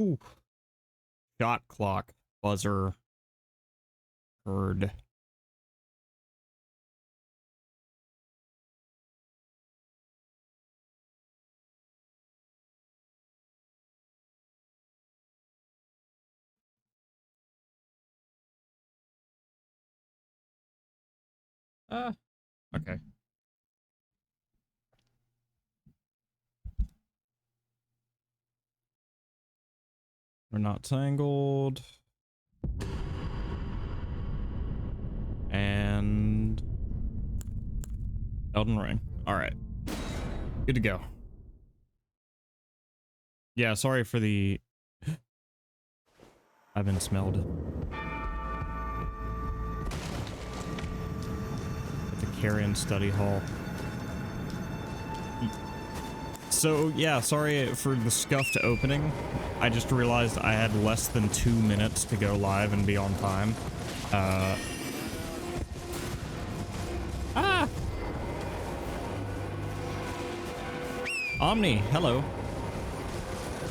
Ooh. Shot clock buzzer heard. Okay. We're not tangled. And Elden Ring. All right. Good to go. Yeah, sorry for the... I've been smelled. At the Carrion Study Hall. So, yeah, sorry for the scuffed opening. I just realized I had less than 2 minutes to go live and be on time. Omni, hello.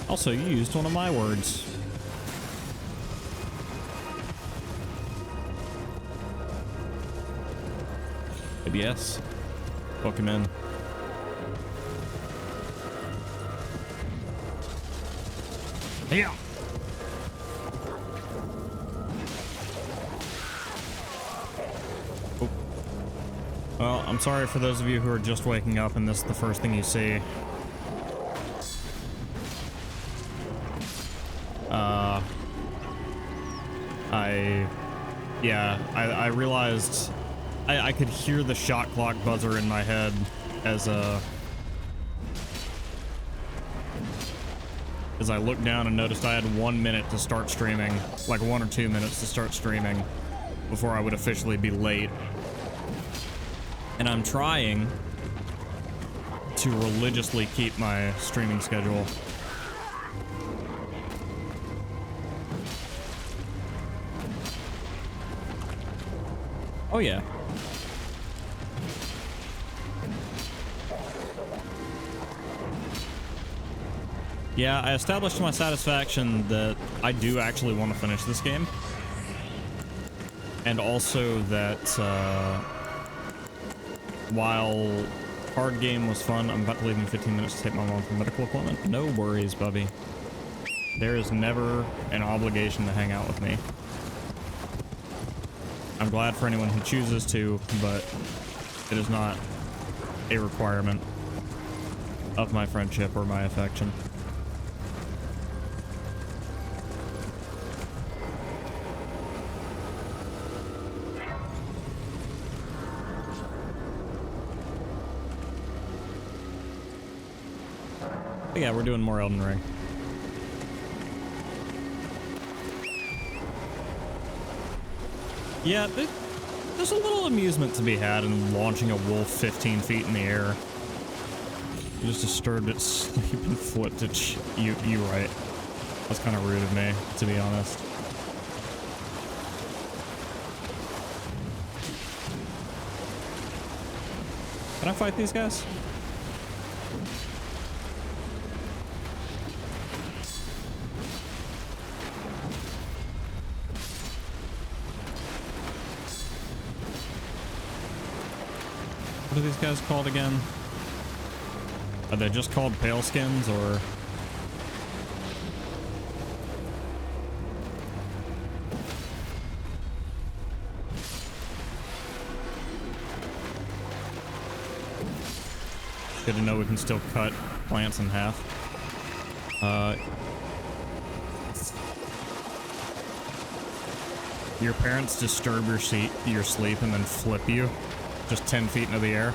Also, you used one of my words. ABS. Welcome in. Yeah. Oh. Well, I'm sorry for those of you who are just waking up and this is the first thing you see. I realized I could hear the shot clock buzzer in my head as I looked down and noticed I had 1 minute to start streaming, like 1 or 2 minutes to start streaming before I would officially be late. And I'm trying to religiously keep my streaming schedule. Oh yeah. Yeah, I established to my satisfaction that I do actually want to finish this game. And also that, while card game was fun, I'm about to leave in 15 minutes to take my mom for a medical appointment. No worries, Bubby. There is never an obligation to hang out with me. I'm glad for anyone who chooses to, but it is not a requirement of my friendship or my affection. But yeah, we're doing more Elden Ring. Yeah, there's a little amusement to be had in launching a wolf 15 feet in the air. You just disturbed its sleep and flipped it. You right. That's kind of rude of me, to be honest. Can I fight these guys? What are these guys called again? Are they just called pale skins, or? Good to know we can still cut plants in half. Your parents disturb your sleep and then flip you just 10 feet into the air.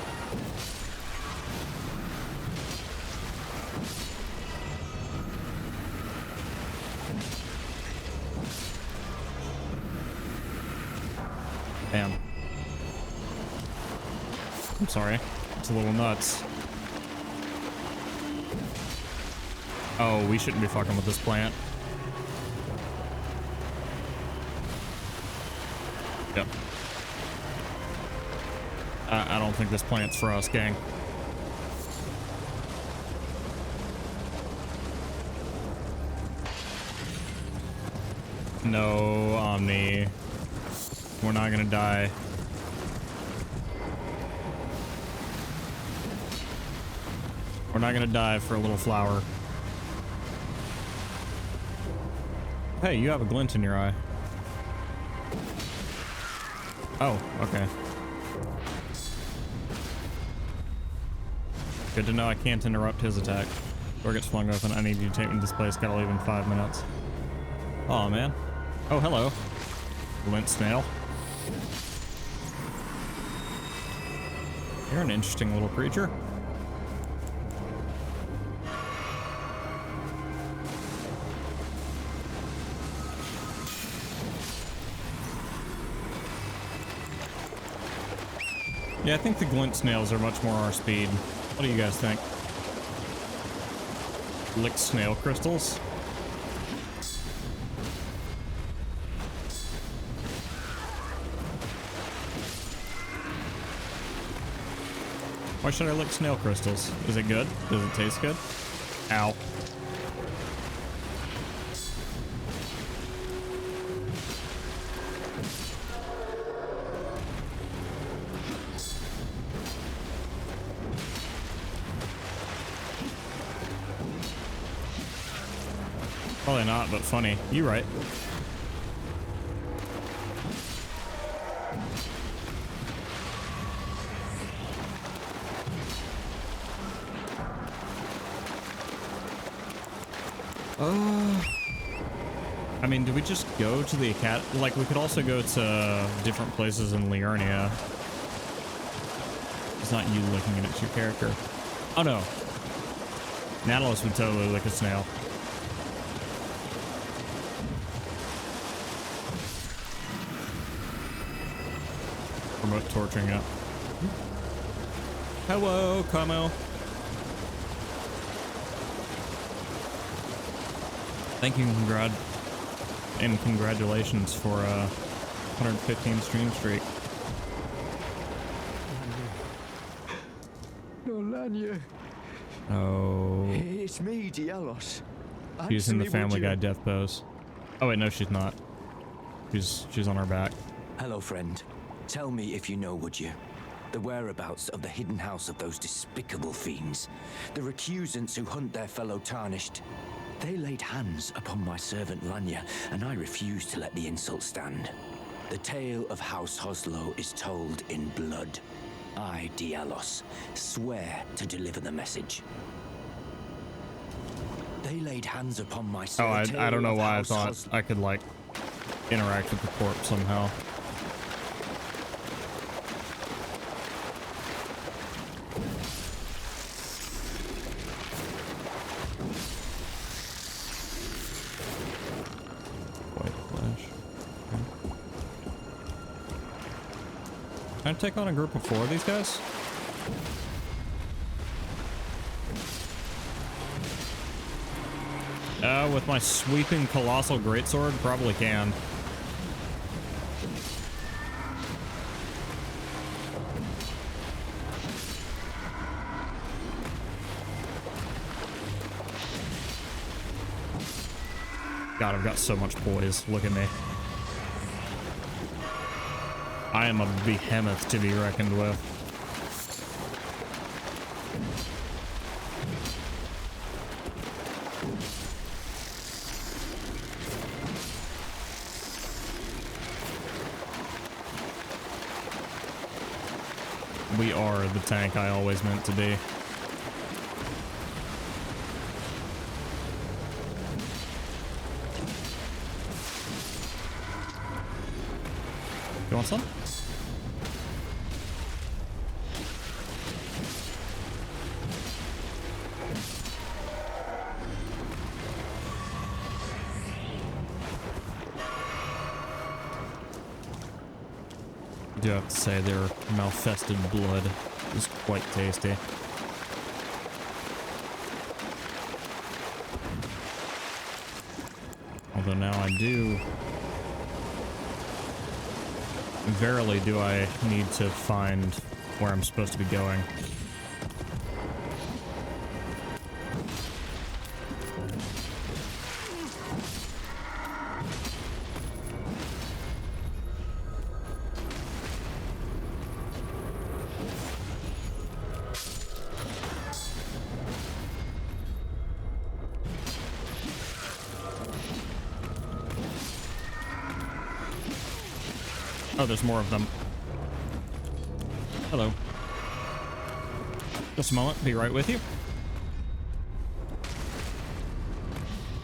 Damn. I'm sorry. It's a little nuts. Oh, we shouldn't be fucking with this plant. Yep. I don't think this plant's for us, gang. No, Omni. We're not gonna die. We're not gonna die for a little flower. Hey, you have a glint in your eye. Oh, okay. Good to know I can't interrupt his attack. Door gets flung open. I need you to take me to this place. Gotta leave in 5 minutes. Oh man. Oh, hello. Glint snail. You're an interesting little creature. Yeah, I think the glint snails are much more our speed. What do you guys think? Lick snail crystals? Why should I lick snail crystals? Is it good? Does it taste good? Ow. Probably not, but funny. You right. I mean, do we just go to the academy? Like, we could also go to different places in Liurnia. It's not you looking at it, it's your character. Oh no. Nautilus would totally lick a snail. Promote torturing it. Hello, Kamo. Thank you and congratulations for 115 stream streak. No, Lanya. Oh. It's me, Dielos. She's in the Family Guy death pose. Oh wait, no, she's not. She's on her back. Hello, friend. Tell me if you know, would you? The whereabouts of the hidden house of those despicable fiends. The recusants who hunt their fellow tarnished. They laid hands upon my servant Lanya, and I refused to let the insult stand. The tale of House Hoslo is told in blood. I, Dielos, swear to deliver the message. They laid hands upon my servant. Oh, I don't know why I thought I could, like, interact with the corpse somehow. Can I take on a group of 4 of these guys? With my sweeping colossal greatsword, probably can. God, I've got so much poise. Look at me. I am a behemoth to be reckoned with. We are the tank I always meant to be. You want some? I do have to say their malfested blood is quite tasty. Although now I do... Verily do I need to find where I'm supposed to be going. Oh, there's more of them. Hello. Just a moment, be right with you.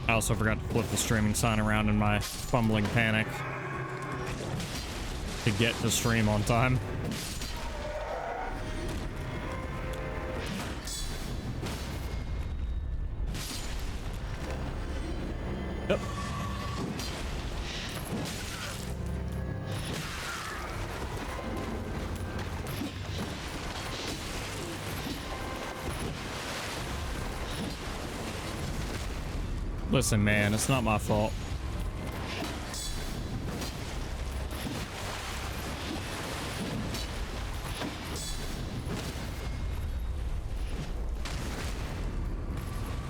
I also forgot to flip the streaming sign around in my fumbling panic to get to stream on time. Yep. Listen, man, it's not my fault.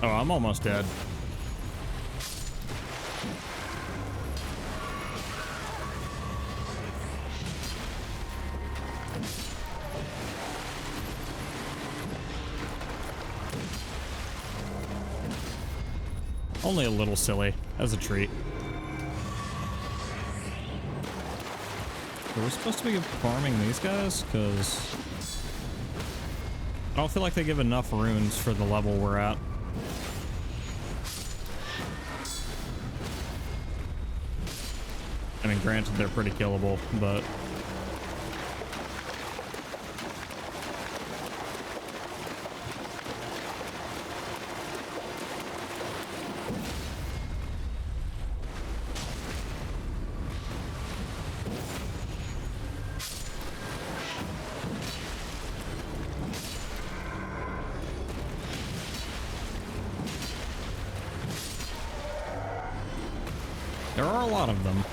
Oh, I'm almost dead. Only a little silly, as a treat. Are we supposed to be farming these guys? Because I don't feel like they give enough runes for the level we're at. I mean, granted, they're pretty killable, but... there are a lot of them.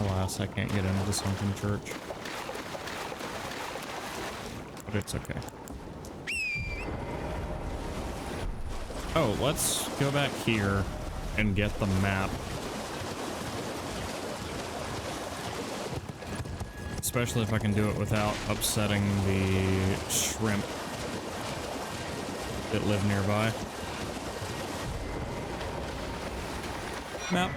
Alas, I can't get into the sunken church. But it's okay. Oh, let's go back here and get the map. Especially if I can do it without upsetting the shrimp that live nearby. Map.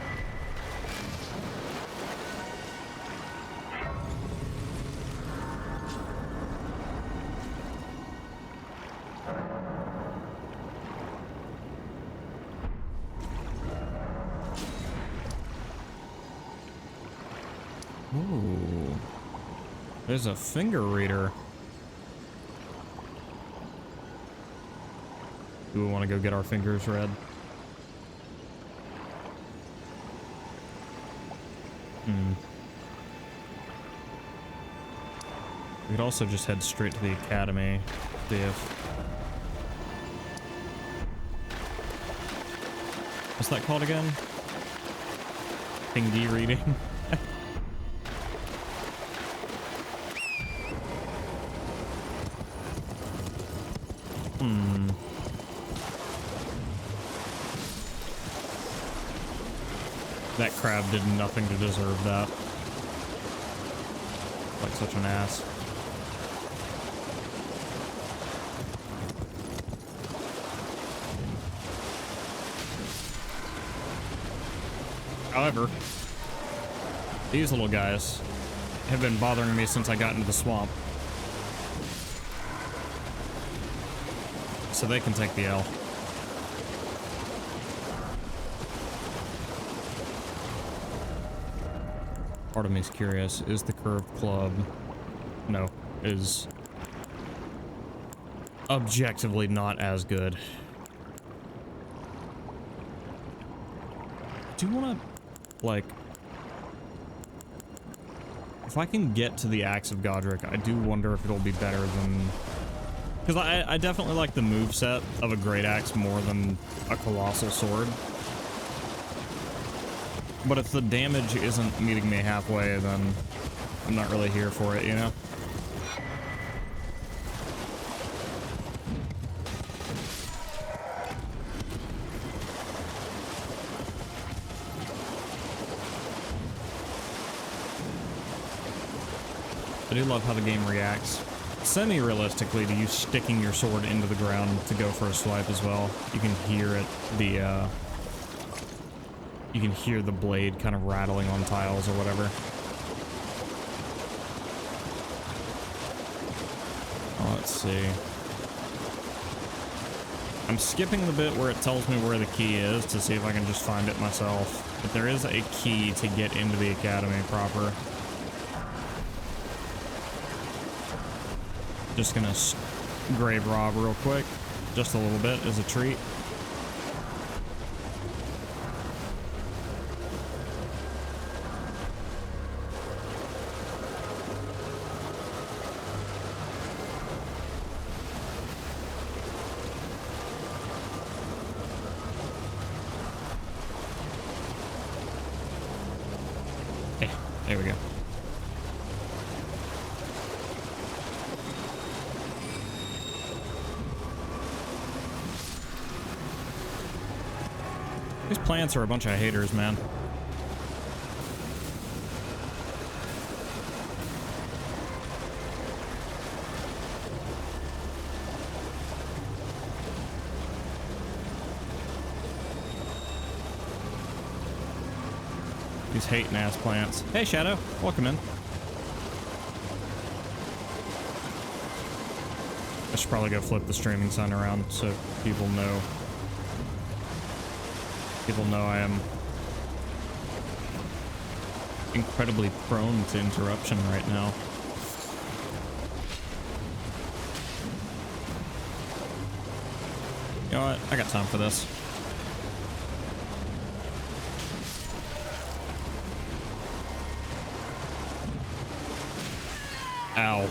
Ooh. There's a finger reader. Do we want to go get our fingers read? We could also just head straight to the academy. See if... What's that called again? Thingy reading? That crab did nothing to deserve that. Like such an ass. However, these little guys have been bothering me since I got into the swamp. So they can take the L. Part of me is curious, is the curved club... No, is objectively not as good. Do you want to, like... If I can get to the Axe of Godric, I do wonder if it'll be better than... Because I definitely like the moveset of a Great Axe more than a Colossal Sword. But if the damage isn't meeting me halfway, then I'm not really here for it, you know? I do love how the game reacts semi-realistically to you sticking your sword into the ground to go for a swipe as well. You can hear it, you can hear the blade kind of rattling on tiles or whatever. Oh, let's see. I'm skipping the bit where it tells me where the key is to see if I can just find it myself. But there is a key to get into the academy proper. Just gonna grave rob real quick. Just a little bit as a treat. There we go. These plants are a bunch of haters, man. These hating ass plants. Hey Shadow, welcome in. I should probably go flip the streaming sign around so people know. People know I am incredibly prone to interruption right now. You know what? I got time for this. Ow.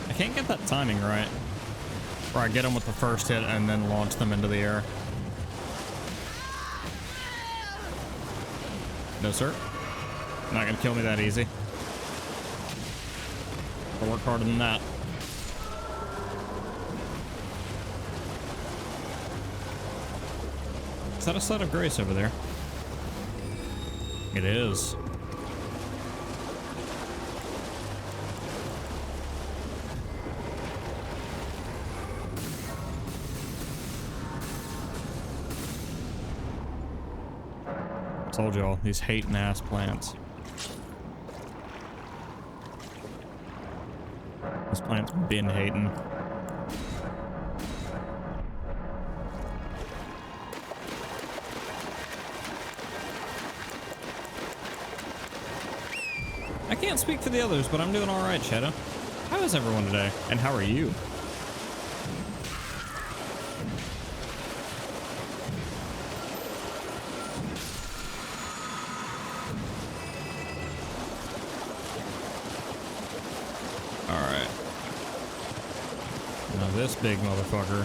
I can't get that timing right. Where I get them with the first hit and then launch them into the air. No, sir. Not gonna kill me that easy. I'll work harder than that. Is that a site of grace over there? It is. Told y'all, these hating ass plants. This plant's been hating. I can't speak for the others, but I'm doing alright, Shadow. How is everyone today? And how are you? This big motherfucker.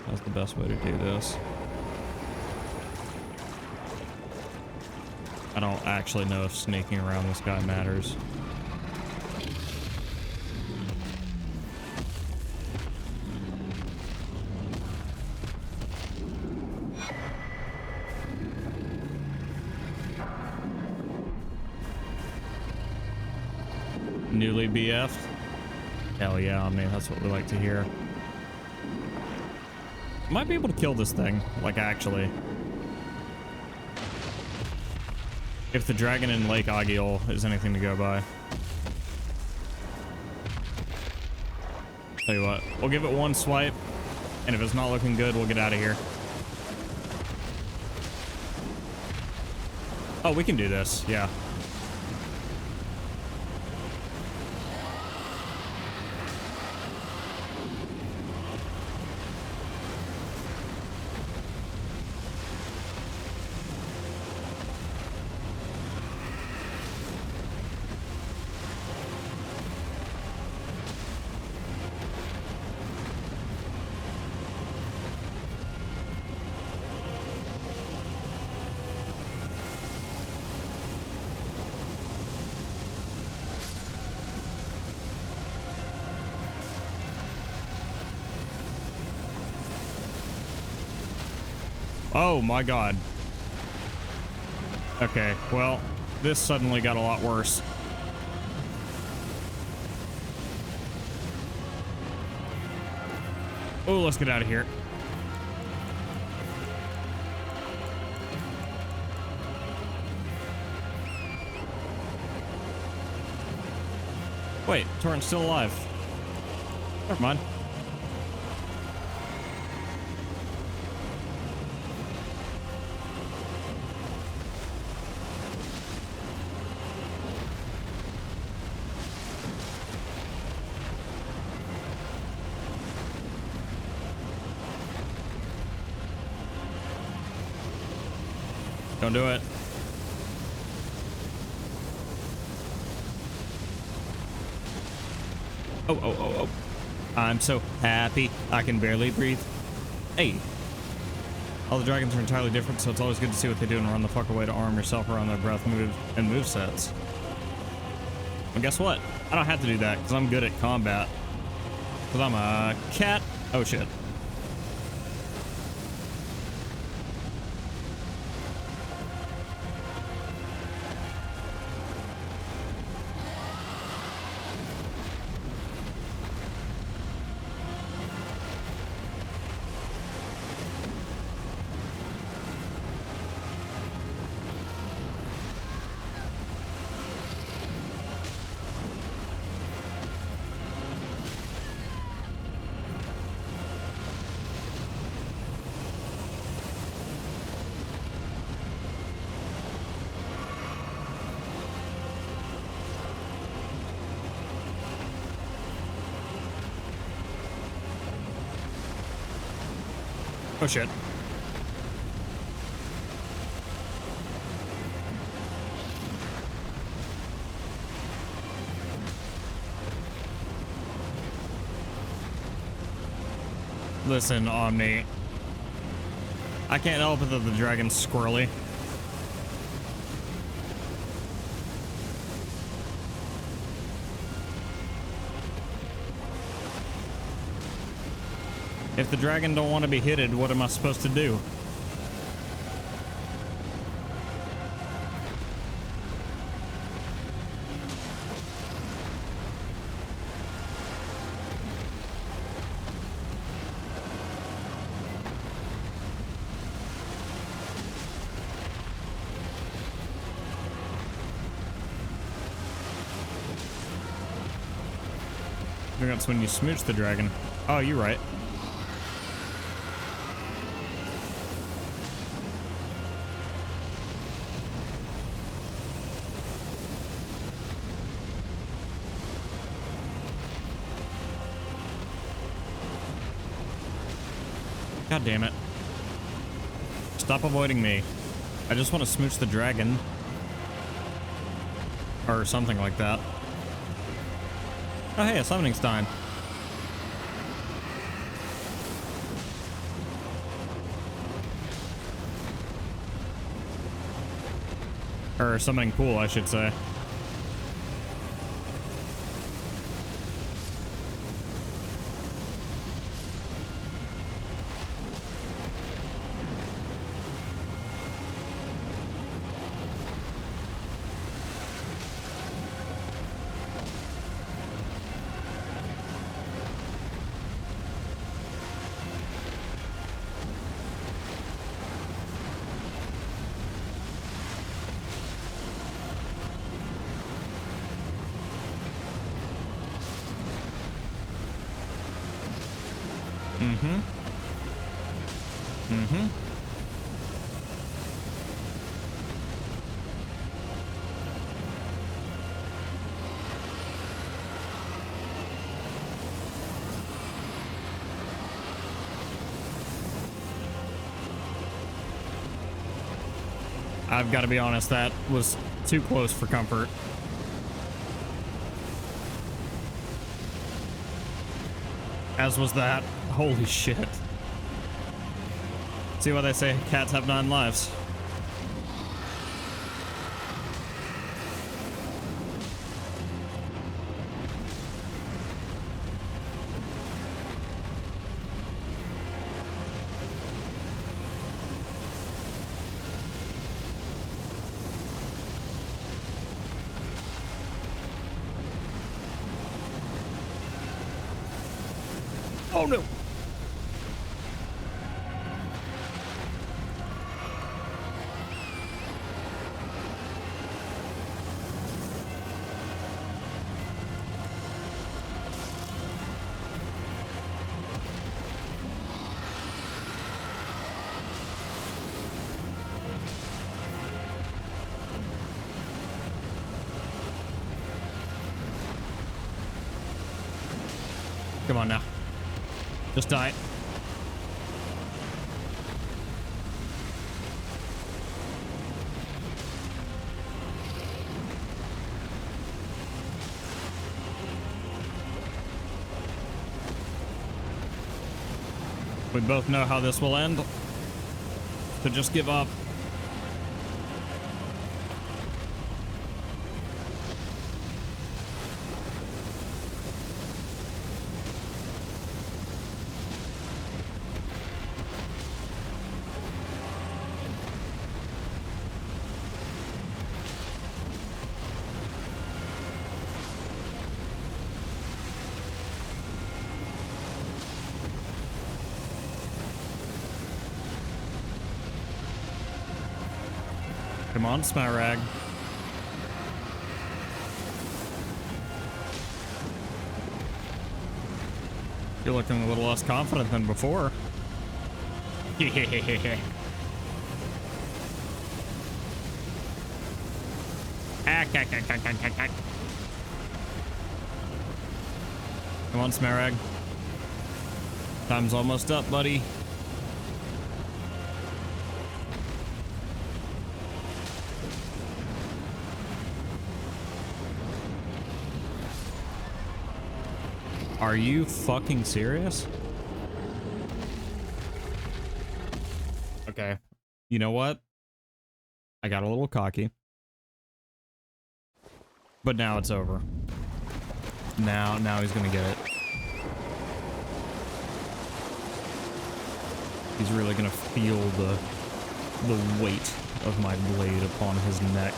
That's the best way to do this. I don't actually know if sneaking around this guy matters. Newly BF'd? Hell yeah, I mean, that's what we like to hear. Might be able to kill this thing, like actually. If the dragon in Lake Agiol is anything to go by. Tell you what, we'll give it one swipe, and if it's not looking good, we'll get out of here. Oh, we can do this, yeah. Oh my god. Okay, well, this suddenly got a lot worse. Oh, let's get out of here. Wait, Torrent's still alive. Never mind. Don't do it. Oh. I'm so happy I can barely breathe. Hey. All the dragons are entirely different, so it's always good to see what they do and run the fuck away to arm yourself around their breath move and movesets. Well, guess what? I don't have to do that because I'm good at combat. Because I'm a cat. Oh shit. Oh shit. Listen, Omni. I can't help it that the dragon's squirrely. If the dragon don't want to be hitted, what am I supposed to do? I think that's when you smooch the dragon. Oh, you're right. God damn it. Stop avoiding me. I just want to smooch the dragon. Or something like that. Oh hey, a summoning stein. Or summoning pool, I should say. I've got to be honest, that was too close for comfort. As was that. Holy shit. See why they say cats have 9 lives. Oh no! Come on now. Just die. We both know how this will end. So just give up. Come on, Smarag. You're looking a little less confident than before. Come on, Smarag. Time's almost up, buddy. Are you fucking serious? Okay. You know what? I got a little cocky. But now it's over. Now he's gonna get it. He's really gonna feel the weight of my blade upon his neck.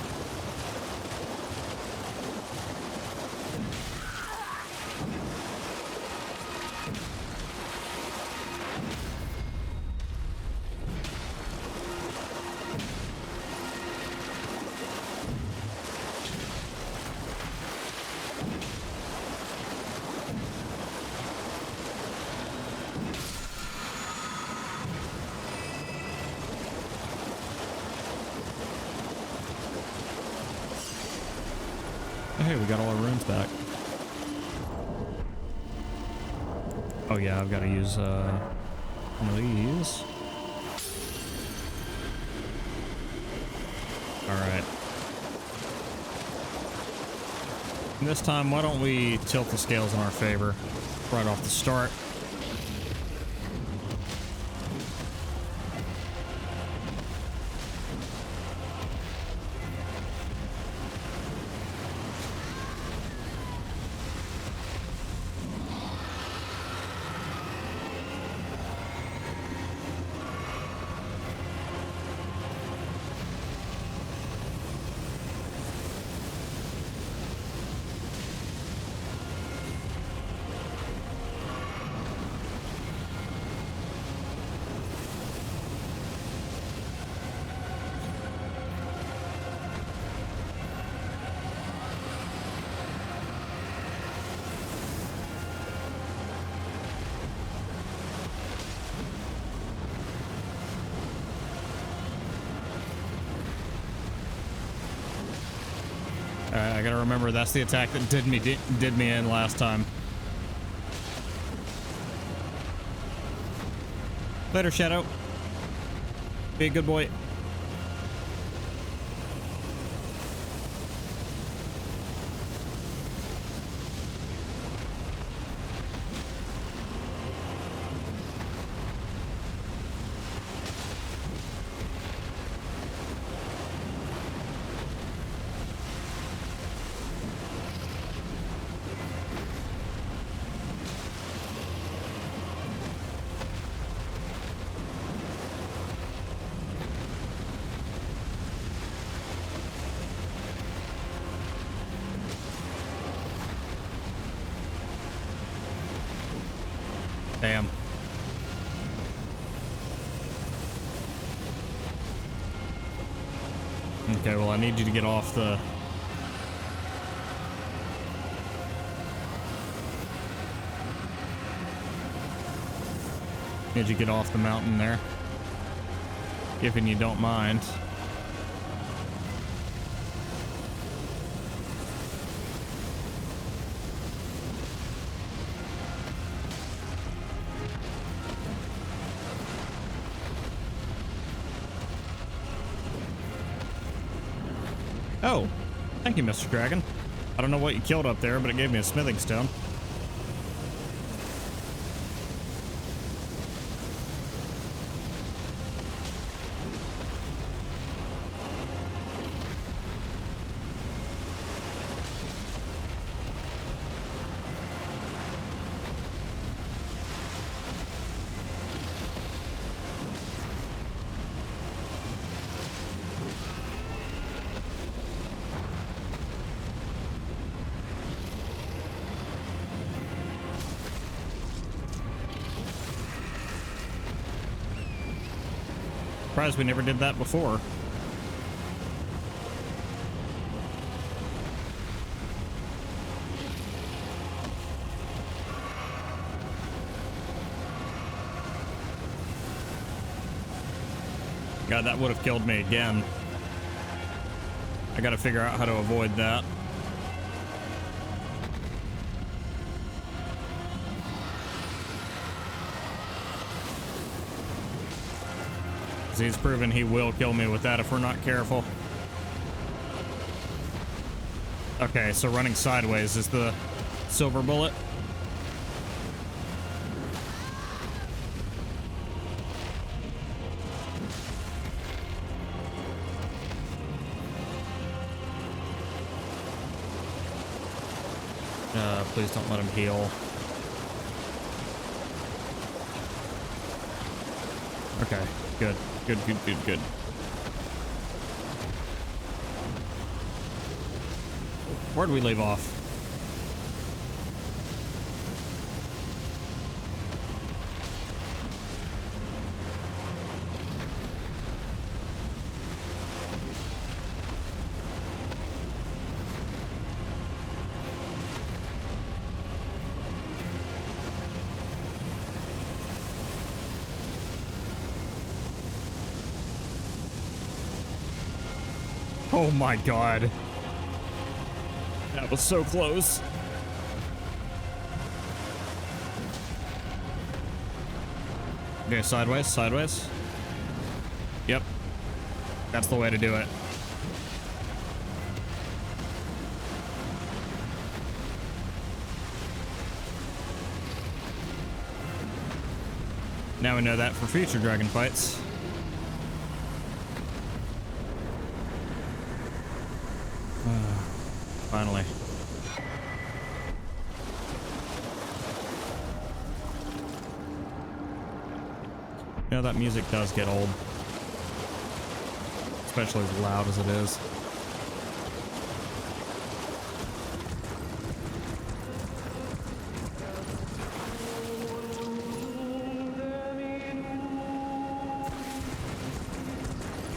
Hey, we got all our runes back. Oh yeah, I've got to use one of these. Alright. This time, why don't we tilt the scales in our favor right off the start. I gotta remember that's the attack that did me in last time. Later, Shadow. Be a good boy. Damn. Okay, well, I need you to get off the... Need you to get off the mountain there. If you don't mind. Oh, thank you, Mr. Dragon. I don't know what you killed up there, but it gave me a smithing stone. Surprised we never did that before. God, that would have killed me again. I gotta figure out how to avoid that. He's proven he will kill me with that if we're not careful. Okay, so running sideways is the silver bullet. Please don't let him heal. Okay, good. Good. Where'd we leave off? Oh my god. That was so close. Okay, sideways. Yep. That's the way to do it. Now we know that for future dragon fights. Finally. You know, that music does get old. Especially as loud as it is.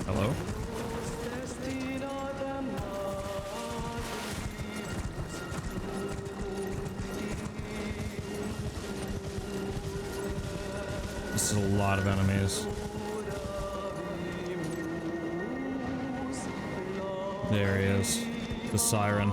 Hello? This is a lot of enemies. There he is. The siren.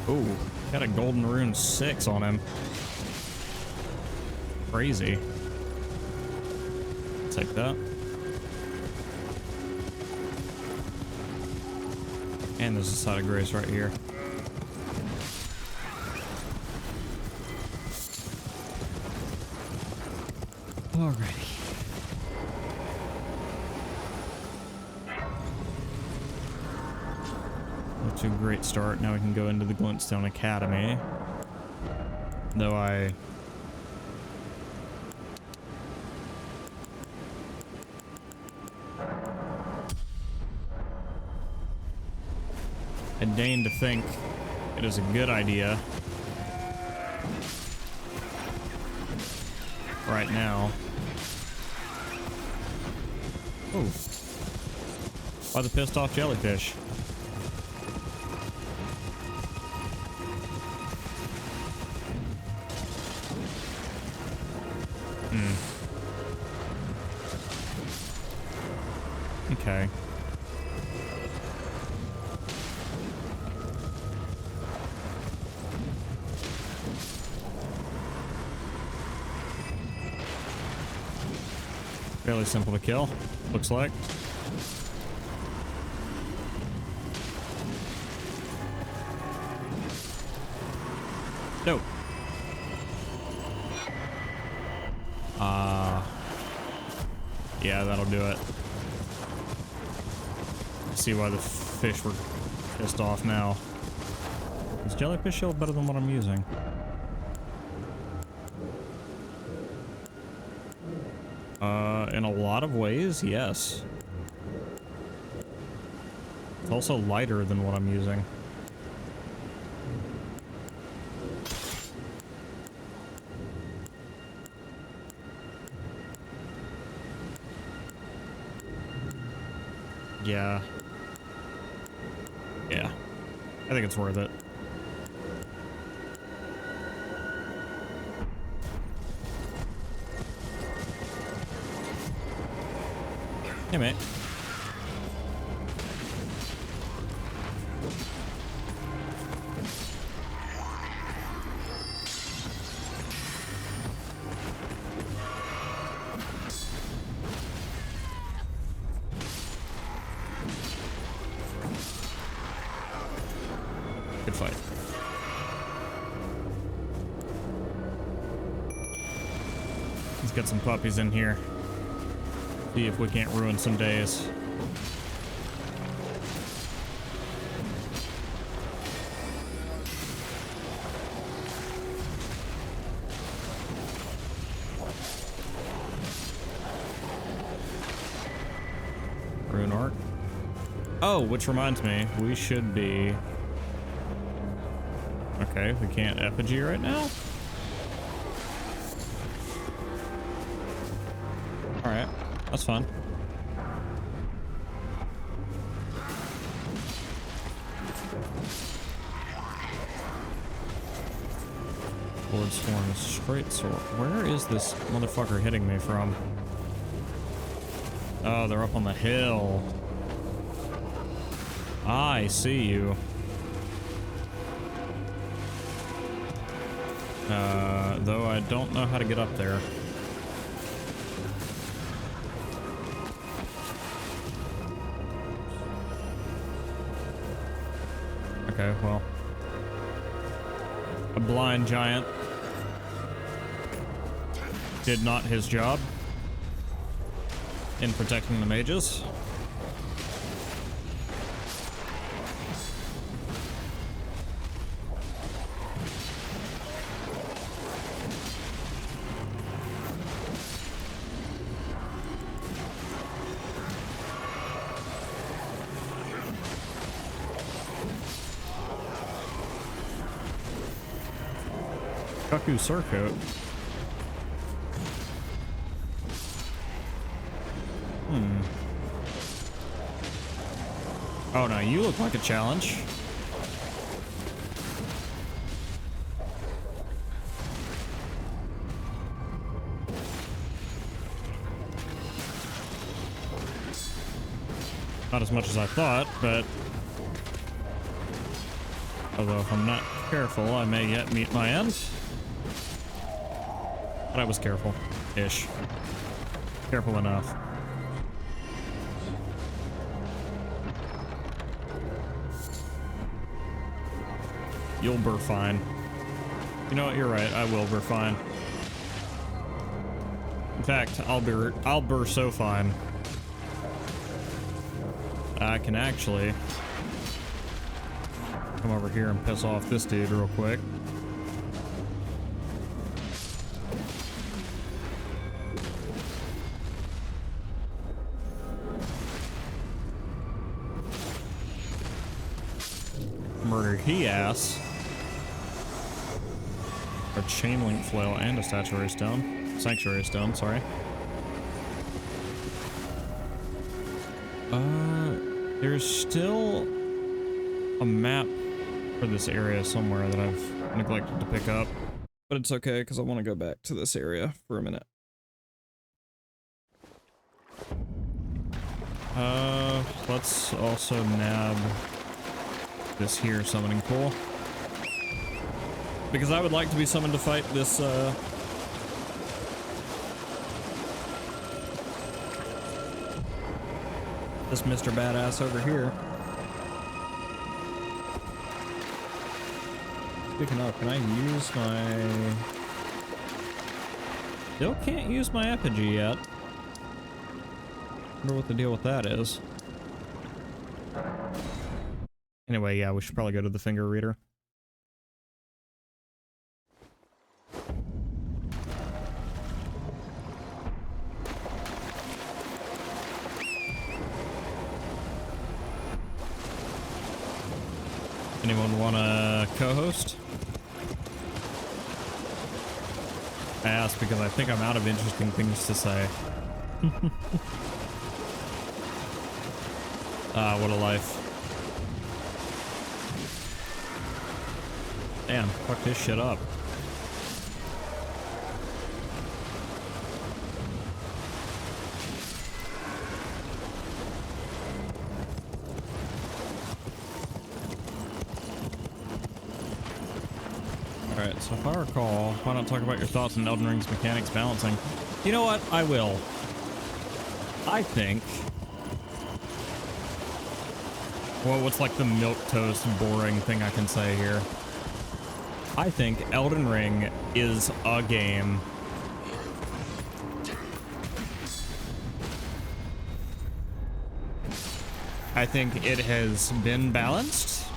Ooh, got a golden rune 6 on him. Crazy. Take that. And there's a side of grace right here. Alrighty. Not too great start. Now we can go into the Glintstone Academy. Though I deign to think it is a good idea right now. Oh. Why the pissed off jellyfish? Okay. Fairly simple to kill, looks like. Nope. Yeah, that'll do it. See why the fish were pissed off now. Is jellyfish shield better than what I'm using? In a lot of ways, yes. It's also lighter than what I'm using. Yeah. Yeah. I think it's worth it. Hey, mate. Good fight. Let's get some puppies in here. See if we can't ruin some days. Rune art. Oh, which reminds me, we should be... Okay, we can't effigy right now? Alright, that's fine. Lord Sworn straight sword. Where is this motherfucker hitting me from? Oh, they're up on the hill. I see you. Though I don't know how to get up there. Okay, well. A blind giant did not his job in protecting the mages. Kaku Surcoat. Oh no, you look like a challenge. Not as much as I thought, but although if I'm not careful, I may yet meet my end. But I was careful-ish. Careful enough. You'll burr fine. You know what? You're right. I will burr fine. fact, I'll be so fine. I can actually come over here and piss off this dude real quick. Murder he ass. A chain link flail and a sanctuary stone, sorry. There's still a map for this area somewhere that I've neglected to pick up. But it's okay, because I want to go back to this area for a minute. Let's also nab this here summoning pool. Because I would like to be summoned to fight this, this Mr. Badass over here. Speaking of, can I use my... Still can't use my effigy yet. Wonder what the deal with that is. Anyway, yeah, we should probably go to the finger reader. Anyone want to co-host? I asked because I think I'm out of interesting things to say. Ah, what a life. Damn, fuck this shit up. Alright, so if I recall, why not talk about your thoughts on Elden Ring's mechanics balancing? You know what? I will. I think... Well, what's like the milquetoast boring thing I can say here? I think Elden Ring is a game. I think it has been balanced.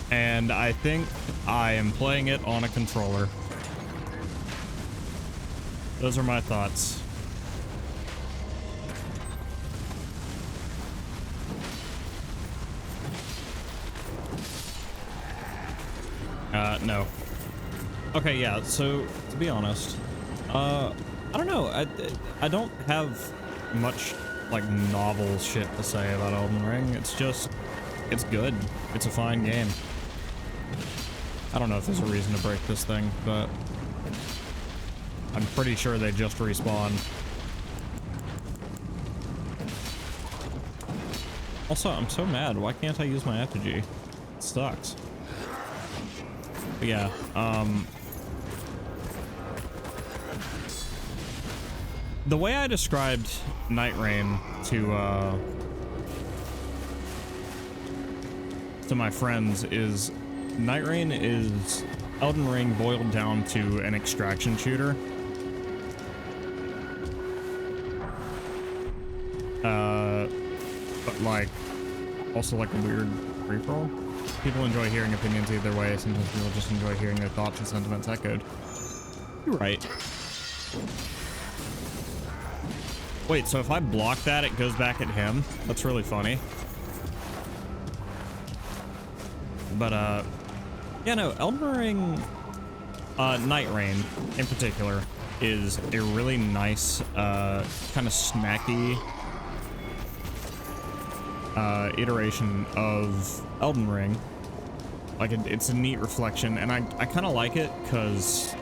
And I think I am playing it on a controller. Those are my thoughts. No. Okay, yeah, so, to be honest, I don't know, I don't have much, like, novel shit to say about Elden Ring. It's just, it's good. It's a fine game. I don't know if there's a reason to break this thing, but I'm pretty sure they just respawn. Also, I'm so mad. Why can't I use my effigy? It sucks. But yeah, the way I described Night Rain to my friends is Night Rain is Elden Ring boiled down to an extraction shooter. But like, also like a weird free-for-all. People enjoy hearing opinions either way. Sometimes people just enjoy hearing their thoughts and sentiments echoed. You're right. Wait, so if I block that, it goes back at him? That's really funny. But, yeah, no, Elden Ring, Night Rain, in particular, is a really nice, kind of snacky, iteration of Elden Ring. Like, it's a neat reflection, and I kind of like it because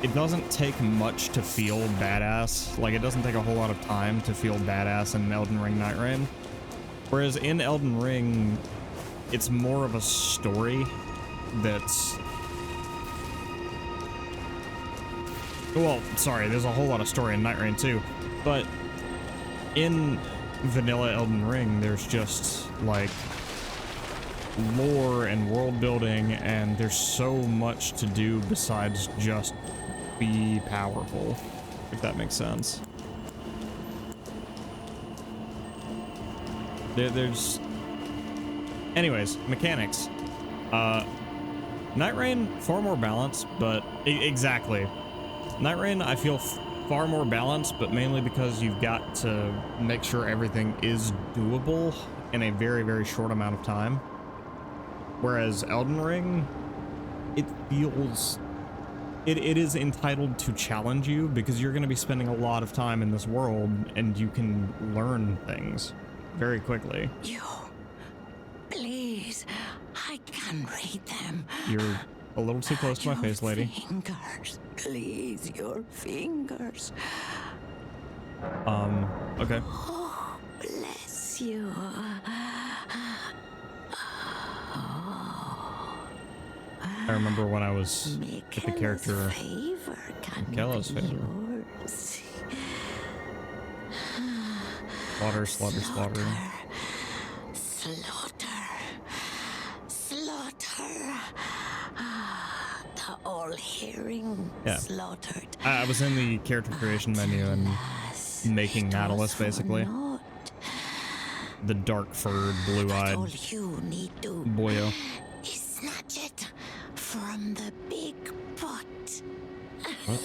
it doesn't take much to feel badass. Like, it doesn't take a whole lot of time to feel badass in Elden Ring Night Rain. Whereas in Elden Ring, it's more of a story that's... Well, sorry, there's a whole lot of story in Night Rain too, but in vanilla Elden Ring, there's just, like, lore and world building, and there's so much to do besides just be powerful, if that makes sense. There's... Anyways, mechanics. Night Rain, far more balanced, but... exactly. Night Rain, I feel far more balanced, but mainly because you've got to make sure everything is doable in a very, very short amount of time. Whereas Elden Ring, it feels... It is entitled to challenge you because you're going to be spending a lot of time in this world and you can learn things very quickly. You, please, I can read them. You're a little too close to my face, lady. Fingers, please, your fingers. Okay. Oh, bless you. I remember when I was with the character Favor can Kello's be favor. yours. Slaughter, slaughter, slaughter. Slaughter. Slaughter. The all-hearing slaughtered. I was in the character creation menu and making Nautilus, basically. The dark-furred, blue-eyed All you need to boyo. is snatch it from the big pot. What?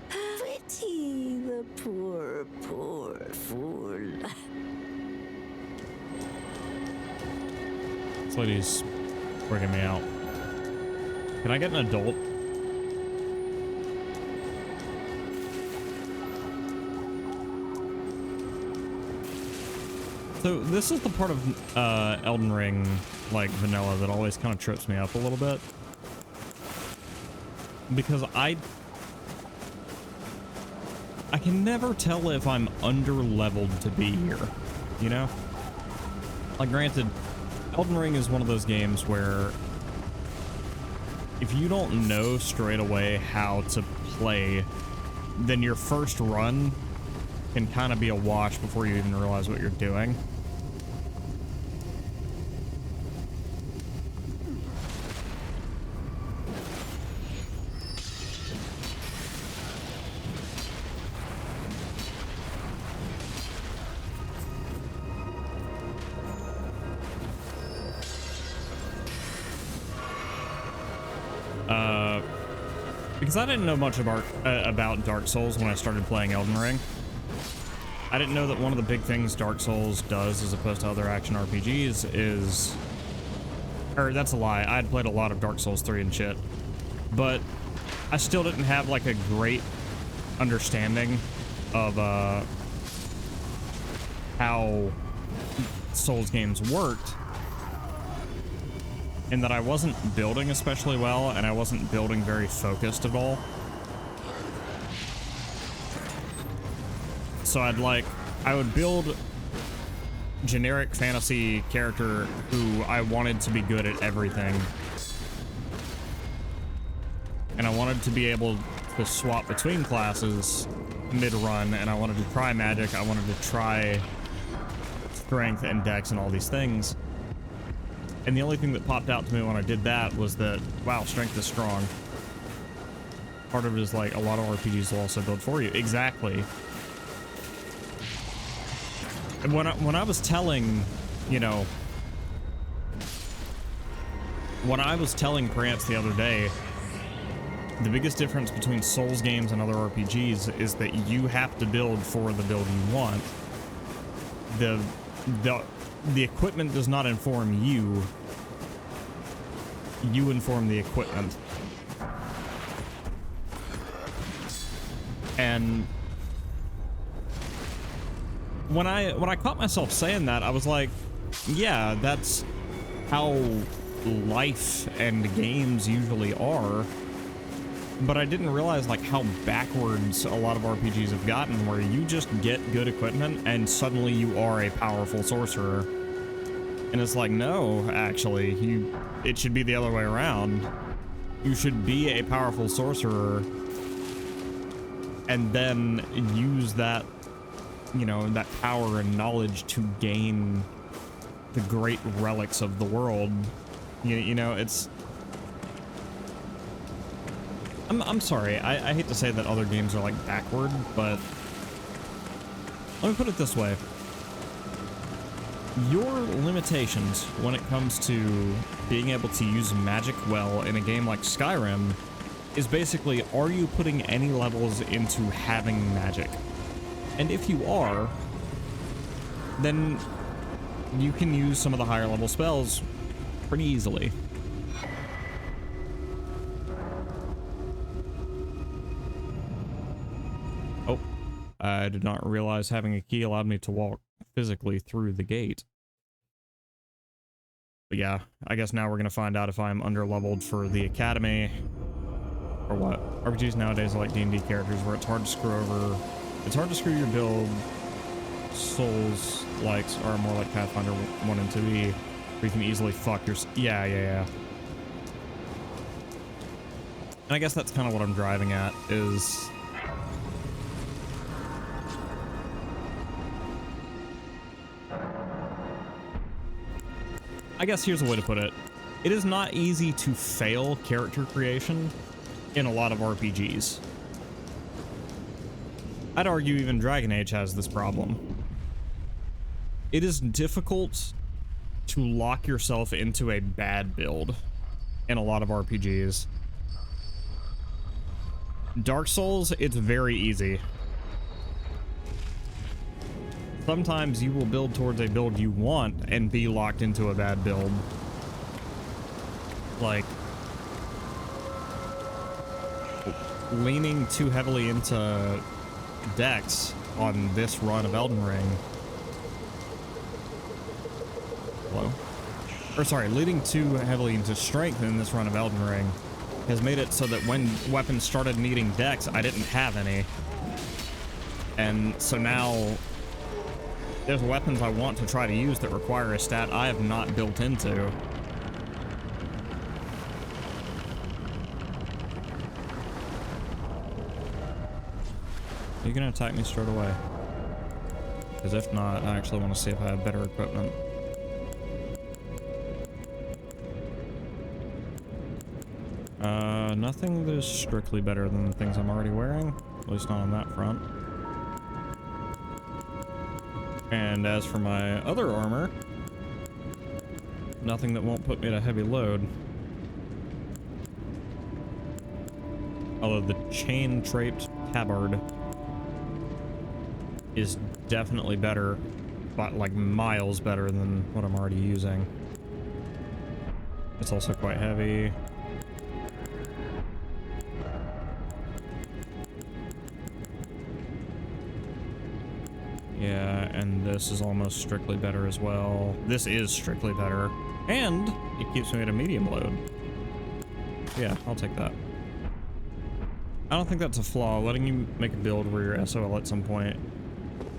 Pity the poor, poor fool. This lady's working me out. Can I get an adult? So this is the part of Elden Ring, like vanilla, that always kind of trips me up a little bit. Because I can never tell if I'm under-leveled to be here, you know? Like, granted, Elden Ring is one of those games where if you don't know straight away how to play, then your first run can kind of be a wash before you even realize what you're doing. Because I didn't know much about Dark Souls when I started playing Elden Ring. I didn't know that one of the big things Dark Souls does as opposed to other action RPGs is... Or that's a lie, I had played a lot of Dark Souls 3 and shit. But I still didn't have like a great understanding of how Souls games worked. In that I wasn't building especially well, and I wasn't building very focused at all. So I would build generic fantasy character who I wanted to be good at everything. And I wanted to be able to swap between classes mid-run, and I wanted to try magic, I wanted to try strength and dex and all these things. And the only thing that popped out to me when I did that was that, wow, strength is strong. Part of it is like a lot of RPGs will also build for you. Exactly. And when I was telling, you know, when I was telling Prance the other day, the biggest difference between Souls games and other RPGs is that you have to build for the build you want. The equipment does not inform you. You inform the equipment. And when I caught myself saying that, I was like, yeah, that's how life and games usually are. But I didn't realize like how backwards a lot of RPGs have gotten, where you just get good equipment and suddenly you are a powerful sorcerer. And it's like, no, actually, it should be the other way around. You should be a powerful sorcerer and then use that, you know, that power and knowledge to gain the great relics of the world. You know, it's... I I'm sorry. I hate to say that other games are like backward, but let me put it this way. Your limitations when it comes to being able to use magic well in a game like Skyrim is basically, are you putting any levels into having magic? And if you are, then you can use some of the higher level spells pretty easily. Oh, I did not realize having a key allowed me to walk physically through the gate. But yeah, I guess now we're gonna find out if I'm under-leveled for the academy or what. RPGs nowadays are like D&D characters where it's hard to screw over. It's hard to screw your build. Souls likes are more like Pathfinder 1 and 2E, where you can easily fuck your. Yeah. And I guess that's kind of what I'm driving at is. I guess here's a way to put it. It is not easy to fail character creation in a lot of RPGs. I'd argue even Dragon Age has this problem. It is difficult to lock yourself into a bad build in a lot of RPGs. Dark Souls, it's very easy. Sometimes you will build towards a build you want and be locked into a bad build. Like, leaning too heavily into Dex on this run of Elden Ring. Hello? Or sorry, leaning too heavily into Strength in this run of Elden Ring has made it so that when weapons started needing Dex, I didn't have any. And so now there's weapons I want to try to use that require a stat I have not built into. Are you gonna attack me straight away? Because if not, I actually want to see if I have better equipment. Nothing that is strictly better than the things I'm already wearing, at least not on that front. And as for my other armor, nothing that won't put me at a heavy load. Although the chain-draped tabard is definitely better, but like miles better than what I'm already using. It's also quite heavy. Yeah, and this is almost strictly better as well. This is strictly better, and it keeps me at a medium load. Yeah, I'll take that. I don't think that's a flaw. Letting you make a build where you're SOL at some point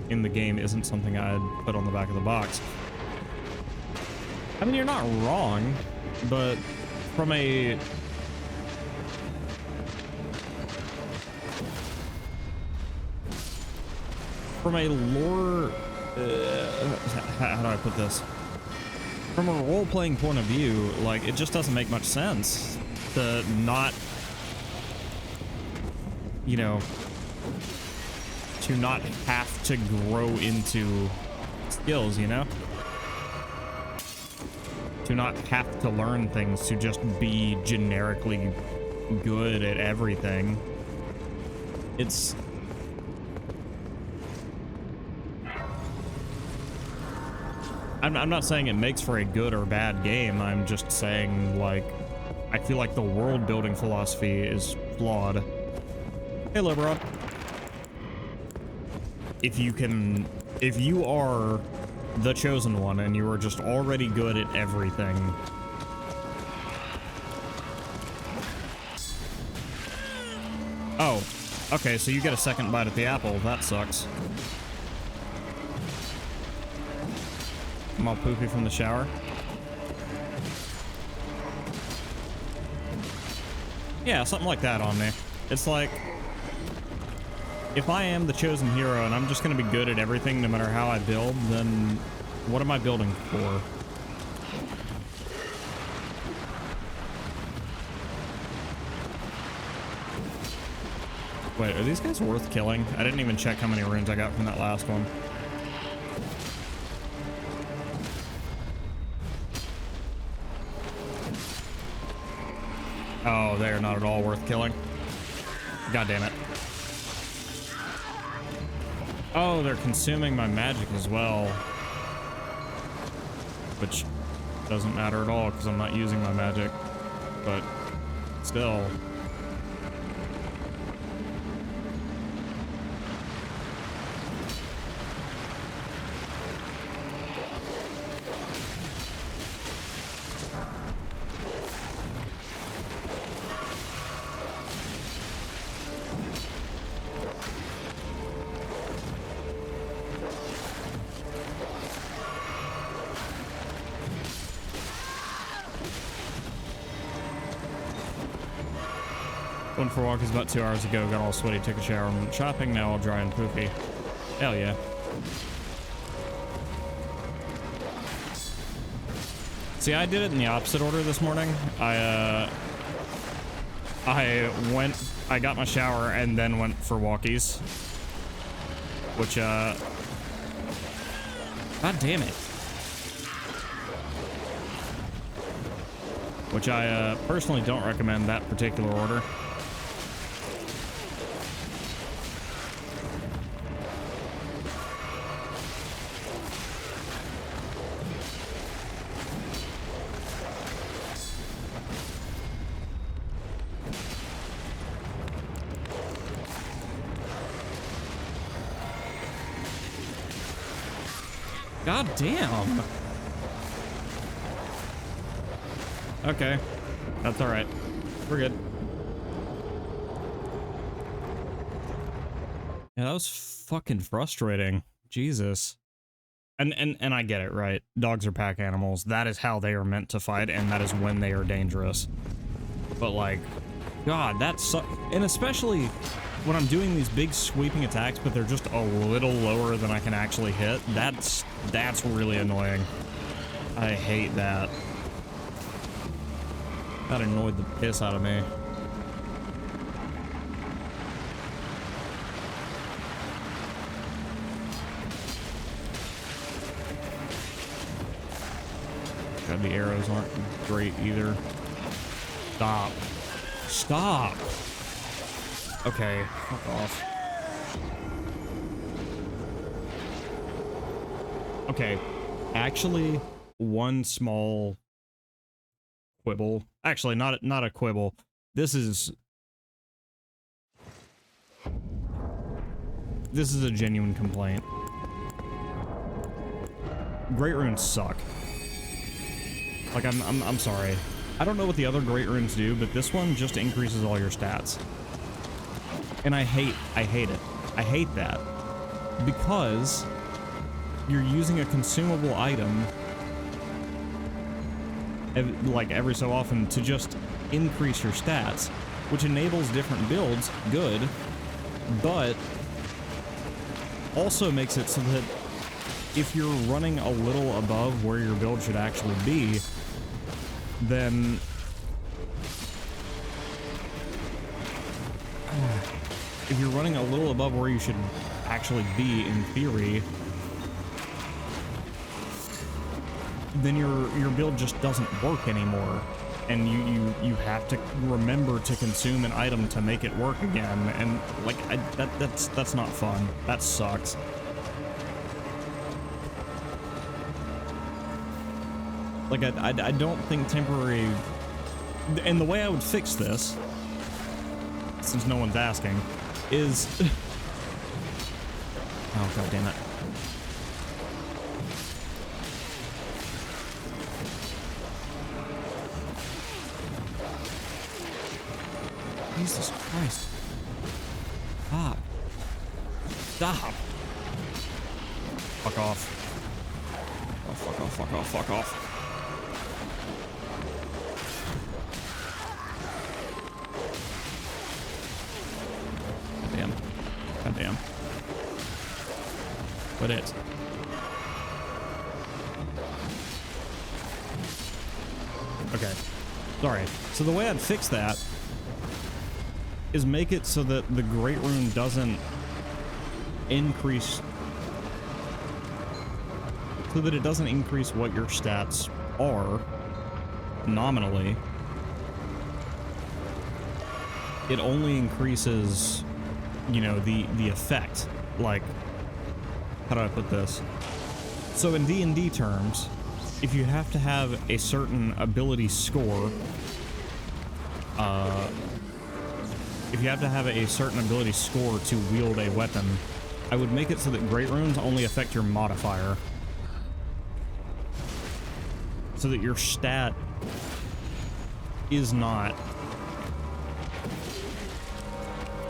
in the game isn't something I'd put on the back of the box. I mean, you're not wrong, but from a lore, how do I put this? From a role-playing point of view, like, it just doesn't make much sense to not, you know, to not have to grow into skills, you know? To not have to learn things, to just be generically good at everything. It's... I'm not saying it makes for a good or bad game. I'm just saying, like, I feel like the world-building philosophy is flawed. Hey, Libra. If you are the chosen one and you are just already good at everything, oh, okay, so you get a second bite at the apple. That sucks. I'm all poopy from the shower. Yeah, something like that on me. It's like, if I am the chosen hero and I'm just gonna be good at everything no matter how I build, then what am I building for? Wait, are these guys worth killing? I didn't even check how many runes I got from that last one. Oh, they're not at all worth killing. God damn it. Oh, they're consuming my magic as well. Which doesn't matter at all because I'm not using my magic. But still. Went for walkers about 2 hours ago, got all sweaty, took a shower, and went shopping, now all dry and poofy. Hell yeah. See, I did it in the opposite order this morning. I got my shower and then went for walkies. Which, God damn it. Which I, personally don't recommend that particular order. God damn. Okay. That's all right. We're good. Yeah, that was fucking frustrating. Jesus. And I get it, right? Dogs are pack animals. That is how they are meant to fight, and that is when they are dangerous. But like, God, that's and especially when I'm doing these big sweeping attacks, but they're just a little lower than I can actually hit. That's really annoying. I hate that. That annoyed the piss out of me. God, the arrows aren't great either. Stop. Stop! Okay, fuck off. Okay, actually, one small quibble. Actually, not a quibble. This is a genuine complaint. Great runes suck. Like, I'm sorry. I don't know what the other great runes do, but this one just increases all your stats. And I hate it. I hate that. Because you're using a consumable item like every so often to just increase your stats, which enables different builds, good, but also makes it so that if you're running a little above where your build should actually be, then if you're running a little above where you should actually be in theory, then your build just doesn't work anymore, and you have to remember to consume an item to make it work again, and like that's not fun. That sucks. Like I don't think temporary, and the way I would fix this, since no one's asking, is oh god damn it. Jesus Christ. Stop. Stop. Fuck off. Oh, fuck off, fuck off, fuck off. Goddamn. Goddamn. What it? Okay. Sorry. So the way I'd fix that is make it so that the Great Rune doesn't increase, so that it doesn't increase what your stats are nominally. It only increases, you know, the effect. Like, how do I put this? So in D&D terms, if you have to have a certain ability score, if you have to have a certain ability score to wield a weapon, I would make it so that Great Runes only affect your modifier. So that your stat is not...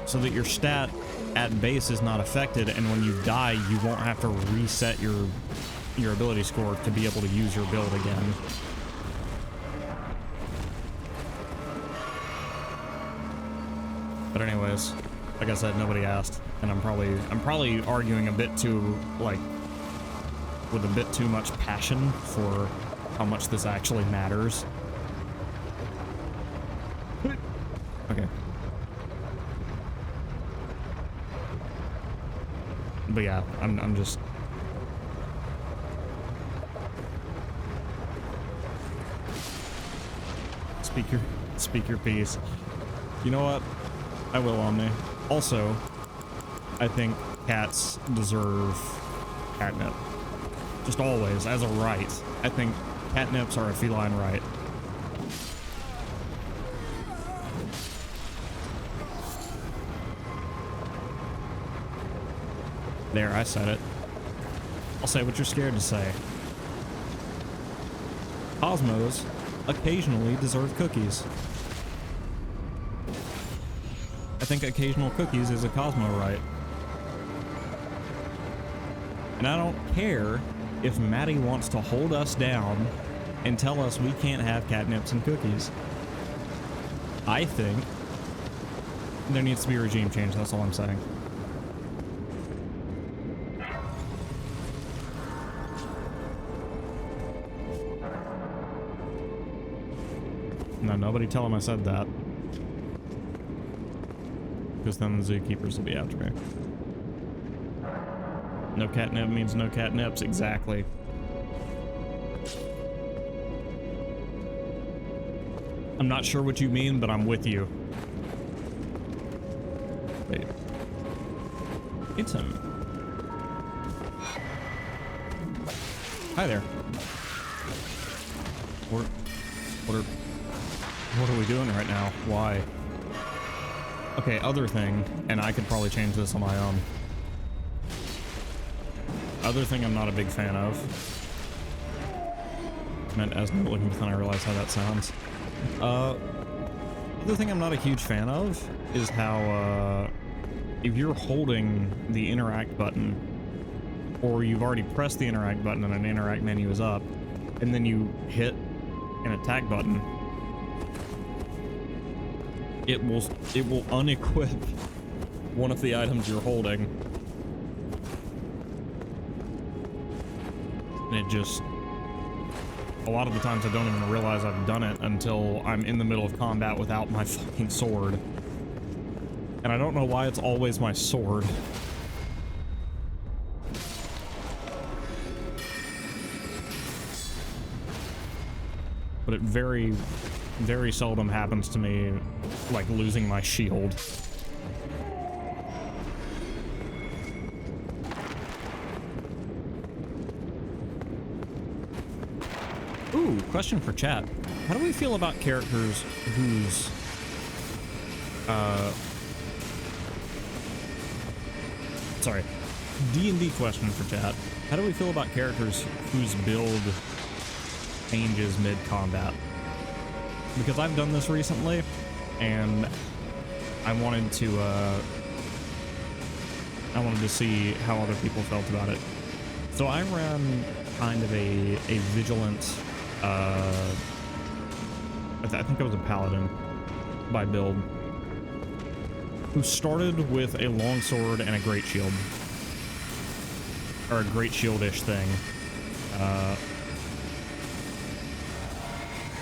So that your stat at base is not affected, and when you die, you won't have to reset your ability score to be able to use your build again. But anyways, like I said, nobody asked, and I'm probably arguing a bit too, like, with a bit too much passion for how much this actually matters. Okay. But yeah, I'm just... Speak your piece. You know what? I will, Omni. Also, I think cats deserve catnip. Just always, as a right. I think catnips are a feline right. There, I said it. I'll say what you're scared to say. Cosmos occasionally deserve cookies. I think occasional cookies is a Cosmo right. And I don't care if Maddie wants to hold us down and tell us we can't have catnips and cookies. I think there needs to be a regime change, that's all I'm saying. No, nobody tell him I said that. Because then the zookeepers will be after me. No catnip means no catnips, exactly. I'm not sure what you mean, but I'm with you. Wait. It's him. Hi there. What are we doing right now? Why? Okay, other thing, and I could probably change this on my own. Other thing I'm not a big fan of. Meant as no looking, but then I realized how that sounds. Other thing I'm not a huge fan of is how, if you're holding the interact button, or you've already pressed the interact button and an interact menu is up, and then you hit an attack button, it will unequip one of the items you're holding. And it just... A lot of the times I don't even realize I've done it until I'm in the middle of combat without my fucking sword. And I don't know why it's always my sword. But it very, very seldom happens to me, like losing my shield. Ooh, question for chat. How do we feel about characters whose, sorry, D&D question for chat. How do we feel about characters whose build changes mid-combat? Because I've done this recently, and I wanted to see how other people felt about it. So I ran kind of a vigilant, I think I was a paladin by build, who started with a longsword and a great shield, or a great shield-ish thing.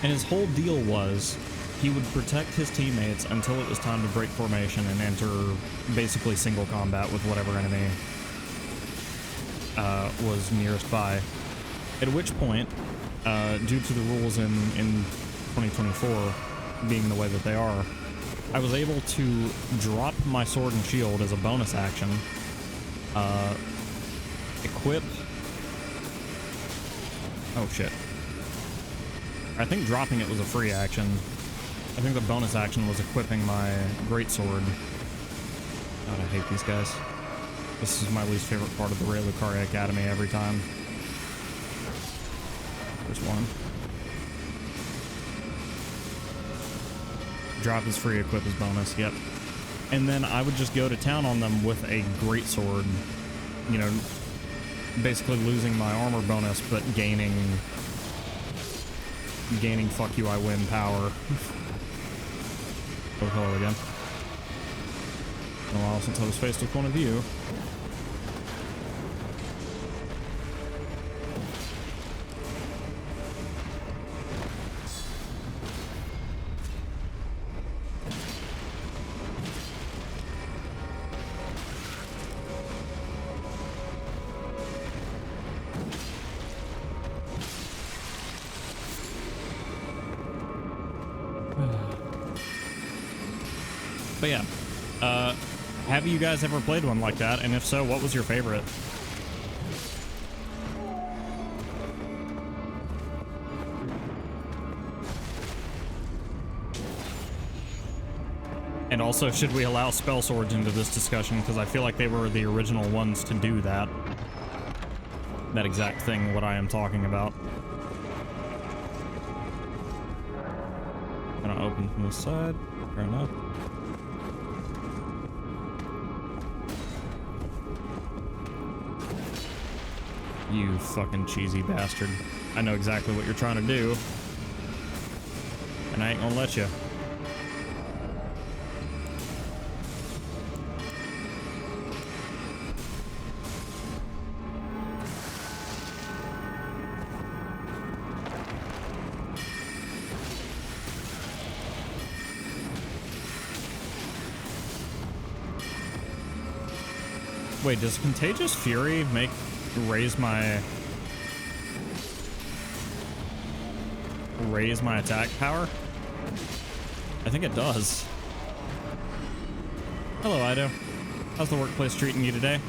And his whole deal was, he would protect his teammates until it was time to break formation and enter basically single combat with whatever enemy was nearest by. At which point, due to the rules in 2024 being the way that they are, I was able to drop my sword and shield as a bonus action, equip... Oh shit. I think dropping it was a free action. I think the bonus action was equipping my greatsword. God, I hate these guys. This is my least favorite part of the Raylucari Academy every time. There's one. Drop is free, equip is bonus, yep. And then I would just go to town on them with a greatsword, you know, basically losing my armor bonus, but gaining fuck you, I win power. Oh, hello again. Been a while since I was faced with one of you. But yeah, have you guys ever played one like that? And if so, what was your favorite? And also, should we allow spell swords into this discussion? Because I feel like they were the original ones to do that. That exact thing, what I am talking about. Gonna open from this side. Fair enough. You fucking cheesy bastard. I know exactly what you're trying to do. And I ain't gonna let you. Wait, does Contagious Fury raise my attack power? I think it does. Hello, Ido. How's the workplace treating you today?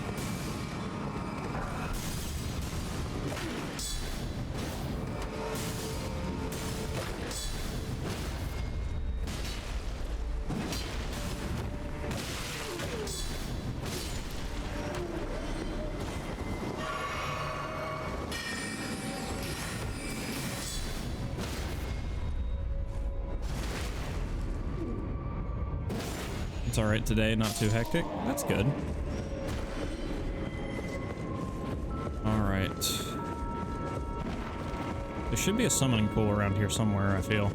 It's alright today, not too hectic. That's good. Alright. There should be a summoning pool around here somewhere, I feel.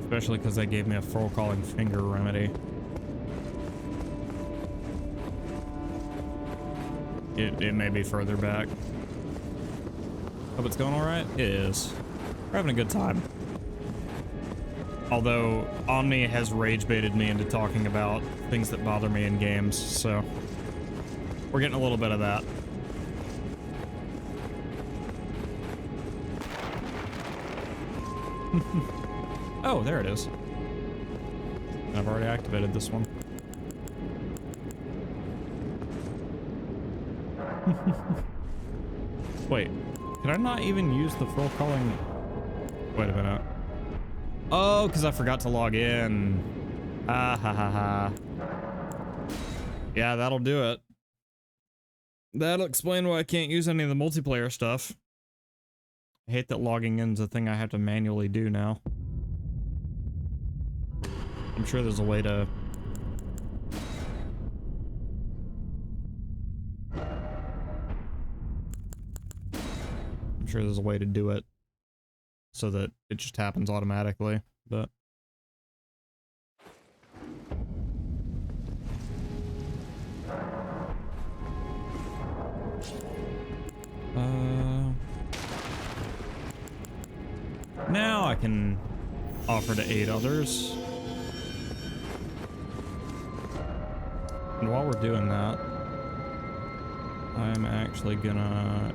Especially because they gave me a full calling finger remedy. It may be further back. Hope it's going alright? It is. We're having a good time. Although, Omni has rage baited me into talking about things that bother me in games, so we're getting a little bit of that. Oh, there it is. I've already activated this one. Wait, can I not even use the full calling? Wait a minute. Oh, because I forgot to log in. Ah, ha, ha, ha. Yeah, that'll do it. That'll explain why I can't use any of the multiplayer stuff. I hate that logging in is a thing I have to manually do now. I'm sure there's a way to... I'm sure there's a way to do it so that it just happens automatically, but... Now, I can offer to aid others. And while we're doing that, I'm actually gonna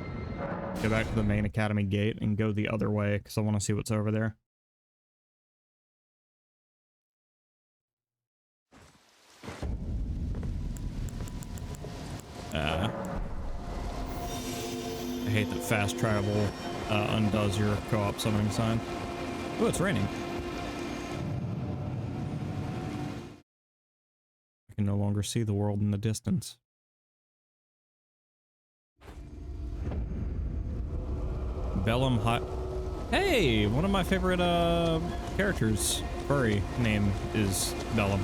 go back to the main academy gate and go the other way because I want to see what's over there. I hate that fast travel undoes your co-op summoning sign. Oh, it's raining. I can no longer see the world in the distance. Bellum Hot. Hey, one of my favorite characters, furry name is Bellum.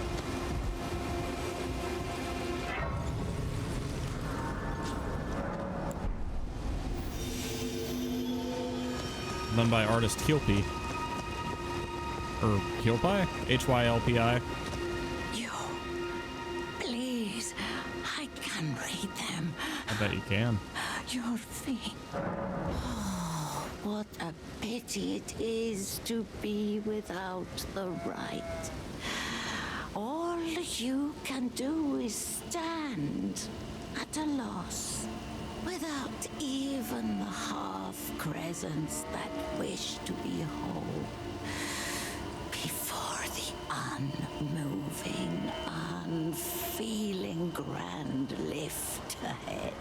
Done by artist Hylpi. Or Hylpi? Hylpi. You, please, I can read them. I bet you can. Your feet. Oh, what a pity it is to be without the right. All you can do is stand at a loss, without even the half-crescents that wish to be whole, before the unmoving, unfeeling grand lift ahead.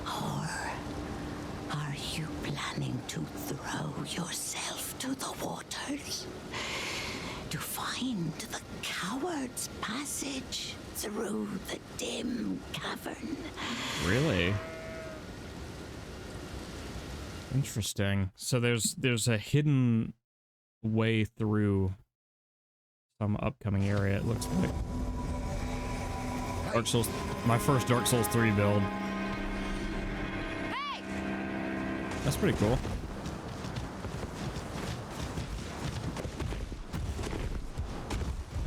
Or are you planning to throw yourself to the waters? To find the coward's passage through the dim cavern? Really? Interesting. So there's a hidden way through some upcoming area, it looks like. Dark Souls, my first Dark Souls 3 build. Hey! That's pretty cool.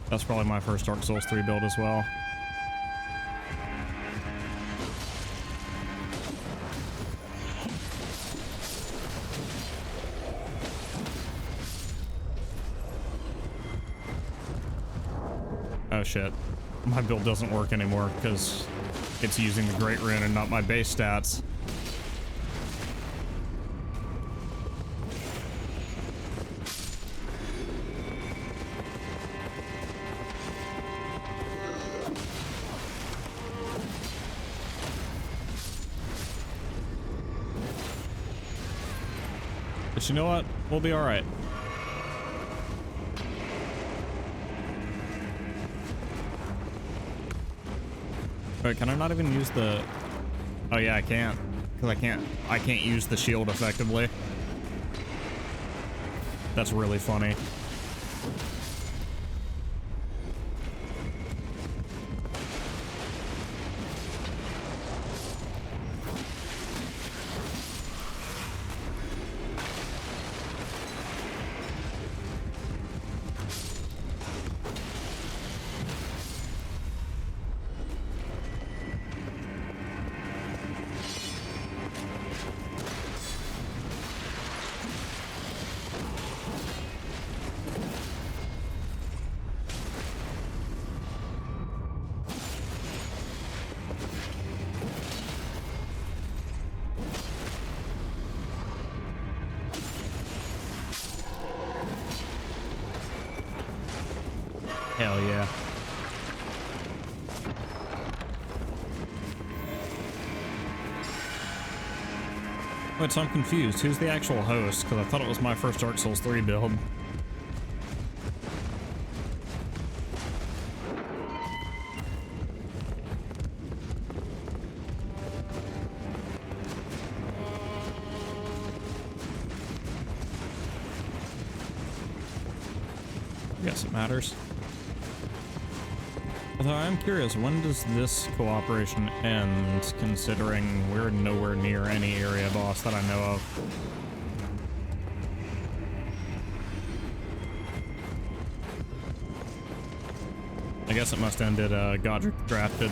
That's probably my first Dark Souls 3 build as well. Oh shit. My build doesn't work anymore because it's using the Great Rune and not my base stats. But you know what? We'll be alright. Wait, can I not even use the... Oh yeah, I can't. Because I can't use the shield effectively. That's really funny. Hell yeah. Wait, so I'm confused. Who's the actual host? Because I thought it was my first Dark Souls 3 build. Yes, it matters. Although I'm curious, when does this cooperation end, considering we're nowhere near any area boss that I know of? I guess it must end at Godric drafted.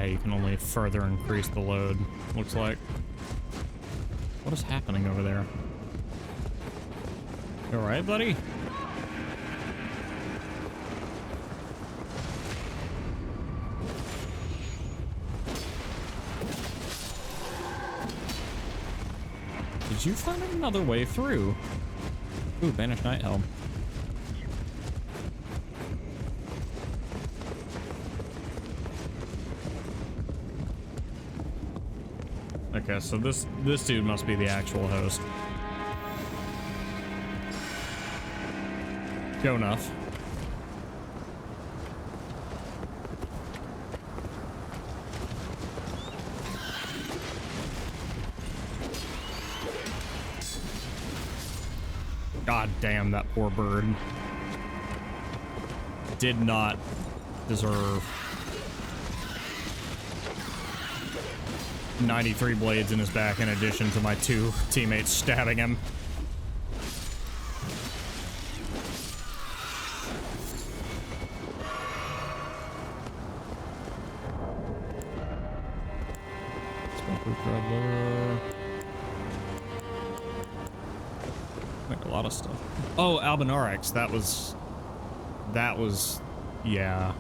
Yeah, you can only further increase the load, looks like. What is happening over there? You alright, buddy? Did you find another way through? Ooh, Banished Night Helm. Okay, so this dude must be the actual host. Go enough. God damn, that poor bird. Did not deserve 93 blades in his back in addition to my 2 teammates stabbing him. Like a lot of stuff. Oh, Albinaurix, that was, yeah.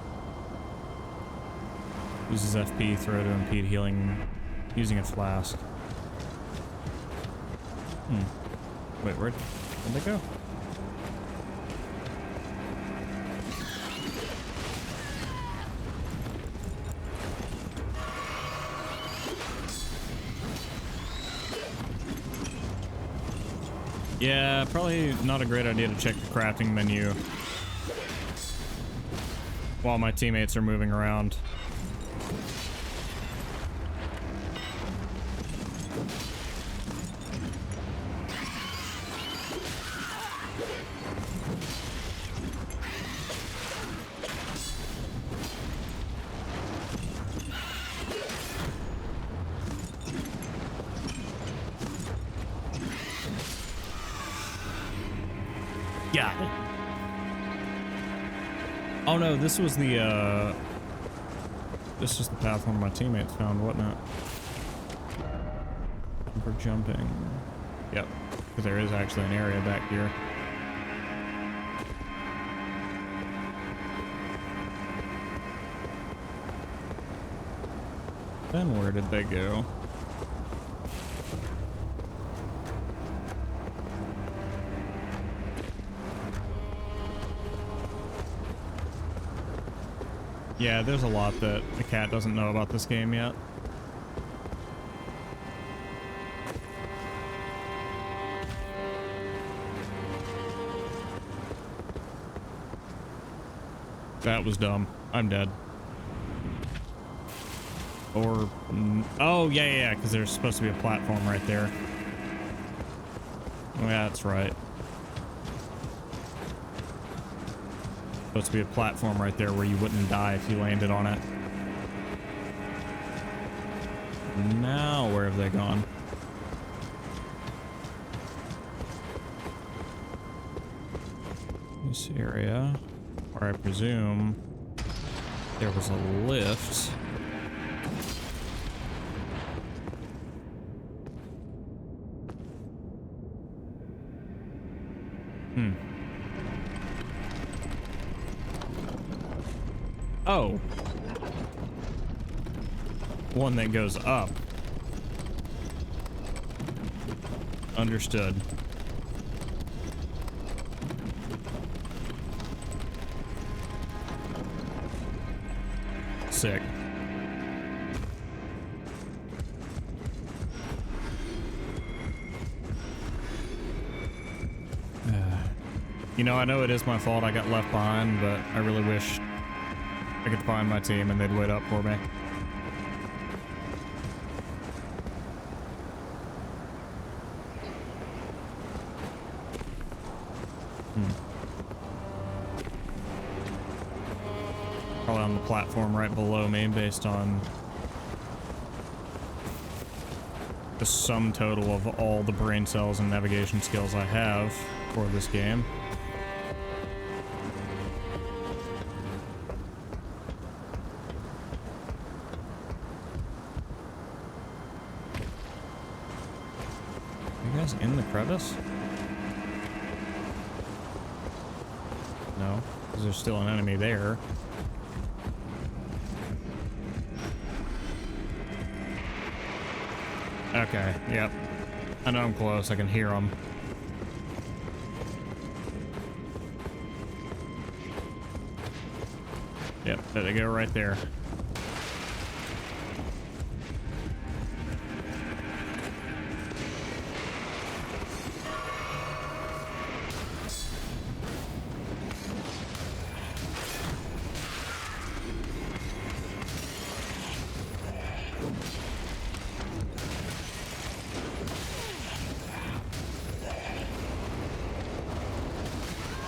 Uses FP throw to impede healing using a flask. Wait, where'd they go? Yeah, probably not a great idea to check the crafting menu while my teammates are moving around. Got it. Oh no, this was the path one of my teammates found, wasn't it? For jumping. Yep, because there is actually an area back here. Then where did they go? Yeah, there's a lot that the cat doesn't know about this game yet. That was dumb. I'm dead. Or... oh, yeah, because there's supposed to be a platform right there. Oh, yeah, that's right. Supposed to be a platform right there where you wouldn't die if you landed on it. Now, where have they gone? This area, where I presume there was a lift. Oh. One that goes up. Understood. Sick. You know, I know it is my fault I got left behind, but I really wish I could find my team and they'd wait up for me. Probably on the platform right below me based on the sum total of all the brain cells and navigation skills I have for this game. in the crevice? No, because there's still an enemy there. Okay, yep. I know I'm close. I can hear them. Yep, there they go right there.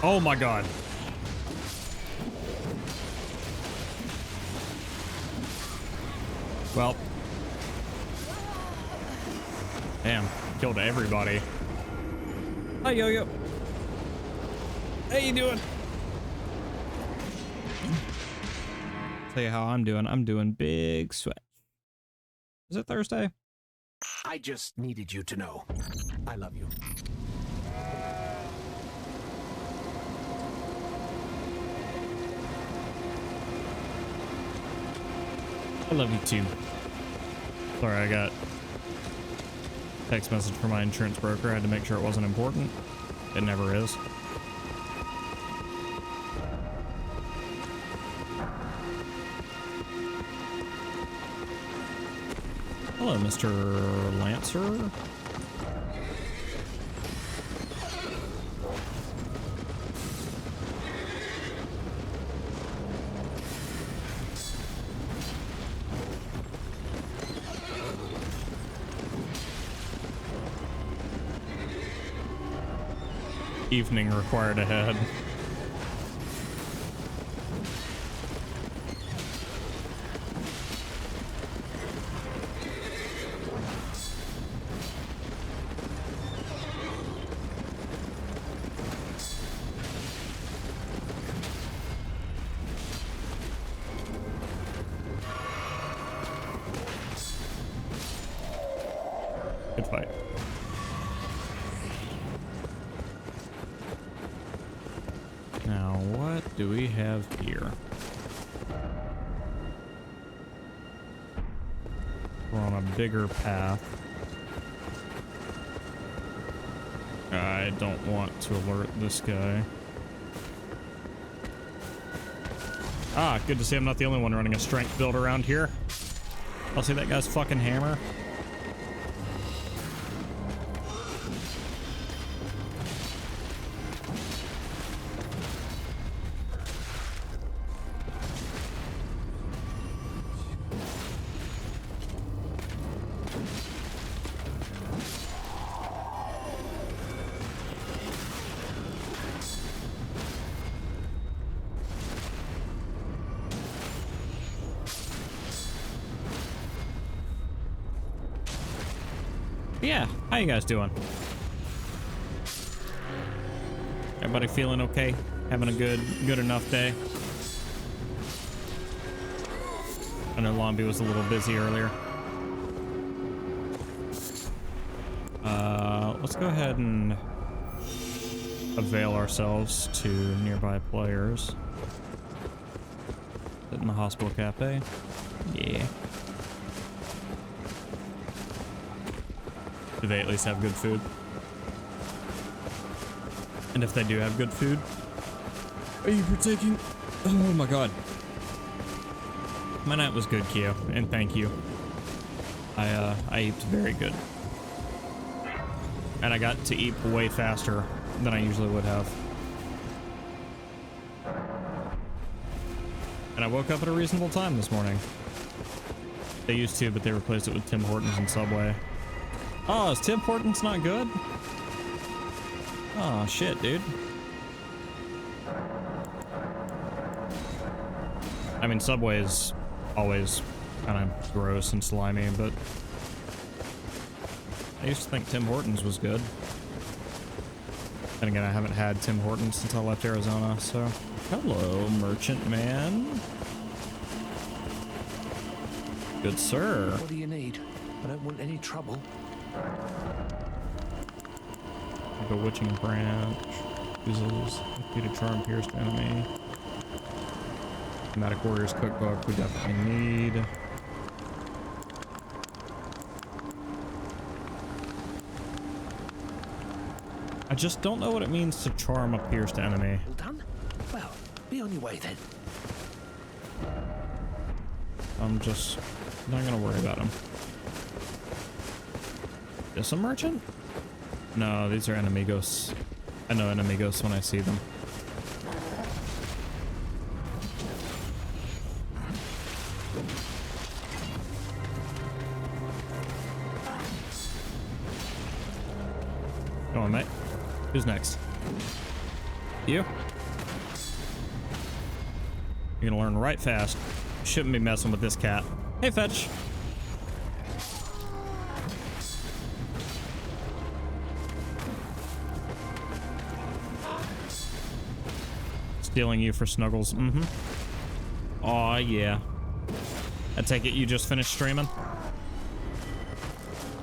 Oh my god. Well. Damn, killed everybody. Hi, Yo-Yo. How you doing? Tell you how I'm doing. I'm doing big sweat. Is it Thursday? I just needed you to know. I love you. I love you too. Sorry, I got a text message from my insurance broker. I had to make sure it wasn't important. It never is. Hello, Mr. Lancer. Evening required ahead. Good fight. Now, what do we have here? We're on a bigger path. I don't want to alert this guy. Ah, good to see I'm not the only one running a strength build around here. I'll see that guy's fucking hammer. Yeah, how you guys doing? Everybody feeling okay? Having a good enough day? I know Lombi was a little busy earlier. Let's go ahead and avail ourselves to nearby players. Sit in the hospital cafe. Yeah. Do they at least have good food? And if they do have good food, are you partaking? Oh my god. My night was good, Kyo, and thank you. I ate very good. And I got to eat way faster than I usually would have. And I woke up at a reasonable time this morning. They used to, but they replaced it with Tim Hortons and Subway. Oh, is Tim Hortons not good? Oh, shit, dude. I mean, Subway is always kind of gross and slimy, but I used to think Tim Hortons was good. And again, I haven't had Tim Hortons since I left Arizona, so... Hello, merchant man. Good sir. What do you need? I don't want any trouble. Bewitching branch. Uses repeated charm pierced enemy. Thematic Warriors cookbook we definitely need. I just don't know what it means to charm a pierced enemy. All done? Well, be on your way then. I'm just not gonna worry about him. Is a merchant? No, these are enemigos. I know enemigos when I see them. Come on, mate. Who's next? You? You're gonna learn right fast. Shouldn't be messing with this cat. Hey, Fetch. Stealing you for snuggles. Mm-hmm. Aw, yeah. I take it you just finished streaming?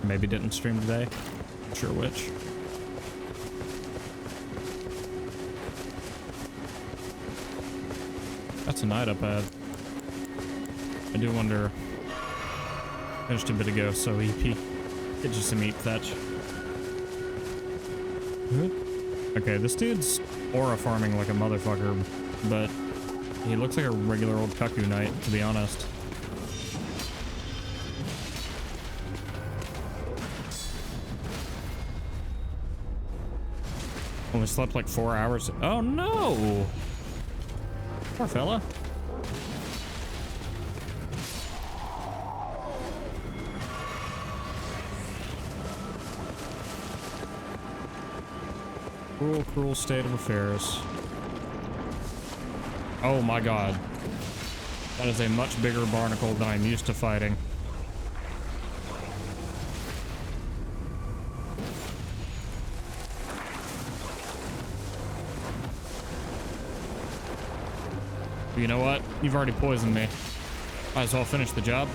Maybe didn't stream today. Not sure which. That's an item pad. I do wonder. Finished a bit ago, so EP. Get you some meat, Fetch. Okay, this dude's aura farming like a motherfucker, but he looks like a regular old Cuckoo Knight, to be honest. Only slept like 4 hours. Oh no! Poor fella. Cruel, cruel state of affairs. Oh my god. That is a much bigger barnacle than I'm used to fighting. You know what? You've already poisoned me. Might as well finish the job.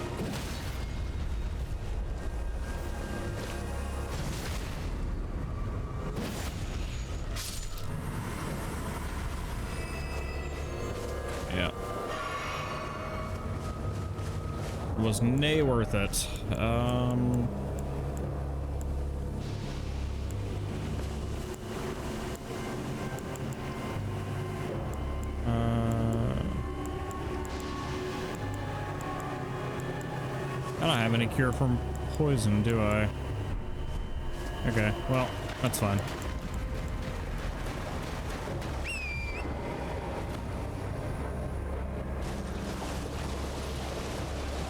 Yeah. Was nay worth it. I don't have any cure from poison, do I? Okay, well, that's fine.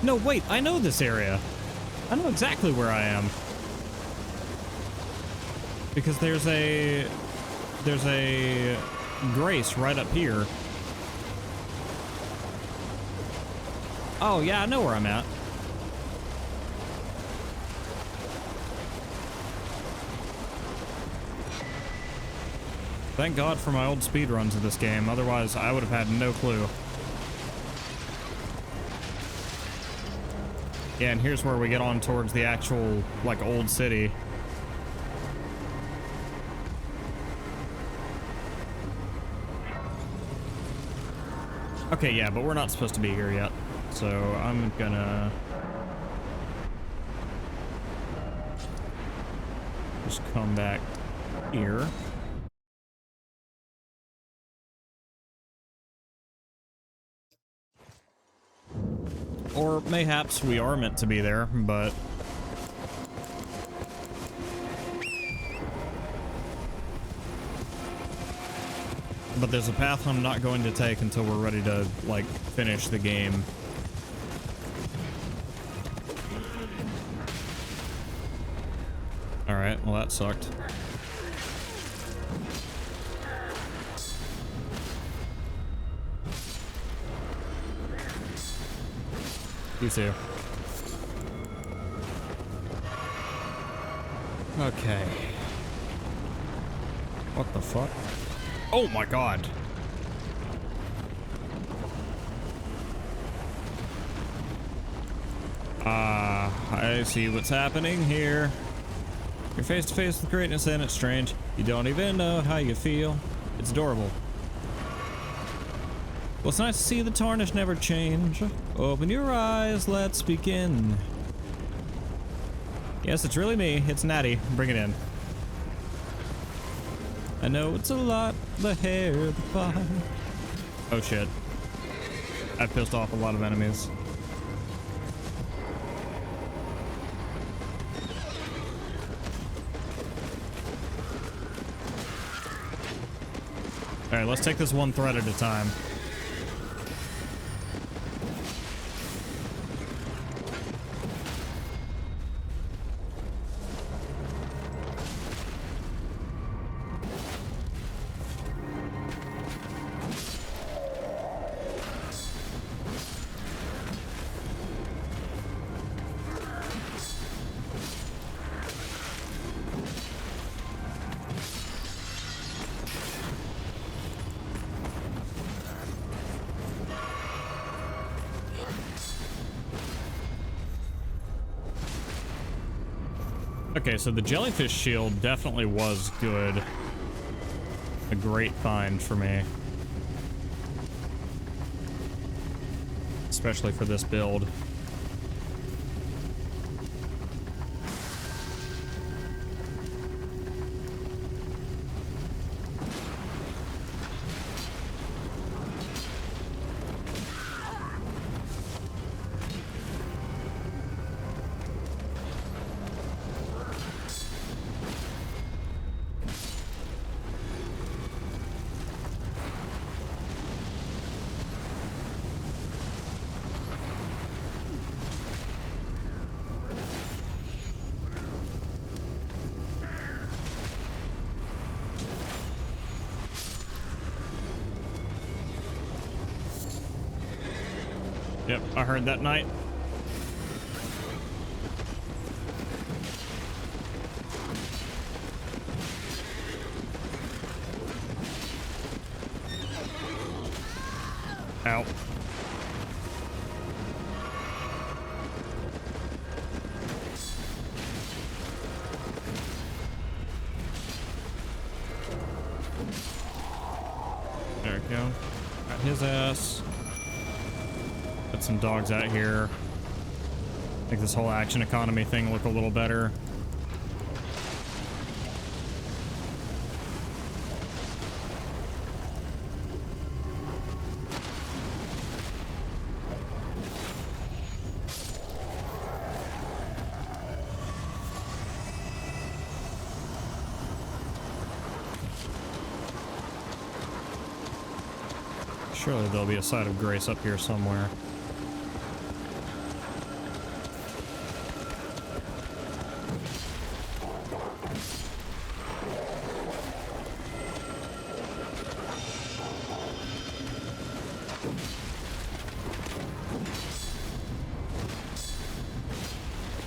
No, wait, I know this area. I know exactly where I am. Because there's a grace right up here. Oh, yeah, I know where I'm at. Thank God for my old speedruns of this game, otherwise I would have had no clue. Yeah, and here's where we get on towards the actual, like, old city. Okay, yeah, but we're not supposed to be here yet, so I'm gonna just come back here. Or mayhaps we are meant to be there, but there's a path I'm not going to take until we're ready to, like, finish the game. Alright, well that sucked. You too. Okay. What the fuck? Oh my god. I see what's happening here. You're face to face with greatness and it's strange. You don't even know how you feel. It's adorable. Well, it's nice to see the tarnish never change. Open your eyes, let's begin. Yes, it's really me. It's Natty. Bring it in. I know it's a lot, the hair, the body. Oh shit. I've pissed off a lot of enemies. Alright, let's take this one thread at a time. Okay, so the jellyfish shield definitely was good. A great find for me. Especially for this build. Yep, I heard that night. Ow. There we go. Got his ass. Got some dogs out here. Make this whole action economy thing look a little better. Surely there'll be a side of grace up here somewhere.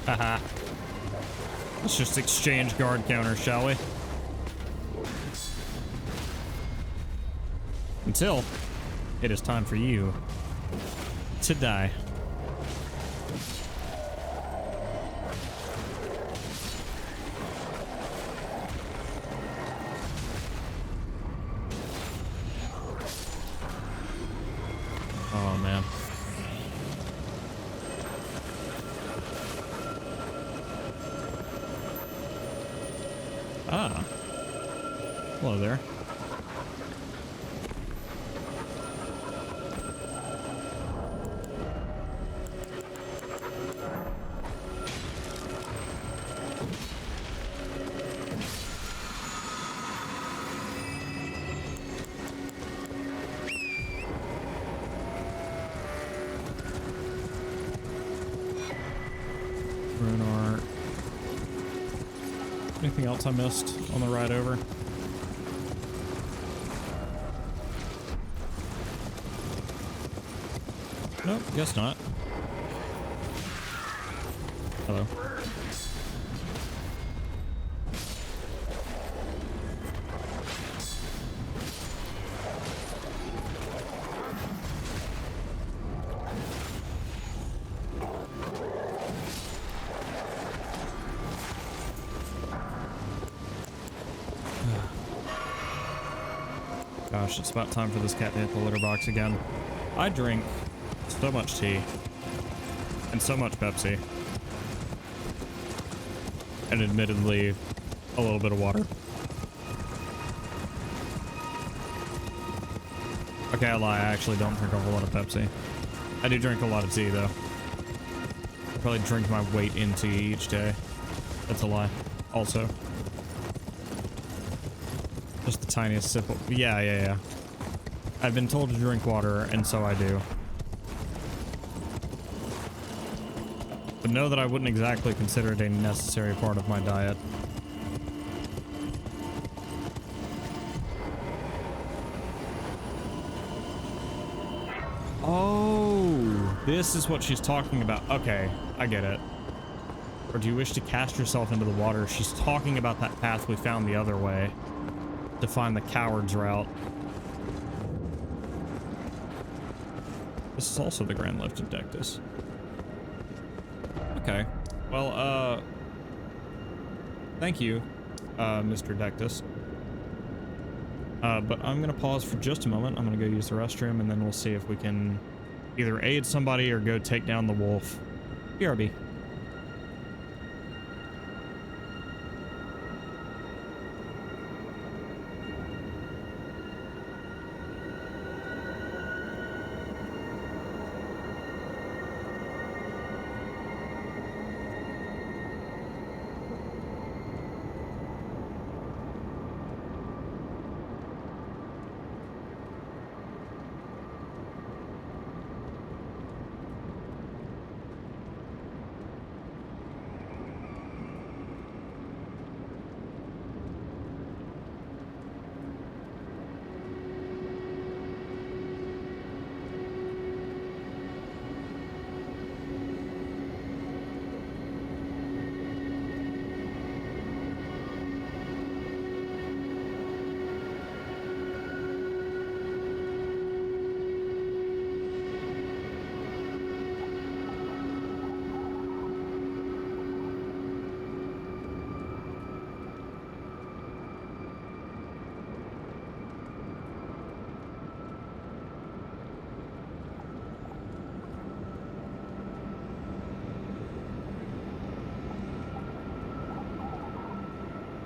Haha. Let's just exchange guard counters, shall we? Until it is time for you to die. Oh man. Ah. Hello there. Rune art. Anything else I missed on the ride over? Nope, guess not. Hello. Gosh, it's about time for this cat to hit the litter box again. I drink so much tea and so much Pepsi, and admittedly a little bit of water. Okay, I lie, I actually don't drink a whole lot of Pepsi. I do drink a lot of tea though. I probably drink my weight in tea each day. That's a lie. Also. Just the tiniest sip of... Yeah. I've been told to drink water, and so I do. But know that I wouldn't exactly consider it a necessary part of my diet. Oh, this is what she's talking about. Okay, I get it. Or do you wish to cast yourself into the water? She's talking about that path we found the other way to find the coward's route. This is also the Grand Lift of Dectus. Okay. Well, thank you, Mr. Dectus. But I'm gonna pause for just a moment. I'm gonna go use the restroom, and then we'll see if we can either aid somebody or go take down the wolf. BRB.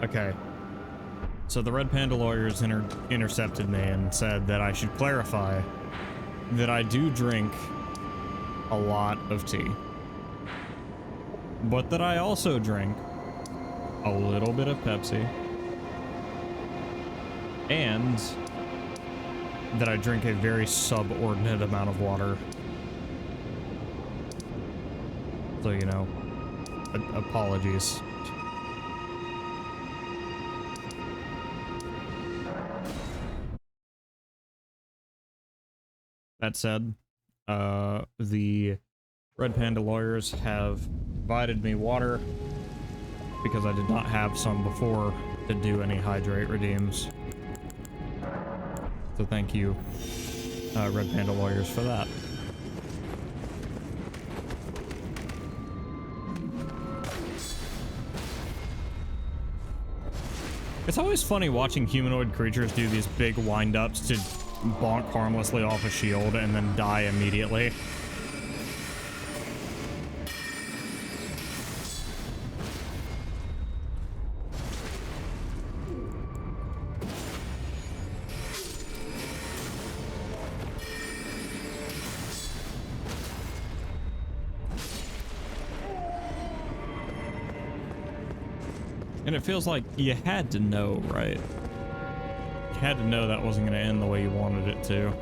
Okay. So the Red Panda lawyers intercepted me and said that I should clarify that I do drink a lot of tea, but that I also drink a little bit of Pepsi, and that I drink a very subordinate amount of water. So, you know, apologies. That said, the Red Panda lawyers have provided me water because I did not have some before to do any hydrate redeems. So thank you, Red Panda lawyers, for that. It's always funny watching humanoid creatures do these big wind-ups to bonk harmlessly off a shield and then die immediately. And it feels like you had to know, right? You had to know that wasn't going to end the way you wanted it to.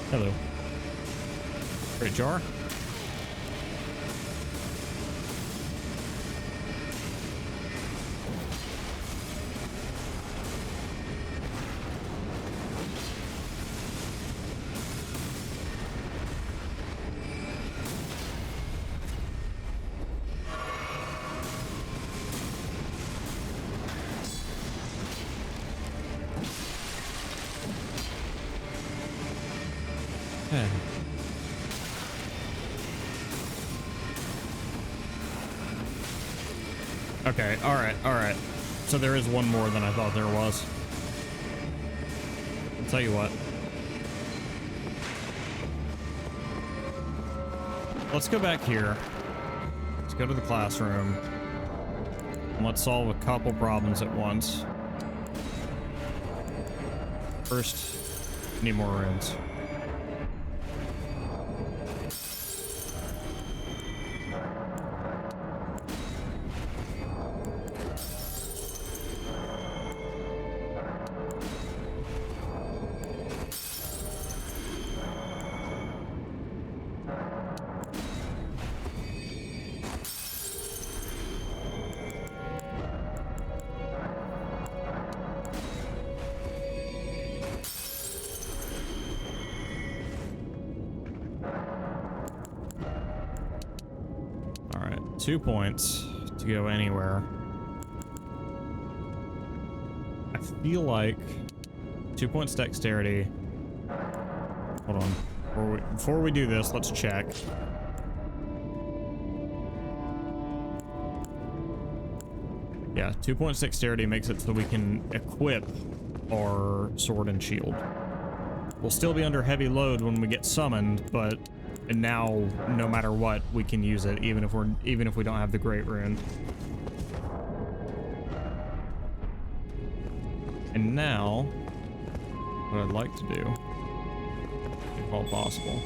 Hello. Great jar. Okay, alright, alright. So there is one more than I thought there was. I'll tell you what. Let's go back here. Let's go to the classroom. And let's solve a couple problems at once. First, need more runes. All right, 2 points to go anywhere. I feel like 2 points dexterity. Hold on. Before we do this, let's check. Yeah, 2 points dexterity makes it so we can equip our sword and shield. We'll still be under heavy load when we get summoned, but now no matter what, we can use it even if we don't have the great rune. And now, what I'd like to do, if all possible,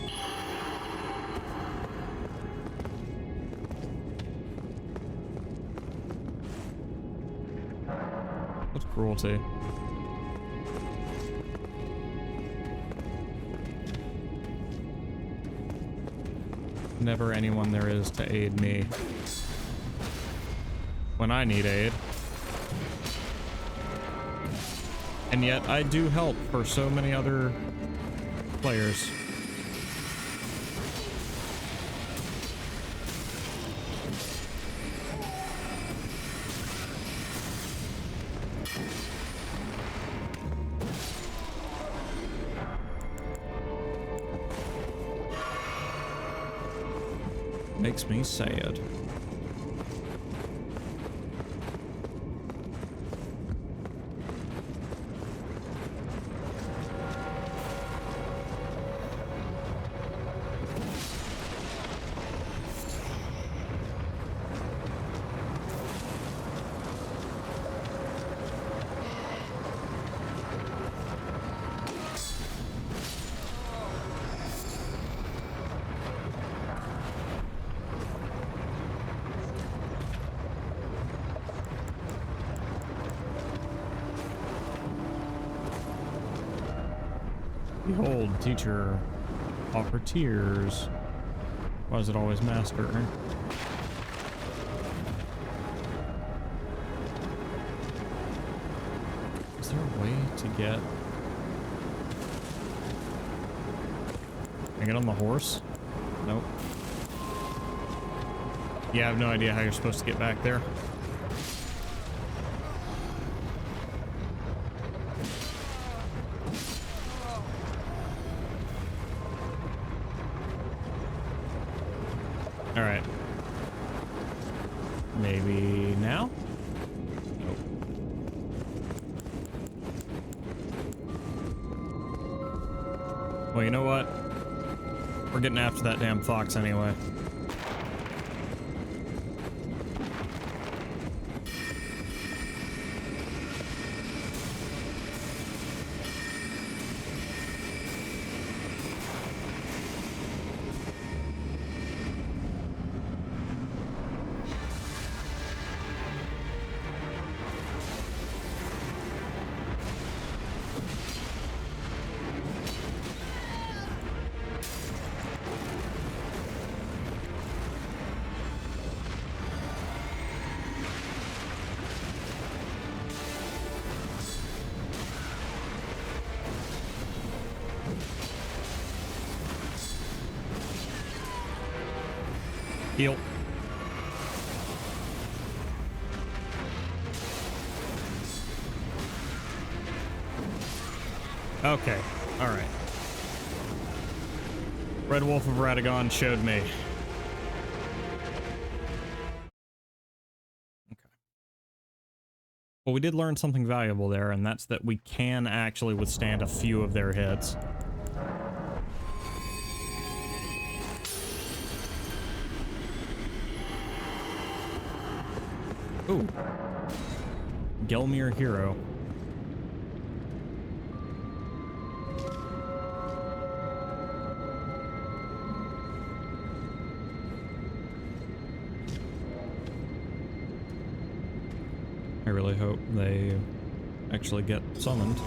what's cruelty? Never anyone there is to aid me when I need aid. And yet I do help for so many other players. Makes me sad. Behold, teacher, offer tears. Why is it always master? Is there a way to get... Can I get on the horse? Nope. Yeah, I have no idea how you're supposed to get back there. All right. Maybe now? Nope. Well, you know what? We're getting after that damn fox anyway. Heal. Okay, all right. Red Wolf of Radagon showed me. Well, we did learn something valuable there, and that's that we can actually withstand a few of their hits. Ooh. Gelmir Hero. I really hope they actually get summoned.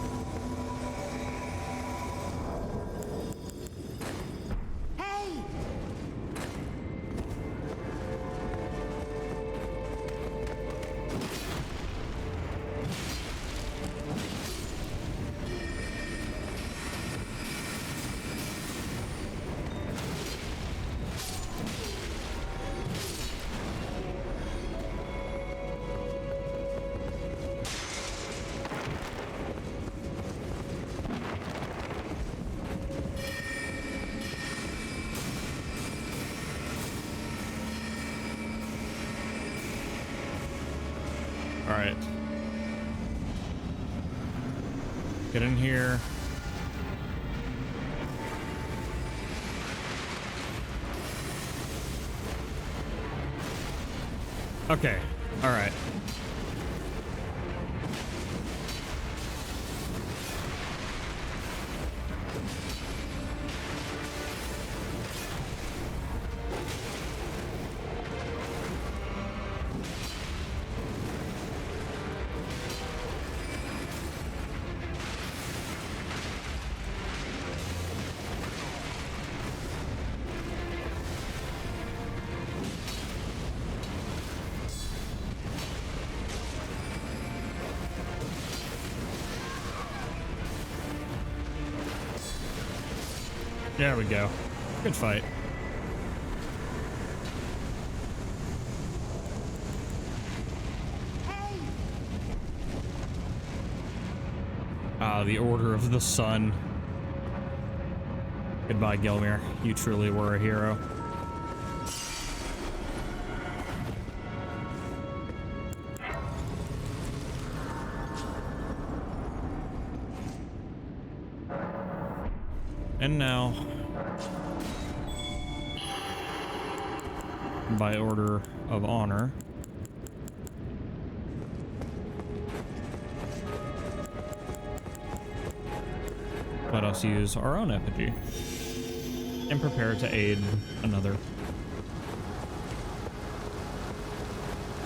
Alright. Get in here. Okay. Alright. There we go. Good fight. Ah, the Order of the Sun. Goodbye, Gelmir. You truly were a hero. And now, by order of honor, let us use our own effigy and prepare to aid another.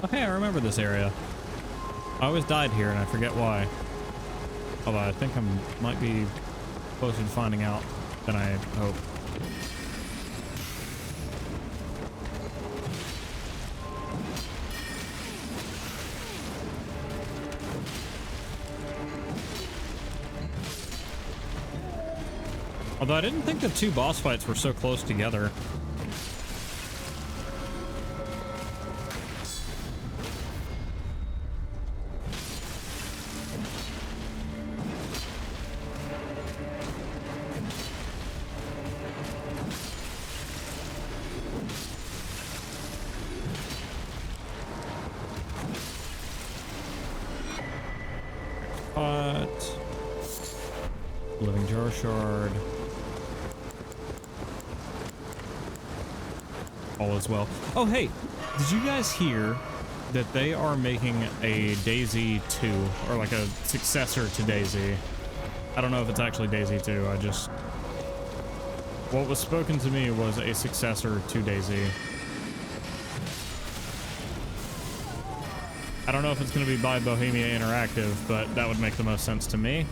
Okay, I remember this area. I always died here and I forget why. Although I think I might be closer to finding out than I hope. Although I didn't think the two boss fights were so close together. But living jar shard. All is well. Oh, hey, did you guys hear that they are making a Daisy 2, or like a successor to Daisy? I don't know if it's actually Daisy 2. What was spoken to me was a successor to Daisy. I don't know if it's going to be by Bohemia Interactive, but that would make the most sense to me.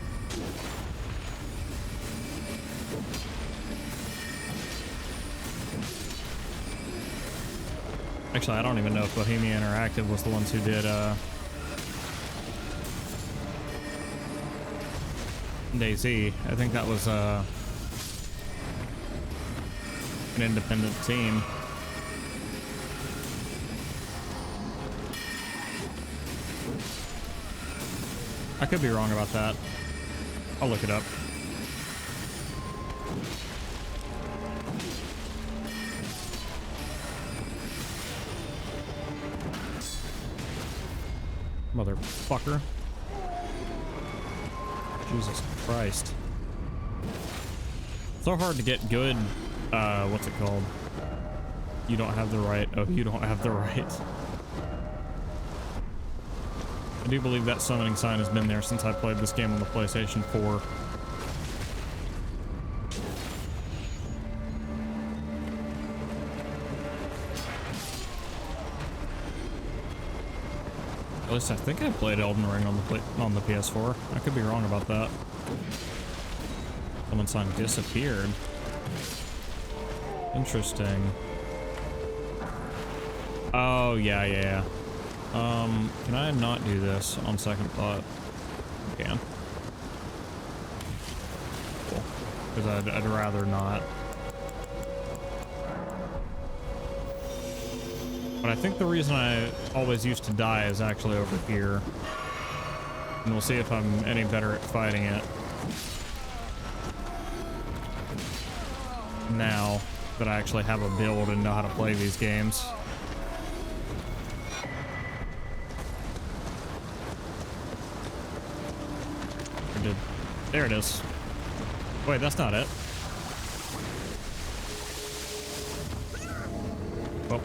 Actually, I don't even know if Bohemia Interactive was the ones who did DayZ. I think that was an independent team. I could be wrong about that. I'll look it up. motherfucker. Jesus Christ. So hard to get good, what's it called? You don't have the right. Oh, you don't have the right. I do believe that summoning sign has been there since I played this game on the PlayStation 4. At least I think I played Elden Ring on the PS4. I could be wrong about that. Summon sign disappeared. Interesting. Oh, yeah. Can I not do this on second thought? I can. Cool. Because I'd rather not. But I think the reason I always used to die is actually over here. And we'll see if I'm any better at fighting it now that I actually have a build and know how to play these games. There it is. Wait, that's not it. Oh.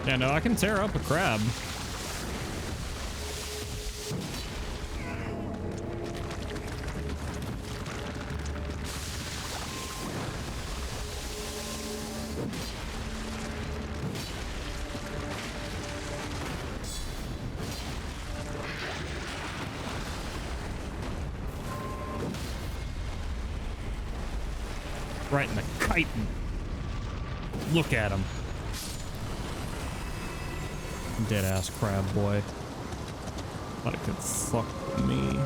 Yeah, no, I can tear up a crab. Right in the chitin. Look at him. Dead ass crab boy. Thought it could fuck me.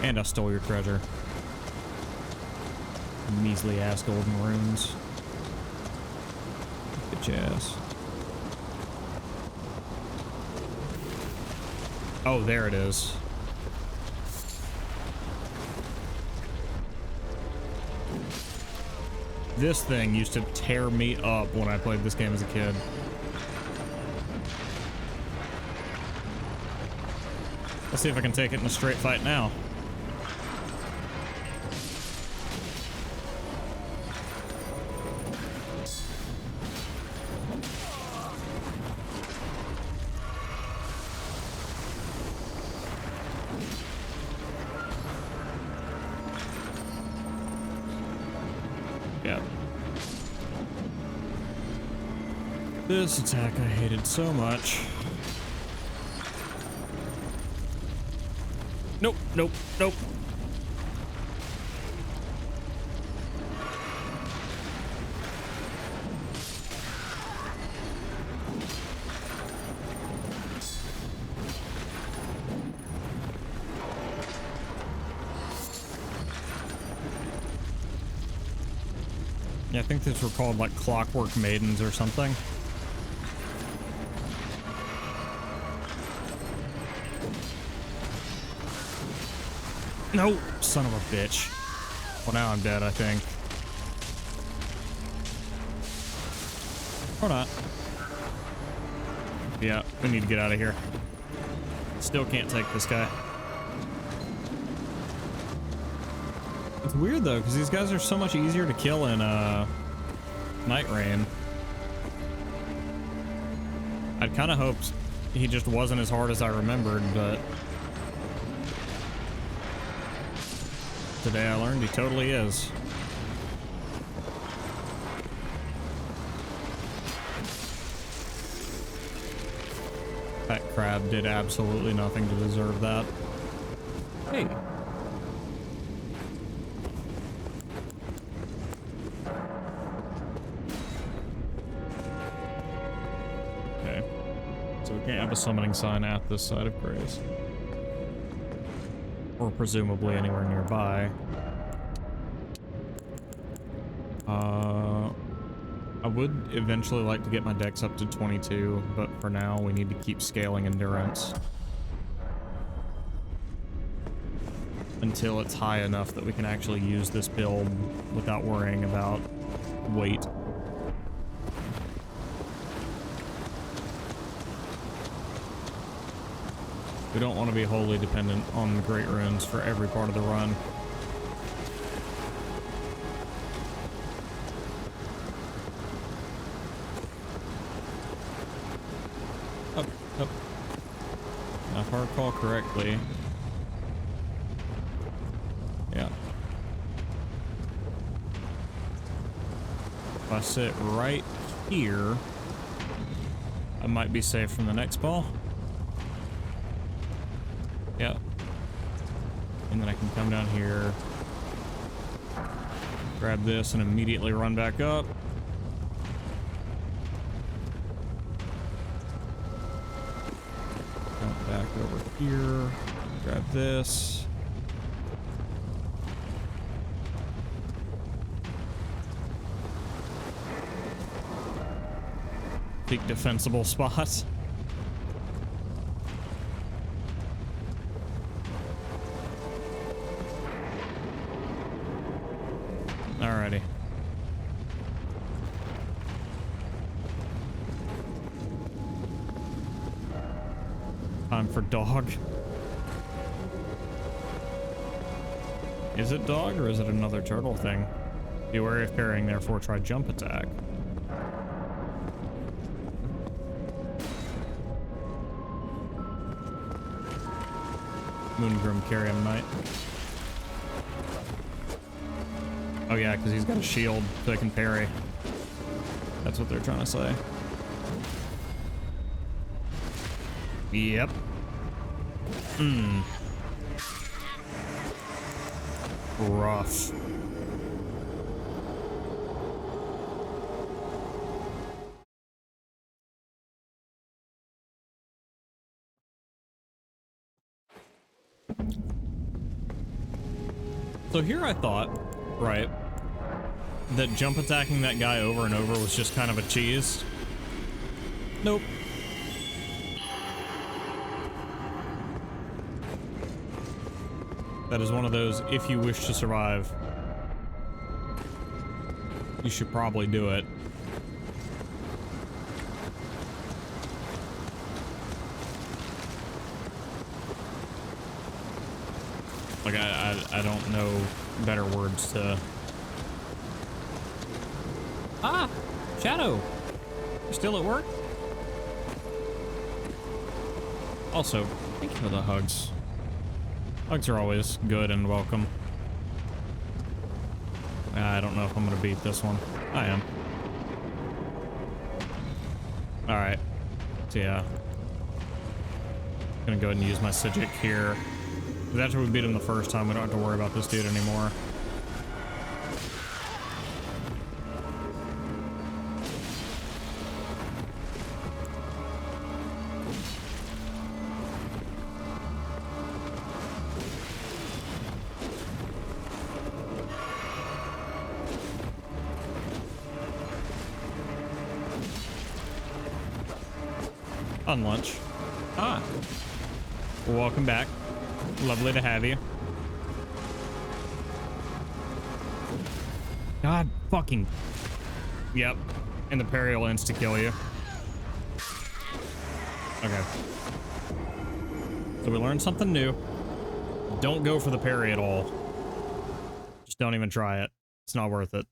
And I stole your treasure. Measly ass golden runes. Bitch ass. Oh, there it is. This thing used to tear me up when I played this game as a kid. Let's see if I can take it in a straight fight now. This attack I hated so much. Nope, nope, nope. Yeah, I think these were called like Clockwork Maidens or something. No, son of a bitch. Well, now I'm dead, I think. Or not. Yeah, we need to get out of here. Still can't take this guy. It's weird though, because these guys are so much easier to kill in Night Rain. I'd kind of hoped he just wasn't as hard as I remembered, but today I learned he totally is. That crab did absolutely nothing to deserve that. Hey. Okay. So we can't have a summoning sign at this side of Grace. Or presumably anywhere nearby. I would eventually like to get my dex up to 22, but for now we need to keep scaling endurance. until it's high enough that we can actually use this build without worrying about weight. We don't want to be wholly dependent on the Great Runes for every part of the run. Up, up. Now, if I recall correctly. Yeah. If I sit right here, I might be safe from the next ball. Yep. And then I can come down here, grab this, and immediately run back up. Jump back over here, grab this. Big defensible spots. Alrighty. Time for dog. Is it dog or is it another turtle thing? Be wary of parrying, therefore try jump attack. Moongrim Carrion Knight. Oh yeah, because he's got a shield so he can parry. That's what they're trying to say. Yep. Rough. So here I thought, right, that jump attacking that guy over and over was just kind of a cheese. Nope. That is one of those, if you wish to survive, you should probably do it. Like, I don't know better words to... Ah! Shadow! You still at work? Also, thank you for the hugs. Hugs are always good and welcome. I don't know if I'm gonna beat this one. I am. Alright. So yeah. Gonna go ahead and use my Sijic here. Because after we beat him the first time, we don't have to worry about this dude anymore. On lunch. Ah. Welcome back. Lovely to have you. God fucking. Yep. And the parry will insta-kill you. Okay. So we learned something new. Don't go for the parry at all. Just don't even try it. It's not worth it.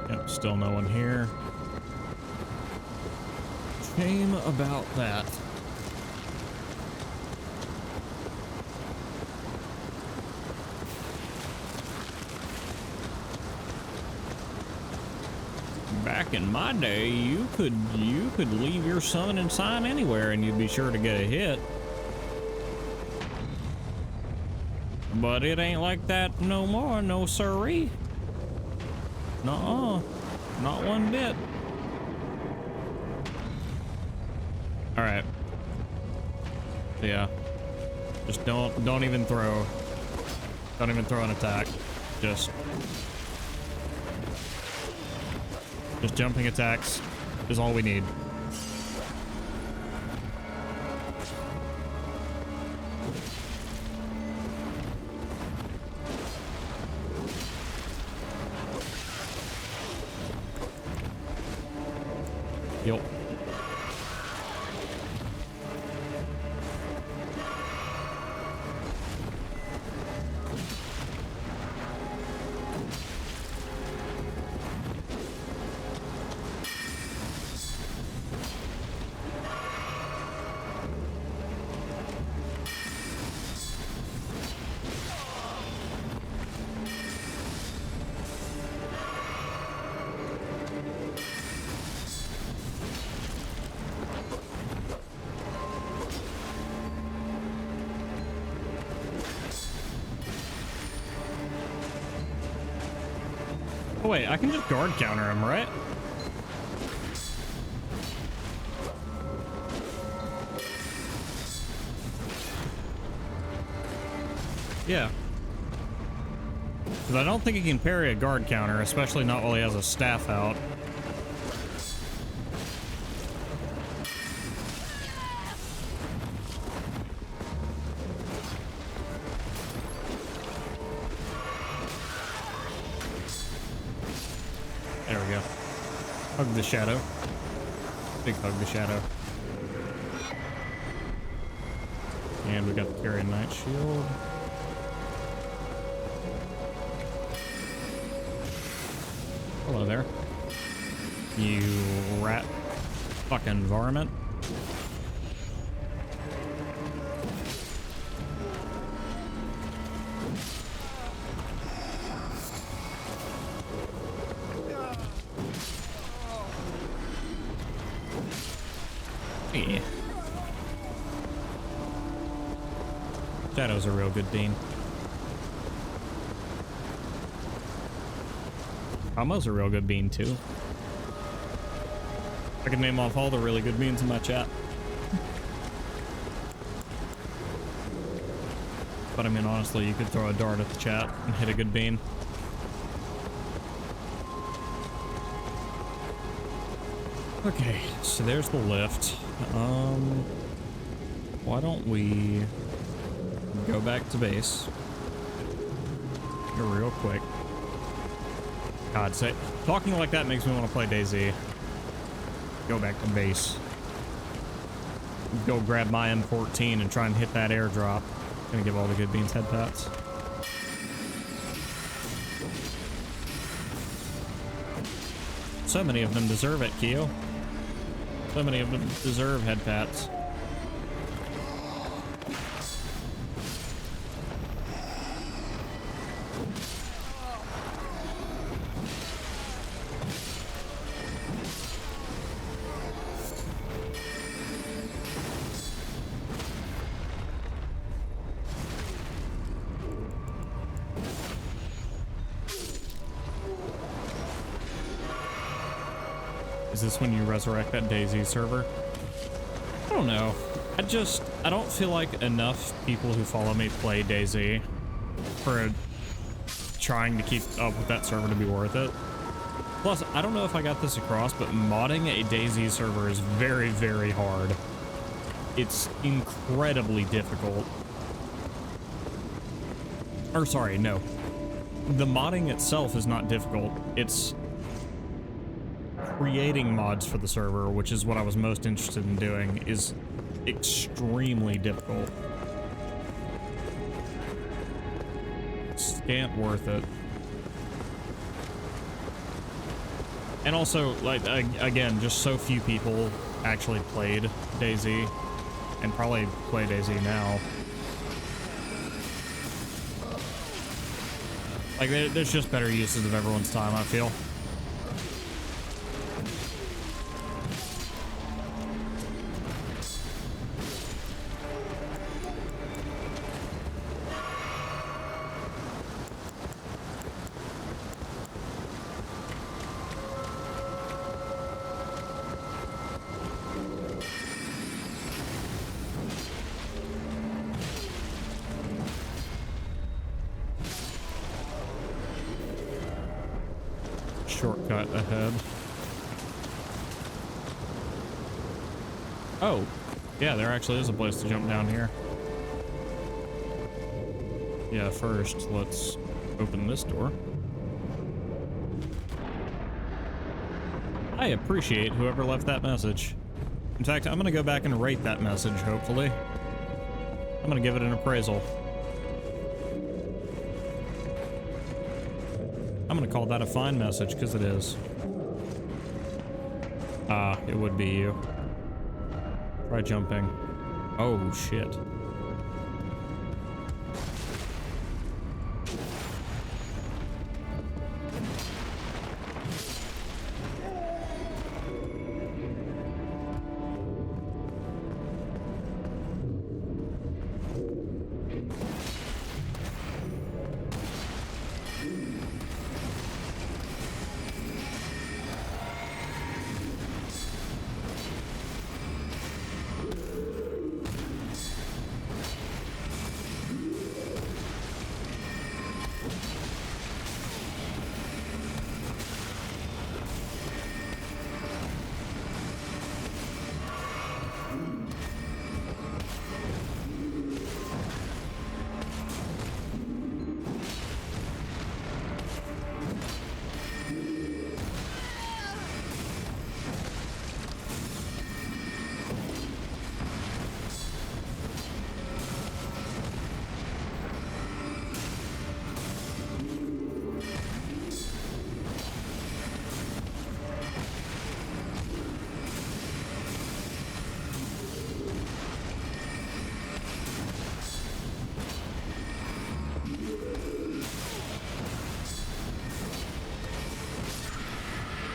Yep, still no one here. Shame about that. Back in my day, you could leave your summoning sign anywhere and you'd be sure to get a hit. But it ain't like that no more, no siree. Nuh-uh. Not one bit. All right. Yeah. Just don't even throw. Don't even throw an attack. Just jumping attacks is all we need. Yup. Oh wait, I can just guard counter him, right? Yeah. Because I don't think he can parry a guard counter, especially not while he has a staff out. There we go. Hug the shadow. Big hug the shadow. And we got the Carrion Knight shield. Hello there. You rat fucking varmint. Yeah. Shadow's a real good bean. Combo's a real good bean too. I can name off all the really good beans in my chat. But I mean, honestly, you could throw a dart at the chat and hit a good bean. Okay, so there's the lift. Why don't we go back to base real quick? God, talking like that makes me want to play DayZ. Go back to base. Go grab my M14 and try and hit that airdrop. Gonna give all the good beans head pats. So many of them deserve it, Keo. So many of them deserve head pats. Is this when you resurrect that DayZ server? I don't know. I don't feel like enough people who follow me play DayZ for trying to keep up with that server to be worth it. Plus, I don't know if I got this across, but modding a DayZ server is very, very hard. It's incredibly difficult. Or sorry, no. The modding itself is not difficult. It's creating mods for the server, which is what I was most interested in doing, is extremely difficult. Scant worth it. And also, like, again, just so few people actually played DayZ, and probably play DayZ now. Like, there's just better uses of everyone's time, I feel. shortcut ahead. Oh, yeah, there actually is a place to jump down here. Yeah, first, let's open this door. I appreciate whoever left that message. In fact, I'm gonna go back and rate that message, hopefully. I'm gonna give it an appraisal. I'm gonna call that a fine message, because it is. Ah, it would be you. Try jumping. Oh, shit.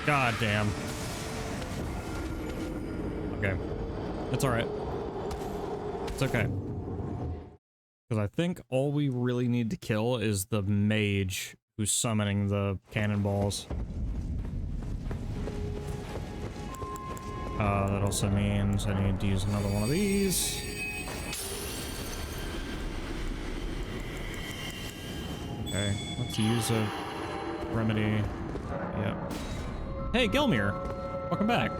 God damn. Okay. It's alright. It's okay. Because I think all we really need to kill is the mage who's summoning the cannonballs. That also means I need to use another one of these. Okay, let's use a remedy. Yep. Hey, Gelmir! Welcome back.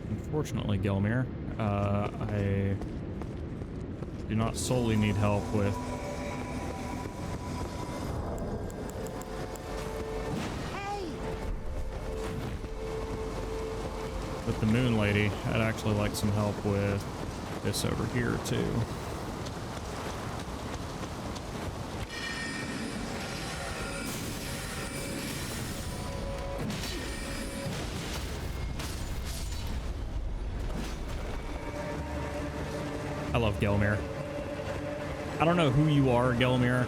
Unfortunately, Gelmir, I do not solely need help with... with the Moon Lady. I'd actually like some help with this over here, too. I love Gelmir. I don't know who you are, Gelmir.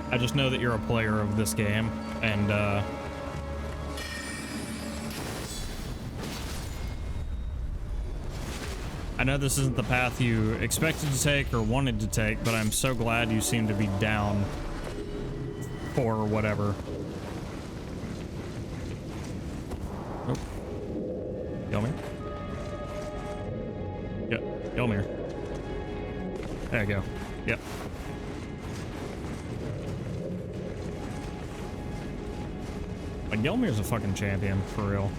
I just know that you're a player of this game, and, I know this isn't the path you expected to take or wanted to take, but I'm so glad you seem to be down for whatever. Oh. Gelmir? Yep, Gelmir. There you go. Yep. Like, Gelmir's a fucking champion, for real.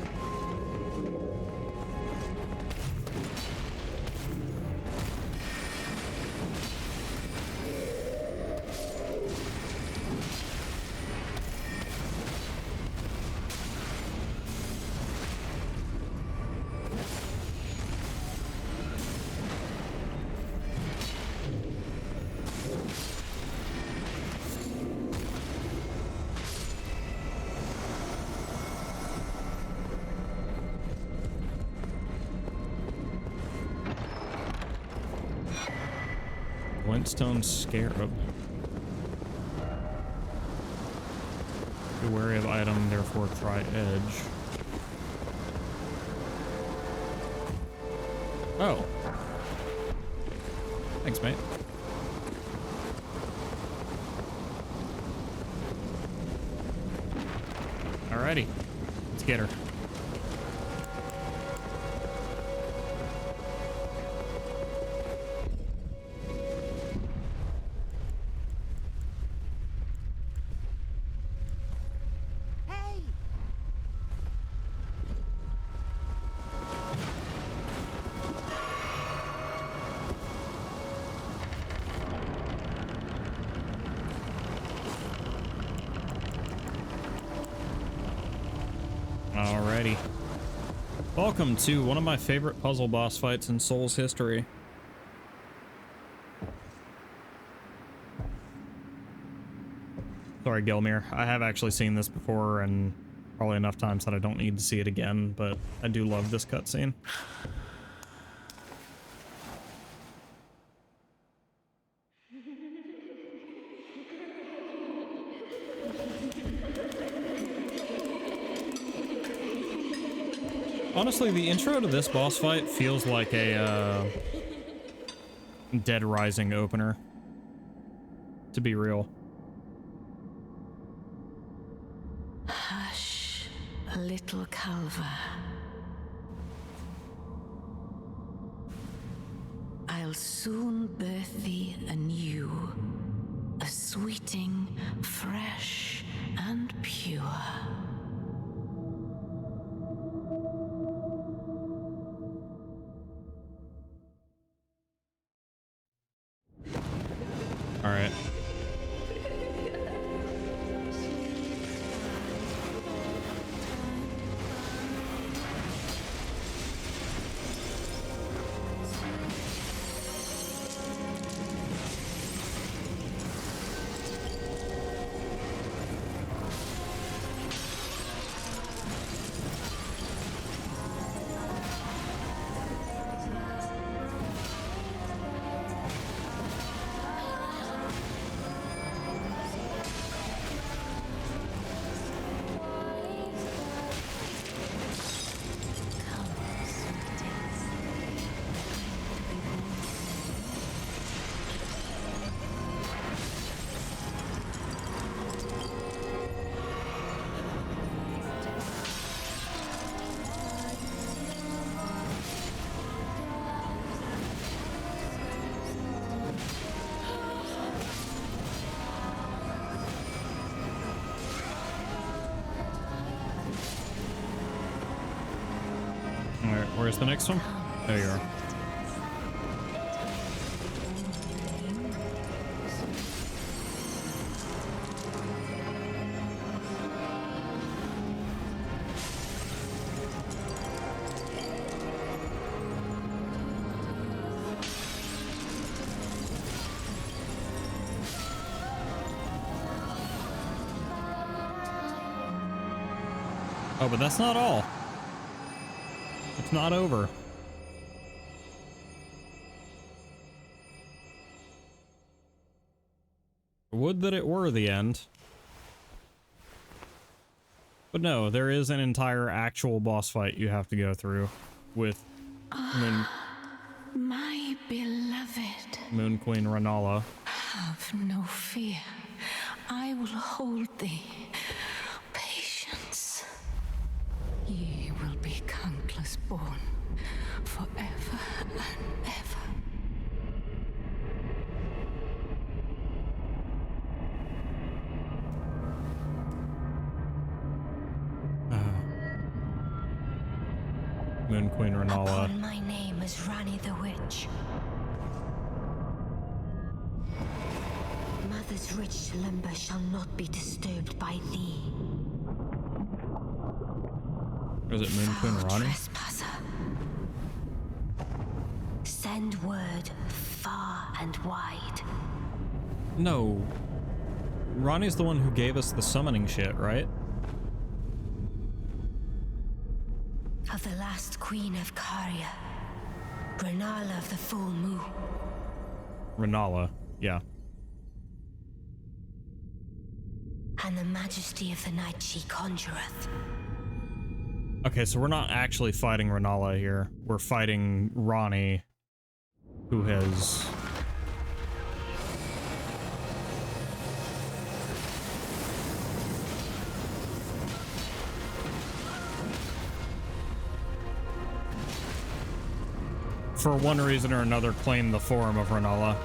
Glintstone Scarab. Be wary of item, therefore try edge. Oh. Thanks, mate. Alrighty. Let's get her. Alrighty. Welcome to one of my favorite puzzle boss fights in Souls history. Sorry, Gilmere. I have actually seen this before, and probably enough times that I don't need to see it again, but I do love this cutscene. Honestly, the intro to this boss fight feels like a Dead Rising opener, to be real. Hush, little Calva. I'll soon birth thee anew, a sweeting, fresh and pure. All right. Where's the next one? There you are. Oh, but that's not all. It's not over. Would that it were the end. But no, there is an entire actual boss fight you have to go through with My beloved, Moon Queen Renala. have no fear. I will hold thee. Patience. Ye will be countless born, forever and ever. Moon Queen Renala. Upon my name is Rani the Witch. Mother's rich limber shall not be disturbed by thee. Is it Moon Queen Foul Rani? trespasser. Send word far and wide. No. Rani's the one who gave us the summoning shit, right? Of the last queen of Karya, Renala of the full moon. Renala, yeah. And the majesty of the night she conjureth. Okay, so we're not actually fighting Renala here. We're fighting Rani, who has... for one reason or another, claimed the form of Renala.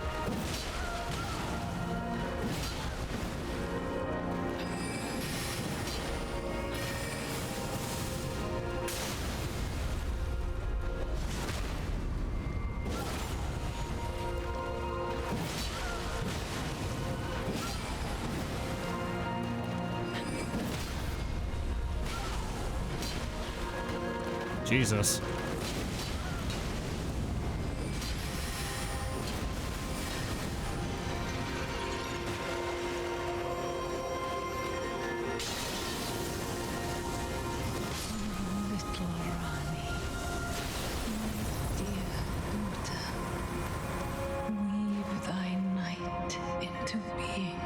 Jesus. Little Rani, my dear daughter, weave thy night into being.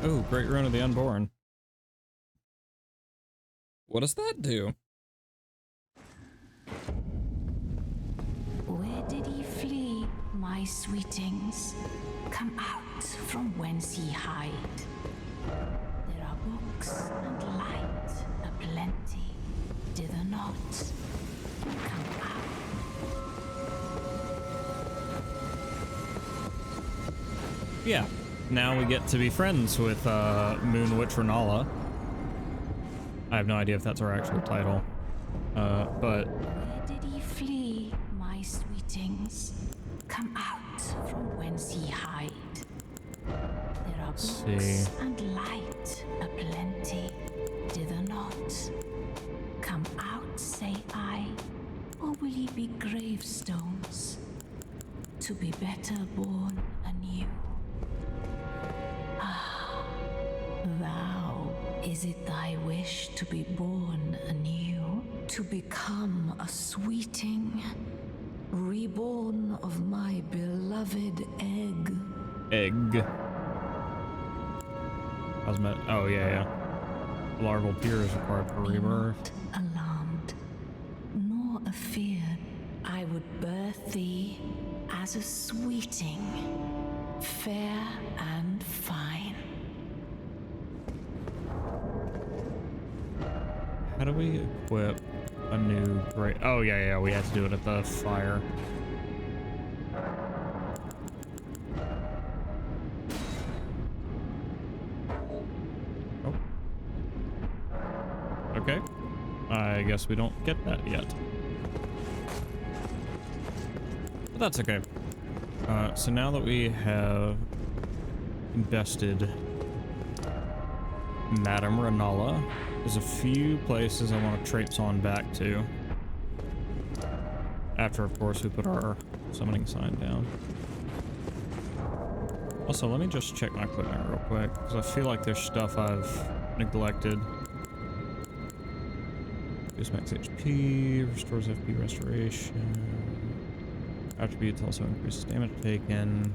Oh, Great Rune of the Unborn. What does that do? Where did he flee, my sweetings? Come out from whence ye hide. There are books and light aplenty. Dither not. Come out. Yeah. Now we get to be friends with Moon Witch Renala. I have no idea if that's her actual title. But Where did ye flee, my sweetings? Come out from whence ye hide. There are books and light aplenty. Dither not. Come out, say I, or will ye be gravestones, to be better born anew? Ah, thou, is it thy wish to be born anew? To become a sweeting, reborn of my beloved egg? egg. Oh, yeah. Larval peer is required for Be rebirth. not alarmed, nor afeared. I would birth thee as a sweeting, fair and fine. How do we equip a new great? Oh, yeah, we had to do it at the fire. Oh. Okay. I guess we don't get that yet. But that's okay. So now that we have invested Madame Renala, there's a few places I want to traipse on back to. After, of course, we put our summoning sign down. Also, let me just check my equipment real quick, because I feel like there's stuff I've neglected. Boost max HP, restores FP restoration. Attributes also increases damage taken.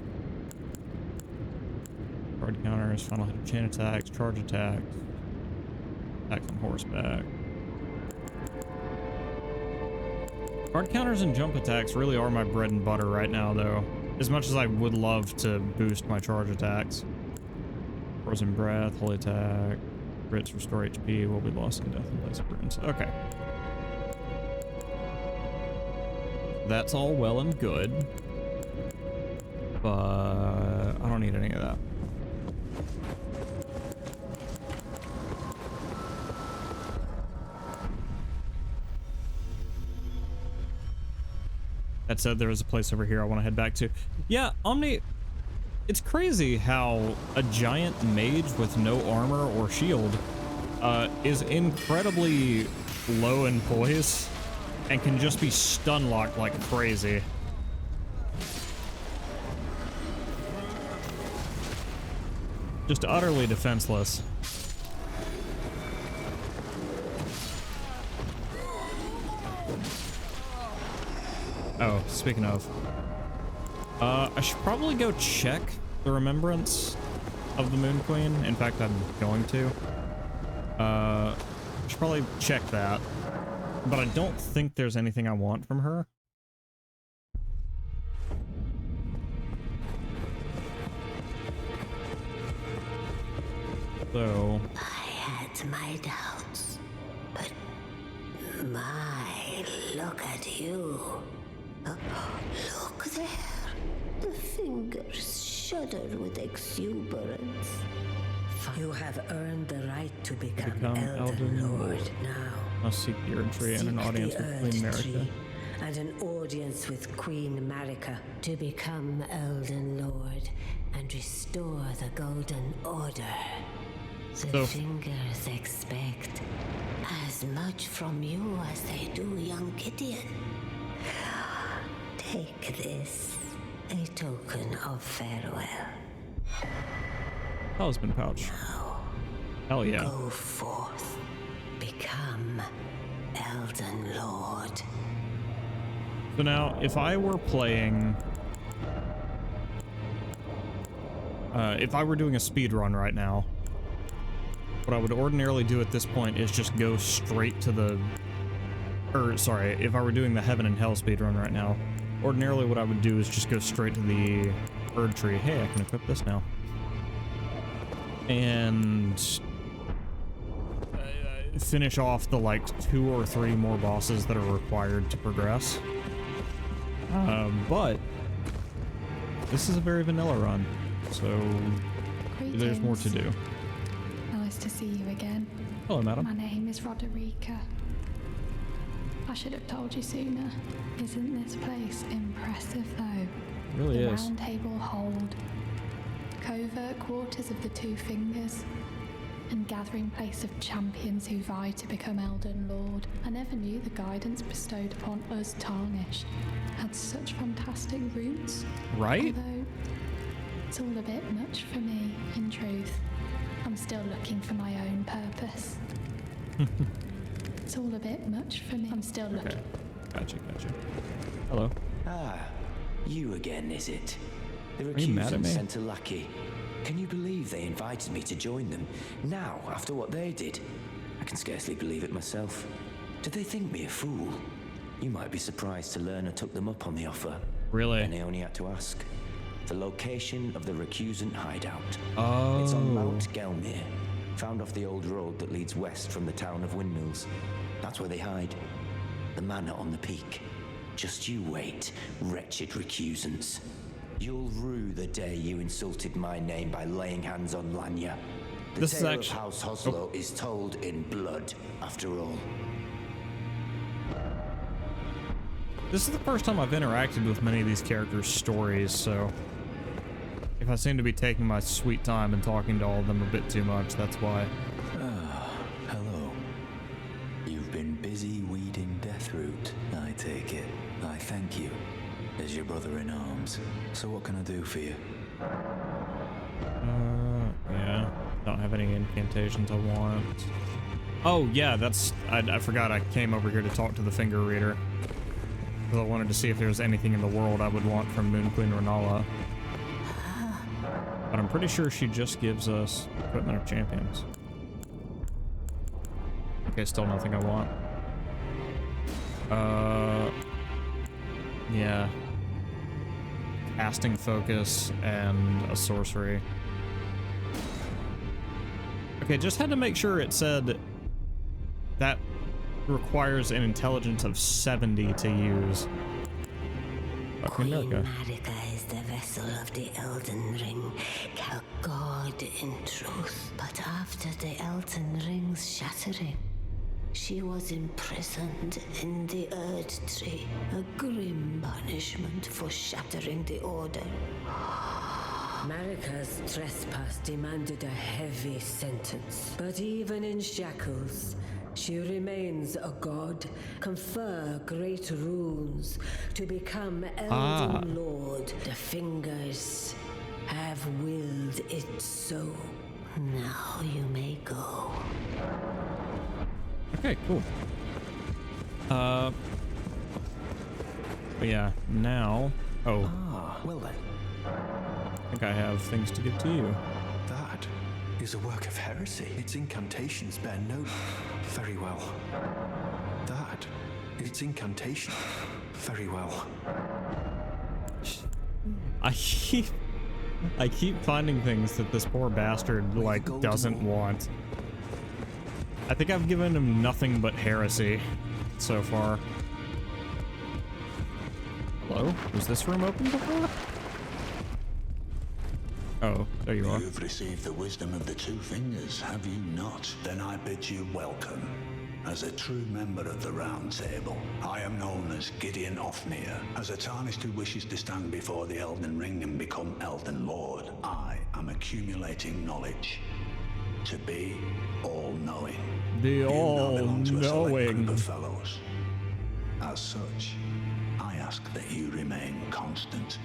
Card counters, final hit of chain attacks, charge attacks. Attacks on horseback. Card counters and jump attacks really are my bread and butter right now, though. As much as I would love to boost my charge attacks. Frozen Breath, Holy Attack, crits restore HP, will be lost in death in place of runes. Okay. That's all well and good. But I don't need any of that. That said, there is a place over here I want to head back to. Yeah, Omni, it's crazy how a giant mage with no armor or shield is incredibly low in poise and can just be stun locked like crazy. Just utterly defenseless. Oh, speaking of, I should probably go check the remembrance of the Moon Queen. In fact, I'm going to. I should probably check that, but I don't think there's anything I want from her. So I had my doubts, but look at you. Look there. The fingers shudder with exuberance. You have earned the right to become Elden Lord now. I'll seek the Erd Tree and an audience with Queen Marika. and an audience with Queen Marika. To become Elden Lord and restore the Golden Order. The Fingers expect as much from you as they do young Gideon. Take this, a token of farewell. Talisman pouch. Hell yeah. Go forth, become Elden Lord. So now, if I were playing... if I were doing a speed run right now, what I would ordinarily do at this point is just go straight to the... sorry, if I were doing the Heaven and Hell speed run right now, ordinarily what I would do is just go straight to the Erd Tree. Hey, I can equip this now. And... finish off the, like, 2 or 3 more bosses that are required to progress. But this is a very vanilla run, so there's more to do. Nice to see you again. Hello, madam. My name is Roderica. I should have told you sooner. Isn't this place impressive, though? It really the is. Round Table Hold, covert quarters of the Two Fingers, and gathering place of champions who vie to become Elden Lord. I never knew the guidance bestowed upon us Tarnished had such fantastic roots. Right? Although, it's all a bit much for me, in truth. I'm still looking for my own purpose. It's all a bit much for me. I'm still looking. Gotcha. Hello. Ah, you again, is it? The Are you mad at recusants me? sent a lackey. Can you believe they invited me to join them? Now, after what they did? I can scarcely believe it myself. Did they think me a fool? You might be surprised to learn I took them up on the offer. Really? And I only had to ask. The location of the recusant hideout. Oh. It's on Mount Gelmir, found off the old road that leads west from the town of Windmills. That's where they hide. The manor on the peak. Just you wait, wretched recusants. You'll rue the day you insulted my name by laying hands on Lanya. The This is tale actu- of House Hoslow is told in blood, after all. This is the first time I've interacted with many of these characters' stories, so if I seem to be taking my sweet time and talking to all of them a bit too much, that's why. Hello. You've been busy weeding Deathroot, I take it. I thank you, as your brother in arms. So what can I do for you? Yeah. Don't have any incantations I want. Oh, yeah, that's... I forgot I came over here to talk to the finger reader. Because I wanted to see if there was anything in the world I would want from Moon Queen Renala. But I'm pretty sure she just gives us Equipment of Champions. Okay, still nothing I want. Yeah. Casting Focus and a Sorcery. Okay, just had to make sure it said that requires an intelligence of 70 to use. Fucking Queen America. Marika is the vessel of the Elden Ring, a god in truth. But after the Elden Ring's shattering, she was imprisoned in the Erd Tree, a grim punishment for shattering the Order. Marika's trespass demanded a heavy sentence. But even in shackles, she remains a god. Confer great runes to become Elden Lord. The Fingers have willed it so. Now you may go. Okay, cool. But yeah, now... Oh, Ah, well then. I think I have things to give to you. That is a work of heresy. Its incantations bear no... Very well. That... Its incantation... Very well. I keep finding things that this poor bastard, like, doesn't want. I think I've given him nothing but heresy so far. Hello? Was this room open before? Oh, there you are. You've received the wisdom of the Two Fingers, have you not? Then I bid you welcome. As a true member of the Round Table, I am known as Gideon Ofnir. As a Tarnished who wishes to stand before the Elden Ring and become Elden Lord, I am accumulating knowledge. To be all-knowing. The You now belong to a select all-knowing. group of fellows. As such, I ask that you remain constant.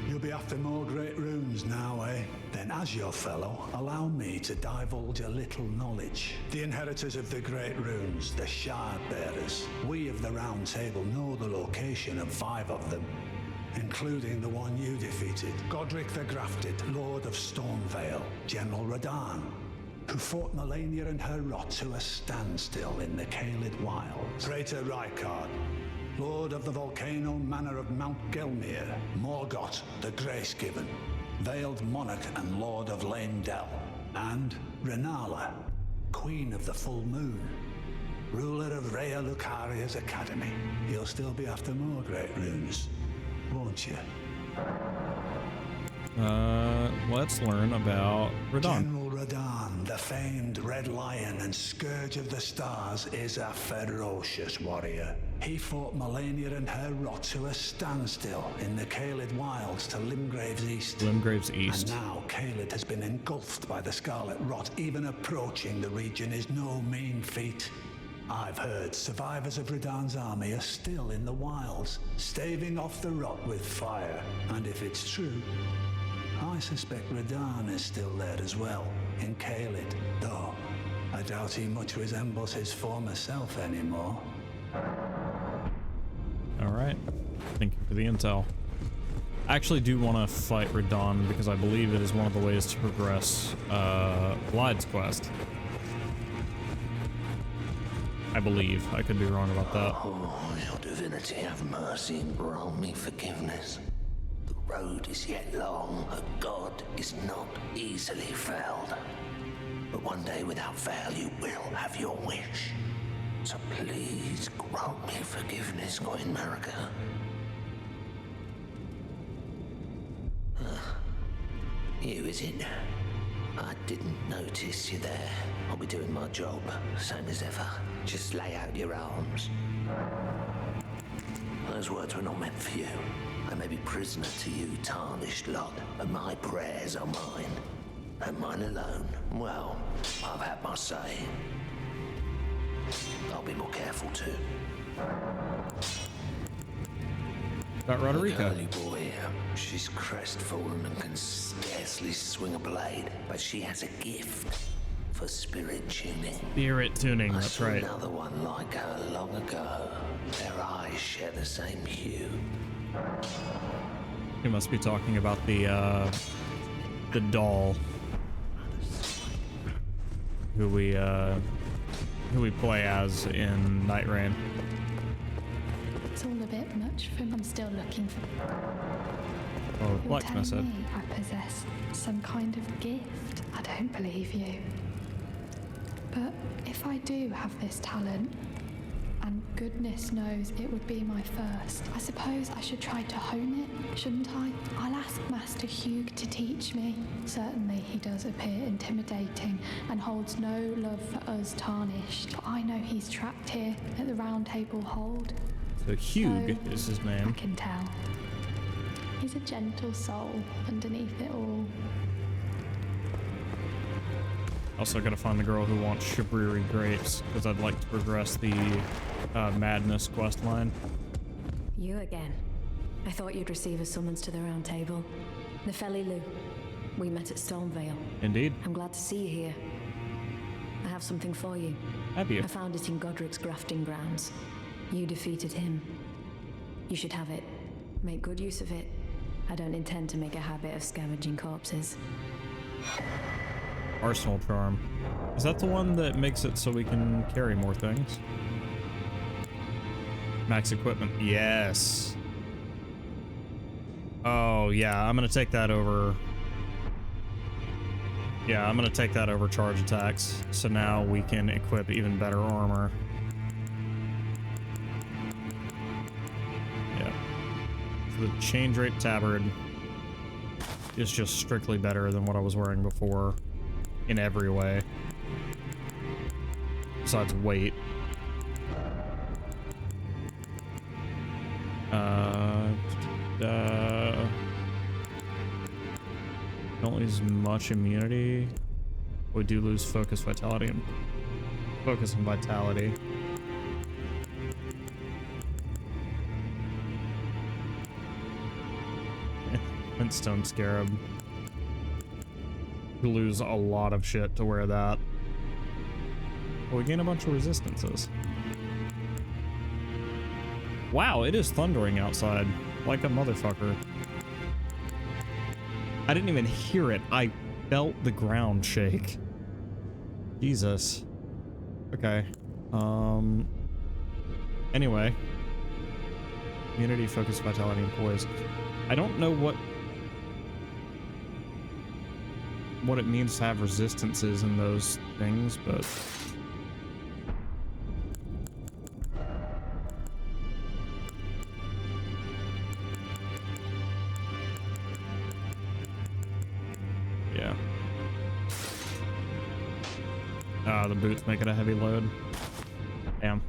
You'll be after more great runes now, eh? Then as your fellow, allow me to divulge a little knowledge. The inheritors of the great runes, the Shard Bearers. We of the Round Table know the location of 5 of them, including the one you defeated. Godric the Grafted, Lord of Stormvale, General Radahn, who fought Melania and her rot to a standstill in the Caelid Wilds. Traitor Rykard, Lord of the volcano manor of Mount Gelmir, Morgoth the Grace-Given, Veiled Monarch and Lord of Leyndell, and Renala, Queen of the Full Moon, ruler of Rhea Lucaria's Academy. You'll still be after more great runes, won't you? Let's learn about Radahn. General Radahn, the famed Red Lion and Scourge of the Stars, is a ferocious warrior. He fought Melania and her rot to a standstill in the Caelid Wilds to Limgrave's East. Limgrave's East. And now Caelid has been engulfed by the Scarlet Rot. Even approaching the region is no mean feat. I've heard survivors of Radahn's army are still in the wilds, staving off the rot with fire. And if it's true, I suspect Radahn is still there as well, in Caelid, though I doubt he much resembles his former self anymore. Alright. Thank you for the intel. I actually do want to fight Radahn because I believe it is one of the ways to progress Blide's quest. I believe. I could be wrong about that. Oh, your divinity, have mercy and grant me forgiveness. The road is yet long, a god is not easily felled. But one day without fail you will have your wish. So please grant me forgiveness, Queen Marika. You, is it? I didn't notice you there. I'll be doing my job, same as ever. Just lay out your arms. Those words were not meant for you. I may be prisoner to you, tarnished lot, but my prayers are mine. And mine alone. Well, I've had my say. I'll be more careful too. Got Roderica. Curly boy, she's crestfallen and can scarcely swing a blade, but she has a gift for spirit tuning. Spirit tuning, I that's saw right. another one like her long ago. Their eyes share the same hue. You must be talking about the doll who we play as in Night Rain. It's all a bit much for me. I'm still looking for... Oh, You're Blacksmith said. telling me I possess some kind of gift? I don't believe you. But if I do have this talent, and goodness knows it would be my first, I suppose I should try to hone it, shouldn't I? I'll ask Master Hugh to teach me. Certainly he does appear intimidating and holds no love for us tarnished. But I know he's trapped here at the Round Table Hold. So Hugh So, is his I name. can tell. He's a gentle soul underneath it all. Also gotta find the girl who wants Shabriri grapes, because I'd like to progress the Madness quest line. You again. I thought you'd receive a summons to the Round Table. Nefeli Lu. We met at Stormvale. Indeed. I'm glad to see you here. I have something for you. Have you? I found it in Godric's grafting grounds. You defeated him. You should have it. Make good use of it. I don't intend to make a habit of scavenging corpses. Arsenal charm. Is that the one that makes it so we can carry more things? Max equipment. Yes. Oh, yeah. I'm gonna take that over. Yeah, I'm gonna take that over charge attacks. So now we can equip even better armor. Yeah. So the chain drape tabard is just strictly better than what I was wearing before in every way. besides weight. Don't lose much immunity. We do lose focus, vitality, and focus and vitality. Flintstone Scarab. We lose a lot of shit to wear that. But we gain a bunch of resistances. Wow, it is thundering outside. Like a motherfucker. I didn't even hear it. I felt the ground shake. Jesus. Okay. Anyway. Immunity, focus, vitality, and poise. I don't know what it means to have resistances in those things, but yeah. The boots make it a heavy load. Damn.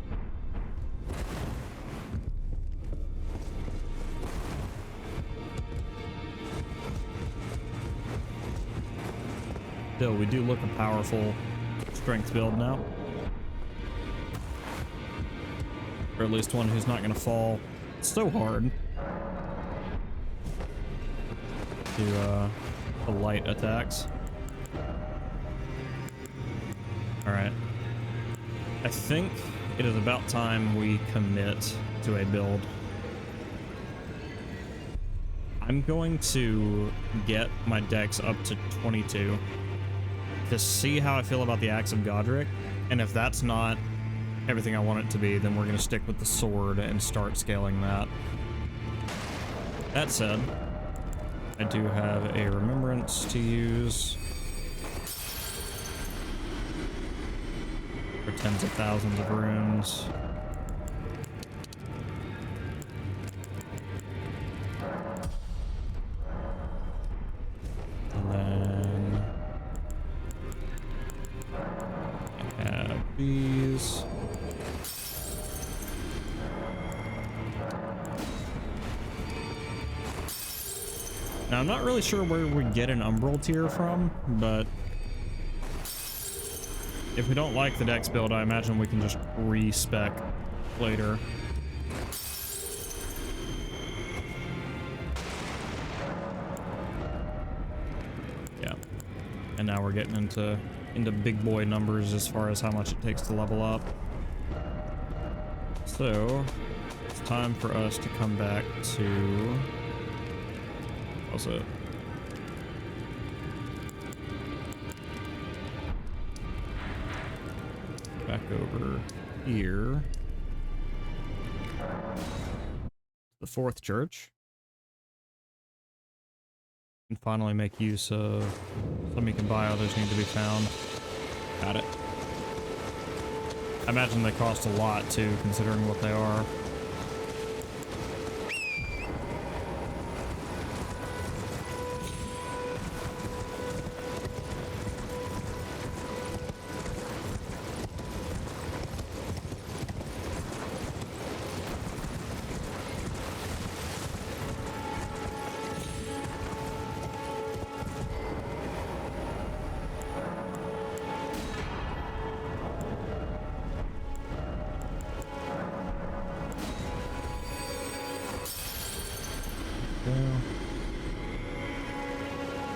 Still, we do look a powerful strength build now. Or at least one who's not going to fall so hard to the light attacks. Alright. I think it is about time we commit to a build. I'm going to get my dex up to 22 to see how I feel about the Axe of Godric, and if that's not everything I want it to be, then we're going to stick with the sword and start scaling that. That said, I do have a remembrance to use for tens of thousands of runes. And then I have these. Now, I'm not really sure where we get an Umbral tier from, but if we don't like the dex build, I imagine we can just respec later. Yeah. And now we're getting into big boy numbers as far as how much it takes to level up. So, it's time for us to come back to... Also, back over here, the fourth church, and finally make use of some you can buy, others need to be found. Got it. I imagine they cost a lot too, considering what they are.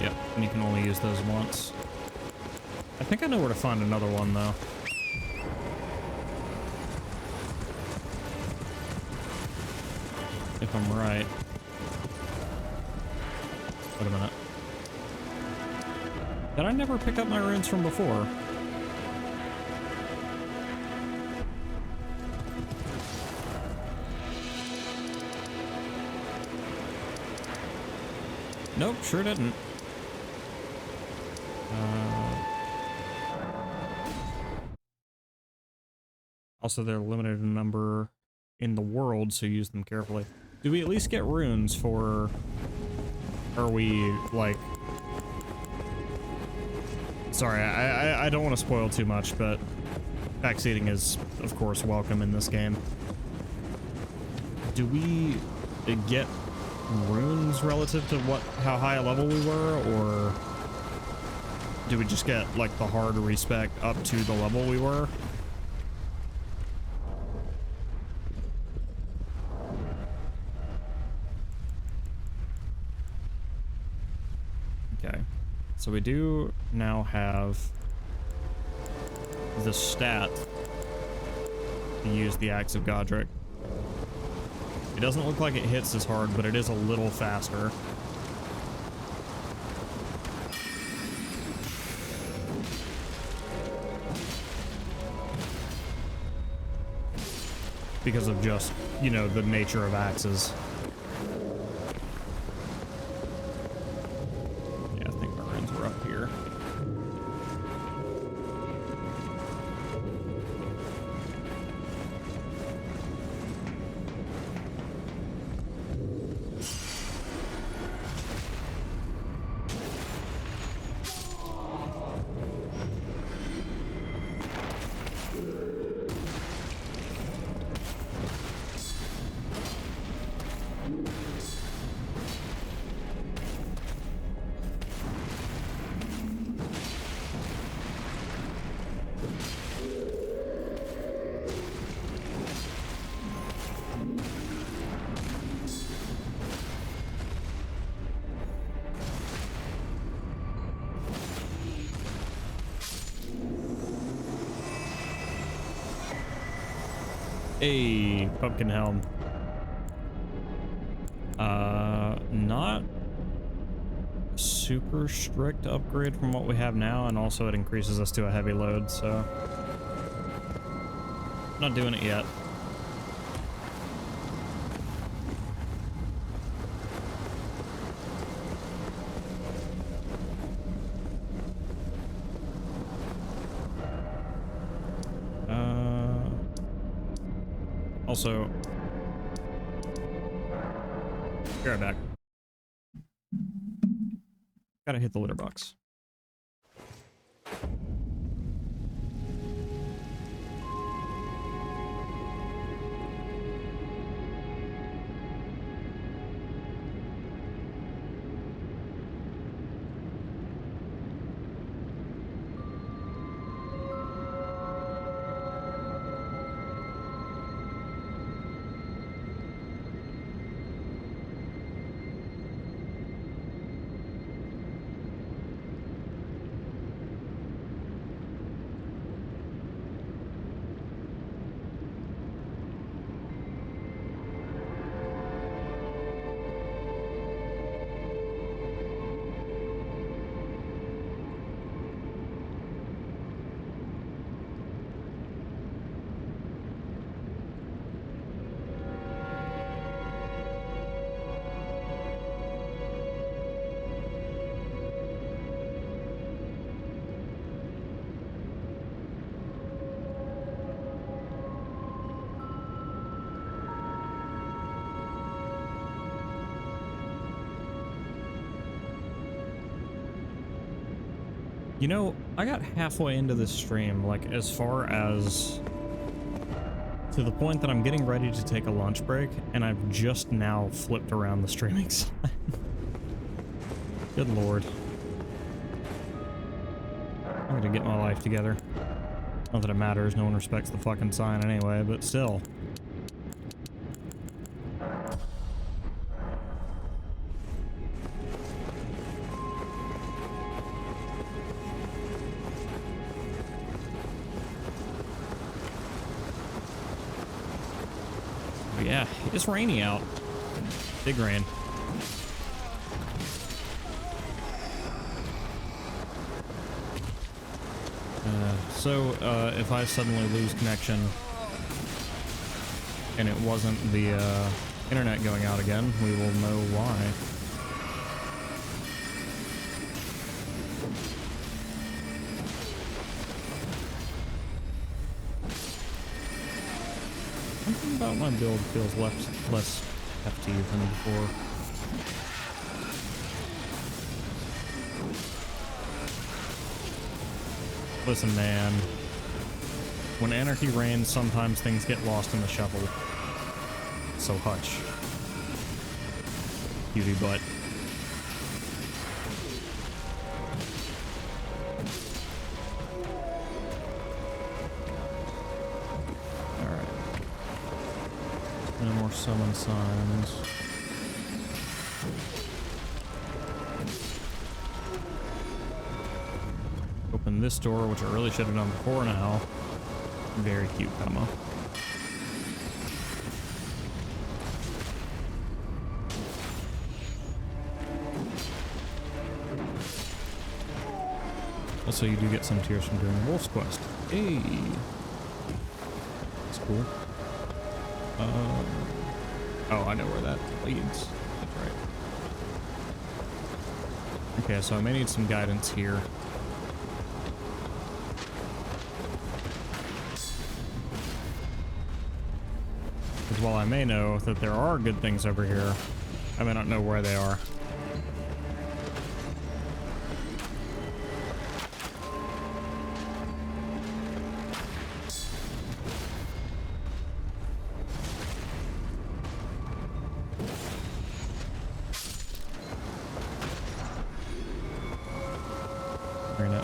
Yep, and you can only use those once. I think I know where to find another one, though. If I'm right. Wait a minute. Did I never pick up my runes from before? Nope, sure didn't. Also, they're limited in number in the world, so use them carefully. Do we at least get runes for... Are we, like... Sorry, I don't want to spoil too much, but... backseating is, of course, welcome in this game. Do we get runes relative to how high a level we were, or do we just get like the hard respec up to the level we were? Okay, so we do now have the stat to use the Axe of Godric. It doesn't look like it hits as hard, but it is a little faster. Because of just, you know, the nature of axes. Yeah, I think my runes were up here. A pumpkin helm. Not super strict upgrade from what we have now, and also it increases us to a heavy load, so not doing it yet. Also, be right back. Gotta hit the litter box. You know, I got halfway into this stream, like as far as to the point that I'm getting ready to take a lunch break, and I've just now flipped around the streaming side. Good lord. I'm gonna get my life together. Not that it matters, no one respects the fucking sign anyway, but still. Yeah, it's rainy out. Big rain. So if I suddenly lose connection and it wasn't the internet going out again, we will know why. Something about my build feels less hefty than before. Listen, man. When anarchy reigns, sometimes things get lost in the shuffle. So hutch. Cutie butt. Alright. No more summon signs. Open this door, which I really should have done before now. Very cute, comma. Also, you do get some tears from doing Wolf's Quest. Hey! That's cool. Oh, I know where that leads. That's right. Okay, so I may need some guidance here. Because while I may know that there are good things over here, I may not know where they are.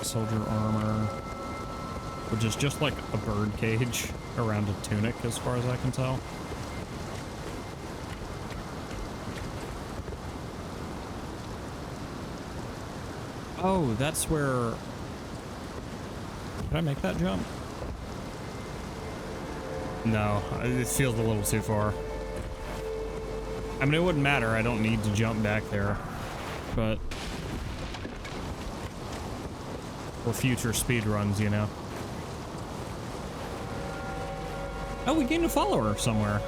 Soldier armor, which is just like a bird cage around a tunic as far as I can tell. Oh, that's where... Did I make that jump? No, it feels a little too far. I mean, it wouldn't matter. I don't need to jump back there, but... For future speed runs, you know. Oh, we gained a follower somewhere.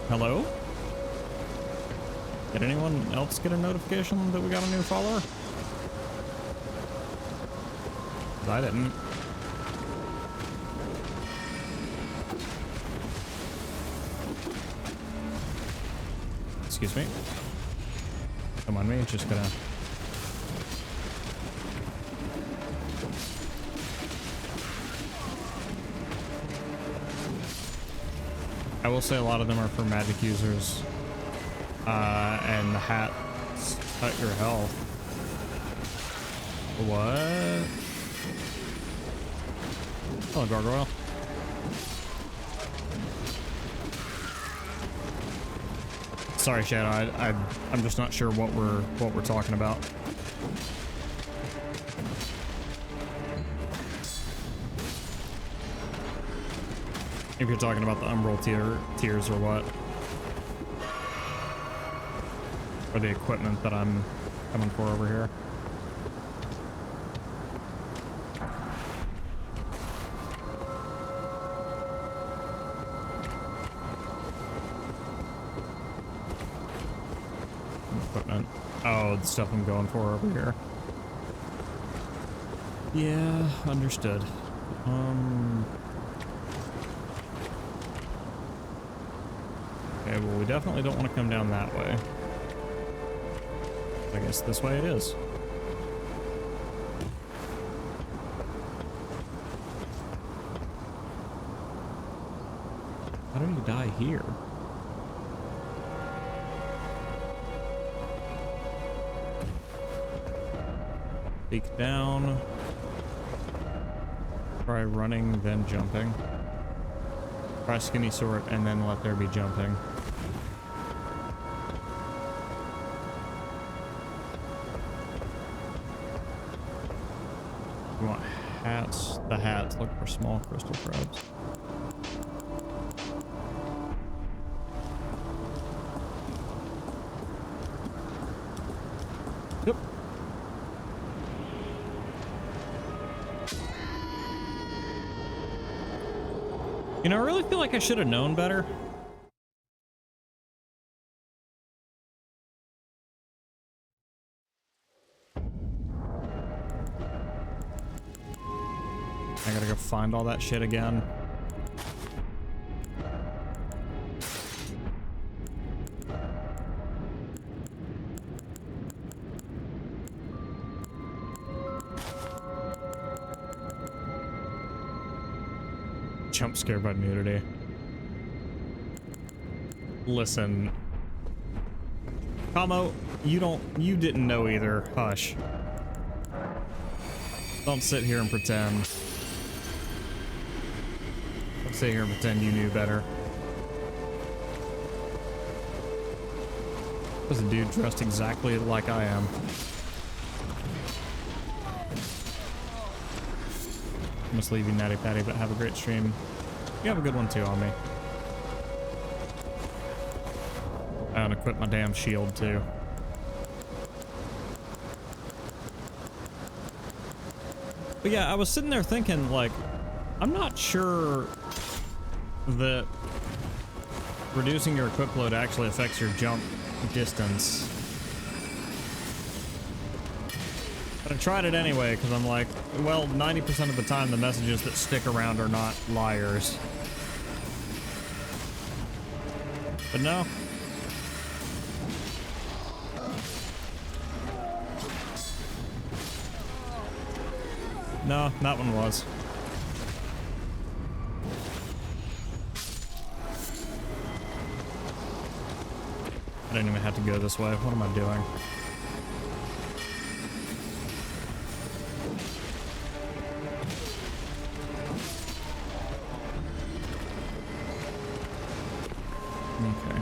Hello? Did anyone else get a notification that we got a new follower? I didn't. Excuse me. Come on, me. Just gonna... I will say a lot of them are for magic users, and the hats cut your health. What? Oh, gargoyle. Sorry, Shadow. I'm just not sure what we're talking about. If you're talking about the Umbral tiers or what. Or the equipment that I'm coming for over here. Equipment. Oh, the stuff I'm going for over here. Yeah, understood. Okay, well, we definitely don't want to come down that way. I guess this way it is. How do you die here? Peek down. Try running, then jumping. Try skinny sword, and then let there be jumping. You want hats? The hats. Look for small crystal crabs. Yep. You know, I really feel like I should have known better. I gotta go find all that shit again. jump scared by nudity. Listen. Kamo, you didn't know either. Hush. Don't sit here and pretend. Don't sit here and pretend you knew better. There's a dude dressed exactly like I am. I must leave you, Natty Patty, but have a great stream. You have a good one too on me. I unequip my damn shield too. But yeah, I was sitting there thinking, like, I'm not sure that reducing your equip load actually affects your jump distance. But I tried it anyway, because I'm like, well, 90% of the time the messages that stick around are not liars. But no. No, that one was. I didn't even have to go this way. What am I doing? Okay.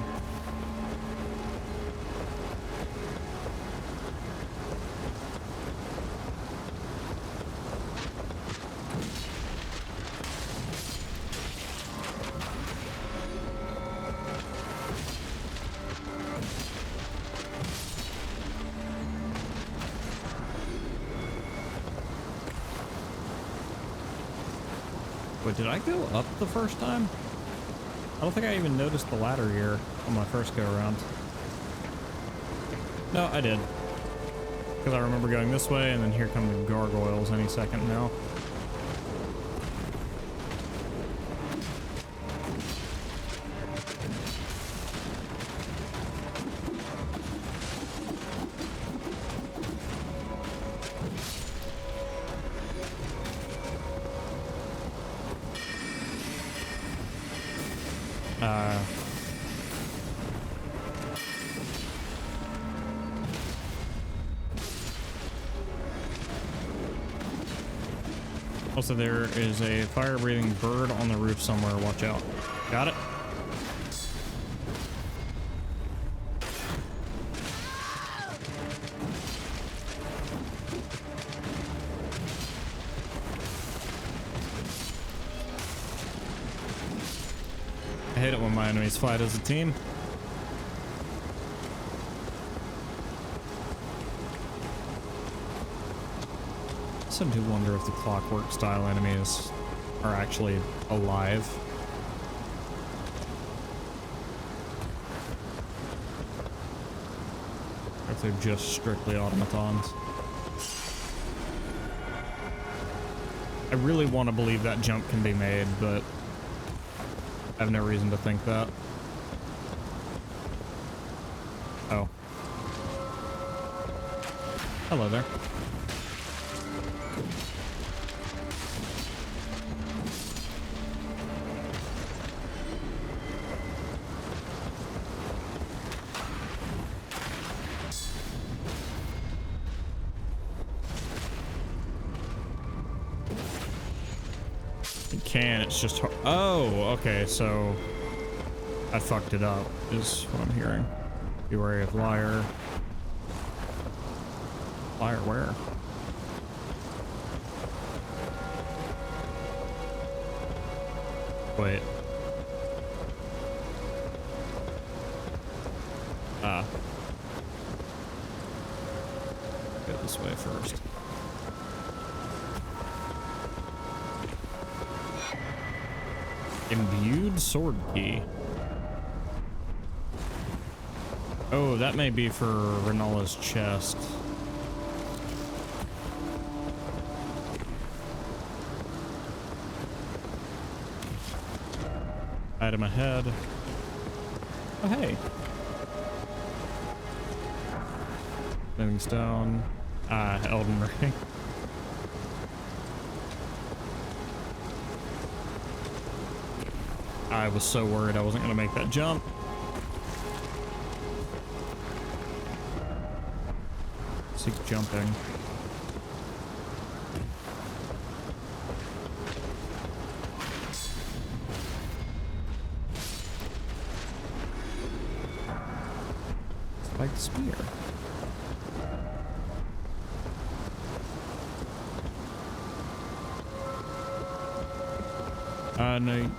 Wait, did I go up the first time? I don't think I even noticed the ladder here on my first go around. No, I did. Because I remember going this way, and then here come the gargoyles any second now. Also, there is a fire-breathing bird on the roof somewhere. Watch out. Got it? I hate it when my enemies fight as a team. I do wonder if the clockwork style enemies are actually alive. Or if they're just strictly automatons. I really want to believe that jump can be made, but I have no reason to think that. Oh. Hello there. It's just hard. Oh, okay, so I fucked it up, is what I'm hearing. Be wary of liar. Liar where? Wait. Go this way first. Imbued sword key. Oh, that may be for Renala's chest. Item ahead. Oh, hey. Living stone. Elden Ring. I was so worried I wasn't gonna make that jump. Seek jumping. Spiked spear. No, you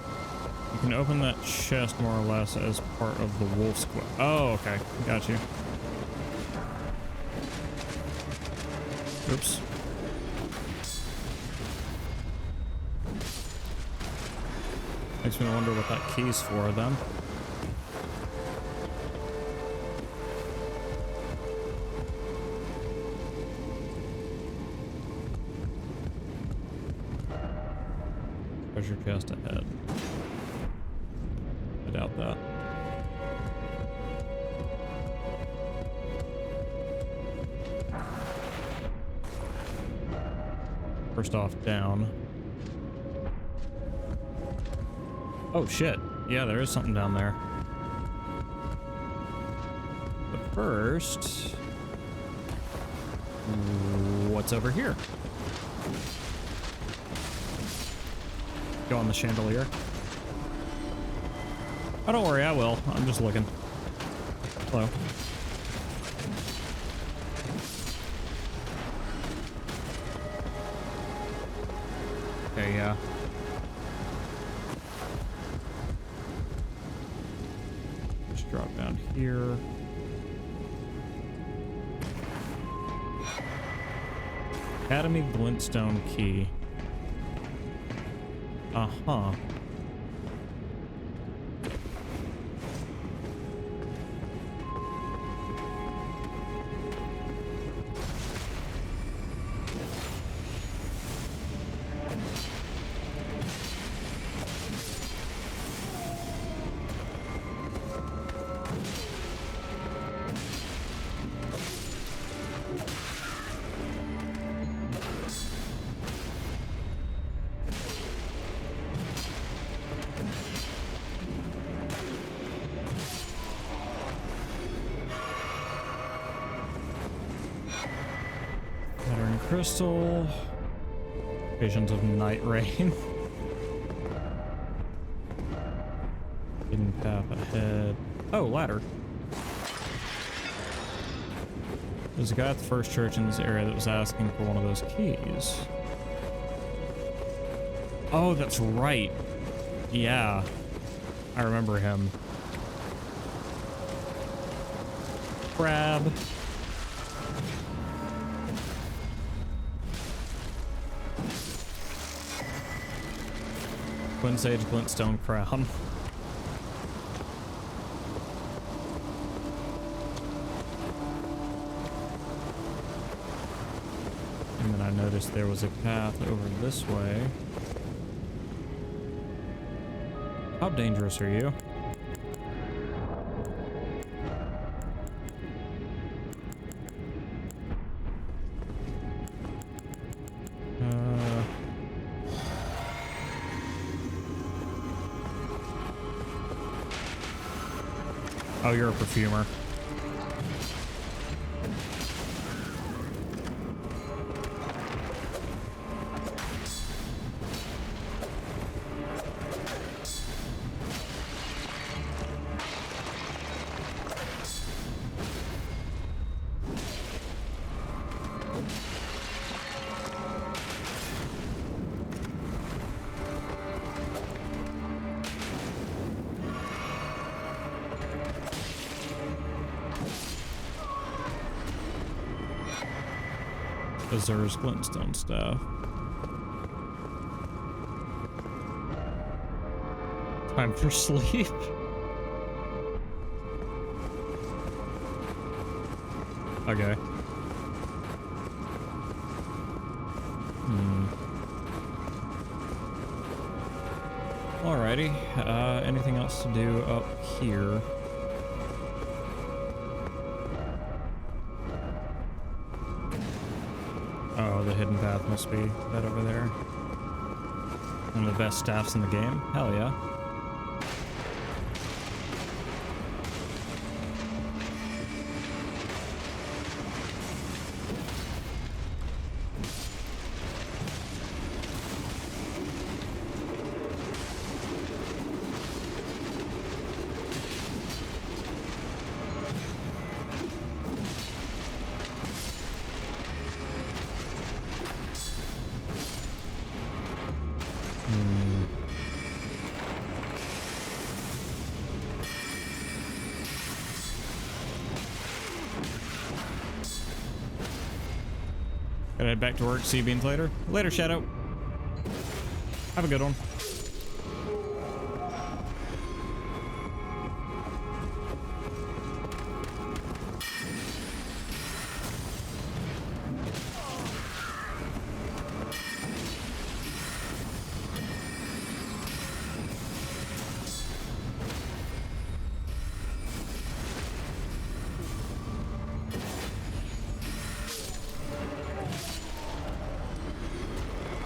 can open that chest more or less as part of the wolf squad. Oh, okay. Got you. Oops. Makes me wonder what that key's for then. Treasure chest ahead. I doubt that. First off, down. Oh shit. Yeah, there is something down there. But first, what's over here? Go on the chandelier. Oh, don't worry, I will. I'm just looking. Hello. Okay, yeah. Just drop down here. Academy Glintstone key. Uh-huh. Crystal. Visions of Night Rain. Hidden path ahead. Oh, ladder. There's a guy at the first church in this area that was asking for one of those keys. Oh, that's right. Yeah. I remember him. Crab. Twin Sage Glintstone Crown. And then I noticed there was a path over this way. How dangerous are you? Oh, you're a perfumer. Azur's Glintstone staff. Time for sleep. Okay. Alrighty. Anything else to do up here? Oh, the hidden path must be that over there. One of the best staffs in the game. Hell yeah. Gotta head back to work. See you beans later. Later, Shadow. Have a good one.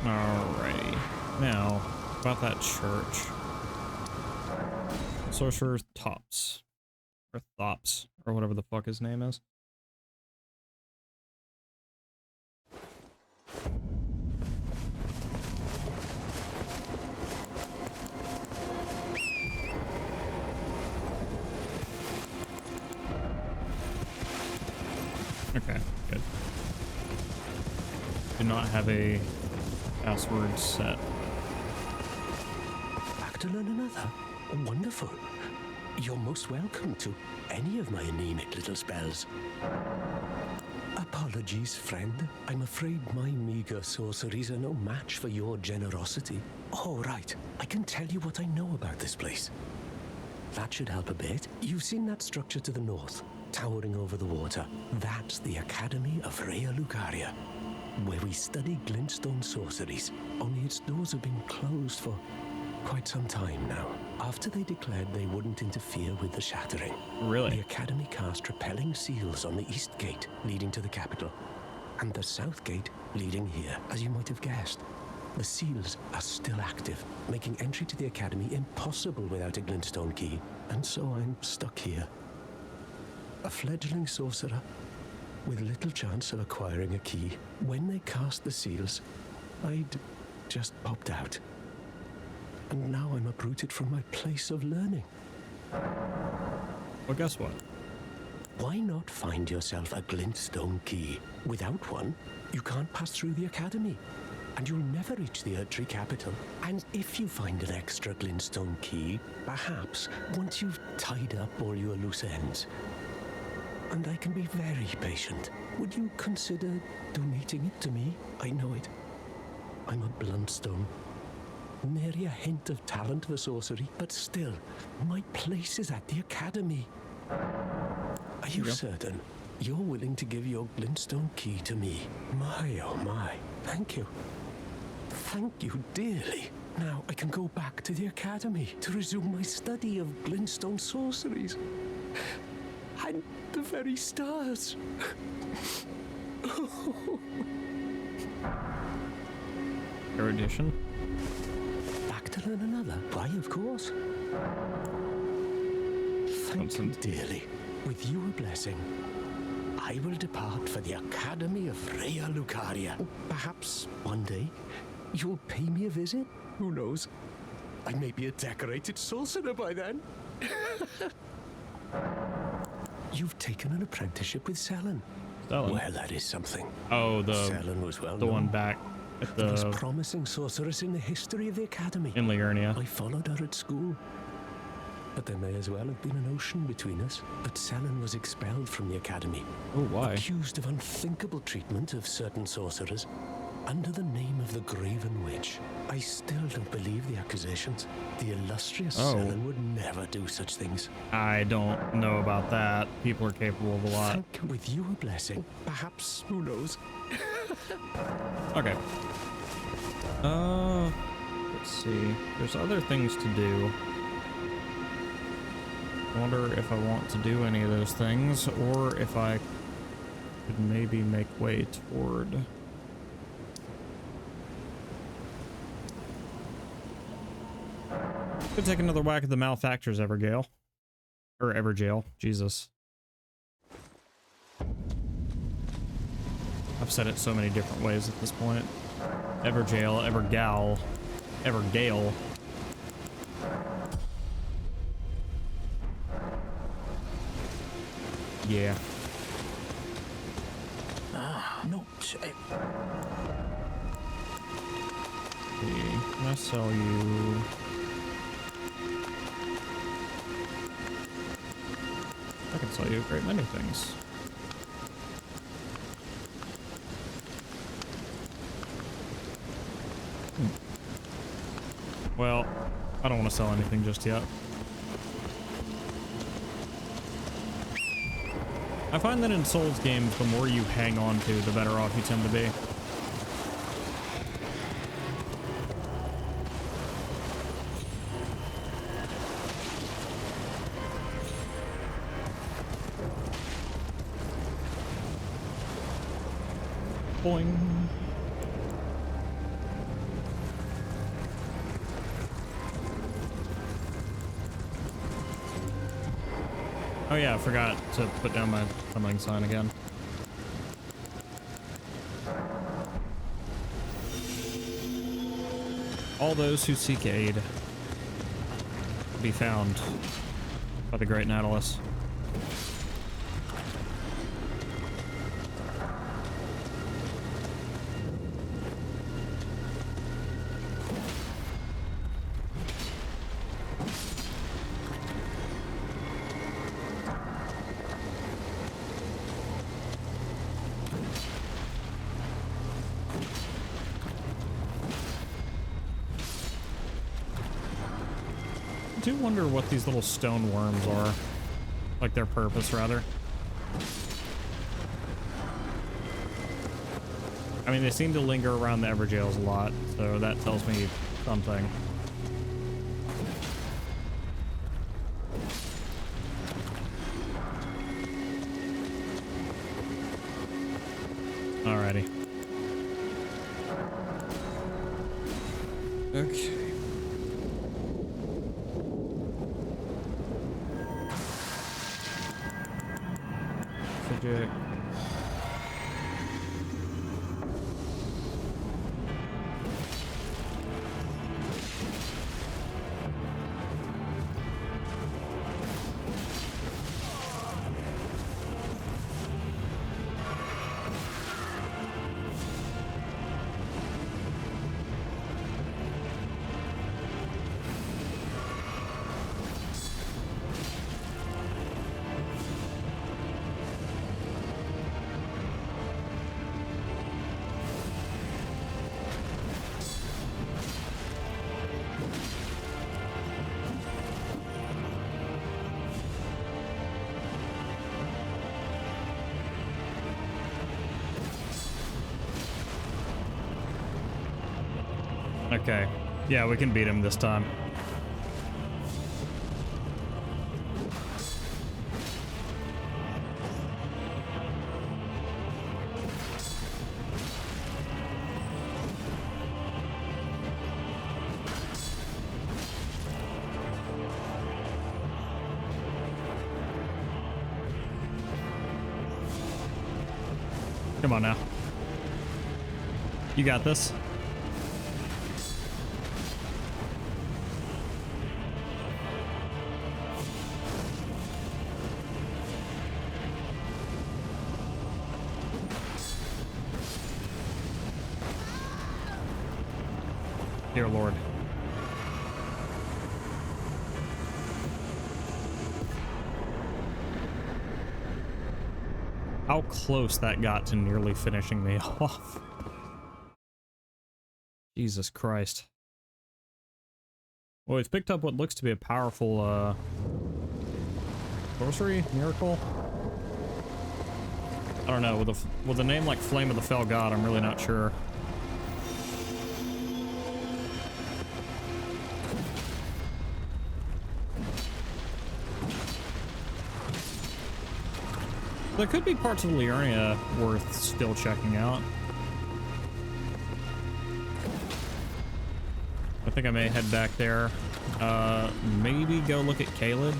Alrighty. Now, about that church. Sorcerer Tops. Or Thops. Or whatever the fuck his name is. Okay, good. Do not have a password set. Back to learn another? Wonderful. You're most welcome to any of my anemic little spells. Apologies, friend. I'm afraid my meager sorceries are no match for your generosity. Oh, right. I can tell you what I know about this place. That should help a bit. You've seen that structure to the north, towering over the water. That's the Academy of Rhea Lucaria, where we study glintstone sorceries. Only its doors have been closed for quite some time now, after they declared they wouldn't interfere with the shattering. Really? The Academy cast repelling seals on the east gate leading to the capital, and the south gate leading here, as you might have guessed. The seals are still active, making entry to the Academy impossible without a glintstone key, and so I'm stuck here. A fledgling sorcerer with little chance of acquiring a key. When they cast the seals, I'd just popped out. And now I'm uprooted from my place of learning. Well, guess what? Why not find yourself a glintstone key? Without one, you can't pass through the Academy, and you'll never reach the Erdtree capital. And if you find an extra glintstone key, perhaps once you've tied up all your loose ends, and I can be very patient, would you consider donating it to me? I know it. I'm a bluntstone. Nary a hint of talent for sorcery, but still, my place is at the Academy. Are you certain you're willing to give your glintstone key to me? My, oh my. Thank you. Thank you dearly. Now I can go back to the Academy to resume my study of glintstone sorceries. And the very stars. Erudition. Back to learn another? Why, of course. Thank you dearly. With your blessing, I will depart for the Academy of Rhea Lucaria. Perhaps one day you'll pay me a visit. Who knows? I may be a decorated sorcerer by then. You've taken an apprenticeship with Selen. Selen? Well, that is something. Oh, Selen was well the known. one back at The the most promising sorceress in the history of the Academy. in Liurnia. I followed her at school. But there may as well have been an ocean between us. But Selen was expelled from the Academy. Oh, why? Accused of unthinkable treatment of certain sorcerers under the name of the Graven Witch. I still don't believe the accusations. The illustrious Selen would never do such things. I don't know about that. People are capable of a lot. With you a blessing, perhaps, who knows? Okay. Let's see. There's other things to do. I wonder if I want to do any of those things, or if I could maybe make way toward... Could take another whack at the Malefactor's Evergale. Or Everjail. Jesus. I've said it so many different ways at this point. Everjail, Evergal, Evergale. Yeah. Not... Can I sell you... I can sell you a great many things. sell anything just yet. I find that in Souls games, the more you hang on to, the better off you tend to be. Boing. Oh yeah, I forgot to put down my summoning sign again. All those who seek aid be found by the Great Nautilus. I do wonder what these little stone worms are. Like their purpose, rather. I mean, they seem to linger around the Everjails a lot, so that tells me something. Alrighty. Okay. Fidget. Okay. Yeah, we can beat him this time. Come on now. You got this. Dear Lord. How close that got to nearly finishing me off. Jesus Christ. Well, we've picked up what looks to be a powerful, sorcery? Miracle? I don't know, with a name like Flame of the Fell God, I'm really not sure. There could be parts of Liurnia worth still checking out. I think I may head back there. Maybe go look at Caelid.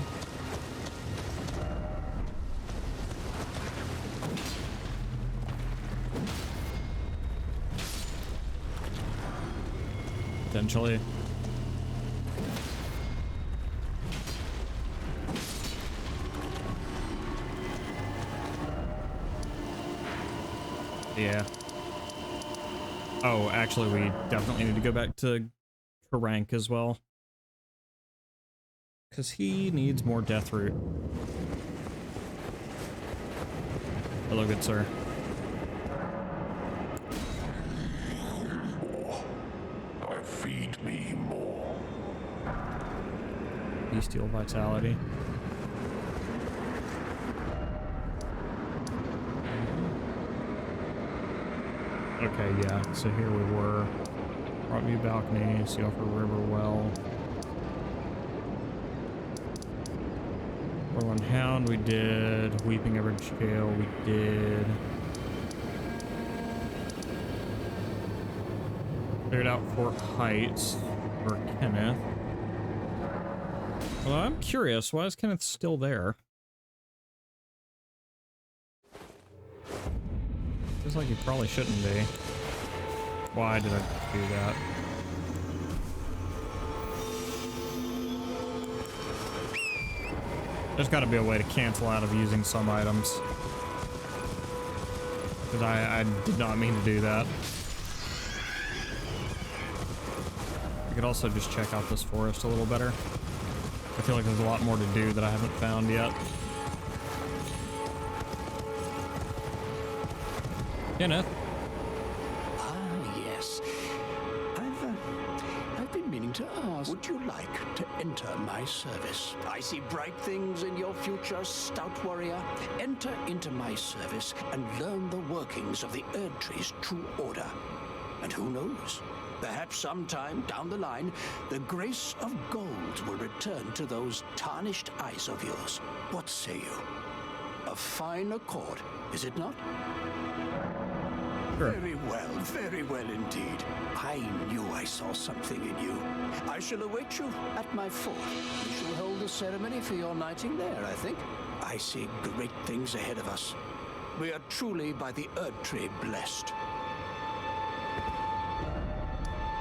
Potentially. Yeah. Oh, actually, we definitely need to go back to Karank as well. Because he needs more death root. Hello, good sir. Feed me more. bestial vitality. Okay, yeah, so here we were. Front view balcony, see off a river well. Whirlwind Hound we did. Weeping Ever Jail we did. Cleared out Fort Heights for Kenneth. Well, I'm curious, why is Kenneth still there? Feels like he probably shouldn't be. Why did I do that? There's got to be a way to cancel out of using some items. Because I did not mean to do that. I could also just check out this forest a little better. I feel like there's a lot more to do that I haven't found yet. Kenneth? Ah, yes. I've been meaning to ask, would you like to enter my service? I see bright things in your future, stout warrior. Enter into my service and learn the workings of the Erdtree's true order. And who knows? Perhaps sometime down the line, the grace of gold will return to those tarnished eyes of yours. What say you? A fine accord, is it not? Sure. Very well indeed. I knew I saw something in you. I shall await you at my fort. We shall hold a ceremony for your knighting there, I think. I see great things ahead of us. We are truly by the Erdtree blessed.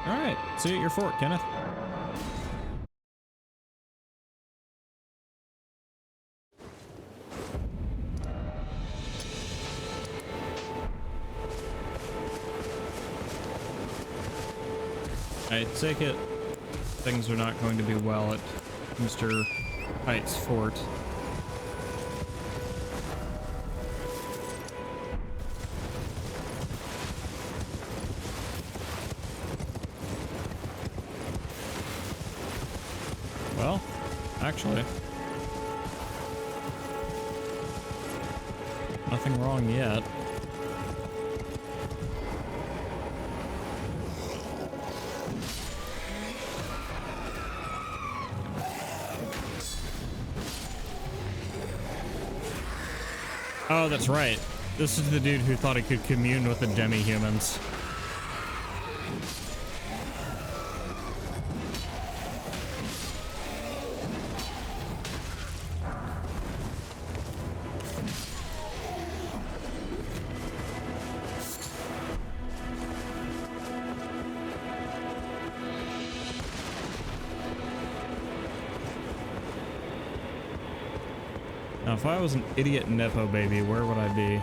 Alright, see you at your fort, Kenneth. I take it things are not going to be well at Mr. Heights Fort. Well, actually, nothing wrong yet. Oh, that's right. This is the dude who thought he could commune with the demi-humans. Now, if I was an idiot Nepo baby, where would I be?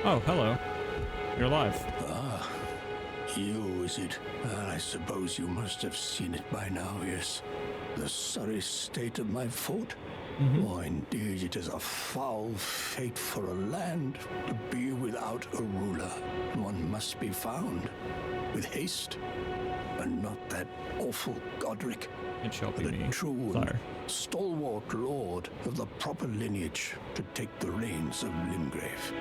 Oh, hello. You're alive. You, is it? I suppose you must have seen it by now, yes. The sorry state of my fort? Oh, indeed, it is a foul fate for a land to be without a ruler. One must be found with haste, and not that awful Godric, It shall be but me. a true Sire. and stalwart lord of the proper lineage to take the reins of Limgrave.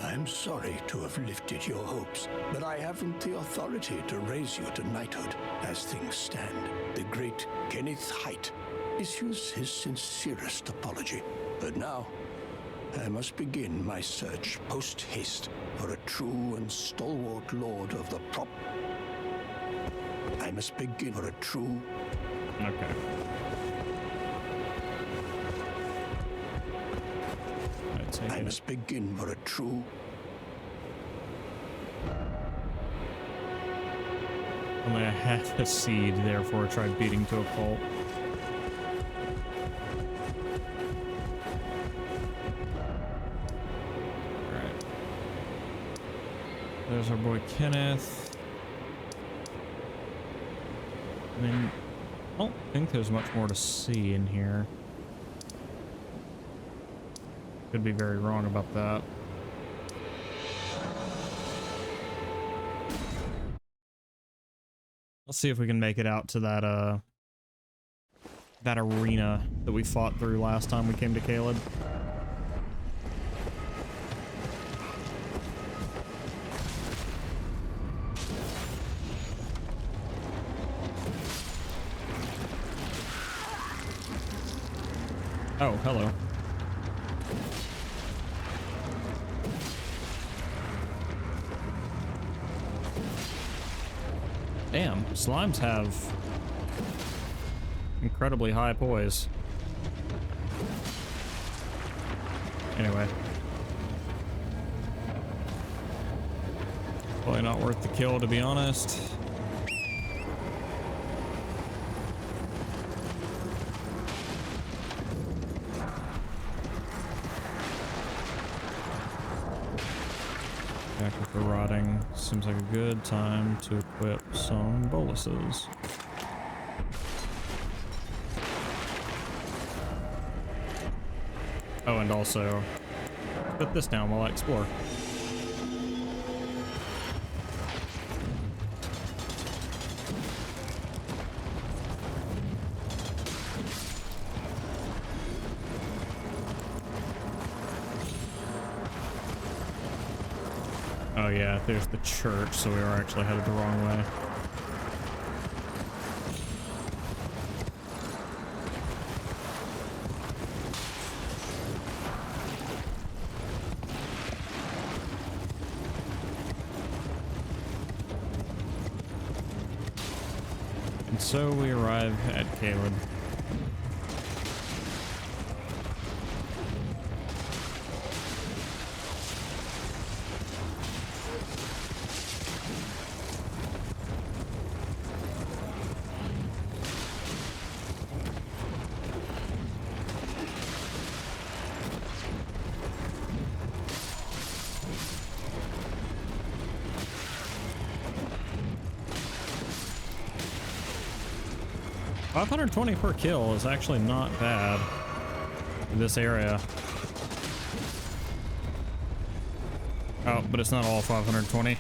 I'm sorry to have lifted your hopes, but I haven't the authority to raise you to knighthood as things stand. The great Kenneth Height issues his sincerest apology. But now, I must begin my search post-haste for a true and stalwart lord of the I must begin for a true... Okay. I must begin for a true... Only I have a seed, therefore try beating to a pulp. Alright. There's our boy Kenneth. I mean, I don't think there's much more to see in here. Could be very wrong about that. Let's see if we can make it out to that arena that we fought through last time we came to Caleb. Oh, hello. Damn, slimes have incredibly high poise. Anyway. Probably not worth the kill, to be honest. Back with the rotting. Seems like a good time to equip some boluses. Oh, and also put this down while I explore. Oh yeah, there's the church, so we are actually headed the wrong way. And so we arrive at Caleb. $520 per kill is actually not bad in this area. Oh, but it's not all 520.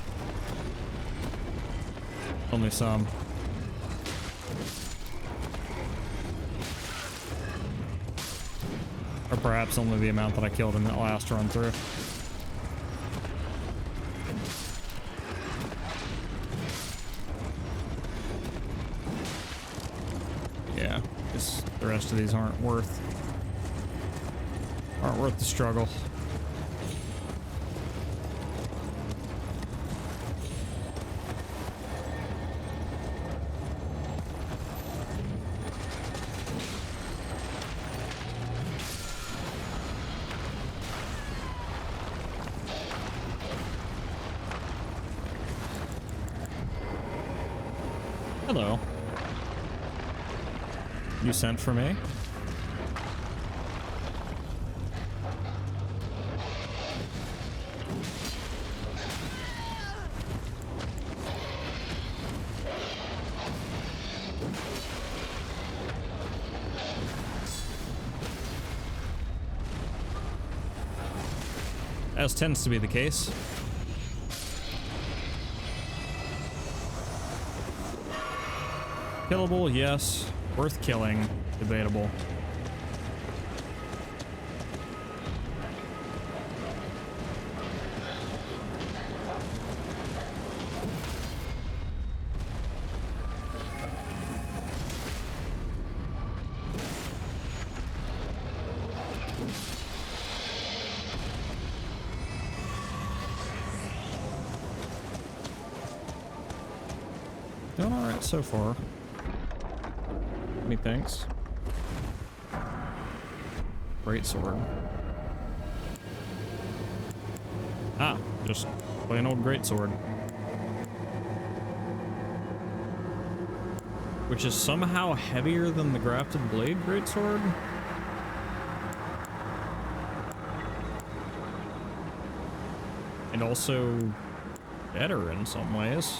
Only some. Or perhaps only the amount that I killed in that last run through. Yeah, the rest of these aren't worth the struggle. Hello. You sent for me? As tends to be the case. Killable, yes. Worth killing, debatable. Doing alright so far. Methinks. Great sword. Ah, just plain old great sword. Which is somehow heavier than the grafted blade great sword. And also better in some ways.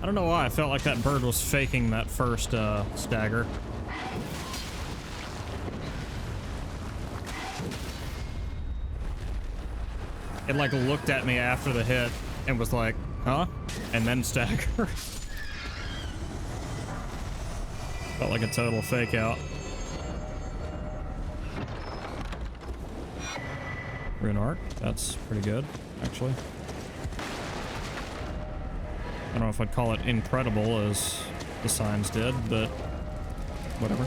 I don't know why I felt like that bird was faking that first stagger. It like looked at me after the hit and was like, huh? And then stagger. Felt like a total fake out. Rune Arc, that's pretty good, actually. I don't know if I'd call it incredible as the signs did, but whatever.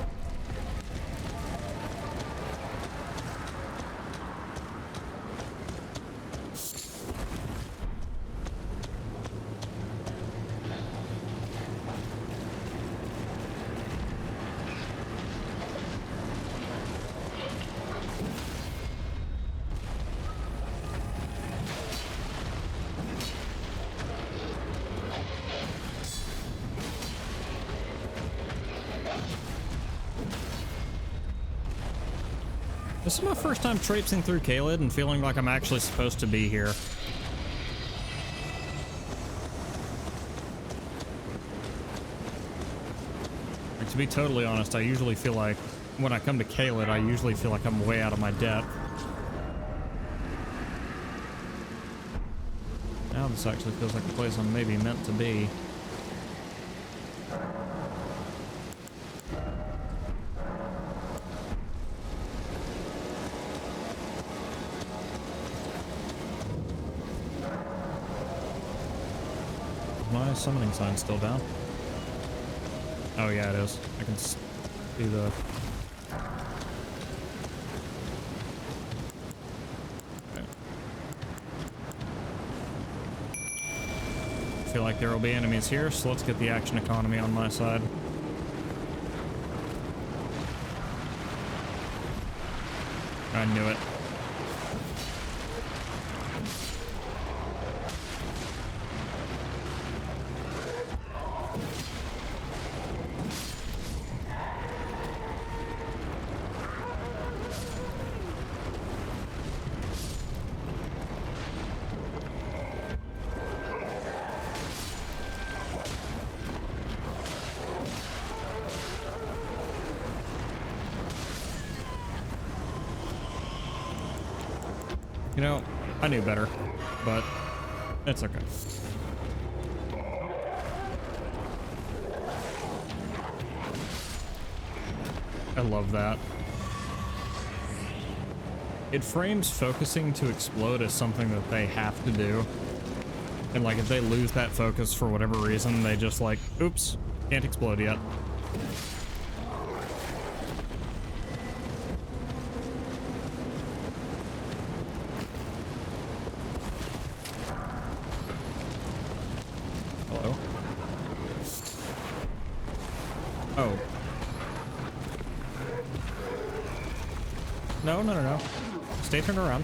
This is my first time traipsing through Caelid and feeling like I'm actually supposed to be here. Like, to be totally honest, I usually feel like when I come to Caelid, I usually feel like I'm way out of my depth. Now this actually feels like a place I'm maybe meant to be. My summoning sign's still down. Oh yeah, it is. I can see the... Okay. I feel like there will be enemies here, so let's get the action economy on my side. I knew it. You know, I knew better, but it's okay. I love that. It frames focusing to explode as something that they have to do. And like if they lose that focus for whatever reason, they just like, oops, can't explode yet. Oh. No. Stay turned around.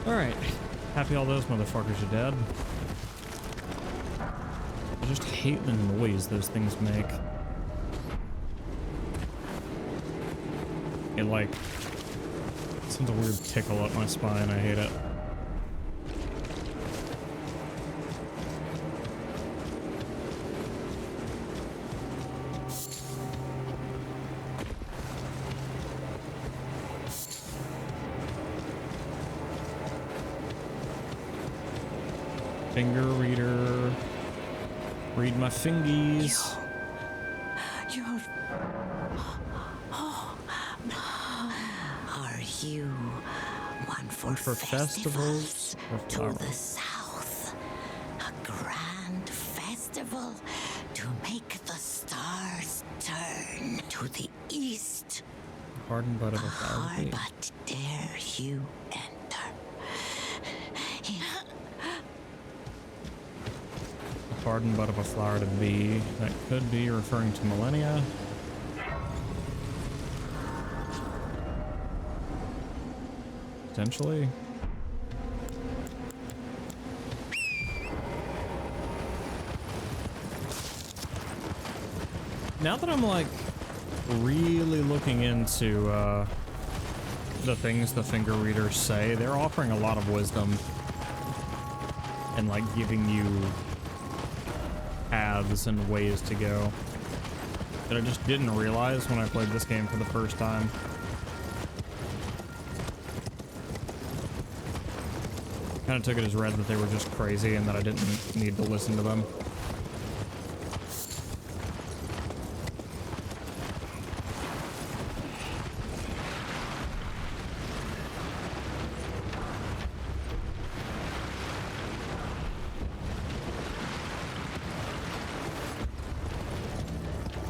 Alright. Happy all those motherfuckers are dead. I just hate the noise those things make. It like sends a weird tickle up my spine. I hate it. Finger reader. Read my fingies. You're... Oh, are you one for festivals or to flowers? the south? A grand festival to make the stars turn to the east. Hardened butt of a Hard, flower bee. but dare you enter? Hardened butt of a flower to be. That could be referring to millennia. Potentially. Now that I'm like really looking into the things the finger readers say, they're offering a lot of wisdom and like giving you paths and ways to go that I just didn't realize when I played this game for the first time. Kind of took it as read that they were just crazy and that I didn't need to listen to them.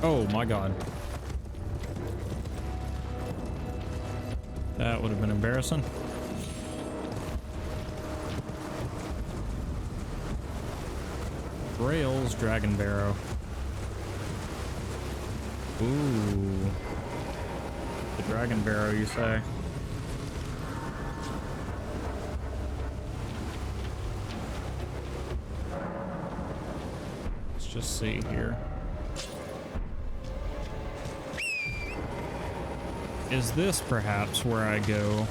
Oh my god. That would have been embarrassing. Rails, Dragon Barrow. Ooh. The Dragon Barrow, you say? Let's just see here. Is this perhaps where I go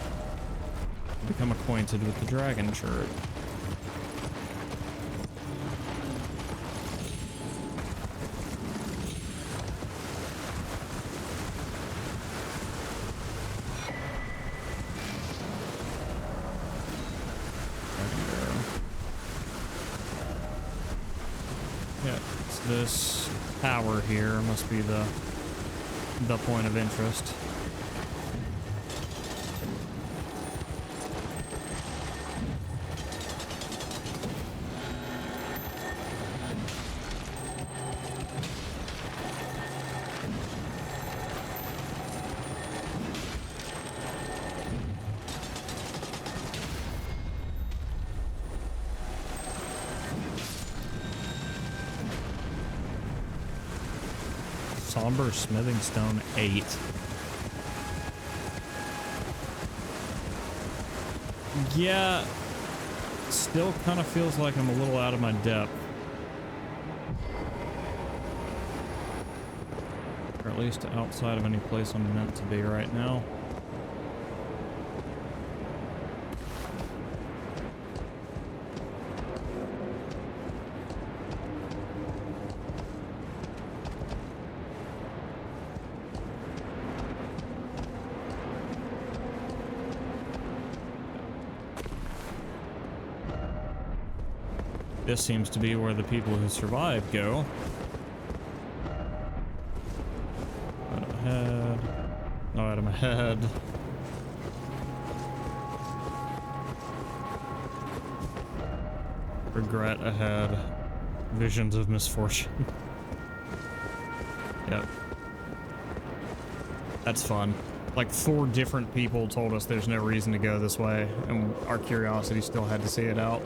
to become acquainted with the Dragon Church? Yeah, it's this tower here must be the point of interest. Somber Smithing Stone 8. Yeah, still kind of feels like I'm a little out of my depth. Or at least outside of any place I'm meant to be right now. This seems to be where the people who survive go. Item ahead. No item ahead. Regret ahead. Visions of misfortune. Yep. That's fun. Like 4 different people told us there's no reason to go this way, and our curiosity still had to see it out.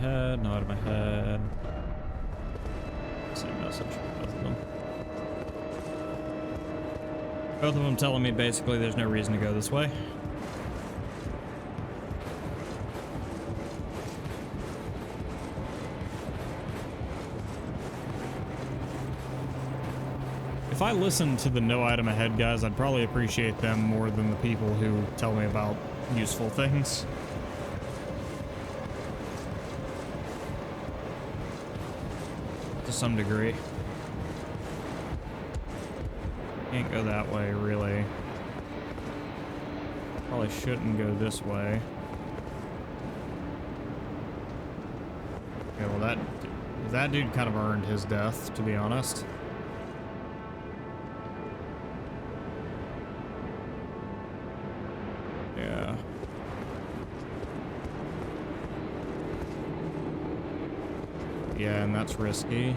ahead, no item ahead. Same message, both of them. Both of them telling me basically there's no reason to go this way. If I listened to the no item ahead guys, I'd probably appreciate them more than the people who tell me about useful things. To some degree. Can't go that way, really. Probably shouldn't go this way. Okay, well that dude kind of earned his death, to be honest. Yeah. Yeah, and that's risky.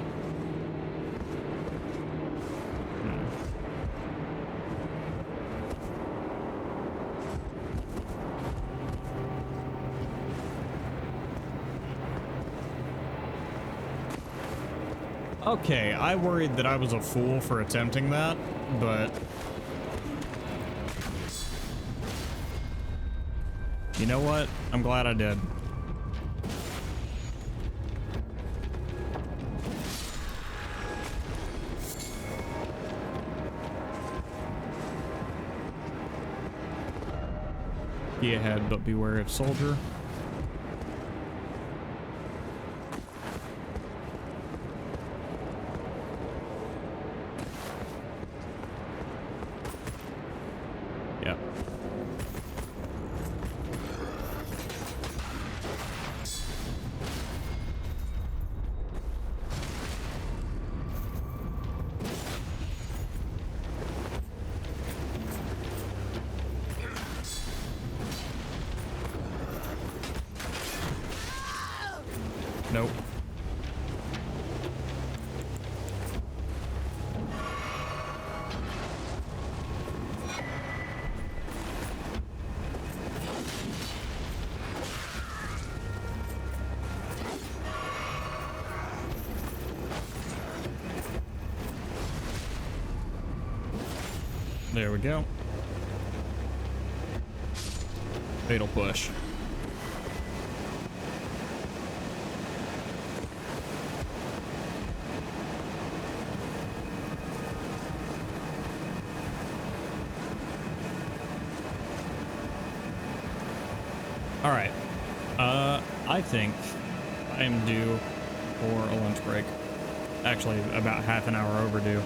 Okay, I worried that I was a fool for attempting that, but you know what? I'm glad I did. Be ahead, but beware of soldier. Yep. Nope. There we go. Fatal push. All right. I think I am due for a lunch break. Actually, about half an hour overdue.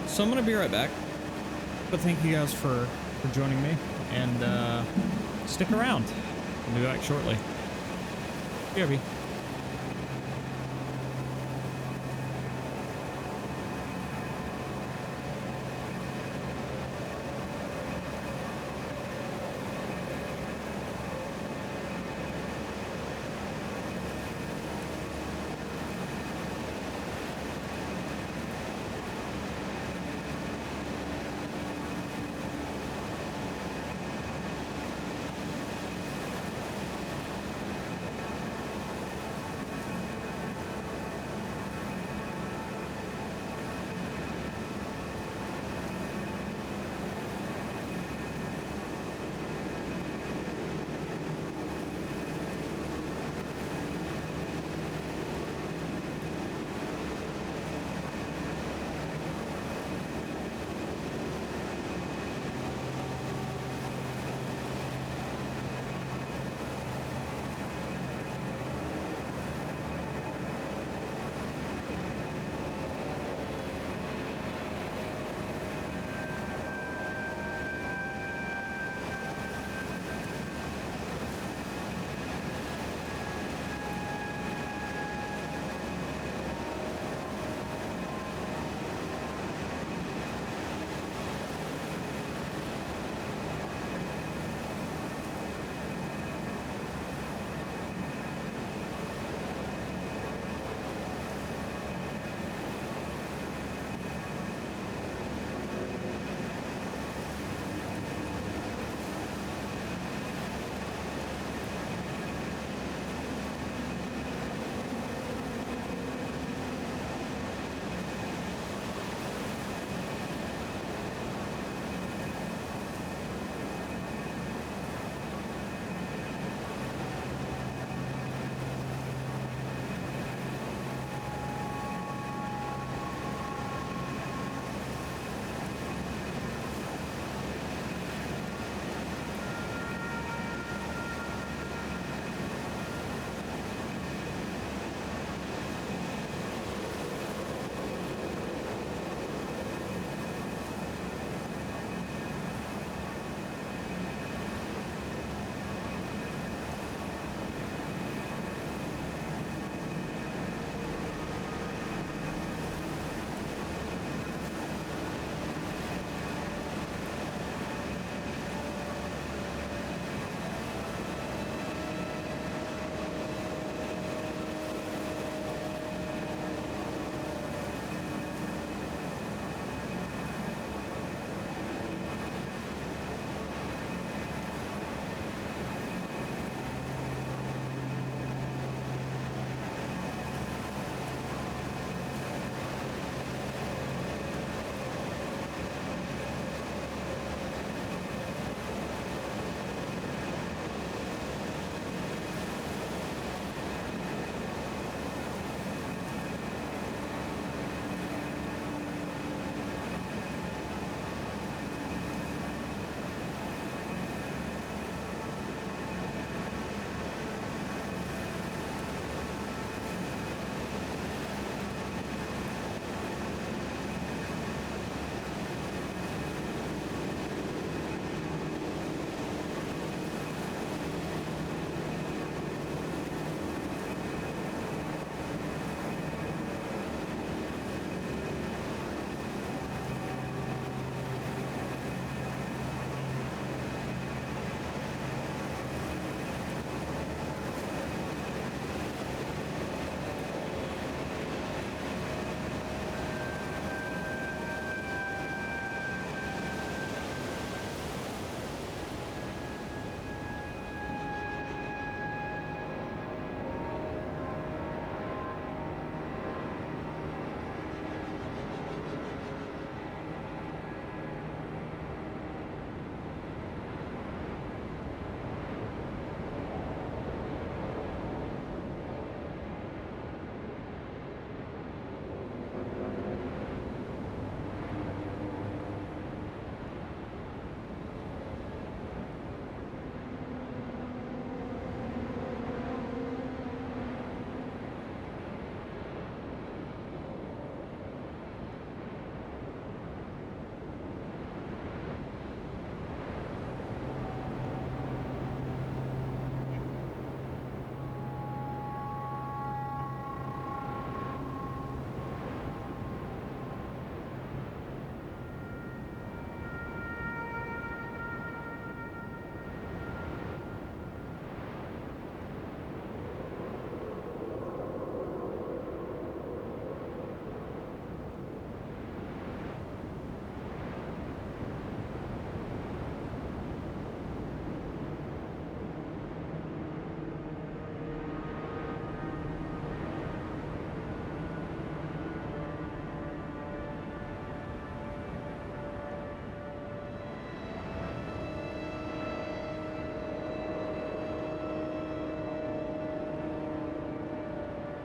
So I'm gonna be right back. But thank you guys for joining me, and stick around. I'll be back shortly. BRB.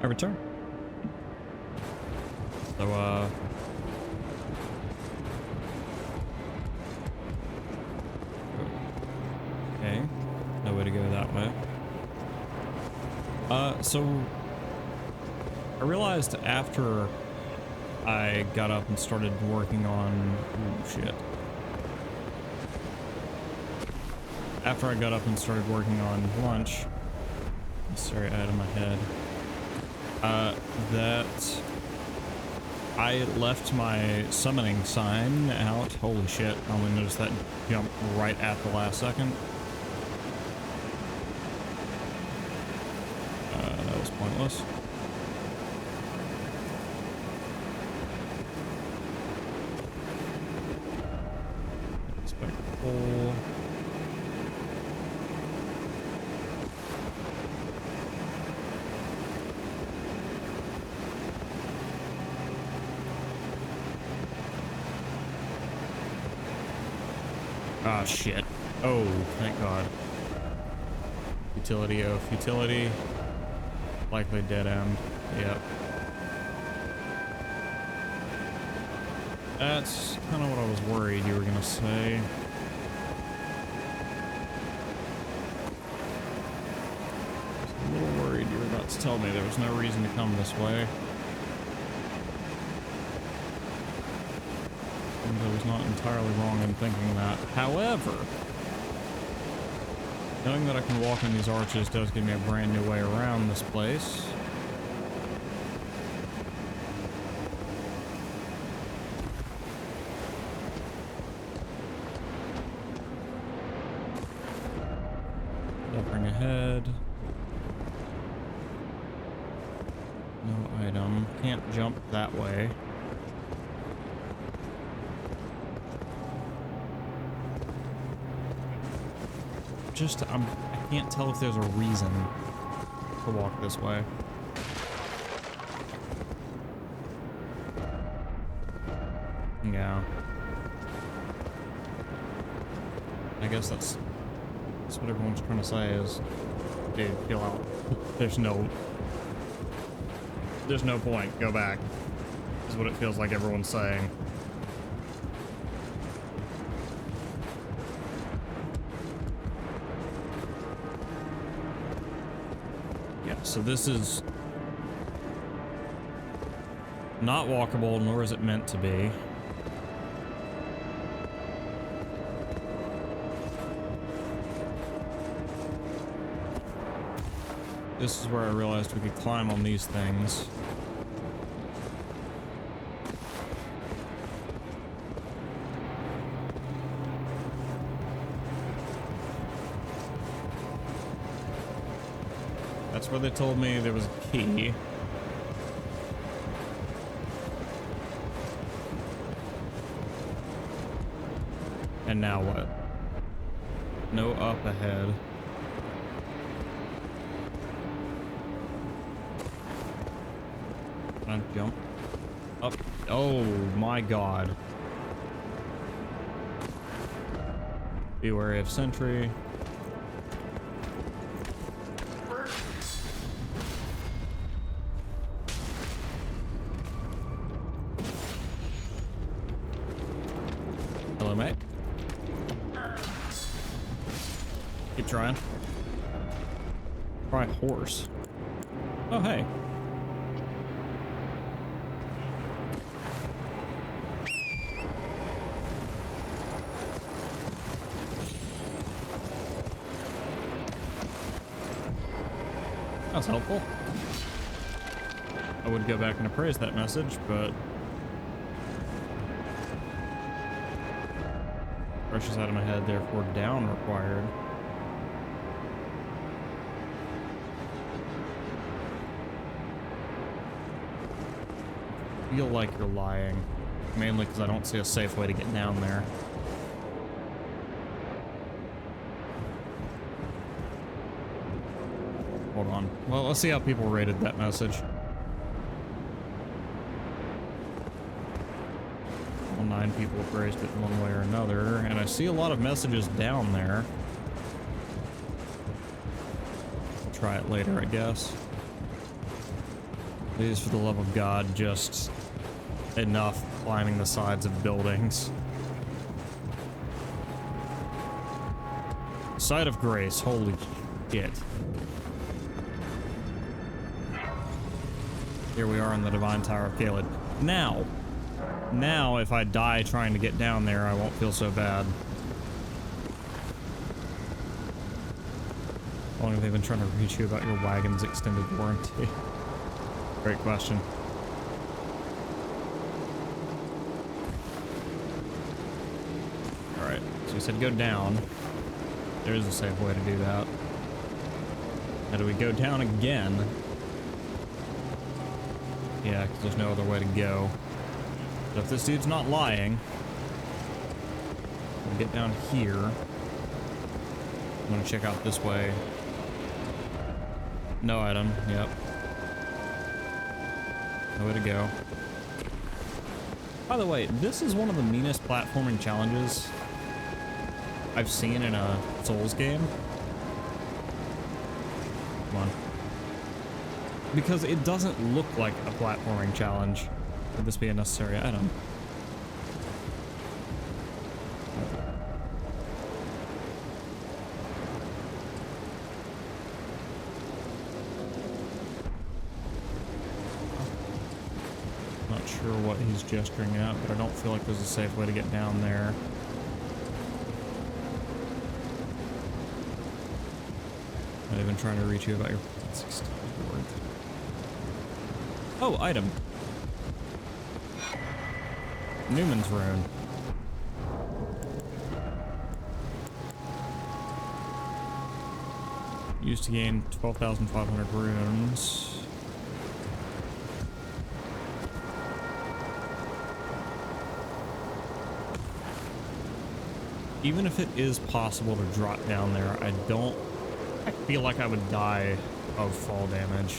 I return. So, okay. No way to go that way. So I realized after I got up and started working on, ooh, shit. After I got up and started working on lunch, sorry, out of my head, that I left my summoning sign out. Holy shit, I only noticed that jump right at the last second. That was pointless. Spectacle. Ah, shit. Oh, thank God. Futility, oh, futility. Likely dead end. Yep. That's kind of what I was worried you were gonna say. I was a little worried you were about to tell me there was no reason to come this way. I was not entirely wrong in thinking that. However, knowing that I can walk in these arches does give me a brand new way around this place. Jumping ahead. No item. Can't jump that way. I can't tell if there's a reason to walk this way. Yeah. I guess that's what everyone's trying to say is, dude, chill out. There's no point. Go back. Is what it feels like everyone's saying. So this is not walkable, nor is it meant to be. This is where I realized we could climb on these things. That's where they told me there was a key. And now what? No up ahead. Can I jump up? Oh my God. Be wary of sentry. Hello, mate. Keep trying. Try horse. Oh, hey. That's helpful. I would go back and appraise that message, but rushes out of my head, therefore down required. I feel like you're lying, mainly because I don't see a safe way to get down there. Hold on. Well, let's see how people rated that message. Well, 9 people appraised it in one way or another, and I see a lot of messages down there. I'll try it later, I guess. Please, for the love of God, just enough climbing the sides of buildings. Side of Grace, holy shit. Here we are in the Divine Tower of Caelid. Now, if I die trying to get down there, I won't feel so bad. How long have they been trying to reach you about your wagon's extended warranty? Great question. Alright, so you said go down. There is a safe way to do that. Now do we go down again? Yeah, because there's no other way to go. But if this dude's not lying, we'll get down here. I'm gonna check out this way. No item, yep. No way to go. By the way, this is one of the meanest platforming challenges I've seen in a Souls game. Come on. Because it doesn't look like a platforming challenge. Would this be a necessary item? Not sure what he's gesturing at, but I don't feel like there's a safe way to get down there. I've been trying to reach you about your 16 worth. Oh, item. Newman's Rune. Used to gain 12,500 runes. Even if it is possible to drop down there, I feel like I would die of fall damage.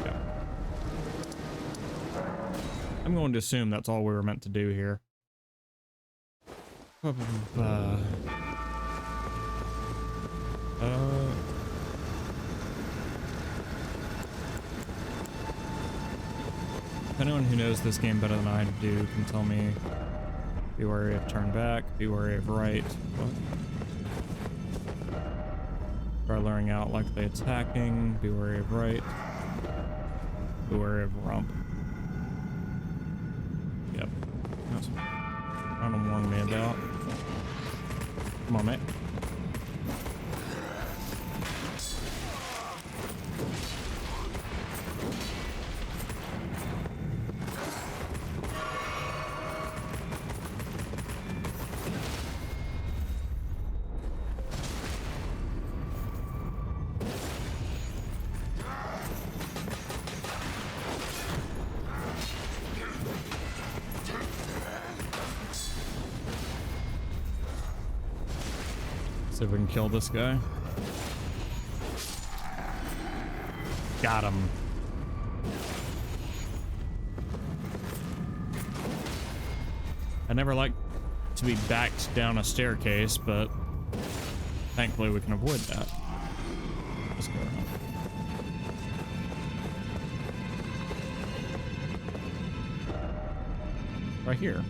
Yeah. I'm going to assume that's all we were meant to do here. If anyone who knows this game better than I do can tell me, be wary of turn back, be wary of right. What? Try luring out likely attacking, be wary of right, be wary of rump. Yep. That's what I'm warning me about. Come on, mate. See if we can kill this guy. Got him. I never like to be backed down a staircase, but thankfully we can avoid that. Let's go. Right here.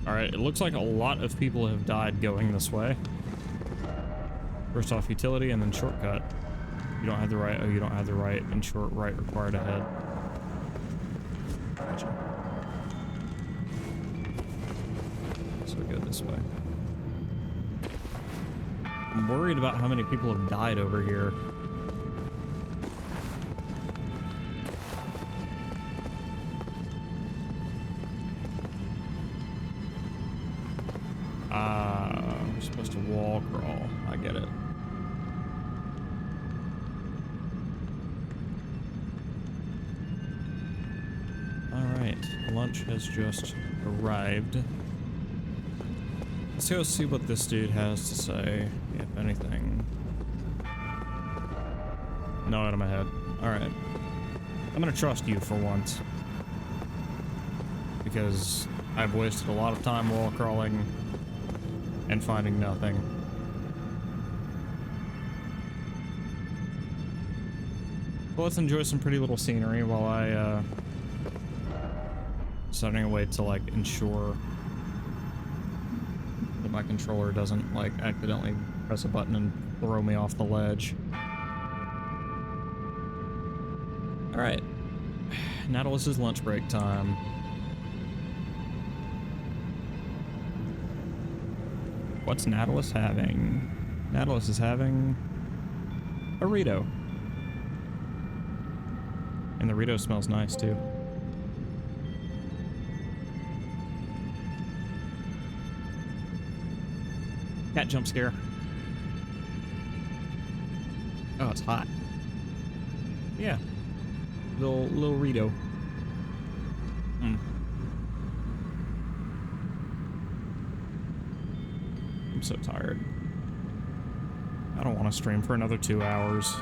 Alright, it looks like a lot of people have died going this way. First off, utility and then shortcut. You don't have the right, oh, you don't have the right, and short right required ahead. Gotcha. So we go this way. I'm worried about how many people have died over here. I'm supposed to wall crawl. I get it. Alright, lunch has just arrived. Let's go see what this dude has to say, if anything. No item ahead. Alright. I'm gonna trust you for once. Because I've wasted a lot of time wall crawling and finding nothing. Well, let's enjoy some pretty little scenery while I, starting a way to, like, ensure that my controller doesn't, like, accidentally press a button and throw me off the ledge. Alright. Nautilus's lunch break time. What's Nautilus having? Nautilus is having a Rito. And the Rito smells nice too. Cat jump scare. Oh, it's hot. Yeah. Little Rito. I'm so tired. I don't want to stream for another 2 hours.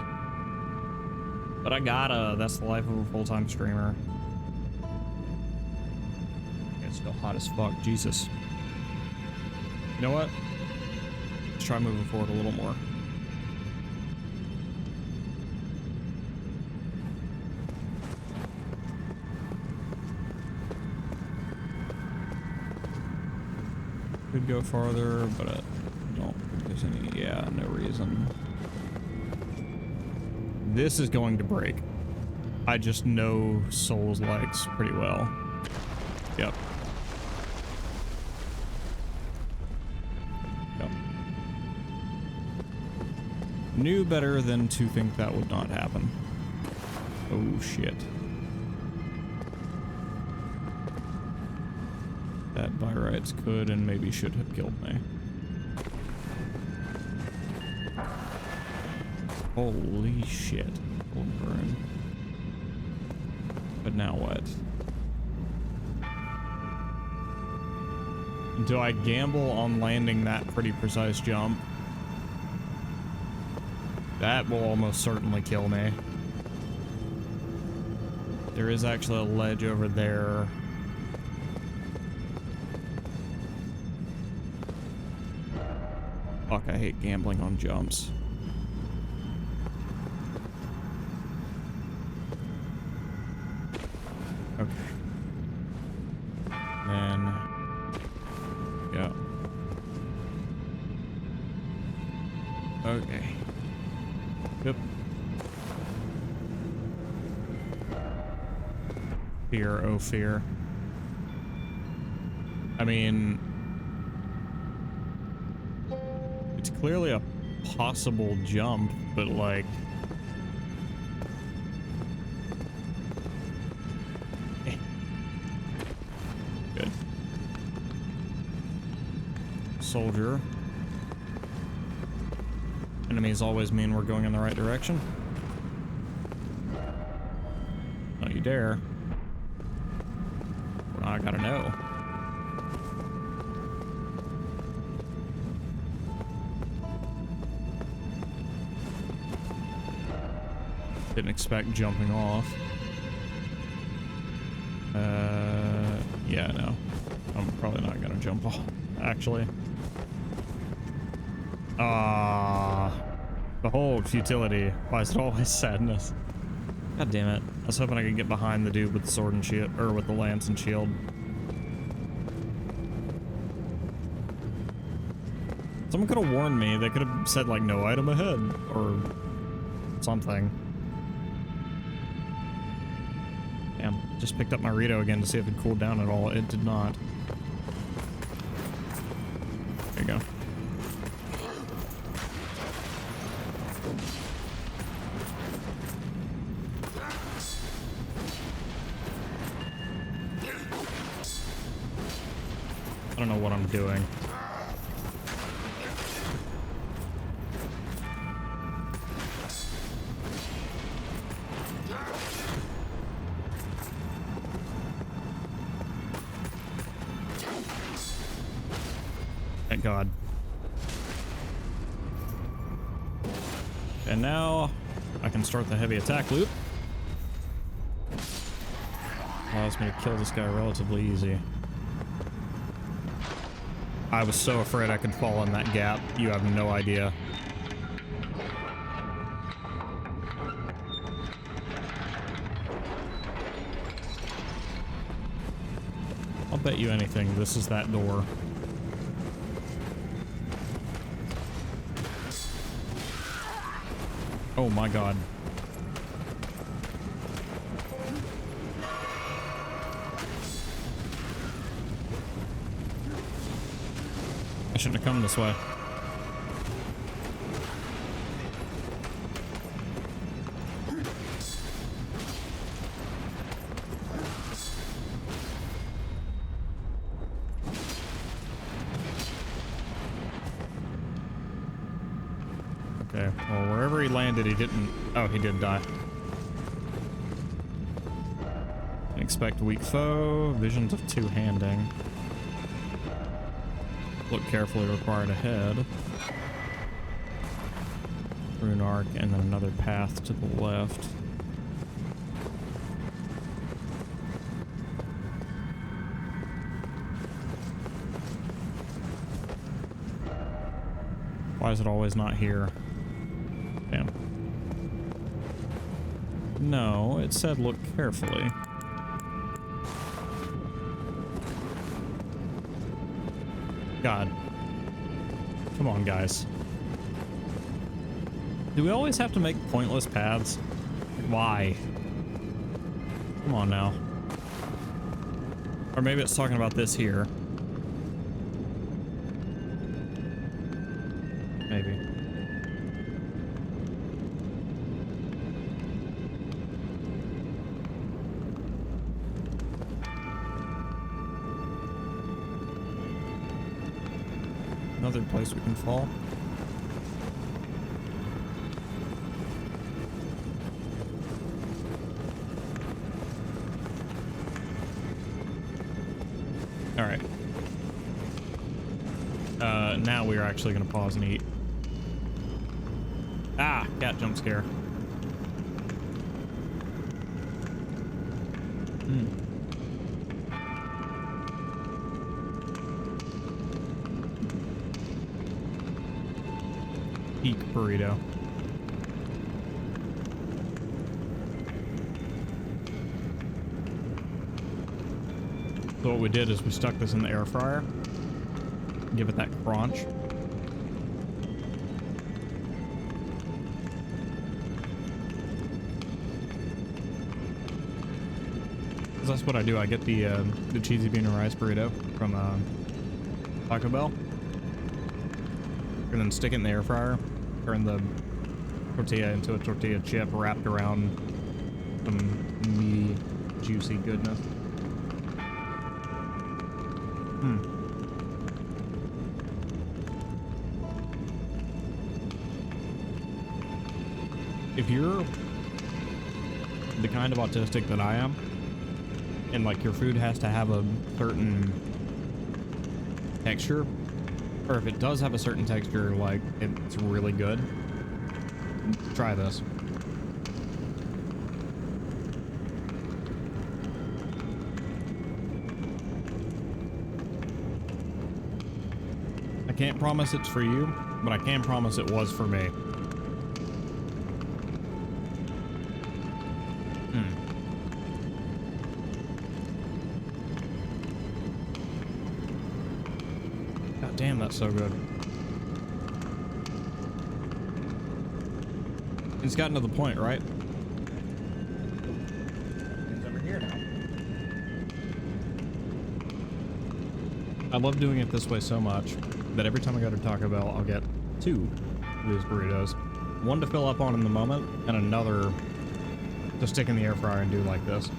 But I gotta. That's the life of a full-time streamer. It's still hot as fuck. Jesus. You know what? Let's try moving forward a little more. Could go farther, but I don't think there's any, yeah, no reason. This is going to break. I just know Soul's legs pretty well. Yep. Yep. Knew better than to think that would not happen. Oh shit. That by rights could and maybe should have killed me. Holy shit. Old burn. But now what? Do I gamble on landing that pretty precise jump? That will almost certainly kill me. There is actually a ledge over there. Fuck, I hate gambling on jumps. Okay. Then... yeah. Okay. Yep. Fear, oh fear. I mean... it's clearly a possible jump, but like... good. Soldier. Enemies always mean we're going in the right direction. Don't you dare. Well, I gotta know. Didn't expect jumping off. Yeah, no. I'm probably not gonna jump off, actually. Behold futility. Why is it always sadness? God damn it. I was hoping I could get behind the dude with the sword and shield, or with the lance and shield. Someone could have warned me. They could have said, like, no item ahead, or something. Damn, just picked up my Rito again to see if it cooled down at all. It did not. There you go. I don't know what I'm doing. Thank God. And now I can start the heavy attack loop. Allows me to kill this guy relatively easy. I was so afraid I could fall in that gap. You have no idea. I'll bet you anything this is that door. Oh my god. I shouldn't have come this way. Okay, well, wherever he landed, he didn't... Oh, he did die. Expect weak foe. Visions of two-handing. Look carefully required ahead. Rune arc, and then another path to the left. Why is it always not here? Damn. No, it said look carefully. God. Come on, guys. Do we always have to make pointless paths? Why? Come on now. Or maybe it's talking about this here. Maybe. Another place we can fall. All right. Now we are actually going to pause and eat. Ah, cat jump scare. Peak burrito. So what we did is we stuck this in the air fryer. Give it that crunch. That's what I do. I get the cheesy bean and rice burrito from Taco Bell, and then stick it in the air fryer. Turn the tortilla into a tortilla chip wrapped around some meaty, juicy goodness. If you're the kind of autistic that I am, and like your food has to have a certain texture, or if it does have a certain texture, like it's really good, try this. I can't promise it's for you, but I can promise it was for me. Damn, that's so good. It's gotten to the point, right? It's over here now. I love doing it this way so much that every time I go to Taco Bell, I'll get 2 of these burritos. One to fill up on in the moment, and another to stick in the air fryer and do like this.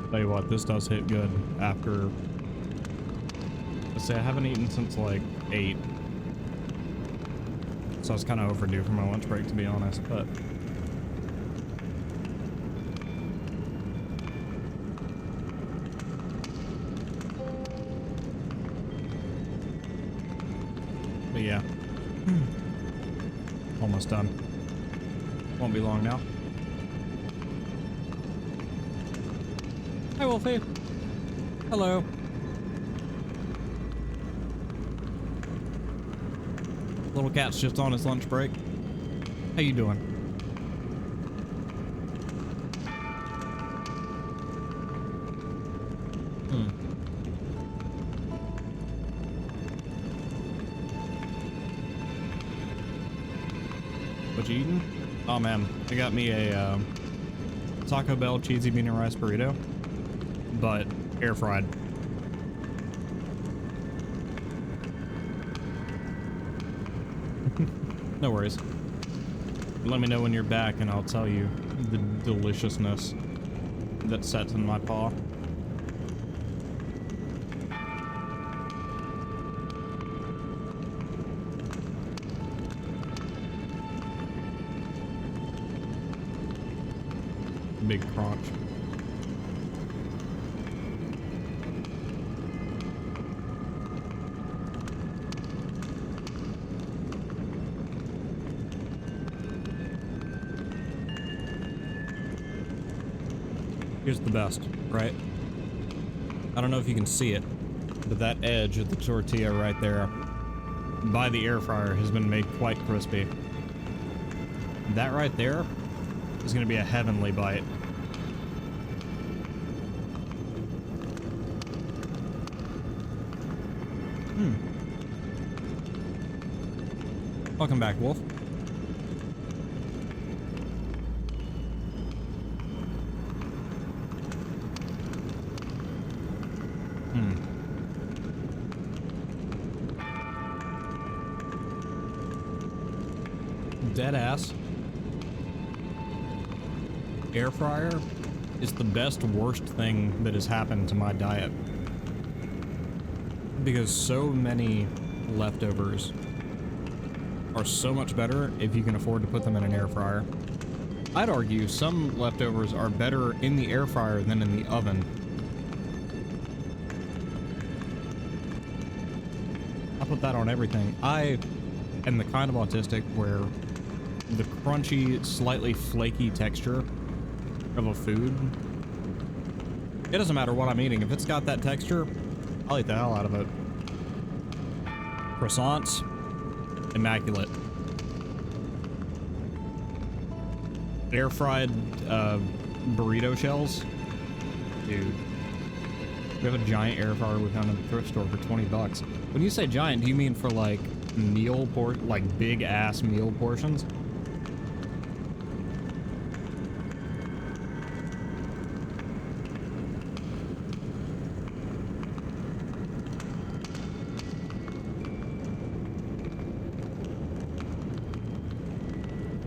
Tell you what, this does hit good after... Let's say I haven't eaten since like 8. So I was kind of overdue for my lunch break, to be honest, but... But yeah. Almost done. Won't be long now. Hi, Wolfie. Hello. Little cat's just on his lunch break. How you doing? What you eating? Oh man, I got me a Taco Bell cheesy bean and rice burrito, but air fried. No worries. Let me know when you're back and I'll tell you the deliciousness that sets in my paw. Big crunch. Here's the best, right? I don't know if you can see it, but that edge of the tortilla right there by the air fryer has been made quite crispy. That right there is going to be a heavenly bite. Welcome back, Wolf. Dead ass. Air fryer is the best worst thing that has happened to my diet. Because so many leftovers are so much better if you can afford to put them in an air fryer. I'd argue some leftovers are better in the air fryer than in the oven. I put that on everything. I am the kind of autistic where the crunchy, slightly flaky texture of a food, it doesn't matter what I'm eating. If it's got that texture, I'll eat the hell out of it. Croissants, immaculate. Air fried burrito shells, dude. We have a giant air fryer we found in the thrift store for 20 bucks. When you say giant, do you mean for like like big ass meal portions?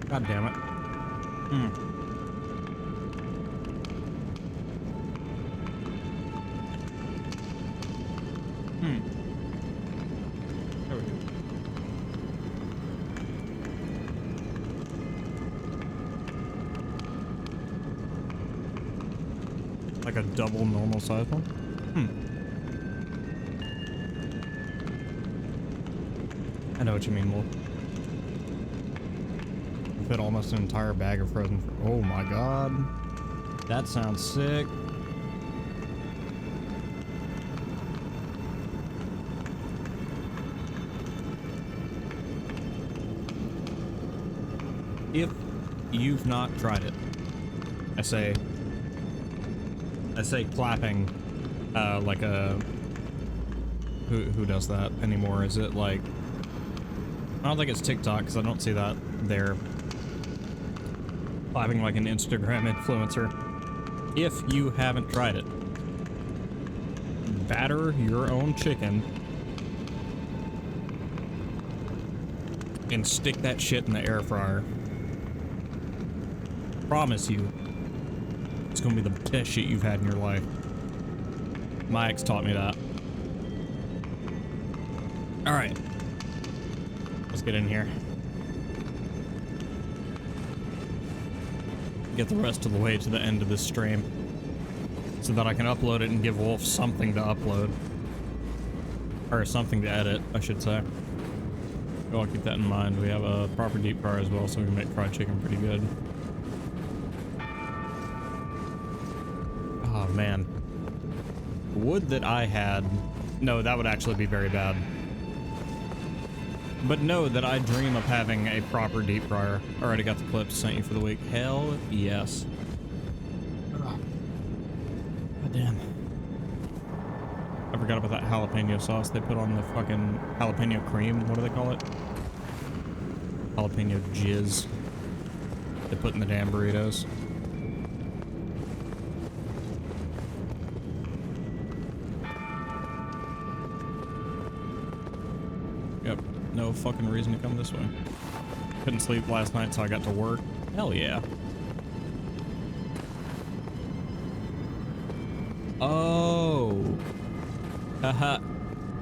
God damn it. There we go. Like a double normal size one? I know what you mean, Wolf. Fit almost an entire bag of frozen fruit. Oh my god. That sounds sick. If you've not tried it, I say clapping, like a, who does that anymore? Is it like, I don't think it's TikTok because I don't see that there. Clapping like an Instagram influencer. If you haven't tried it, batter your own chicken and stick that shit in the air fryer. Promise you, it's gonna be the best shit you've had in your life. My ex taught me that. All right, let's get in here. get the rest of the way to the end of this stream so that I can upload it and give Wolf something to upload. Or something to edit, I should say. I'll keep that in mind. We have a proper deep fryer as well, so we can make fried chicken pretty good. Oh, man. Would that I had... No, that would actually be very bad. But know that I dream of having a proper deep fryer. Already got the clips sent you for the week. Hell yes. God damn. I forgot about that jalapeno sauce they put on the fucking jalapeno cream. What do they call it? Jalapeno jizz. They put in the damn burritos. Yep. No fucking reason to come this way. Couldn't sleep last night, so I got to work. Hell yeah. Oh. Haha.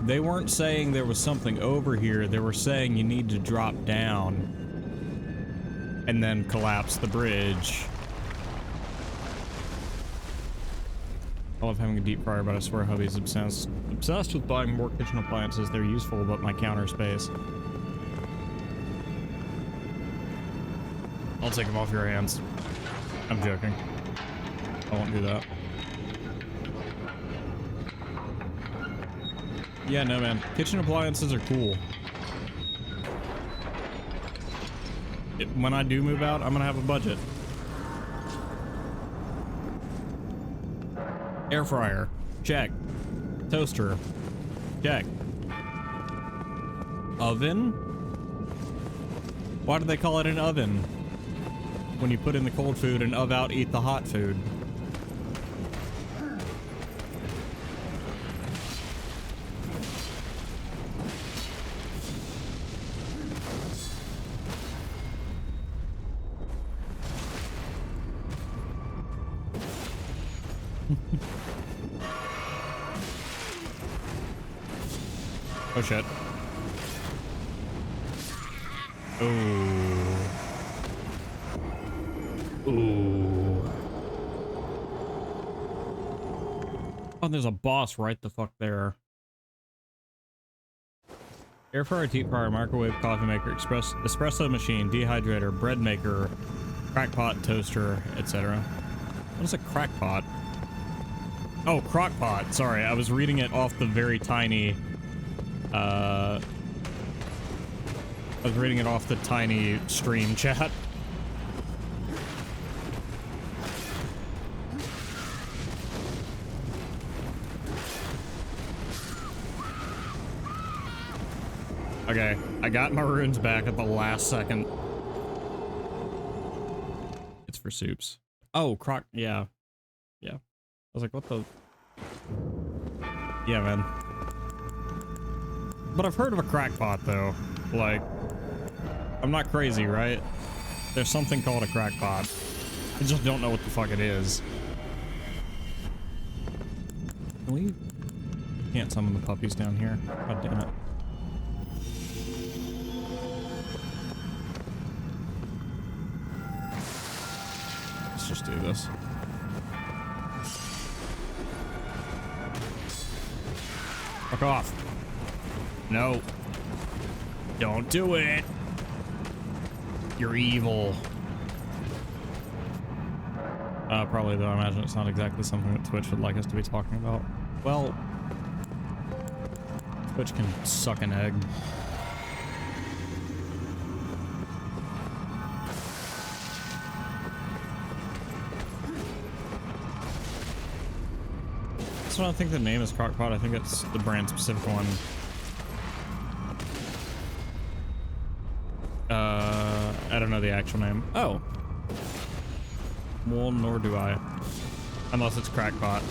They weren't saying there was something over here. They were saying you need to drop down and then collapse the bridge. I love having a deep fryer, but I swear hubby's obsessed with buying more kitchen appliances. They're useful, but my counter space. I'll take them off your hands. I'm joking. I won't do that. Yeah, no, man. Kitchen appliances are cool. When I do move out, I'm gonna have a budget. Air fryer. Check. Toaster. Check. Oven? Why do they call it an oven? When you put in the cold food and out eat the hot food. Oh shit. Ooh. Ooh. Oh, there's a boss right the fuck there. Air fryer, deep fryer, microwave, coffee maker, espresso machine, dehydrator, bread maker, crackpot, toaster, etc. What is a crackpot? Oh, crockpot. Sorry, I was reading it off the very tiny, I was reading it off the tiny stream chat. Okay, I got my runes back at the last second. It's for soups. Oh, yeah. Yeah. I was like, what the? Yeah, man. But I've heard of a crackpot, though. Like, I'm not crazy, right? There's something called a crackpot. I just don't know what the fuck it is. Can we? Can't summon the puppies down here. God damn it. Let's just do this. Fuck off. No. Don't do it. You're evil. Probably, though. I imagine it's not exactly something that Twitch would like us to be talking about. Well, Twitch can suck an egg. I don't think the name is Crockpot. I think it's the brand specific one. I don't know the actual name. Oh. Well, nor do I. Unless it's Crackpot.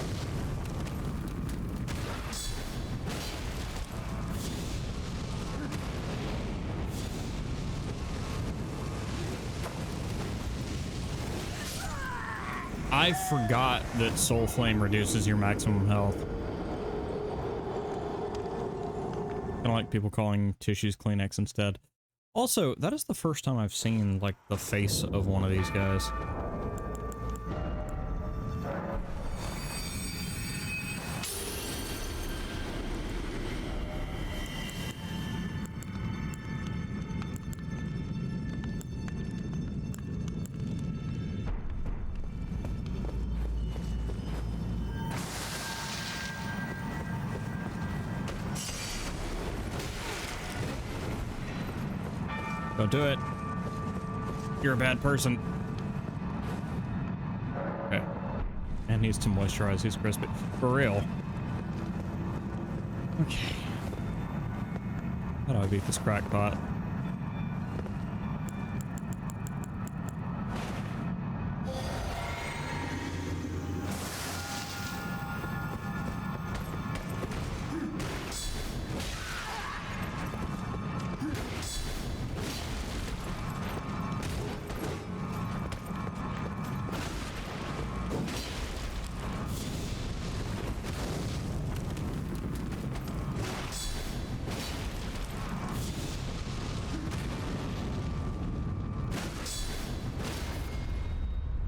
I forgot that Soul Flame reduces your maximum health. Kind of like people calling tissues Kleenex instead. Also, that is the first time I've seen, like, the face of one of these guys. Don't do it. You're a bad person. Okay. And needs to moisturize. He's crispy. For real. Okay. How do I beat this crackpot?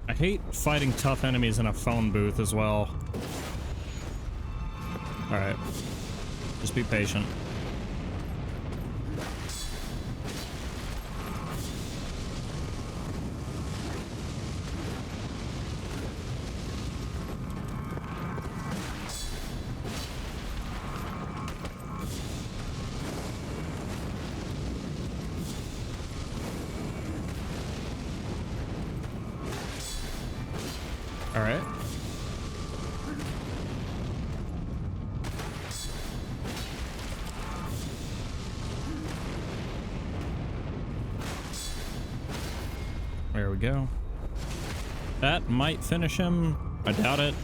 I hate fighting tough enemies in a phone booth as well. Alright. Just be patient. Alright. There we go. That might finish him. I doubt it.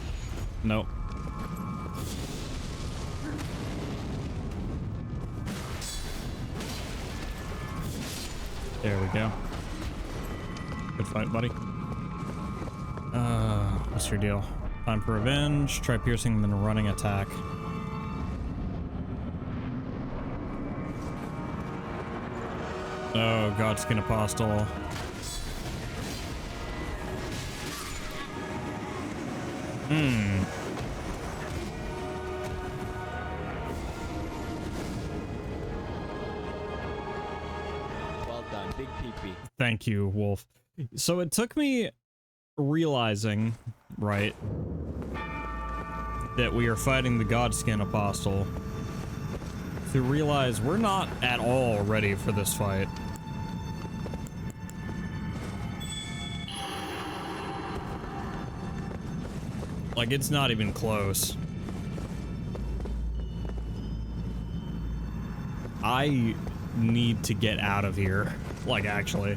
Nope. There we go. Good fight, buddy. What's your deal? Time for revenge. Try piercing, then running attack. Oh, Godskin Apostle. Well done, big peepee. Thank you, Wolf. So it took me realizing, right, that we are fighting the Godskin Apostle to realize we're not at all ready for this fight. Like, it's not even close. I need to get out of here. Like, actually.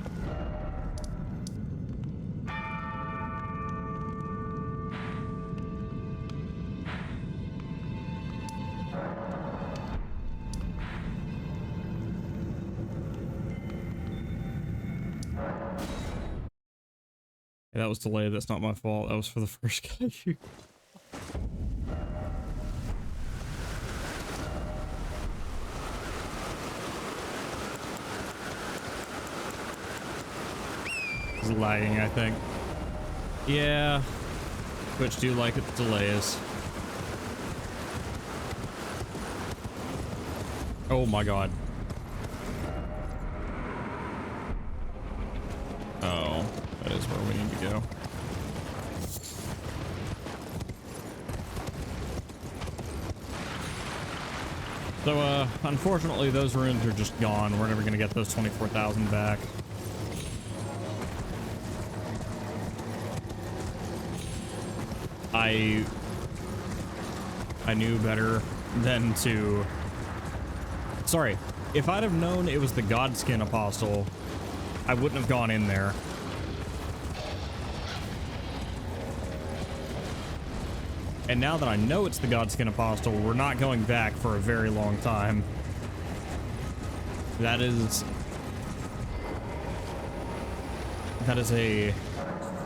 That was delayed. That's not my fault. That was for the first guy. It's lagging, I think. Yeah. Twitch do like its delays. Oh my god. Oh. That is where we need to go. So, unfortunately, those runes are just gone. We're never gonna get those 24,000 back. I knew better than to... Sorry. If I'd have known it was the Godskin Apostle, I wouldn't have gone in there. And now that I know it's the Godskin Apostle, we're not going back for a very long time. That is a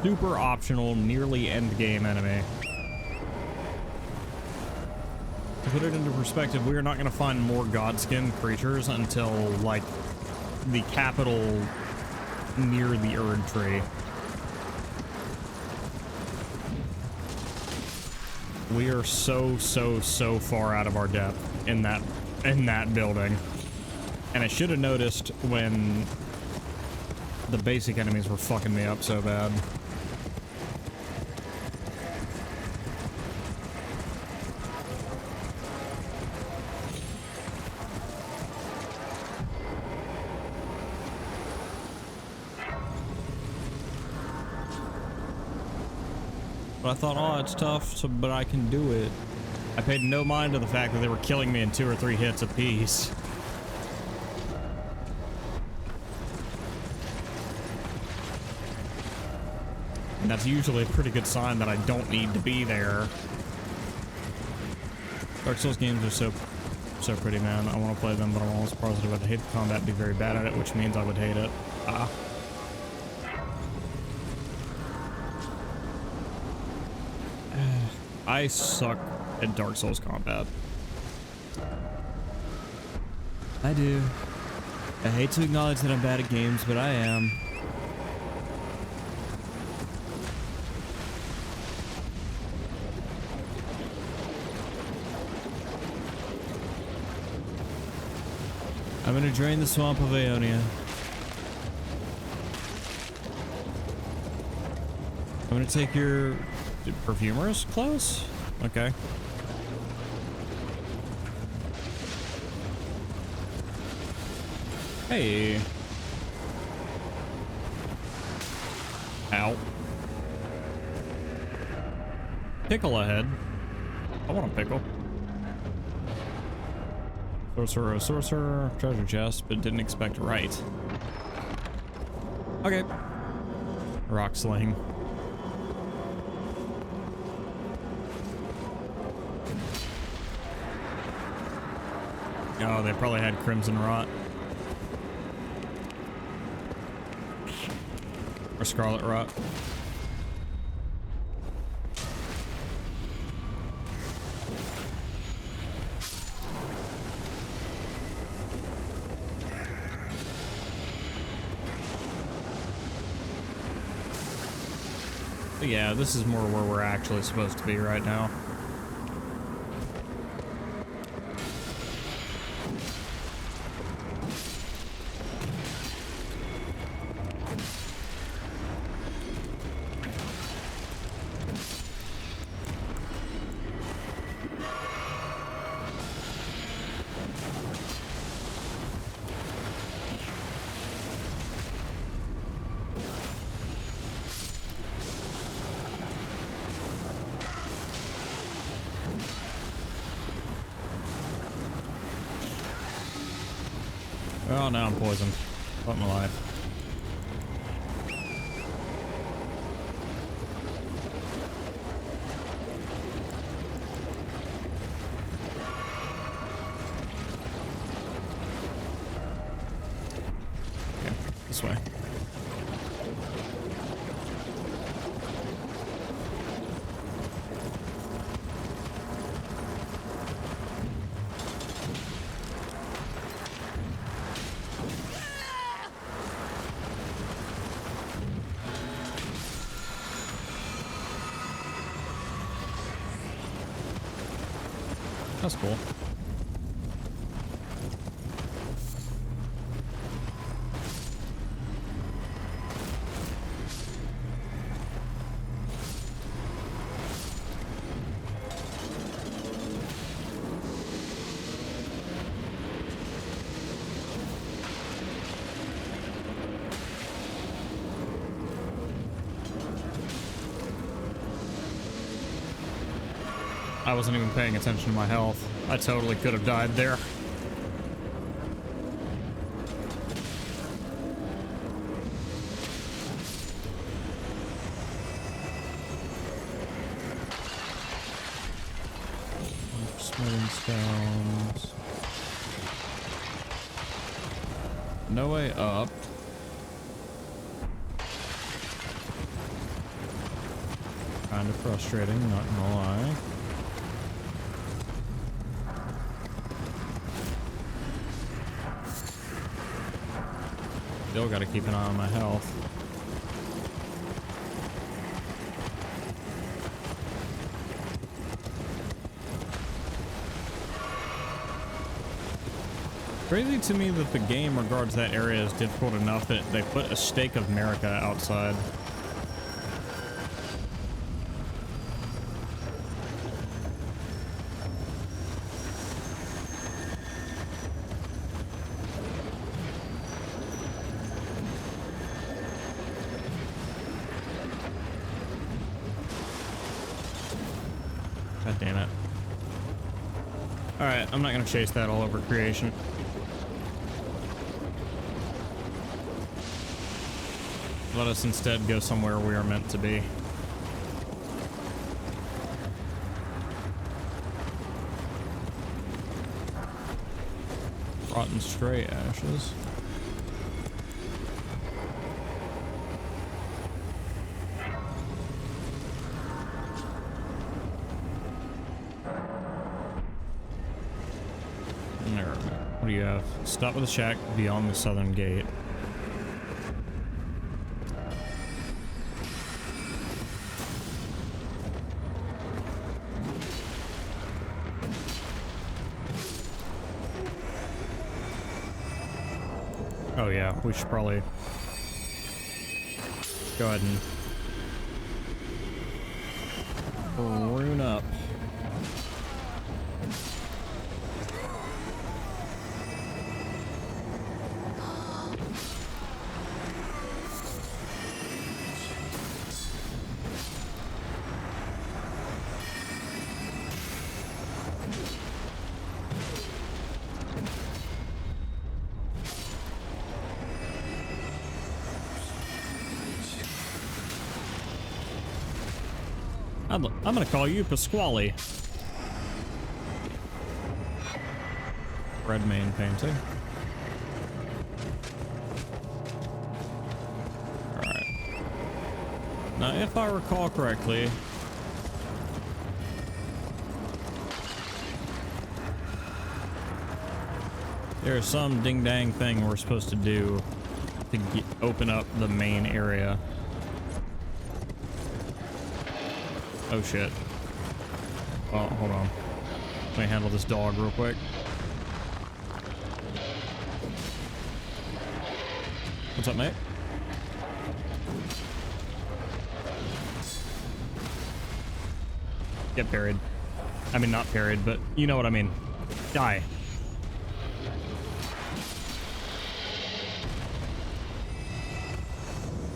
super optional, nearly end game enemy. To put it into perspective, we are not going to find more Godskin creatures until, like, the capital near the Erd Tree. We are so far out of our depth in that building. And I should have noticed when the basic enemies were fucking me up so bad. But I thought, oh, it's tough, so, but I can do it. I paid no mind to the fact that they were killing me in 2 or 3 hits apiece. And that's usually a pretty good sign that I don't need to be there. Dark Souls games are so pretty, man. I want to play them, but I'm almost positive I'd hate the combat, be very bad at it, which means I would hate it. I suck at Dark Souls combat. I do. I hate to acknowledge that I'm bad at games, but I am. I'm gonna drain the swamp of Aeonia. I'm gonna take your perfumer's close? Okay. Hey. Ow. Pickle ahead. I want a pickle. Sorcerer, treasure chest, but didn't expect right. Okay. Rock sling. Oh, they probably had crimson rot. Or scarlet rot. But yeah, this is more where we're actually supposed to be right now. Oh, now I'm poisoned. Fuck my life. Okay, this way. That's cool. I wasn't even paying attention to my health. I totally could have died there. Smithing stones. No way up. Kind of frustrating, not gonna lie. Still gotta keep an eye on my health. Crazy to me that the game regards that area as difficult enough that they put a stake of America outside. God damn it. Alright, I'm not gonna chase that all over creation. Let us instead go somewhere we are meant to be. Rotten stray ashes. There. What do you have? Stop with the shack beyond the southern gate. Oh yeah, we should probably go ahead and rune up. I'm gonna call you Pasquale. Red mane painting. Alright. Now, if I recall correctly, there's some ding-dang thing we're supposed to do to open up the main area. Oh shit. Oh, hold on. Let me handle this dog real quick. What's up, mate? Get parried. I mean, not parried, but you know what I mean. Die.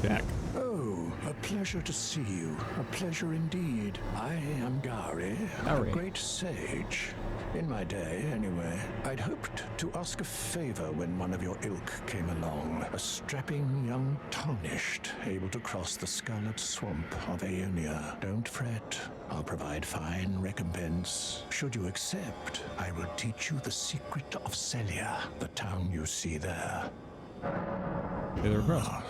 Jack. Oh, a pleasure to see you. A pleasure indeed. I am Gary, a great sage. In my day, anyway. I'd hoped to ask a favor when one of your ilk came along. A strapping young tarnished, able to cross the scarlet swamp of Aeonia. Don't fret. I'll provide fine recompense. Should you accept, I will teach you the secret of Celia, the town you see there.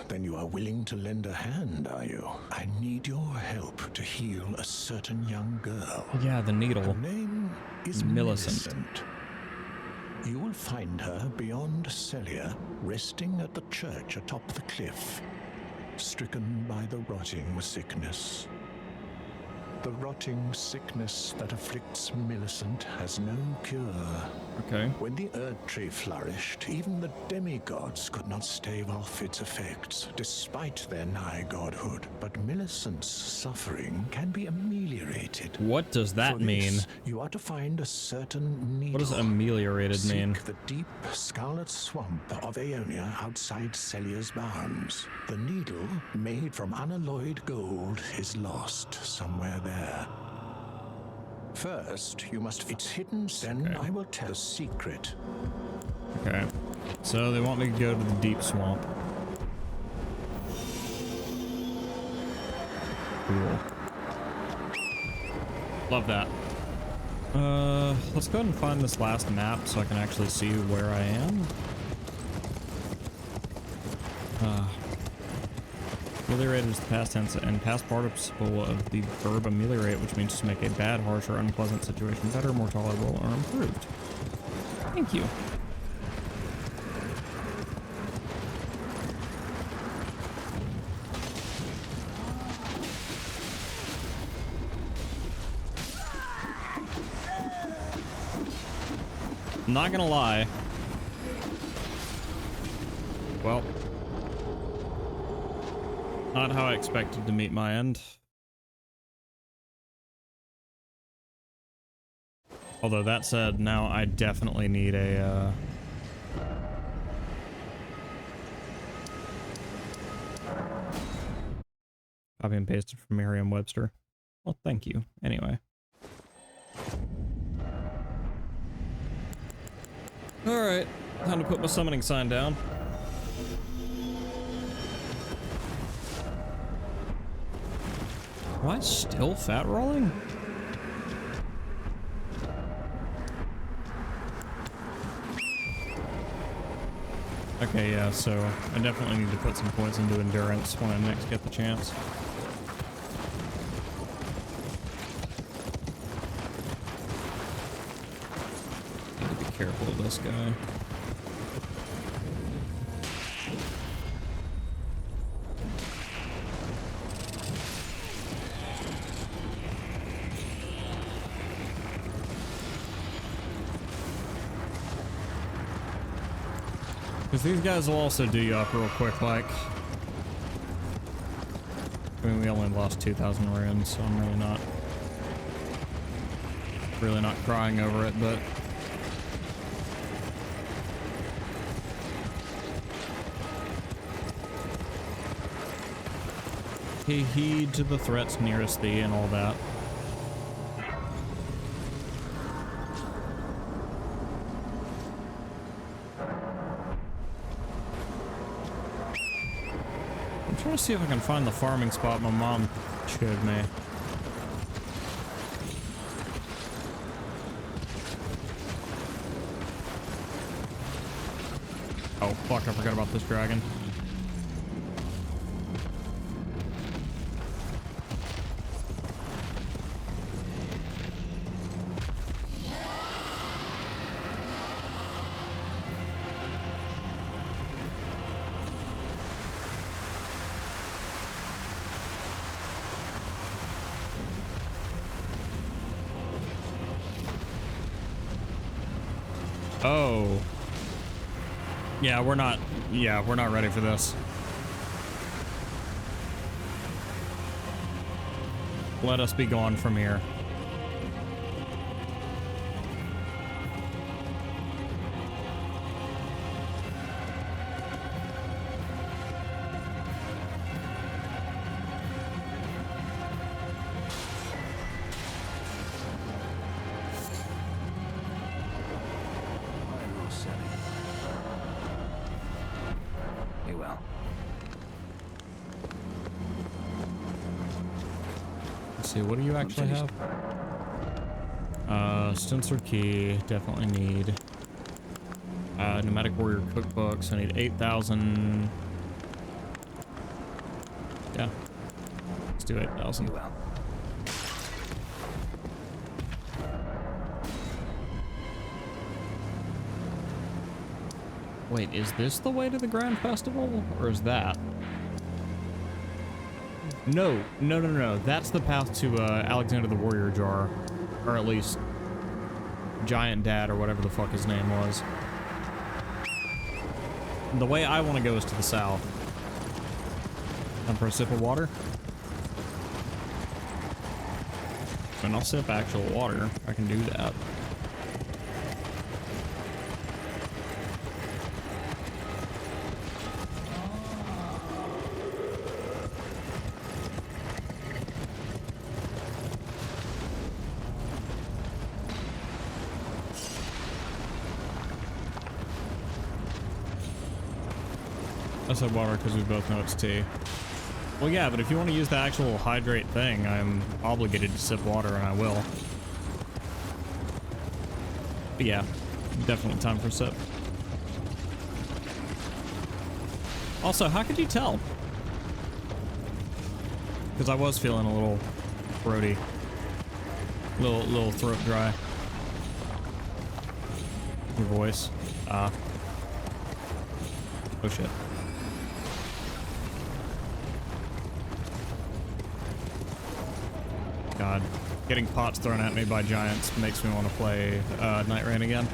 Then you are willing to lend a hand, are you? I need your help to heal a certain young girl. Yeah, the needle. Her name is Millicent. You will find her beyond Celia, resting at the church atop the cliff, stricken by the rotting sickness. The rotting sickness that afflicts Millicent has no cure. Okay. When the Earth Tree flourished, even the demigods could not stave off its effects, despite their nigh godhood. But Millicent's suffering can be ameliorated. What does that mean? You are to find a certain needle. What does ameliorated mean? Seek the deep scarlet swamp of Aeonia outside Celia's barns. The needle, made from unalloyed gold, is lost somewhere there. First, you must. It's hidden. Then I will tell a secret. Okay. So they want me to go to the deep swamp. Cool. Love that. Let's go ahead and find this last map so I can actually see where I am. Ameliorated is the past tense and past participle of the verb ameliorate, which means to make a bad, harsh, or unpleasant situation better, more tolerable, or improved. Thank you. Not gonna lie. Well, not how I expected to meet my end. Although that said, now I definitely need a copy and pasted from Merriam-Webster. Well, thank you. Anyway. Alright, time to put my summoning sign down. Am I still fat rolling? Okay, yeah, so I definitely need to put some points into endurance when I next get the chance. Need to be careful of this guy. Because these guys will also do you up real quick, like. I mean, we only lost 2,000 runes, so I'm really not crying over it, but. Pay heed to the threats nearest thee and all that. I'm trying to see if I can find the farming spot my mom showed me. Oh fuck, I forgot about this dragon. Oh. Yeah, we're not ready for this. Let us be gone from here. What do you actually have? Stencil key, definitely need. Pneumatic warrior cookbooks, I need 8,000. Yeah. Let's do 8,000. Wait, is this the way to the Grand Festival? Or is that? No. That's the path to Alexander the Warrior Jar. Or at least Giant Dad or whatever the fuck his name was. The way I want to go is to the south. Time for a sip of water. And I'll sip actual water. I can do that. I said water because we both know it's tea. Well, yeah, but if you want to use the actual hydrate thing, I'm obligated to sip water, and I will. But yeah, definitely time for a sip. Also, how could you tell? Because I was feeling a little throaty. Little throat dry. Your voice. Oh shit. God, getting pots thrown at me by giants makes me want to play Night Rain again.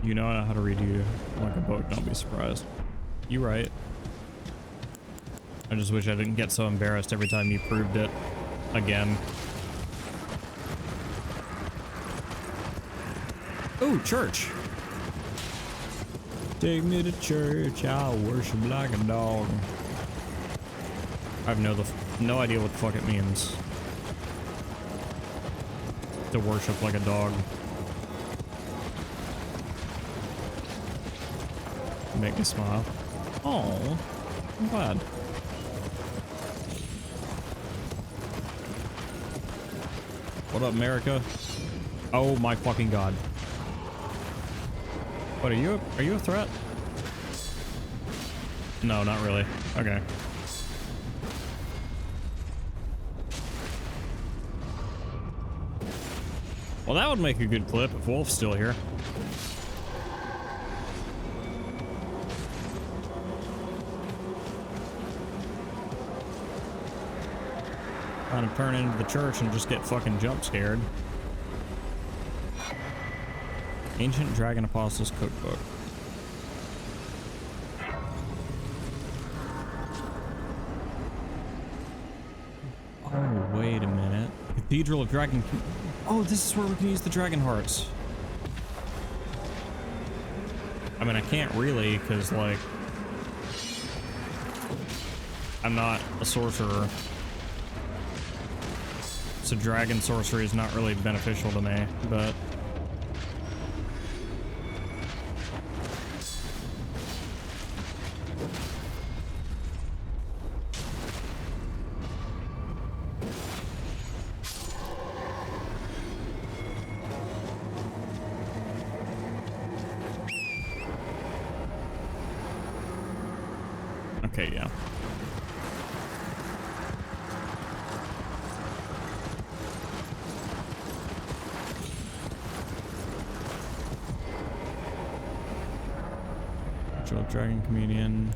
You know I know how to read you like a book, don't be surprised. You right. I just wish I didn't get so embarrassed every time you proved it. again. Ooh, church. Take me to church, I'll worship like a dog. I have no idea what the fuck it means to worship like a dog. Make me smile. Oh, I'm glad. What up, America? Oh my fucking god. What, are you a threat? No, not really. Okay. Well, that would make a good clip if Wolf's still here. Trying to turn into the church and just get fucking jump scared. Ancient Dragon Apostles Cookbook. Oh, wait a minute. Cathedral of Dragon... Oh, this is where we can use the dragon hearts. I mean, I can't really, because, like... I'm not a sorcerer. So dragon sorcery is not really beneficial to me, but... Okay, yeah. Dragon Comedian.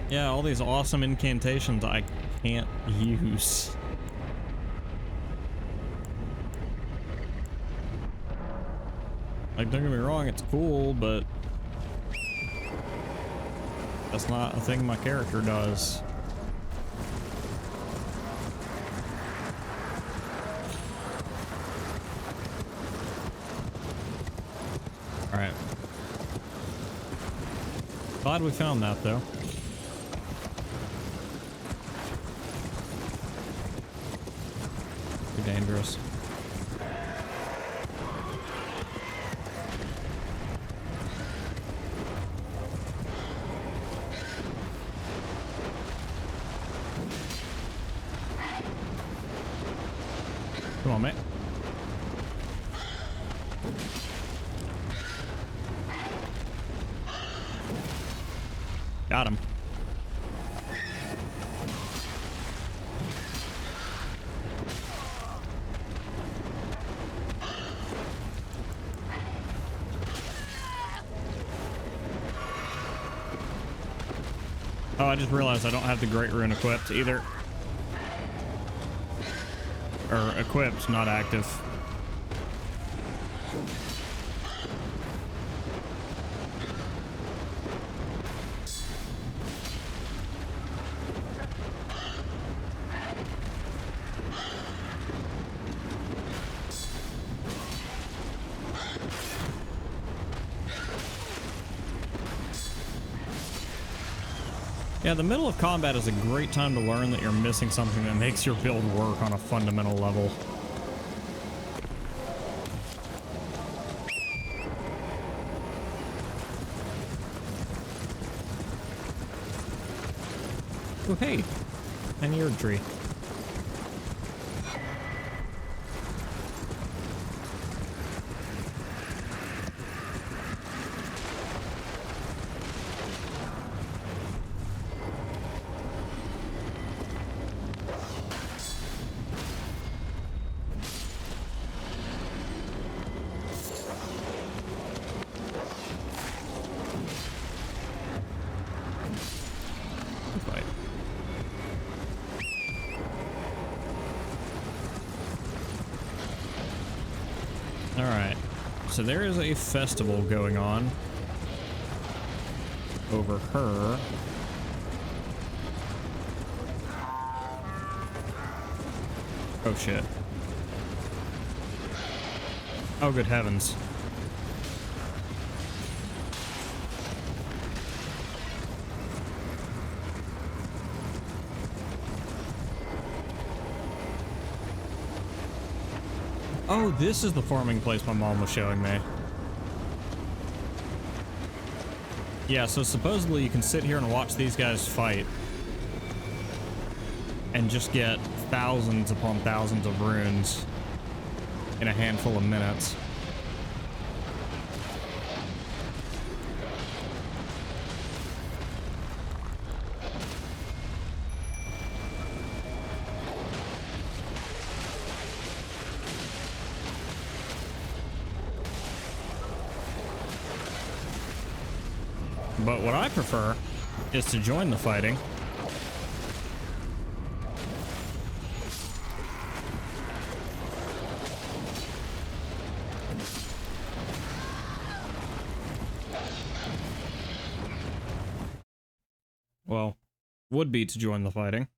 Yeah, all these awesome incantations I can't use. Like, don't get me wrong, it's cool, but that's not a thing my character does. Alright. Glad we found that, though. Too dangerous. Come on, mate. Got him. Oh, I just realized I don't have the Great Rune equipped either. Or equipped, not active. Yeah, the middle of combat is a great time to learn that you're missing something that makes your build work on a fundamental level. Oh, hey, an ear tree. Alright, so there is a festival going on over her. Oh shit. Oh good heavens. Oh, this is the farming place my mom was showing me. Yeah, so supposedly you can sit here and watch these guys fight and just get thousands upon thousands of runes in a handful of minutes. But what I prefer is to join the fighting. Well, would be to join the fighting.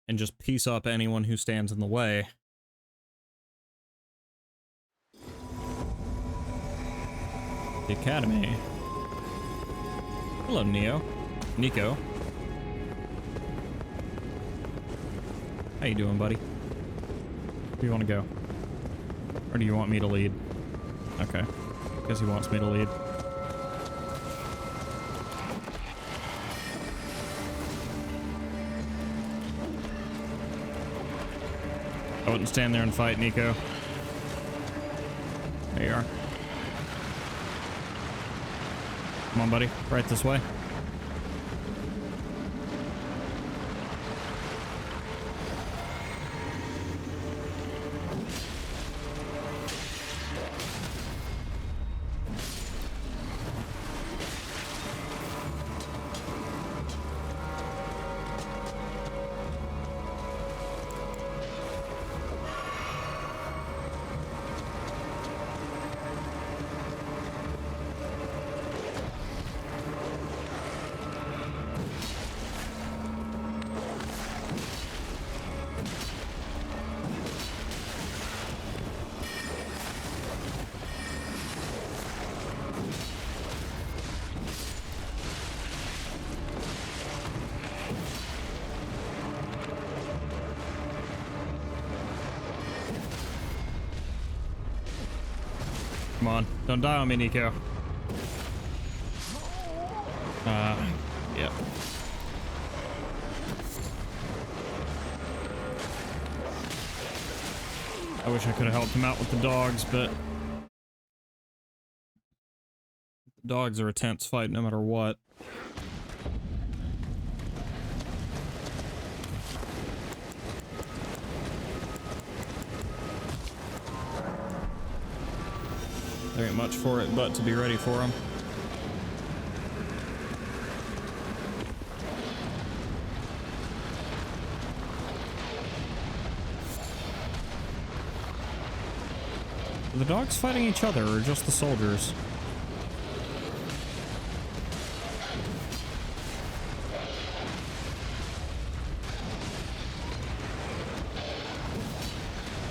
And just piece up anyone who stands in the way. The Academy. Hello, Nico. How you doing, buddy? Where do you want to go? Or do you want me to lead? Okay. Guess he wants me to lead. I wouldn't stand there and fight, Nico. There you are. Come on, buddy. Right this way. Come on, don't die on me, Nico. Yep. I wish I could have helped him out with the dogs, but the dogs are a tense fight no matter what. There ain't much for it but to be ready for them. Are the dogs fighting each other or just the soldiers?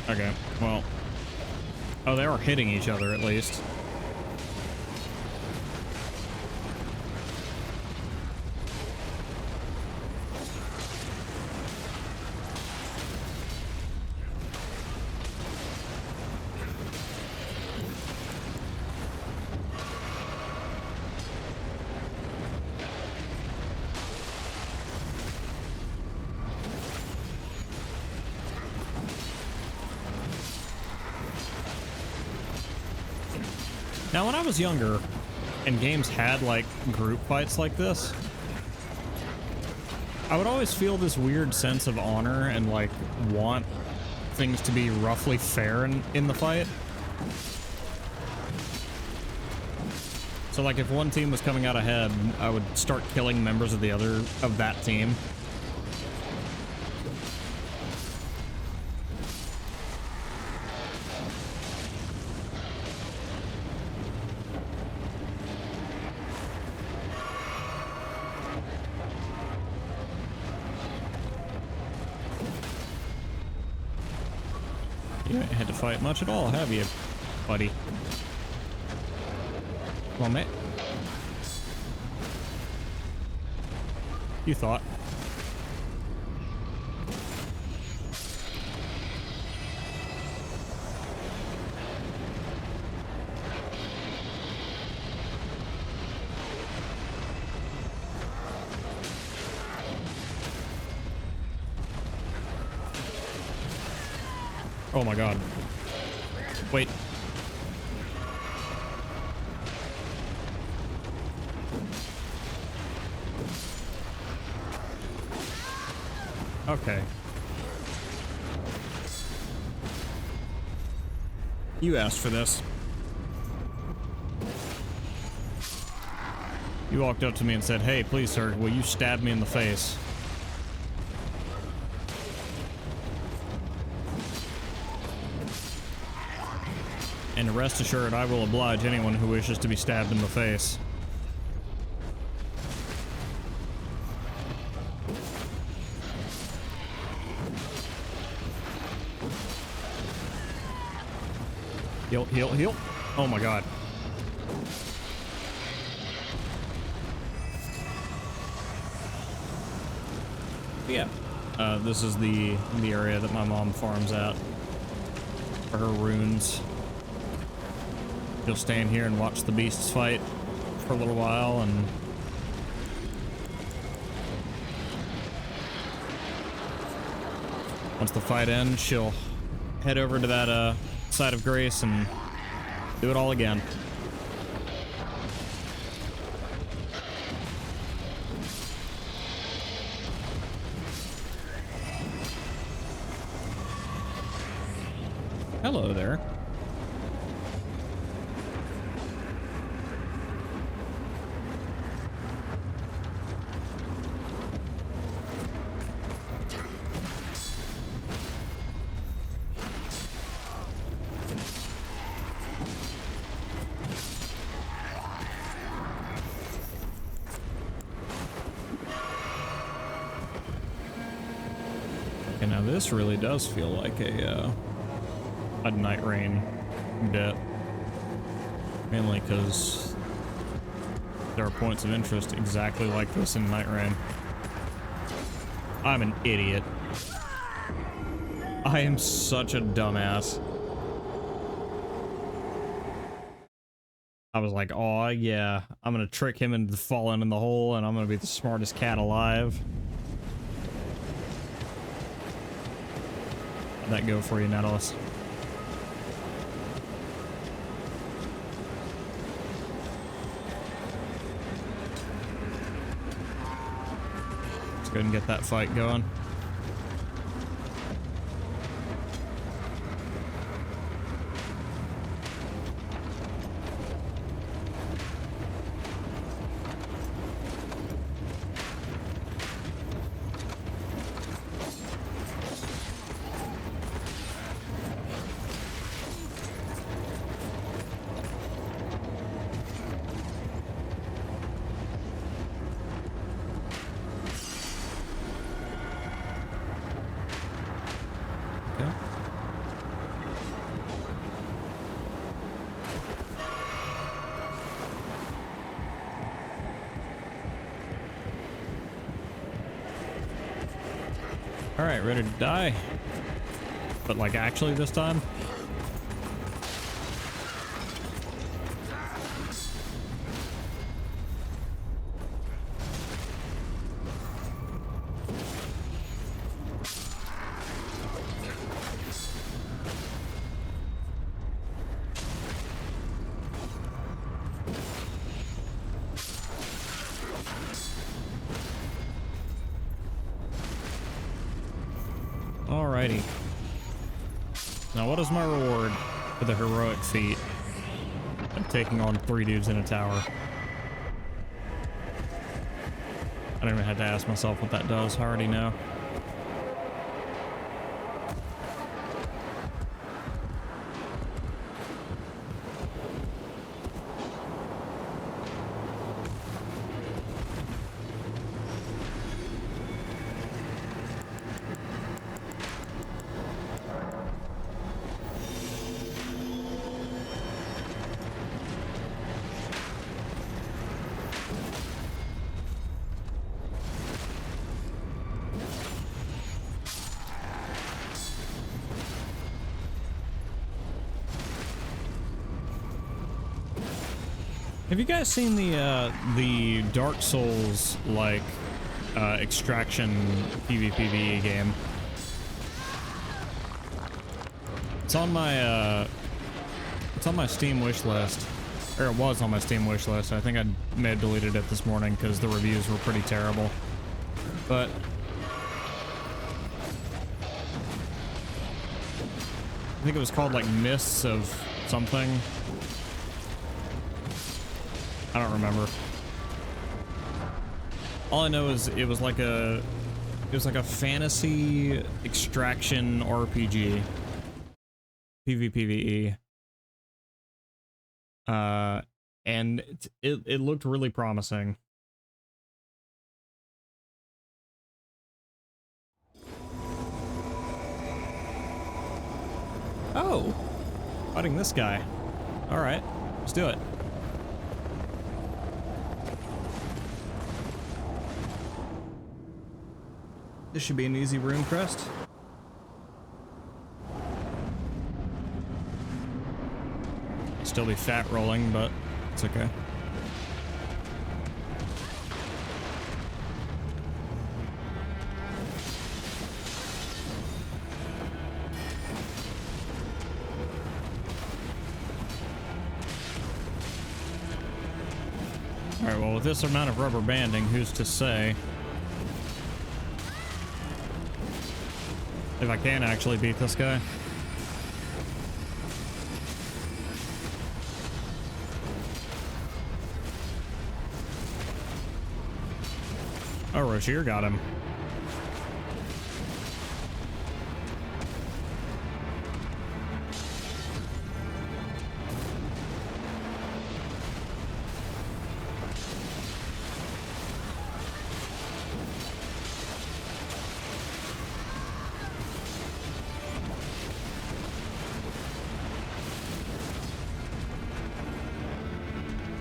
Okay, well. Oh, they are hitting each other at least. Now, when I was younger, and games had, like, group fights like this, I would always feel this weird sense of honor and, like, want things to be roughly fair in the fight. So, like, if one team was coming out ahead, I would start killing members of that team. You ain't had to fight much at all, have you, buddy? Come on, mate. You thought. Oh my god. Wait. Okay. You asked for this. You walked up to me and said, "Hey, please, sir, will you stab me in the face?" And rest assured, I will oblige anyone who wishes to be stabbed in the face. Heal, heal, heal. Oh my god. Yeah. This is the area that my mom farms at for her runes. She'll stand here and watch the beasts fight for a little while, and once the fight ends, she'll head over to that side of grace and do it all again. Hello there. Okay, now this really does feel like a night rain bit, mainly because there are points of interest exactly like this in Night Rain. I'm an idiot. I am such a dumbass. I was like, oh yeah, I'm gonna trick him into falling in the hole and I'm gonna be the smartest cat alive. How'd that go for you, Nautilus? Let's go ahead and get that fight going. Alright, ready to die. But like actually this time? Alrighty. Now what is my reward for the heroic feat of taking on 3 dudes in a tower? I don't even have to ask myself what that does. I already know. Have you guys seen the Dark Souls like extraction PvPvE game? It's on my Steam wish list, or it was on my Steam wish list. I think I may have deleted it this morning because the reviews were pretty terrible. But I think it was called like Mists of something. I don't remember. All I know is it was like a fantasy extraction RPG. PvPvE. And it looked really promising. Oh, fighting this guy. All right, let's do it. This should be an easy rune crest. Still be fat rolling, but it's okay. Alright, well, with this amount of rubber banding, who's to say if I can actually beat this guy? Oh, Roshir got him.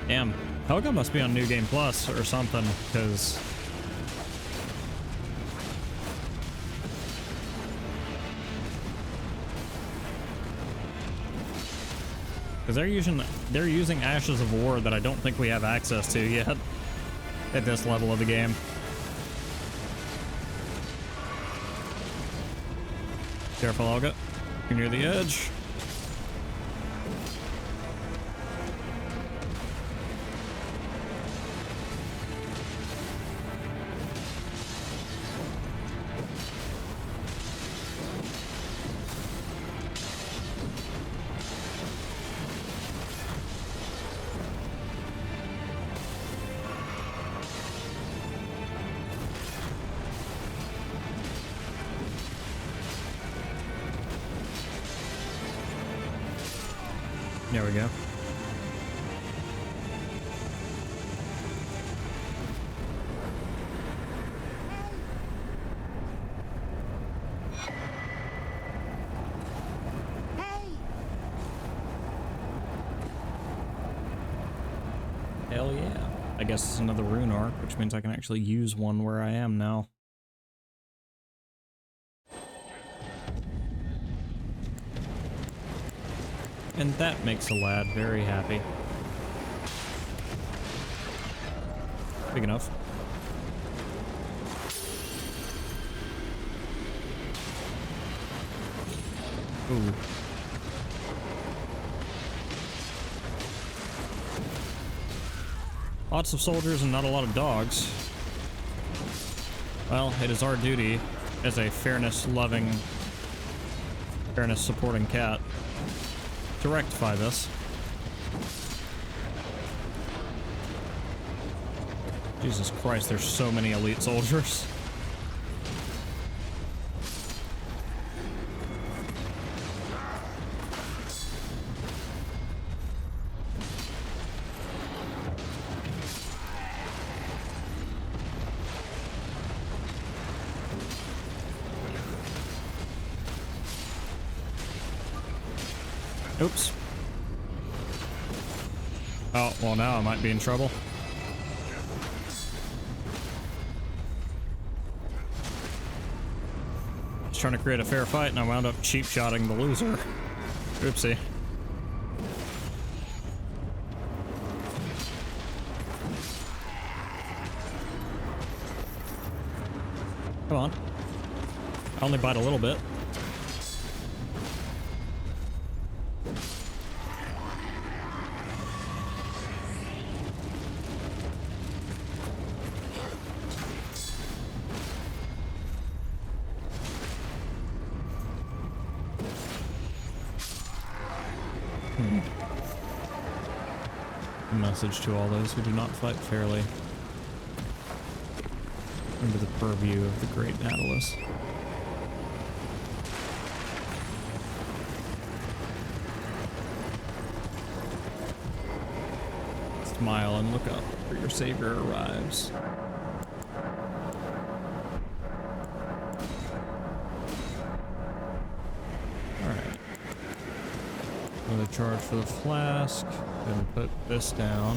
Damn, Helga must be on New Game Plus or something, because they're using Ashes of War that I don't think we have access to yet at this level of the game. Careful, Helga. You're near the edge. There we go. Hell yeah. I guess it's another rune arc, which means I can actually use one where I am now. And that makes a lad very happy. Big enough. Ooh. Lots of soldiers and not a lot of dogs. Well, it is our duty as a fairness-loving, fairness-supporting cat to rectify this. Jesus Christ, there's so many elite soldiers. Oops. Oh, well now I might be in trouble. I was trying to create a fair fight and I wound up cheap-shotting the loser. Oopsie. Come on. I only bite a little bit. Message to all those who do not fight fairly. Under the purview of the great Nautilus. Smile and look up, for your savior arrives. Alright. Another charge for the flask. Then put this down.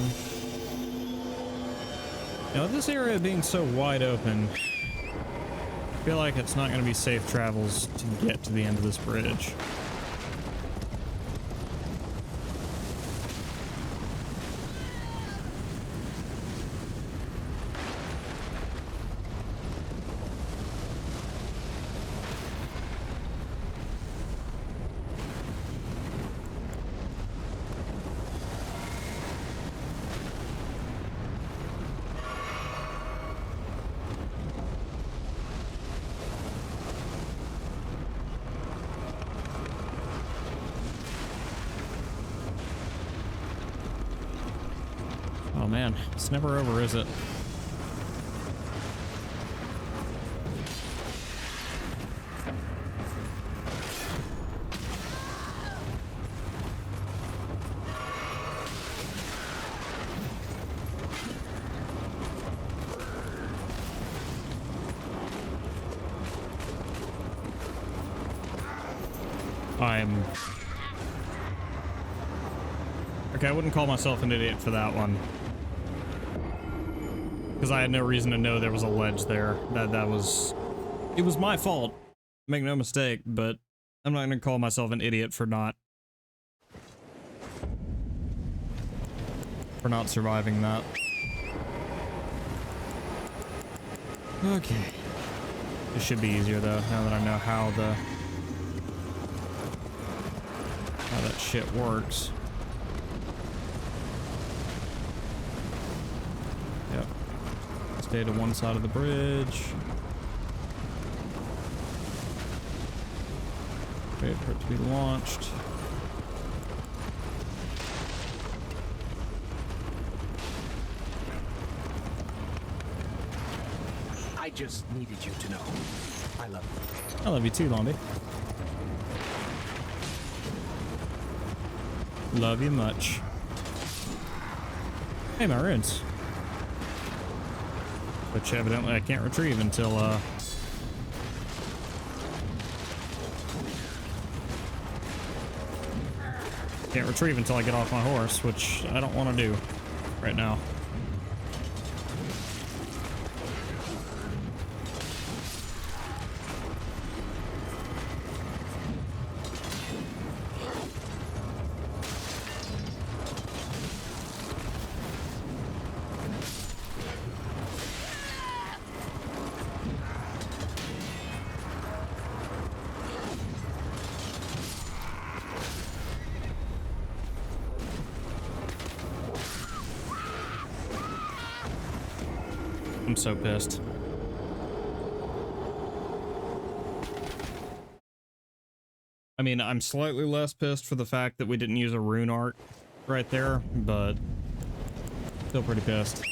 Now, with this area being so wide open, I feel like it's not going to be safe travels to get to the end of this bridge. Oh man, it's never over, is it? Okay, I wouldn't call myself an idiot for that one. Because I had no reason to know there was a ledge there. It was my fault. Make no mistake, but I'm not gonna call myself an idiot for not surviving that. Okay. This should be easier though, now that I know how that shit works. Yep. Stay to one side of the bridge. Wait for it to be launched. I just needed you to know. I love you. I love you too, Lombi. Love you much. Hey, my runes. Which evidently I can't retrieve until, can't retrieve until I get off my horse, which I don't want to do right now. I'm so pissed. I mean, I'm slightly less pissed for the fact that we didn't use a rune art right there, but still pretty pissed.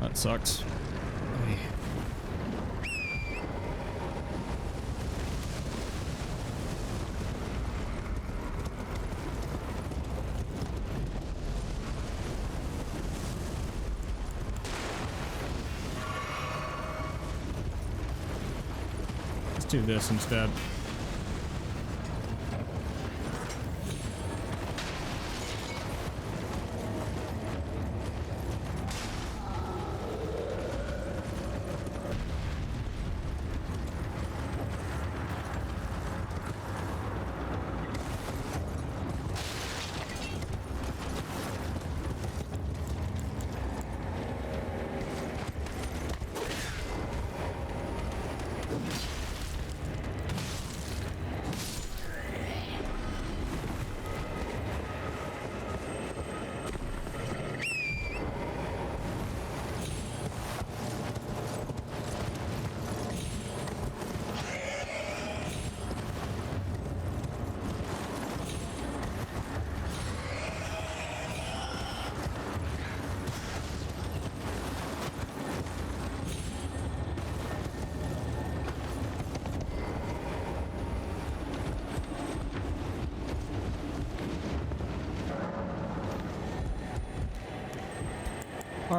That sucks. Do this instead.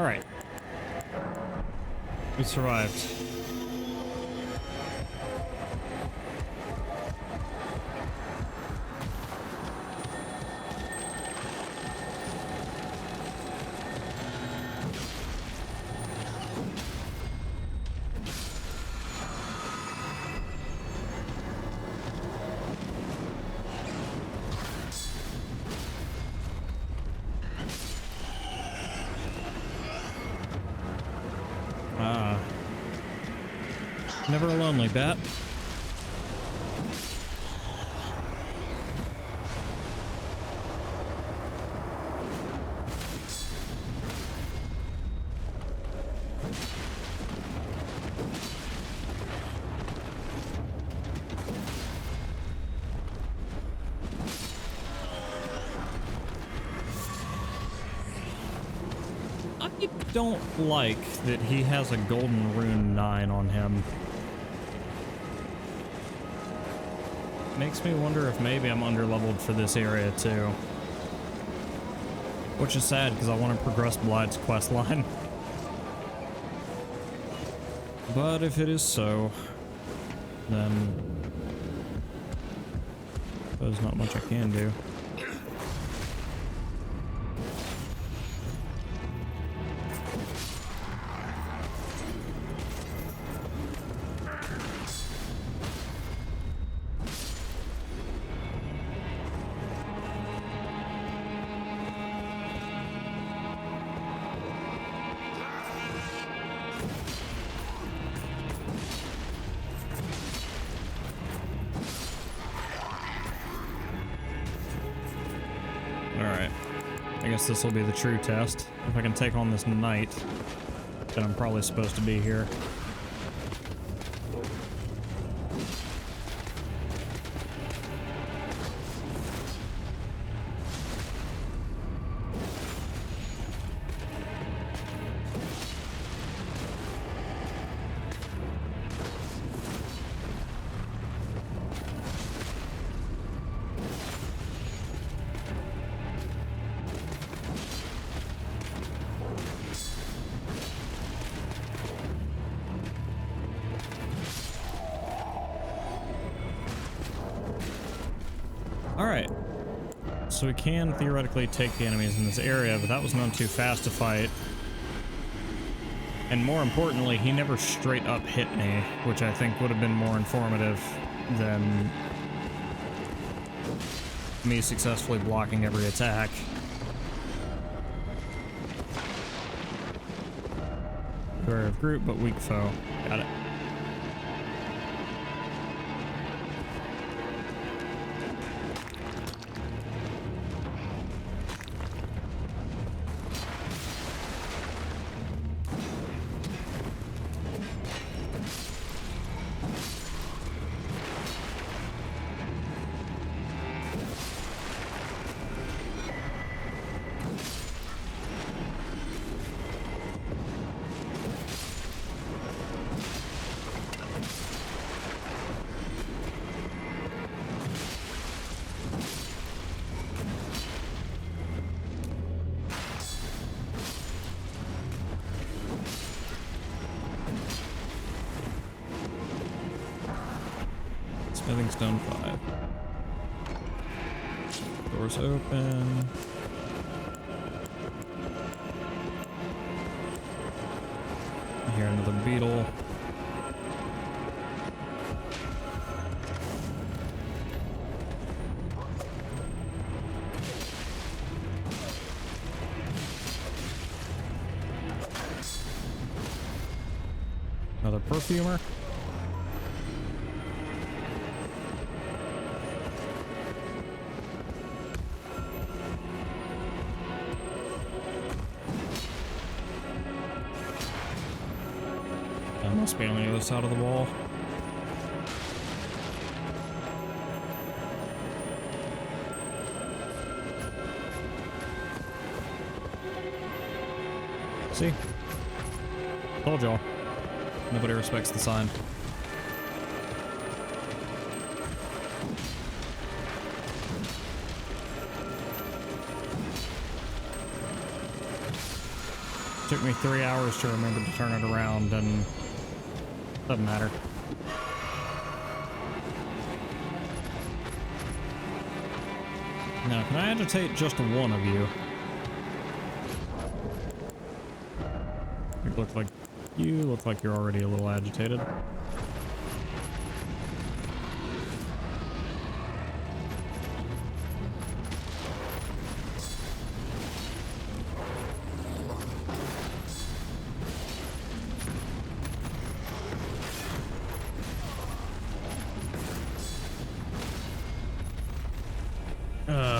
Alright. We survived. Never a lonely bat. I don't like that he has a golden rune 9 on him. Makes me wonder if maybe I'm underleveled for this area too. Which is sad because I want to progress Blide's quest line. But if it is so, then there's not much I can do. This will be the true test. If I can take on this knight, then I'm probably supposed to be here. Alright, so we can theoretically take the enemies in this area, but that was none too fast to fight. And more importantly, he never straight up hit me, which I think would have been more informative than me successfully blocking every attack. Beware of group, but weak foe. Got it. Smithing stone 5. Doors open. I hear another beetle. Another perfumer. Must be on the other side of the wall. See? Told y'all. Nobody respects the sign. took me 3 hours to remember to turn it around, and doesn't matter. Now, can I agitate just one of you? You look like you're already a little agitated.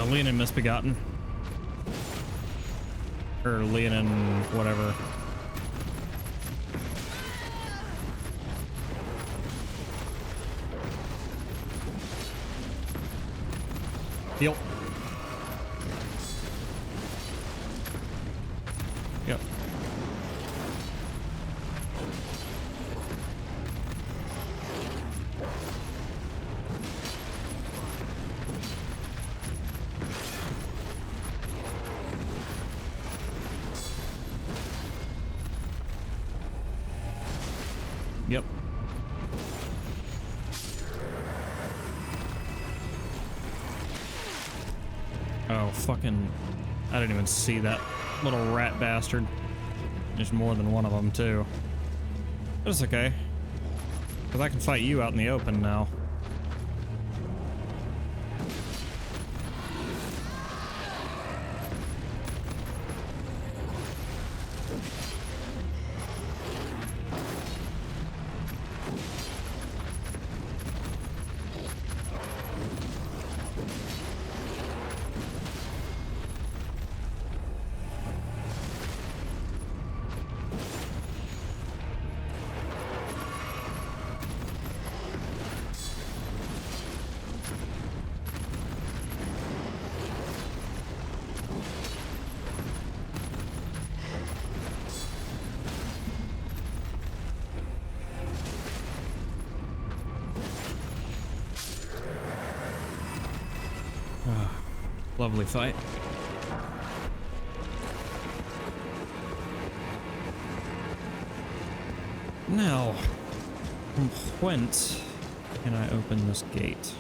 Leonin Misbegotten. Or Leonin whatever. Yep. Yep. Yep. Oh, fucking... I didn't even see that little rat bastard. There's more than one of them, too. But it's okay. Because I can fight you out in the open now. Lovely fight. Now, from whence can I open this gate?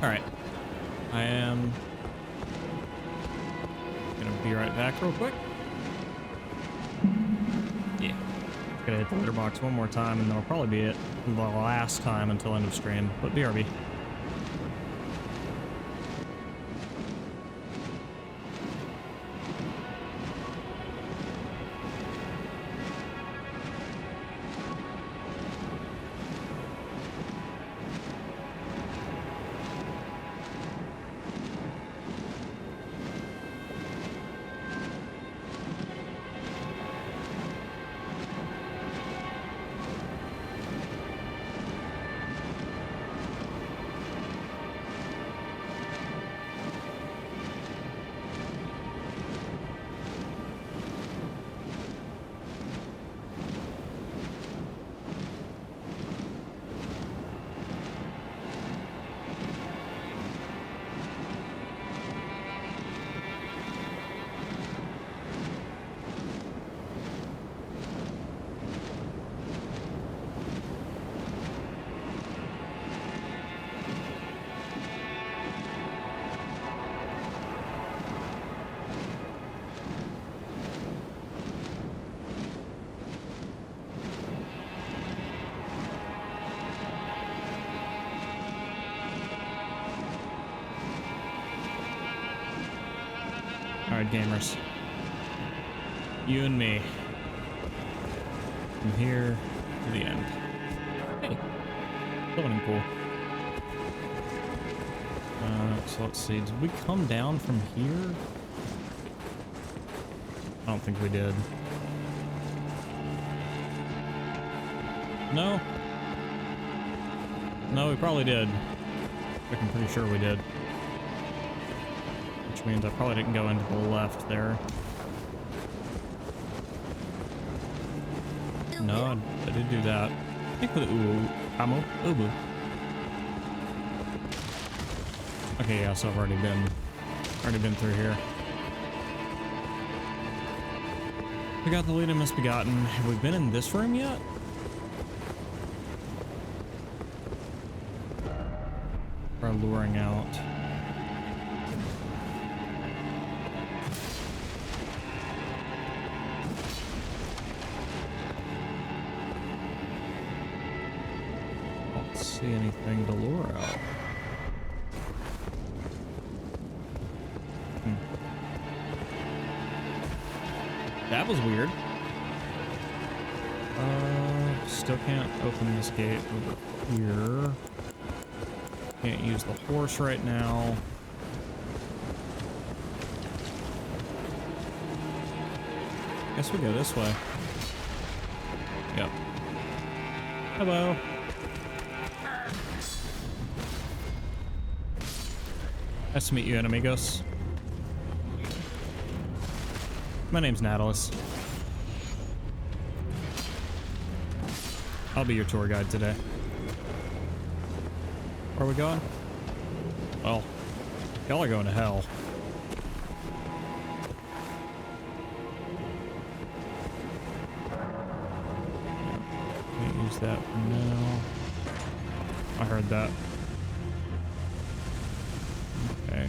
Alright. I am gonna be right back real quick. Yeah. Gonna hit the litter box one more time, and that'll probably be it the last time until end of stream. But BRB. Alright, gamers. You and me. From here to the end. Hey. Building pool. So let's see. Did we come down from here? I don't think we did. No? No, we probably did. Like, I'm pretty sure we did. Which means I probably didn't go into the left there. No, I did do that. I think with ammo. Ubu. Okay, yeah, so I've already been through here. We got the lead and misbegotten. Have we been in this room yet? Or luring out. Don't see anything to lure out. That was weird. Still can't open this gate over here. Can't use the horse right now. Guess we go this way. Yep. Hello. Nice to meet you, amigos. My name's Natalis. I'll be your tour guide today. Where are we going? Well, y'all are going to hell. Can't use that for now. I heard that. Okay.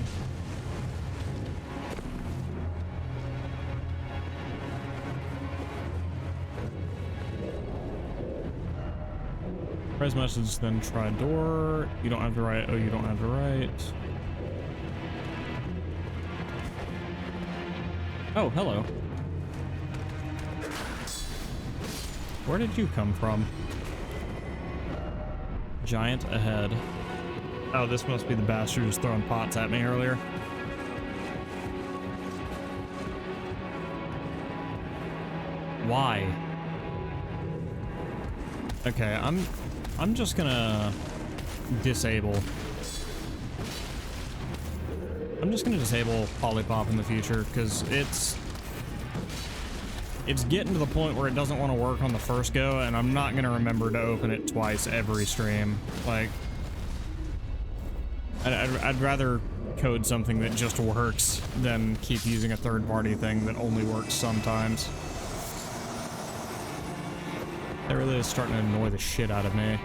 Prize message, then try door. You don't have the right. Oh, you don't have the right. Oh, hello. Where did you come from? Giant ahead. Oh, this must be the bastard who's throwing pots at me earlier. Why? Okay, I'm just gonna disable. I'm just gonna disable Polypop in the future because it's getting to the point where it doesn't want to work on the first go, and I'm not gonna remember to open it twice every stream. Like, I'd rather code something that just works than keep using a third-party thing that only works sometimes. That really is starting to annoy the shit out of me.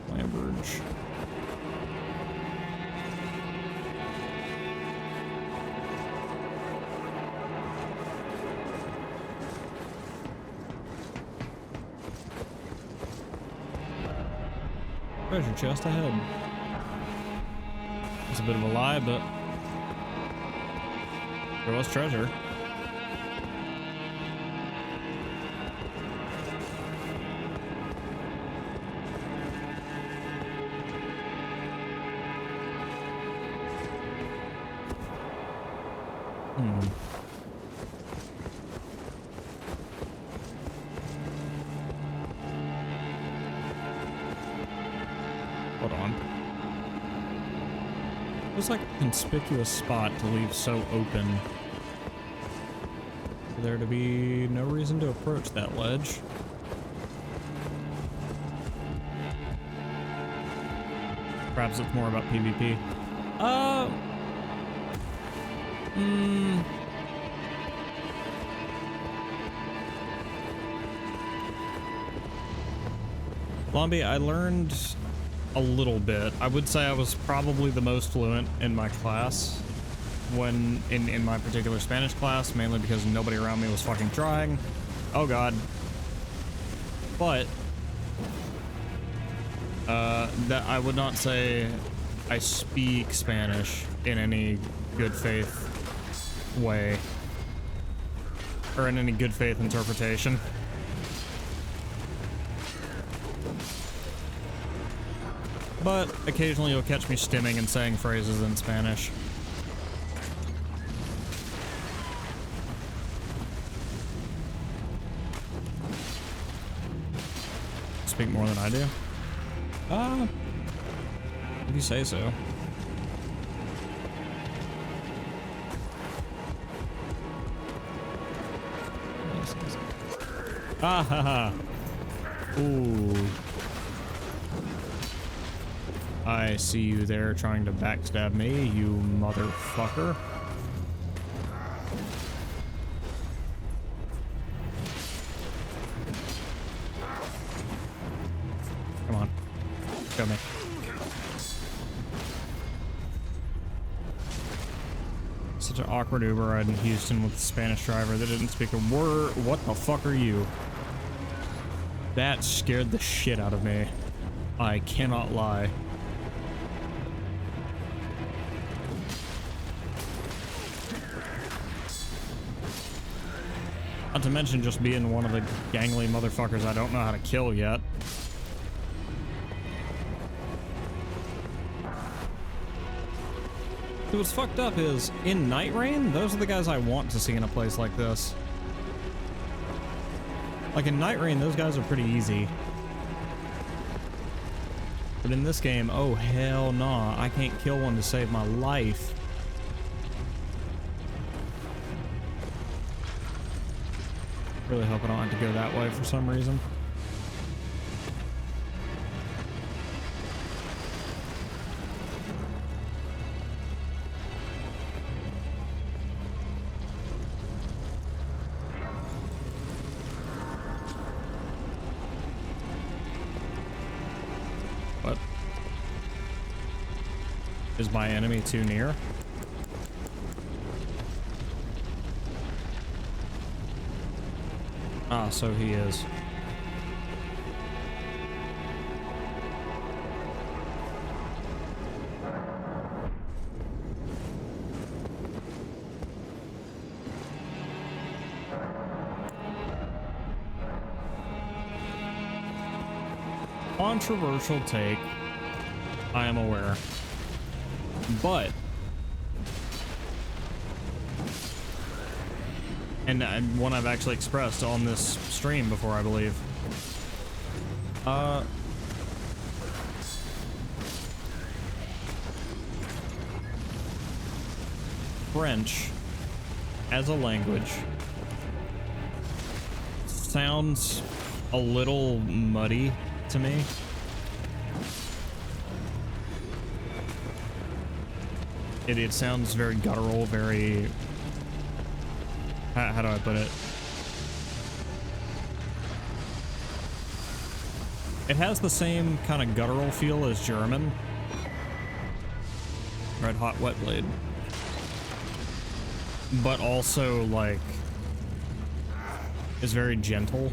Lambridge. Treasure chest ahead. It's a bit of a lie, but there was treasure. Hold on. It was like a conspicuous spot to leave so open for there to be no reason to approach that ledge. Perhaps it's more about PvP. Lombi, I learned a little bit. I would say I was probably the most fluent in my class when in my particular Spanish class, mainly because nobody around me was fucking trying. Oh god. But that I would not say I speak Spanish in any good faith way or in any good faith interpretation. But occasionally you'll catch me stimming and saying phrases in Spanish. speak more than I do? If you say so. Ah ha ha. Ooh. I see you there trying to backstab me, you motherfucker. Come on. Show me. Such an awkward Uber ride in Houston with a Spanish driver that didn't speak a word. What the fuck are you? That scared the shit out of me. I cannot lie. Not to mention just being one of the gangly motherfuckers I don't know how to kill yet. What's fucked up is, in Night Rain, those are the guys I want to see in a place like this. Like in Night Rain, those guys are pretty easy. But in this game, oh hell nah, I can't kill one to save my life. Really hope I don't have to go that way for some reason. What? Is my enemy too near? Ah, so he is. Controversial take, I am aware, but and one I've actually expressed on this stream before, I believe. French as a language sounds a little muddy to me. It sounds very guttural, very... How do I put it? It has the same kind of guttural feel as German. Red Hot Wet Blade. But also, like, is very gentle.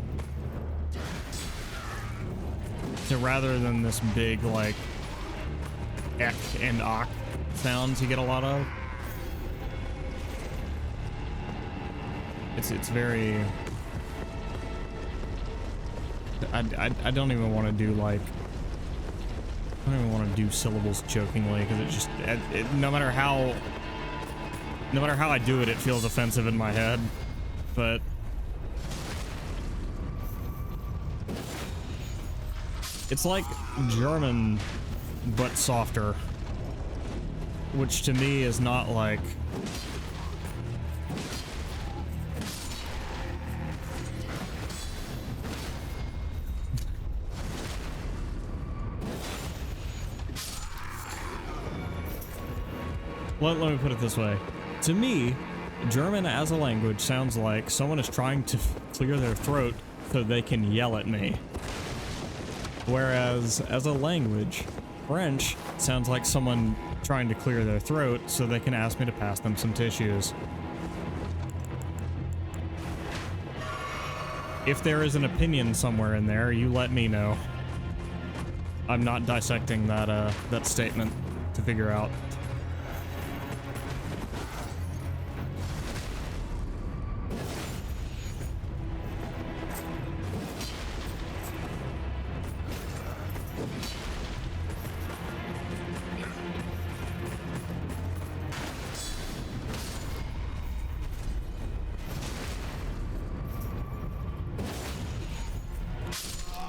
So rather than this big, like, ek and ak sounds you get a lot of, it's very... I don't even want to do, like... I don't even want to do syllables jokingly, because it just... no matter how I do it, it feels offensive in my head. But... it's like German, but softer. Which to me is not like... Let me put it this way. To me, German as a language sounds like someone is trying to clear their throat so they can yell at me. Whereas, as a language, French sounds like someone trying to clear their throat so they can ask me to pass them some tissues. If there is an opinion somewhere in there, you let me know. I'm not dissecting that statement to figure out.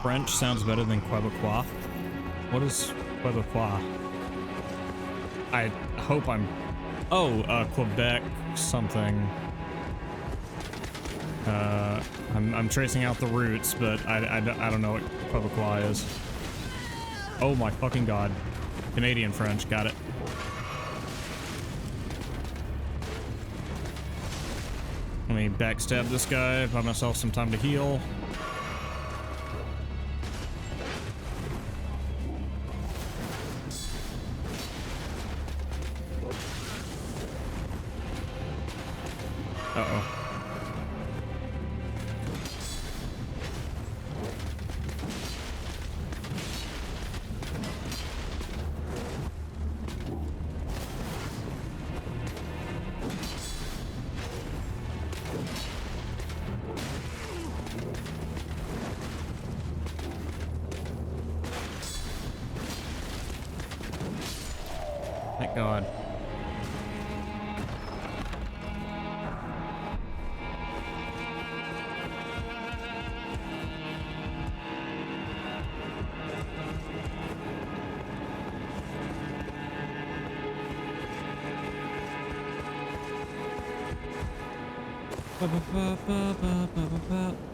French sounds better than Quebecois. What is Quebecois? I hope I'm... Oh, Quebec something. I'm tracing out the roots, but I don't know what Quebecois is. Oh my fucking god. Canadian French, got it. Let me backstab this guy, buy myself some time to heal. Uh-oh. Thank God.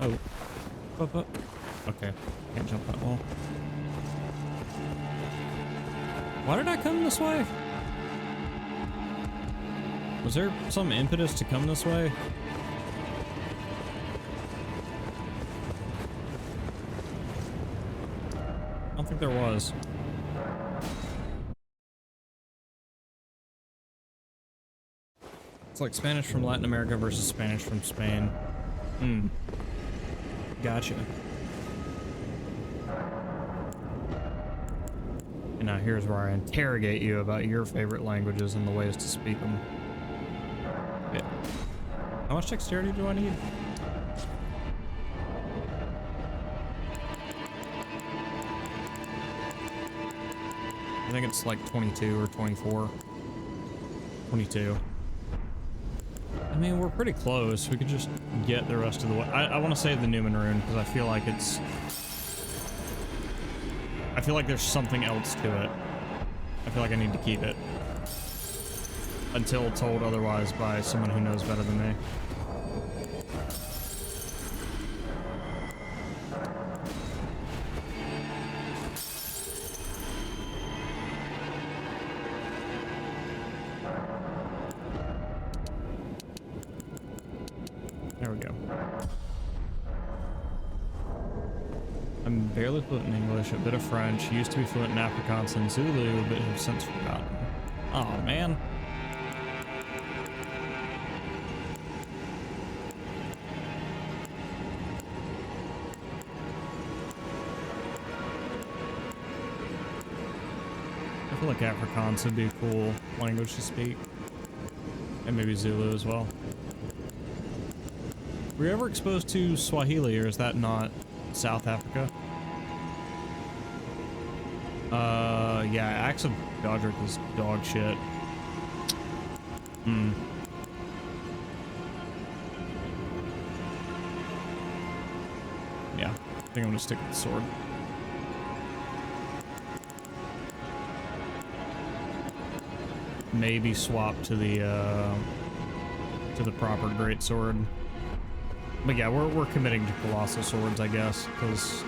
Oh. Okay. Can't jump that wall. Why did I come this way? Was there some impetus to come this way? I don't think there was. It's like Spanish from Latin America versus Spanish from Spain. Hmm. Gotcha. And now here's where I interrogate you about your favorite languages and the ways to speak them. Yeah. How much dexterity do I need? I think it's like 22 or 24. 22. I mean, we're pretty close. We could just get the rest of the way. I want to save the Newman rune because I feel like it's... I feel like there's something else to it. I feel like I need to keep it. Until told otherwise by someone who knows better than me. There we go. I'm barely fluent in English, a bit of French, used to be fluent in Afrikaans and Zulu, but have since forgotten. Oh man. I feel like Afrikaans would be a cool language to speak. And maybe Zulu as well. Were you ever exposed to Swahili, or is that not South Africa? Yeah, Axe of Godric is dog shit. Hmm. Yeah, I think I'm gonna stick with the sword. Maybe swap to the proper greatsword. But yeah, we're committing to colossal swords, I guess, because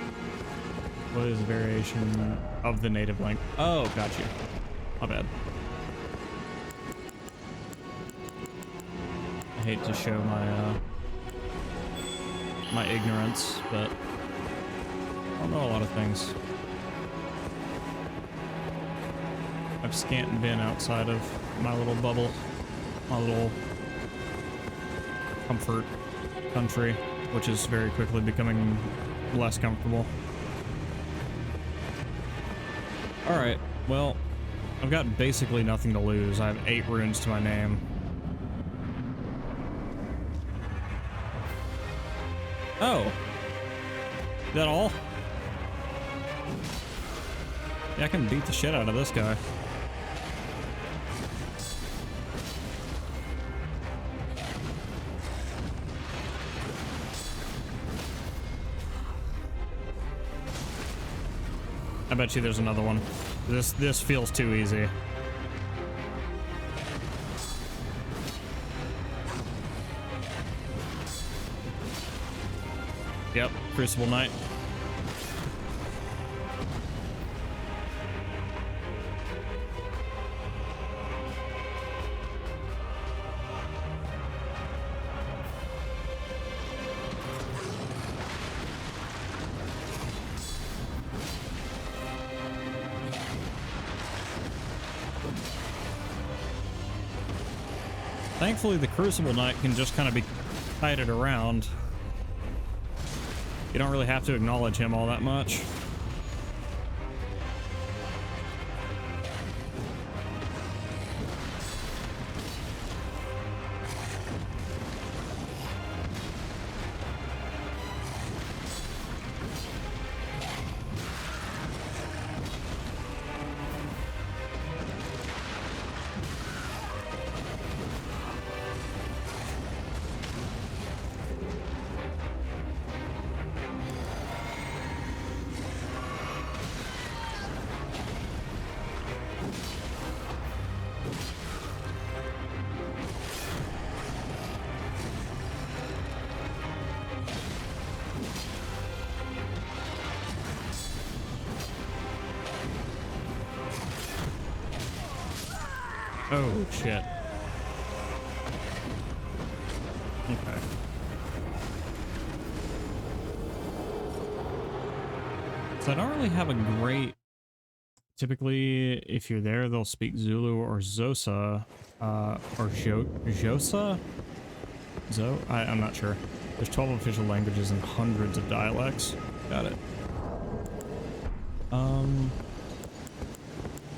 what is a variation of the native language? Oh, got you. My bad. I hate to show my my ignorance, but I don't know a lot of things. I've scant and been outside of my little bubble, my little comfort country, which is very quickly becoming less comfortable. Alright, well, I've got basically nothing to lose. I have 8 runes to my name. Oh. Is that all? Yeah, I can beat the shit out of this guy. I bet you there's another one. This feels too easy. Yep, Crucible Knight. Thankfully, the Crucible Knight can just kind of be kited around. You don't really have to acknowledge him all that much. Oh, shit. Okay. So I don't really have a great... Typically, if you're there, they'll speak Zulu or Xhosa, or Xhosa? I'm not sure. There's 12 official languages and hundreds of dialects. Got it.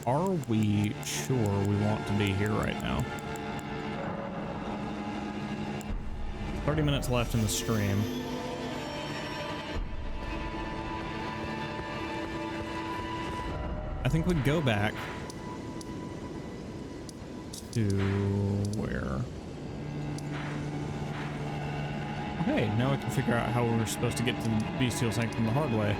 Are we sure we want to be here right now? 30 minutes left in the stream. I think we'd go back to where? Oh, hey, now we can figure out how we're supposed to get to the Bestial Sanctum the hard way.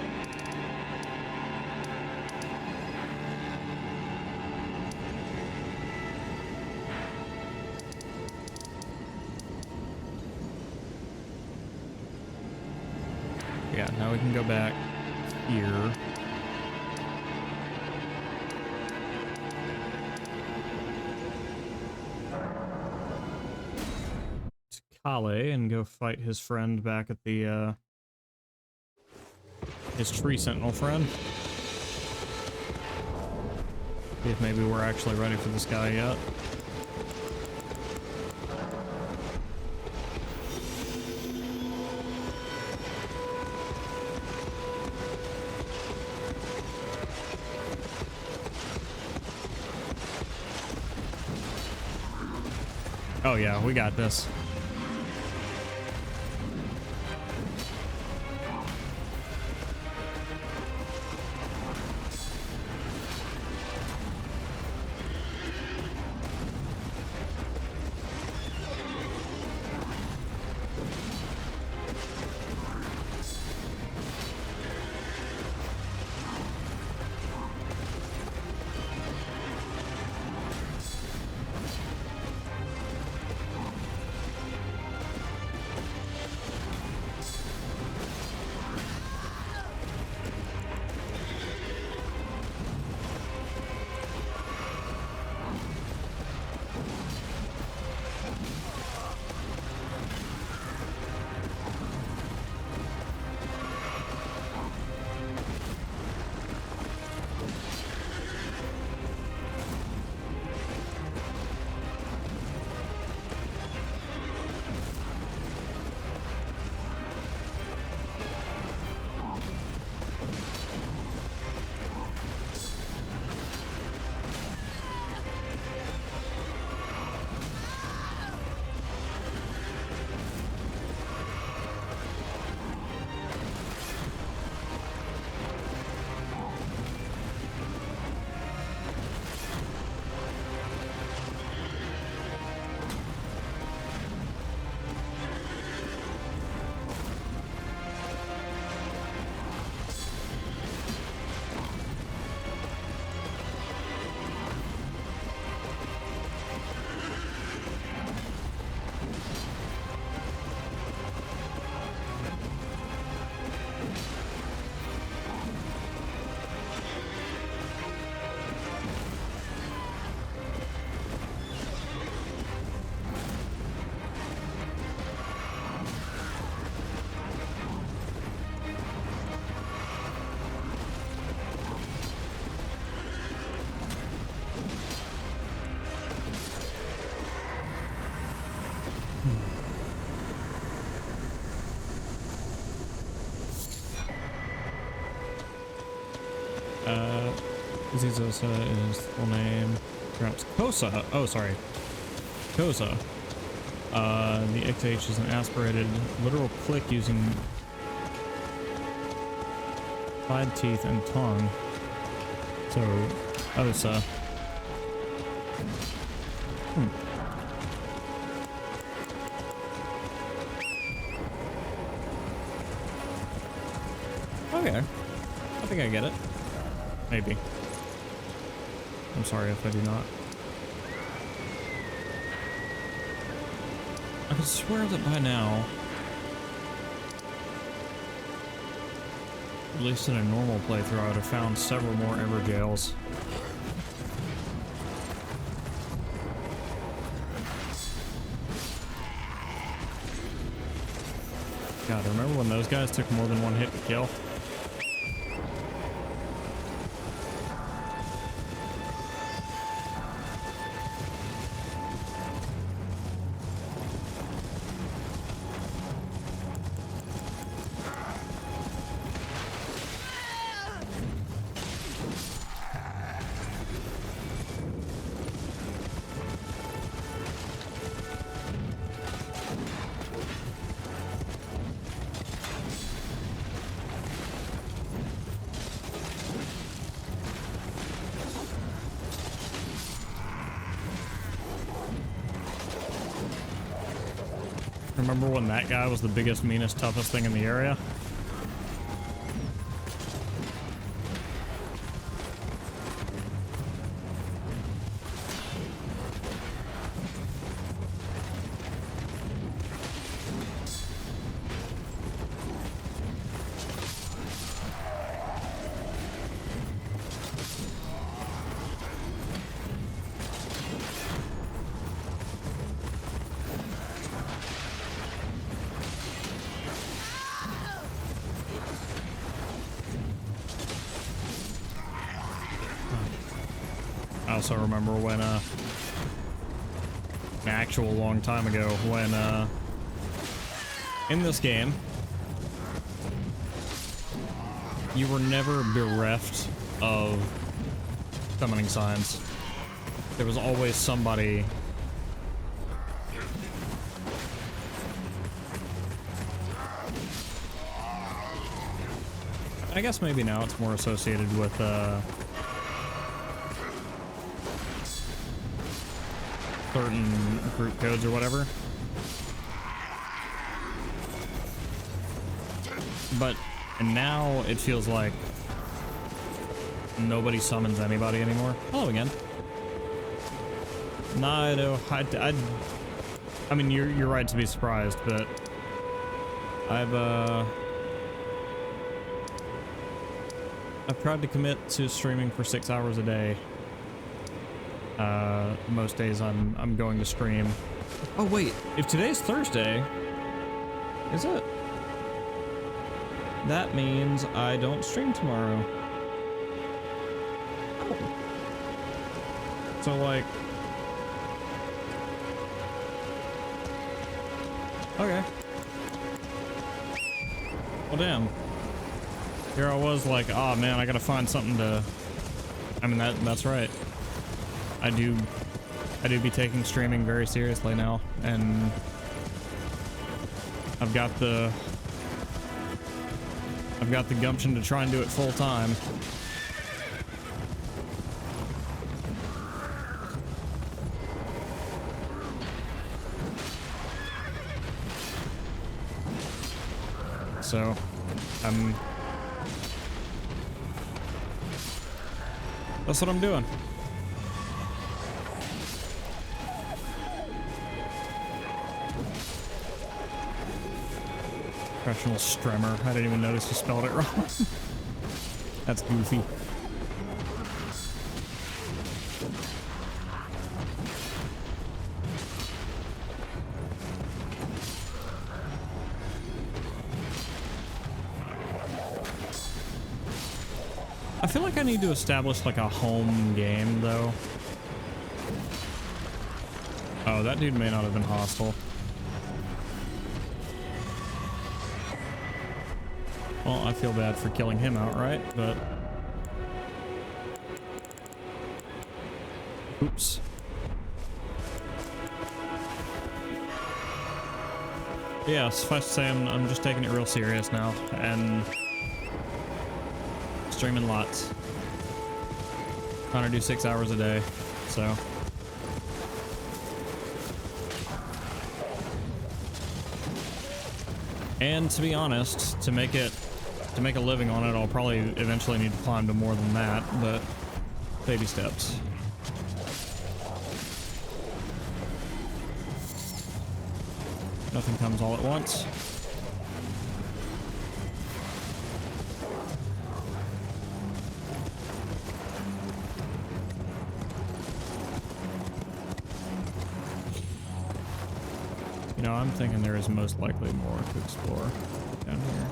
Yeah, now we can go back here. To Kale and go fight his friend back at the, his tree sentinel friend. See if maybe we're actually ready for this guy yet. Oh yeah, we got this. Zizosa is full name. Perhaps Kosa. Oh, sorry. Kosa. The XH is an aspirated literal click using side teeth and tongue. So, Osa. Okay. I think I get it. Maybe. I'm sorry if I do not. I could swear that by now, at least in a normal playthrough, I would have found several more Evergails. God, remember when those guys took more than one hit to kill? Remember when that guy was the biggest, meanest, toughest thing in the area? I also remember when, an actual long time ago, when, in this game, you were never bereft of summoning signs. There was always somebody I guess maybe now it's more associated with, certain group codes or whatever. But now it feels like nobody summons anybody anymore. Hello again. Nah, I know. I mean, you're right to be surprised, but I've tried to commit to streaming for 6 hours a day. Most days I'm going to stream. Oh wait, if today's Thursday, is it? That means I don't stream tomorrow. Oh. So like, okay. Well, damn. Here I was like, oh man, I gotta find something to. I mean that's right. I do be taking streaming very seriously now, and I've got the gumption to try and do it full time. So, that's what I'm doing. Professional strummer. I didn't even notice you spelled it wrong. That's goofy. I feel like I need to establish like a home game though. Oh, that dude may not have been hostile. Well, I feel bad for killing him outright, but Oops. Yeah, suffice to say, I'm just taking it real serious now and streaming lots. Trying to do 6 hours a day, so. And to be honest, to make a living on it, I'll probably eventually need to climb to more than that, but baby steps. Nothing comes all at once. You know, I'm thinking there is most likely more to explore down here.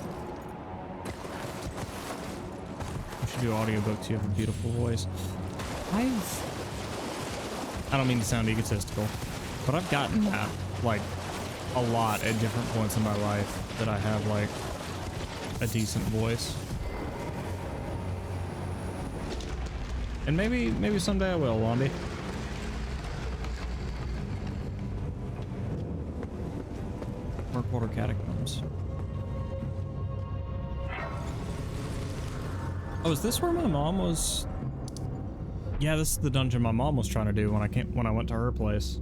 I should do audiobooks. You have a beautiful voice. I don't mean to sound egotistical, but I've gotten that, like, a lot at different points in my life, that I have, like, a decent voice. And maybe someday I will, Wandy. Murkwater Catacombs. Oh, is this where my mom was? Yeah, this is the dungeon my mom was trying to do when I went to her place.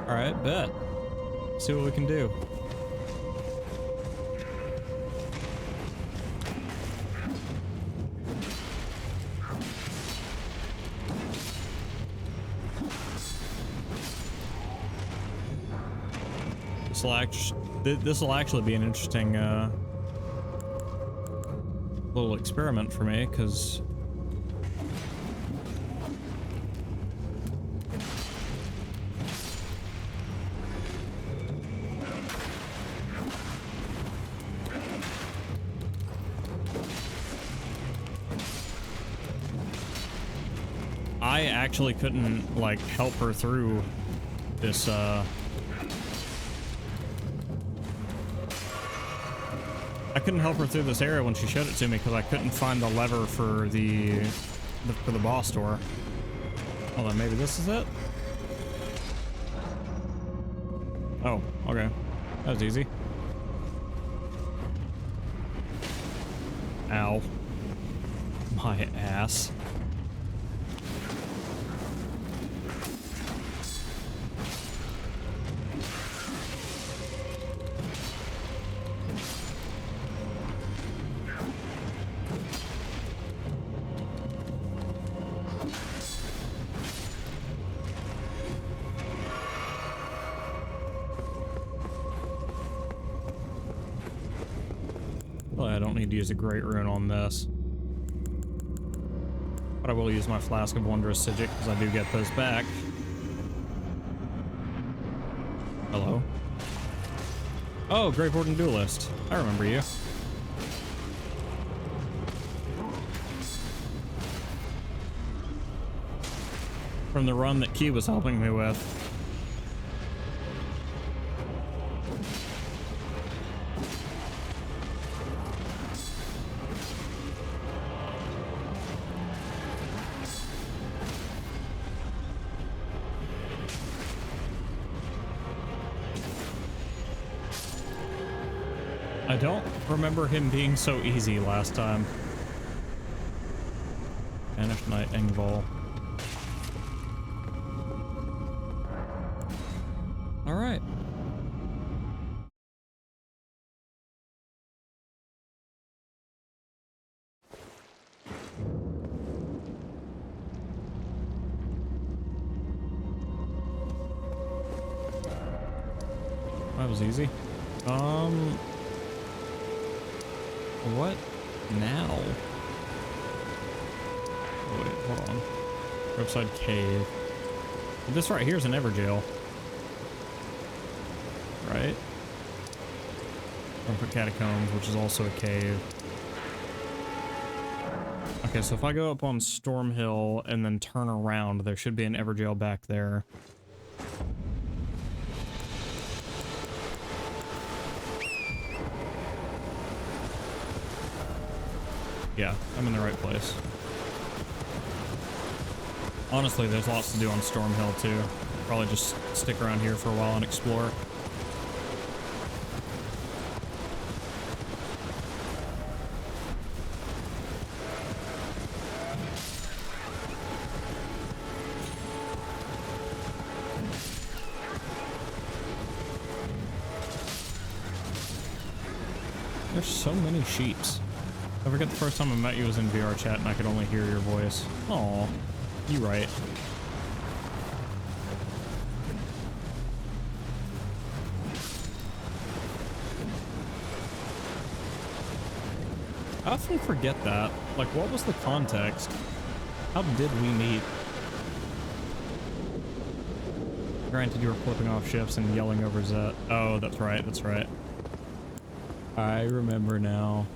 All right, bet. See what we can do. This will actually be an interesting little experiment for me, because I actually couldn't, like, help her through this I couldn't help her through this area when she showed it to me because I couldn't find the lever for the boss door. Hold on, maybe this is it? Oh, okay. That was easy. Ow. My ass. I don't need to use a great rune on this. But I will use my Flask of Wondrous Sigil because I do get those back. Hello? Oh, Grey Warden Duelist. I remember you. From the run that Key was helping me with. I don't remember him being so easy last time. Banished Knight Engvall. All right. That was easy. What now? Oh, wait, hold on. Roadside Cave. This right here is an Everjail. Right? Or Catacombs, which is also a cave. Okay, so if I go up on Storm Hill and then turn around, there should be an Everjail back there. Yeah, I'm in the right place. Honestly, there's lots to do on Storm Hill too. Probably just stick around here for a while and explore. There's so many sheeps. I forget the first time I met you was in VR chat and I could only hear your voice. Aw, you right. I often forget that. Like, what was the context? How did we meet? Granted, you were flipping off shifts and yelling over Zet. Oh, that's right, that's right. I remember now.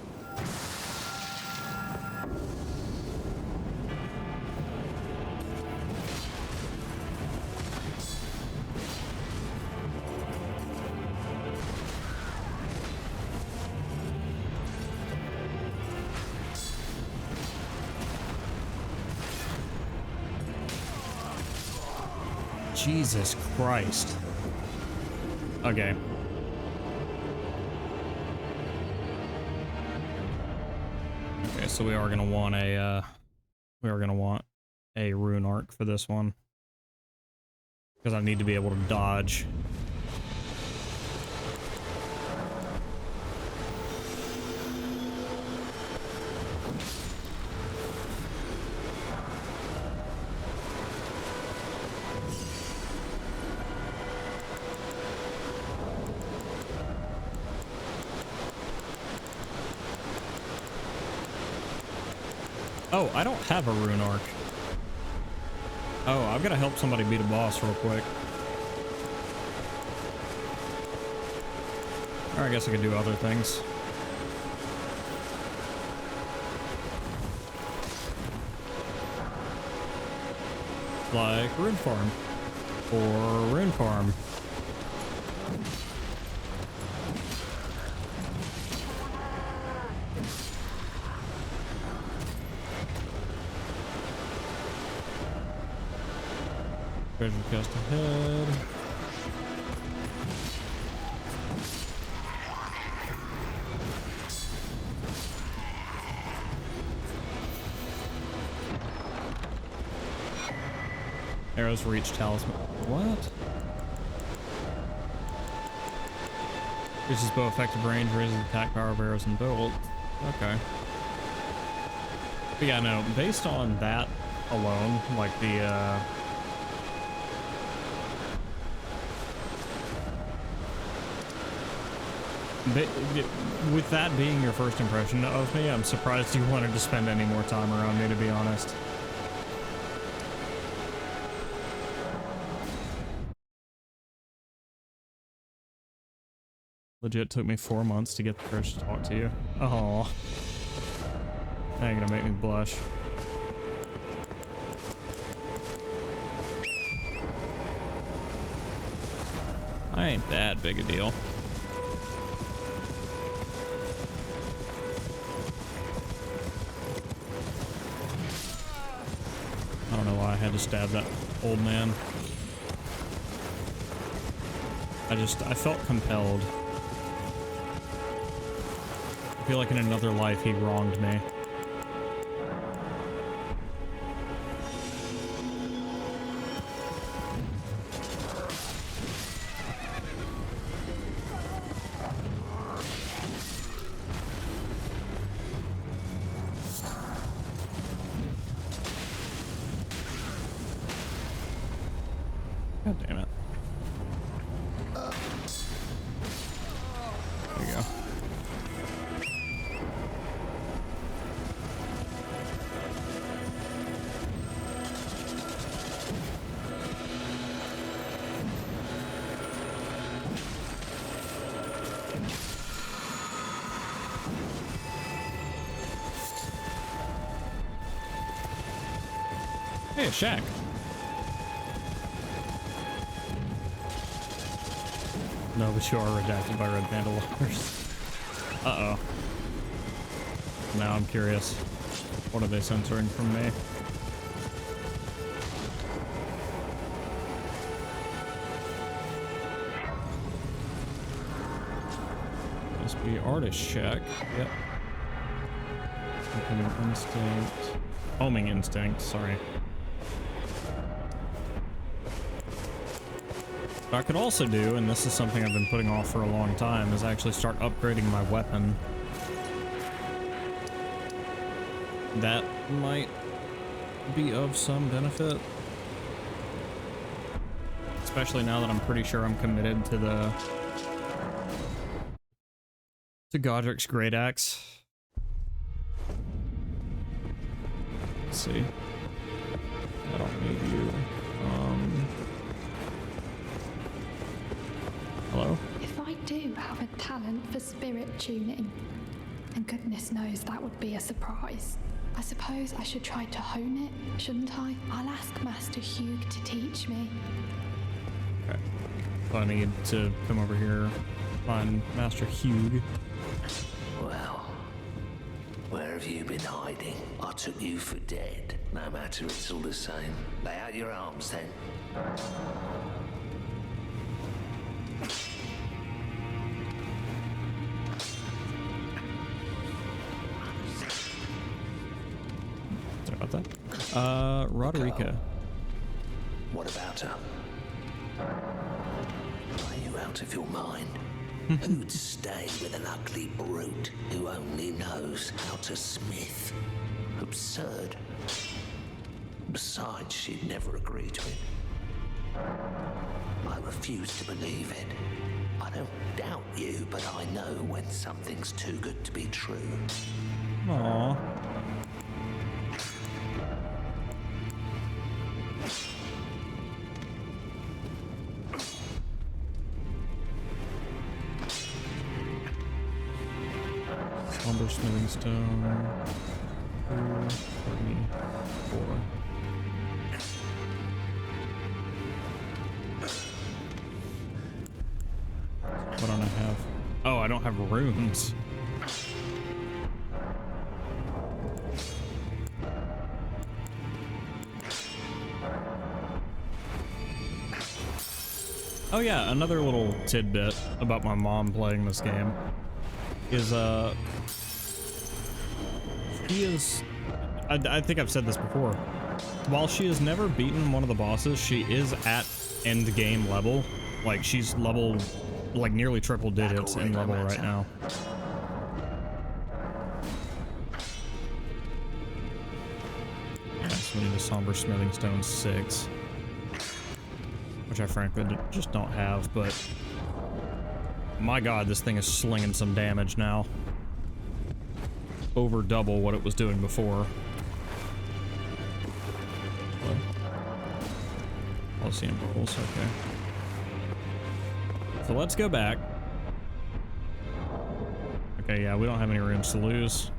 Jesus Christ. Okay. Okay, so we are gonna want a rune arc for this one. Because I need to be able to dodge. Oh, I don't have a rune arc. Oh, I've got to help somebody beat a boss real quick. Or I guess I could do other things. Like rune farm. Or rune farm. Treasure chest ahead. Arrows reach talisman. What? Increases bow effective range, raises attack power of arrows and bolt. Okay. But yeah, no, based on that alone, like the with that being your first impression of me, I'm surprised you wanted to spend any more time around me, to be honest. Legit took me 4 months to get the courage to talk to you. Oh, that ain't gonna make me blush. I ain't that big a deal. I don't know why I had to stab that old man. I felt compelled. I feel like in another life he wronged me. God damn it. There you go. Hey, a shack. No, but you are redacted by red vandalars. Uh-oh. Now I'm curious. What are they censoring from me? Must be artist check. Yep. Homing instinct. Homing instinct, sorry. What I could also do, and this is something I've been putting off for a long time, is actually start upgrading my weapon. That might be of some benefit. Especially now that I'm pretty sure I'm committed to Godric's Great Axe. Let's see. I don't need you. Hello? If I do have a talent for spirit tuning, and goodness knows that would be a surprise, I suppose I should try to hone it, shouldn't I? I'll ask Master Hugh to teach me. Okay. So I need to come over here, find Master Hugh. Well, where have you been hiding? I took you for dead. No matter, it's all the same. Lay out your arms then. Sorry about that. Roderica. What about her? Are you out of your mind? Who'd stay with an ugly brute who only knows how to smith? Absurd. Besides, she'd never agree to it. I refuse to believe it. I don't doubt you, but I know when something's too good to be true. Aww. Somber smithing stone. 4. What don't I have? Oh, I don't have runes. Oh yeah, another little tidbit about my mom playing this game is she is, I think I've said this before, while she has never beaten one of the bosses, she is at end game level. Like she's level, like nearly triple digits in level right now. Yeah, so we need a Somber Smithing Stone 6. Which I frankly just don't have, but my god, this thing is slinging some damage now. Over double what it was doing before. Coliseum Pulse, okay. So let's go back. Okay, yeah, we don't have any runes to lose.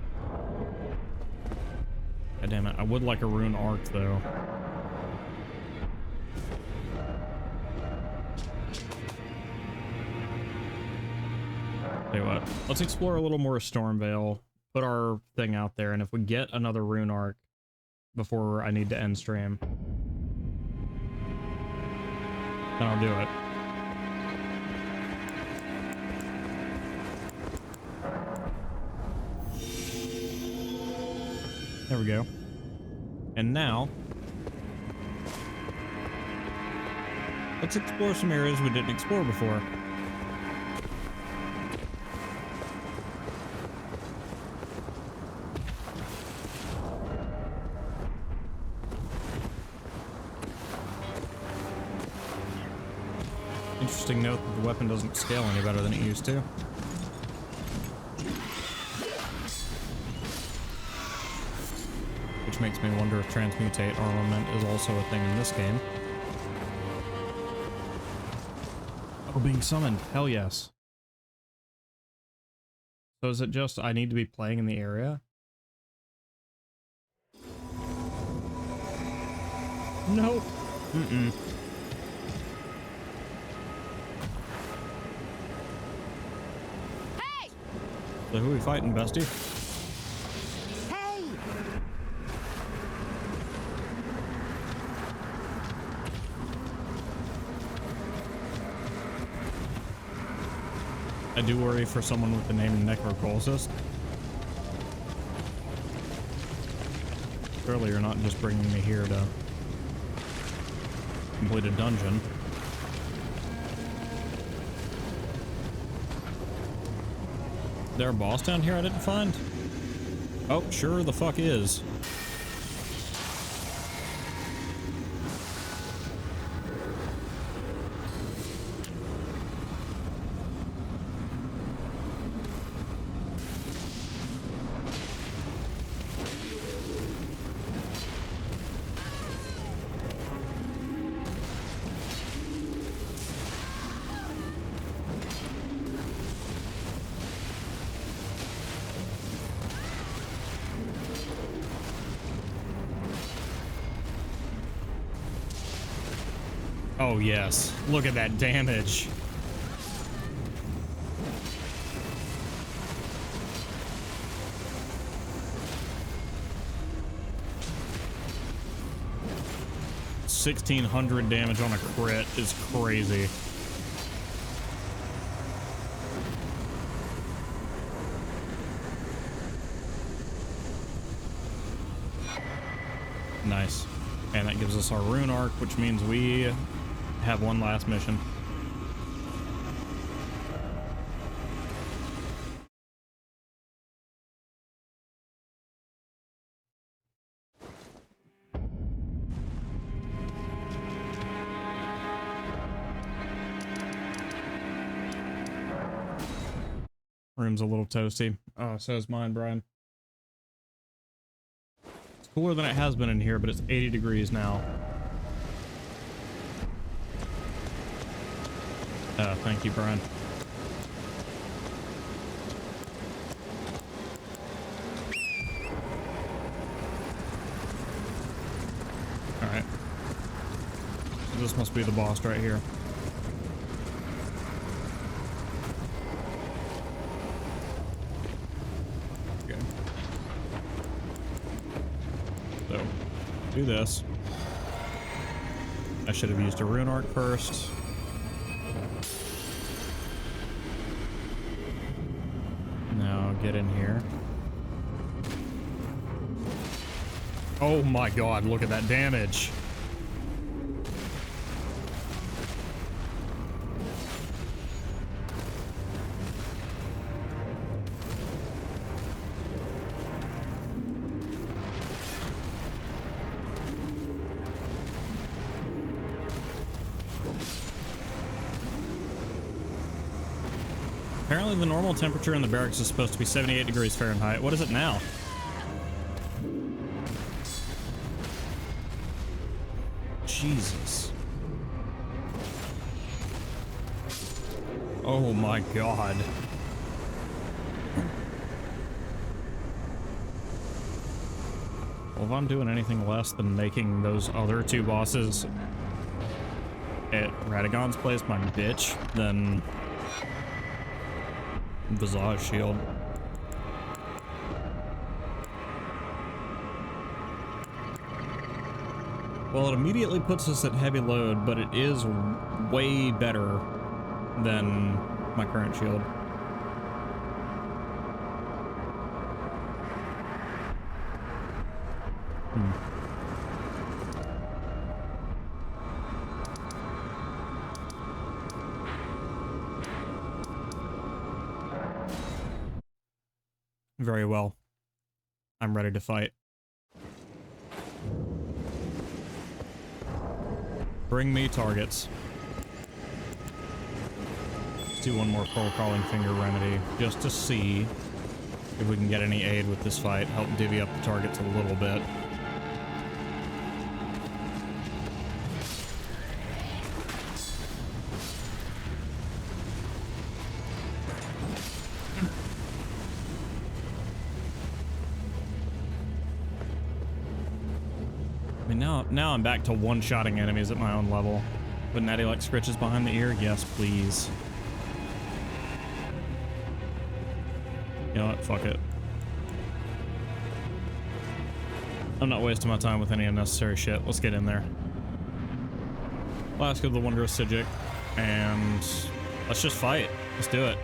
God damn it, I would like a rune arc though. Tell you what, let's explore a little more Stormvale, put our thing out there, and if we get another rune arc before I need to end stream, then I'll do it. There we go. And now, let's explore some areas we didn't explore before. Interesting note that the weapon doesn't scale any better than it used to. Which makes me wonder if transmutate armament is also a thing in this game. Oh, being summoned. Hell yes. So is it just I need to be playing in the area? Nope. Mm-mm. So who are we fighting, bestie? I do worry for someone with the name Necrocolossus. Surely you're not just bringing me here to complete a dungeon. Is there a boss down here I didn't find? Oh, sure the fuck is. Oh yes, look at that damage. $1,600 damage on a crit is crazy. Nice. And that gives us our rune arc, which means we have one last mission. Room's a little toasty. Oh, so is mine, Brian. It's cooler than it has been in here, but it's 80 degrees now. Thank you, Brian. Alright. This must be the boss right here. Okay. So, do this. I should have used a rune arc first. Get in here. Oh my god, look at that damage. Apparently the normal temperature in the barracks is supposed to be 78 degrees Fahrenheit. What is it now? Jesus. Oh my god. Well, if I'm doing anything less than making those other two bosses at Radagon's place my bitch, then Visage shield. Well, it immediately puts us at heavy load, but it is way better than my current shield. Very well. I'm ready to fight. Bring me targets. Let's do one more Pearl Crawling Finger remedy, just to see if we can get any aid with this fight. Help divvy up the targets a little bit. Now I'm back to one-shotting enemies at my own level. But Natty like scritches behind the ear? Yes, please. You know what? Fuck it. I'm not wasting my time with any unnecessary shit. Let's get in there. Flask of the Wondrous Sigil, and let's just fight. Let's do it.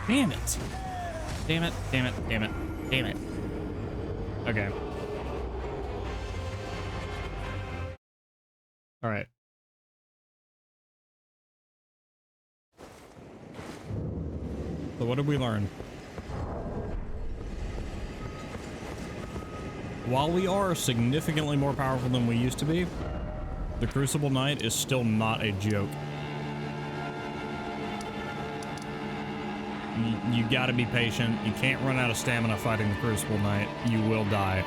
Damn it. Damn it, damn it, damn it, damn it. Okay. All right. So what did we learn? While we are significantly more powerful than we used to be, the Crucible Knight is still not a joke. You gotta be patient. You can't run out of stamina fighting the Crucible Knight. You will die.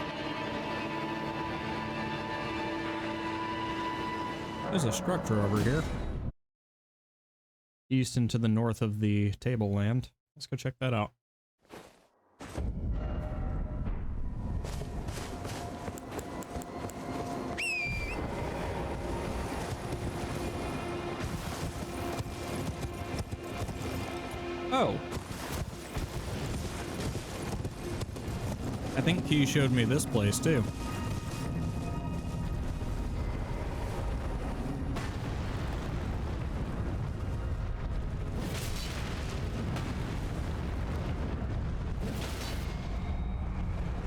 There's a structure over here. East and to the north of the tableland. Let's go check that out. Oh. I think he showed me this place too.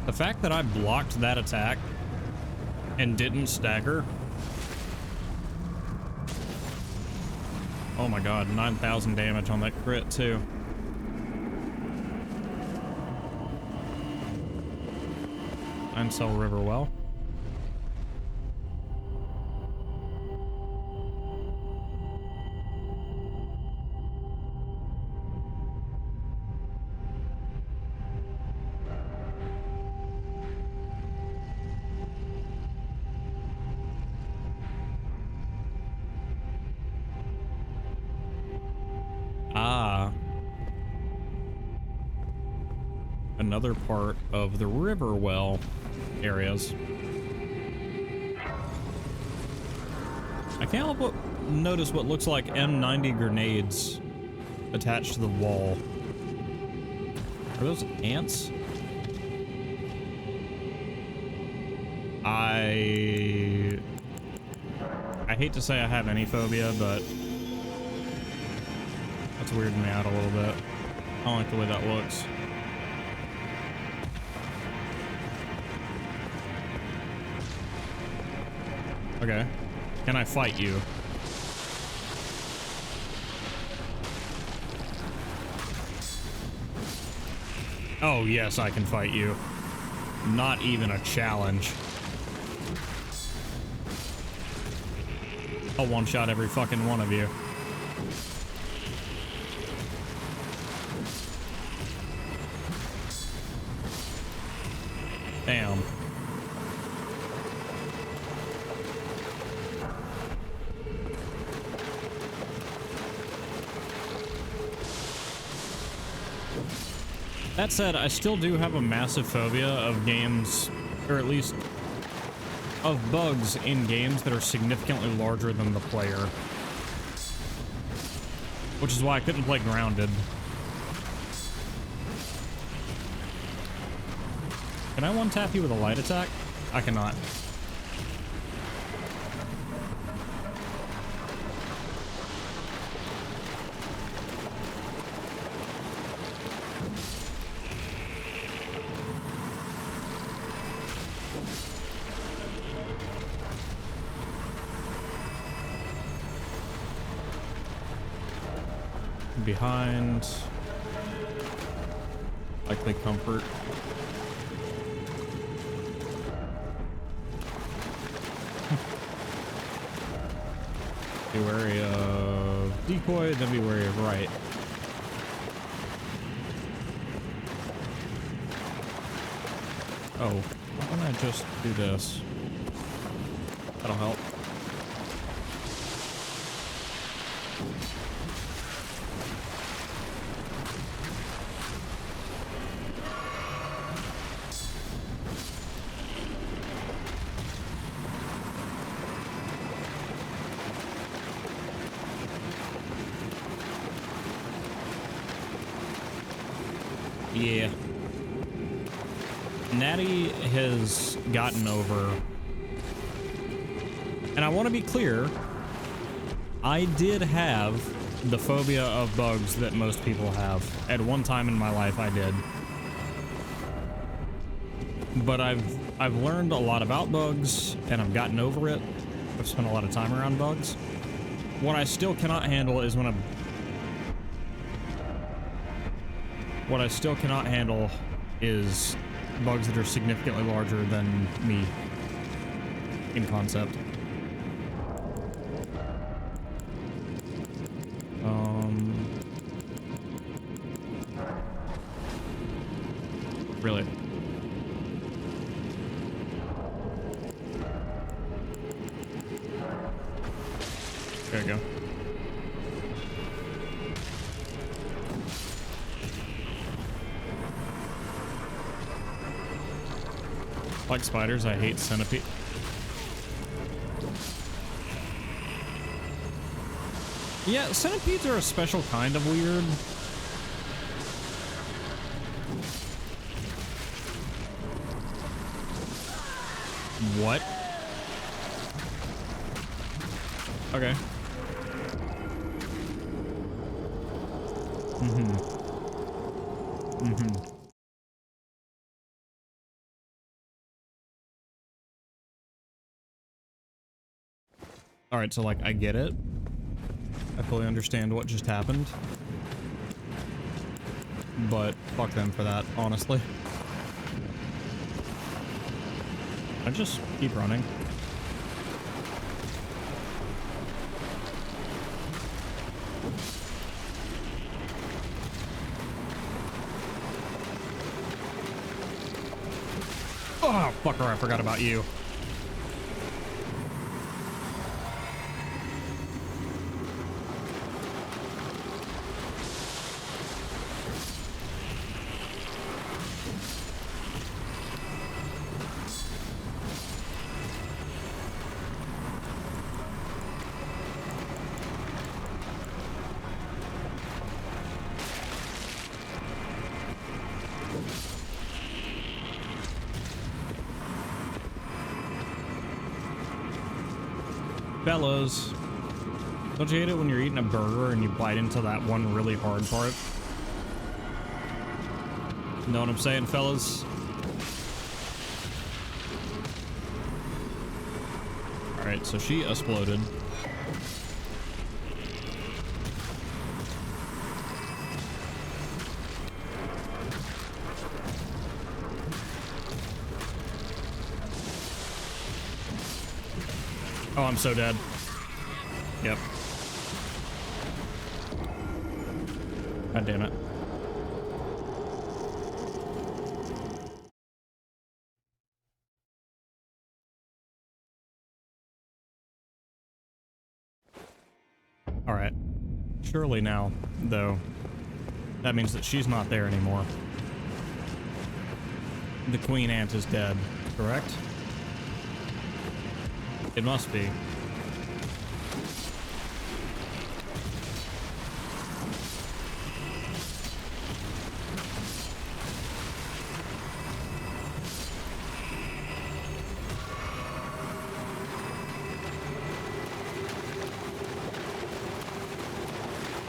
The fact that I blocked that attack and didn't stagger. Oh my god, 9,000 damage on that crit too. Cell River well. Ah. Another part of the river well areas. I can't help but notice what looks like M90 grenades attached to the wall. Are those ants? I hate to say I have any phobia, but that's weirding me out a little bit. I don't like the way that looks. Okay. Can I fight you? Oh, yes, I can fight you. Not even a challenge. I'll one-shot every fucking one of you. Damn. That said, I still do have a massive phobia of games, or at least of bugs in games that are significantly larger than the player. Which is why I couldn't play Grounded. Can I one-tap you with a light attack? I cannot. Behind. Likely comfort. Be wary of decoy, then be wary of right. Oh, why don't I just do this? That'll help. Yeah. Natty has gotten over, and I want to be clear, I did have the phobia of bugs that most people have. At one time in my life, I did. But I've learned a lot about bugs, and I've gotten over it. I've spent a lot of time around bugs. What I still cannot handle is when What I still cannot handle is bugs that are significantly larger than me in concept. Really? There we go. Like spiders, I hate centipede. Yeah, centipedes are a special kind of weird. What? Okay. Alright, so like, I get it. I fully understand what just happened. But fuck them for that, honestly. I just keep running. Oh, fucker, I forgot about you. Fellas, don't you hate it when you're eating a burger and you bite into that one really hard part? Know what I'm saying, fellas? Alright, so she exploded. Oh, I'm so dead. Yep. God damn it. Alright. Surely now, though, that means that she's not there anymore. The queen ant is dead, correct? It must be.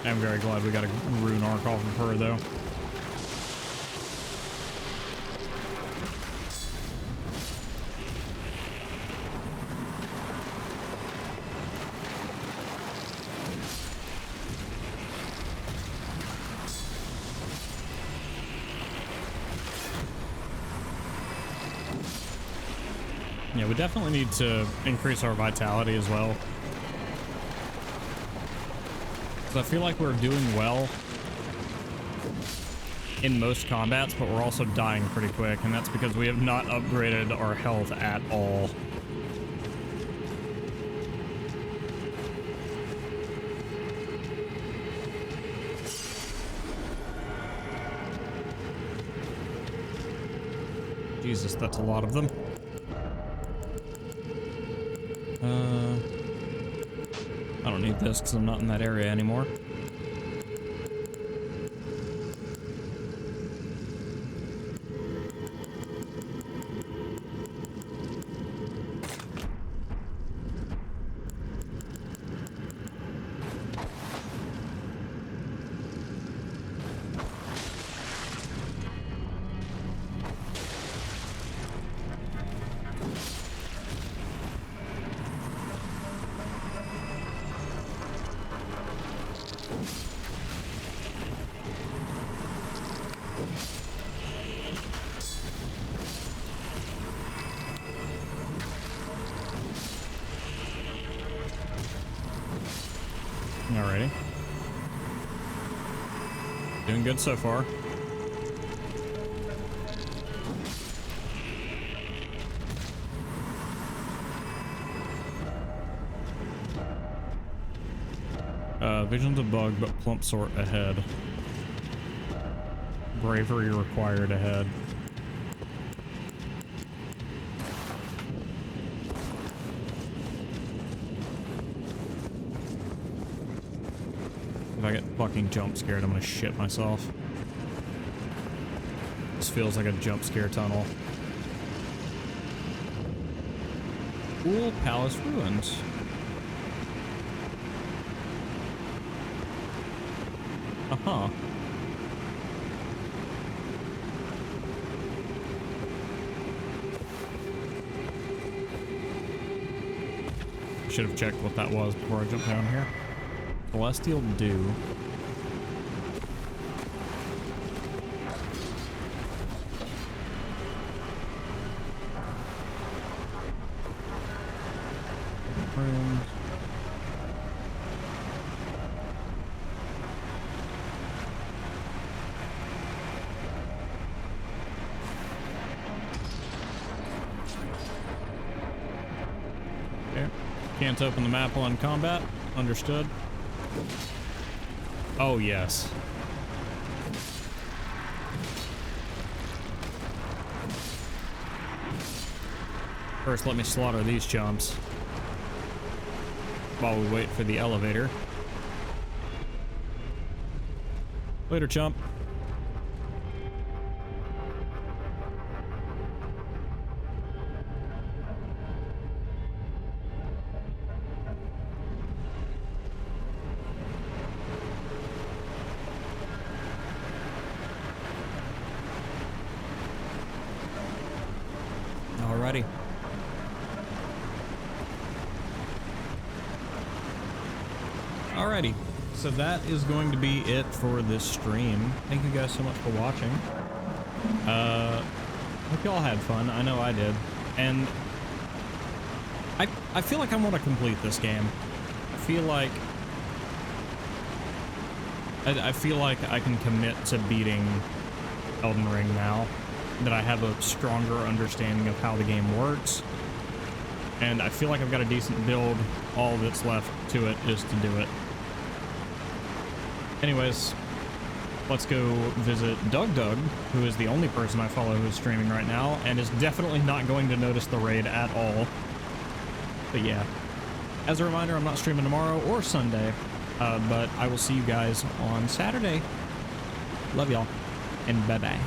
I'm very glad we got a rune arc off of her, though. Yeah, we definitely need to increase our vitality as well. I feel like we're doing well in most combats, but we're also dying pretty quick, and that's because we have not upgraded our health at all. Jesus, that's a lot of them. I don't need this because I'm not in that area anymore. Alrighty. Doing good so far. Vision's a bug, but plump sort ahead. Bravery required ahead. If I get fucking jump scared, I'm gonna shit myself. This feels like a jump scare tunnel. Cool palace ruins. Uh-huh. Should have checked what that was before I jumped down here. Celestial Dew. Rooms. Okay. Can't open the map while in combat. Understood. Oh, yes. First, let me slaughter these chumps while we wait for the elevator. Later, chump. Alrighty. Alrighty. So that is going to be it for this stream. Thank you guys so much for watching. Hope y'all had fun. I know I did. And I feel like I want to complete this game. I feel like I can commit to beating Elden Ring now that I have a stronger understanding of how the game works. And I feel like I've got a decent build. All that's left to it is to do it. Anyways, let's go visit Doug, who is the only person I follow who's streaming right now, and is definitely not going to notice the raid at all. But yeah, as a reminder, I'm not streaming tomorrow or Sunday, but I will see you guys on Saturday. Love y'all, and bye-bye.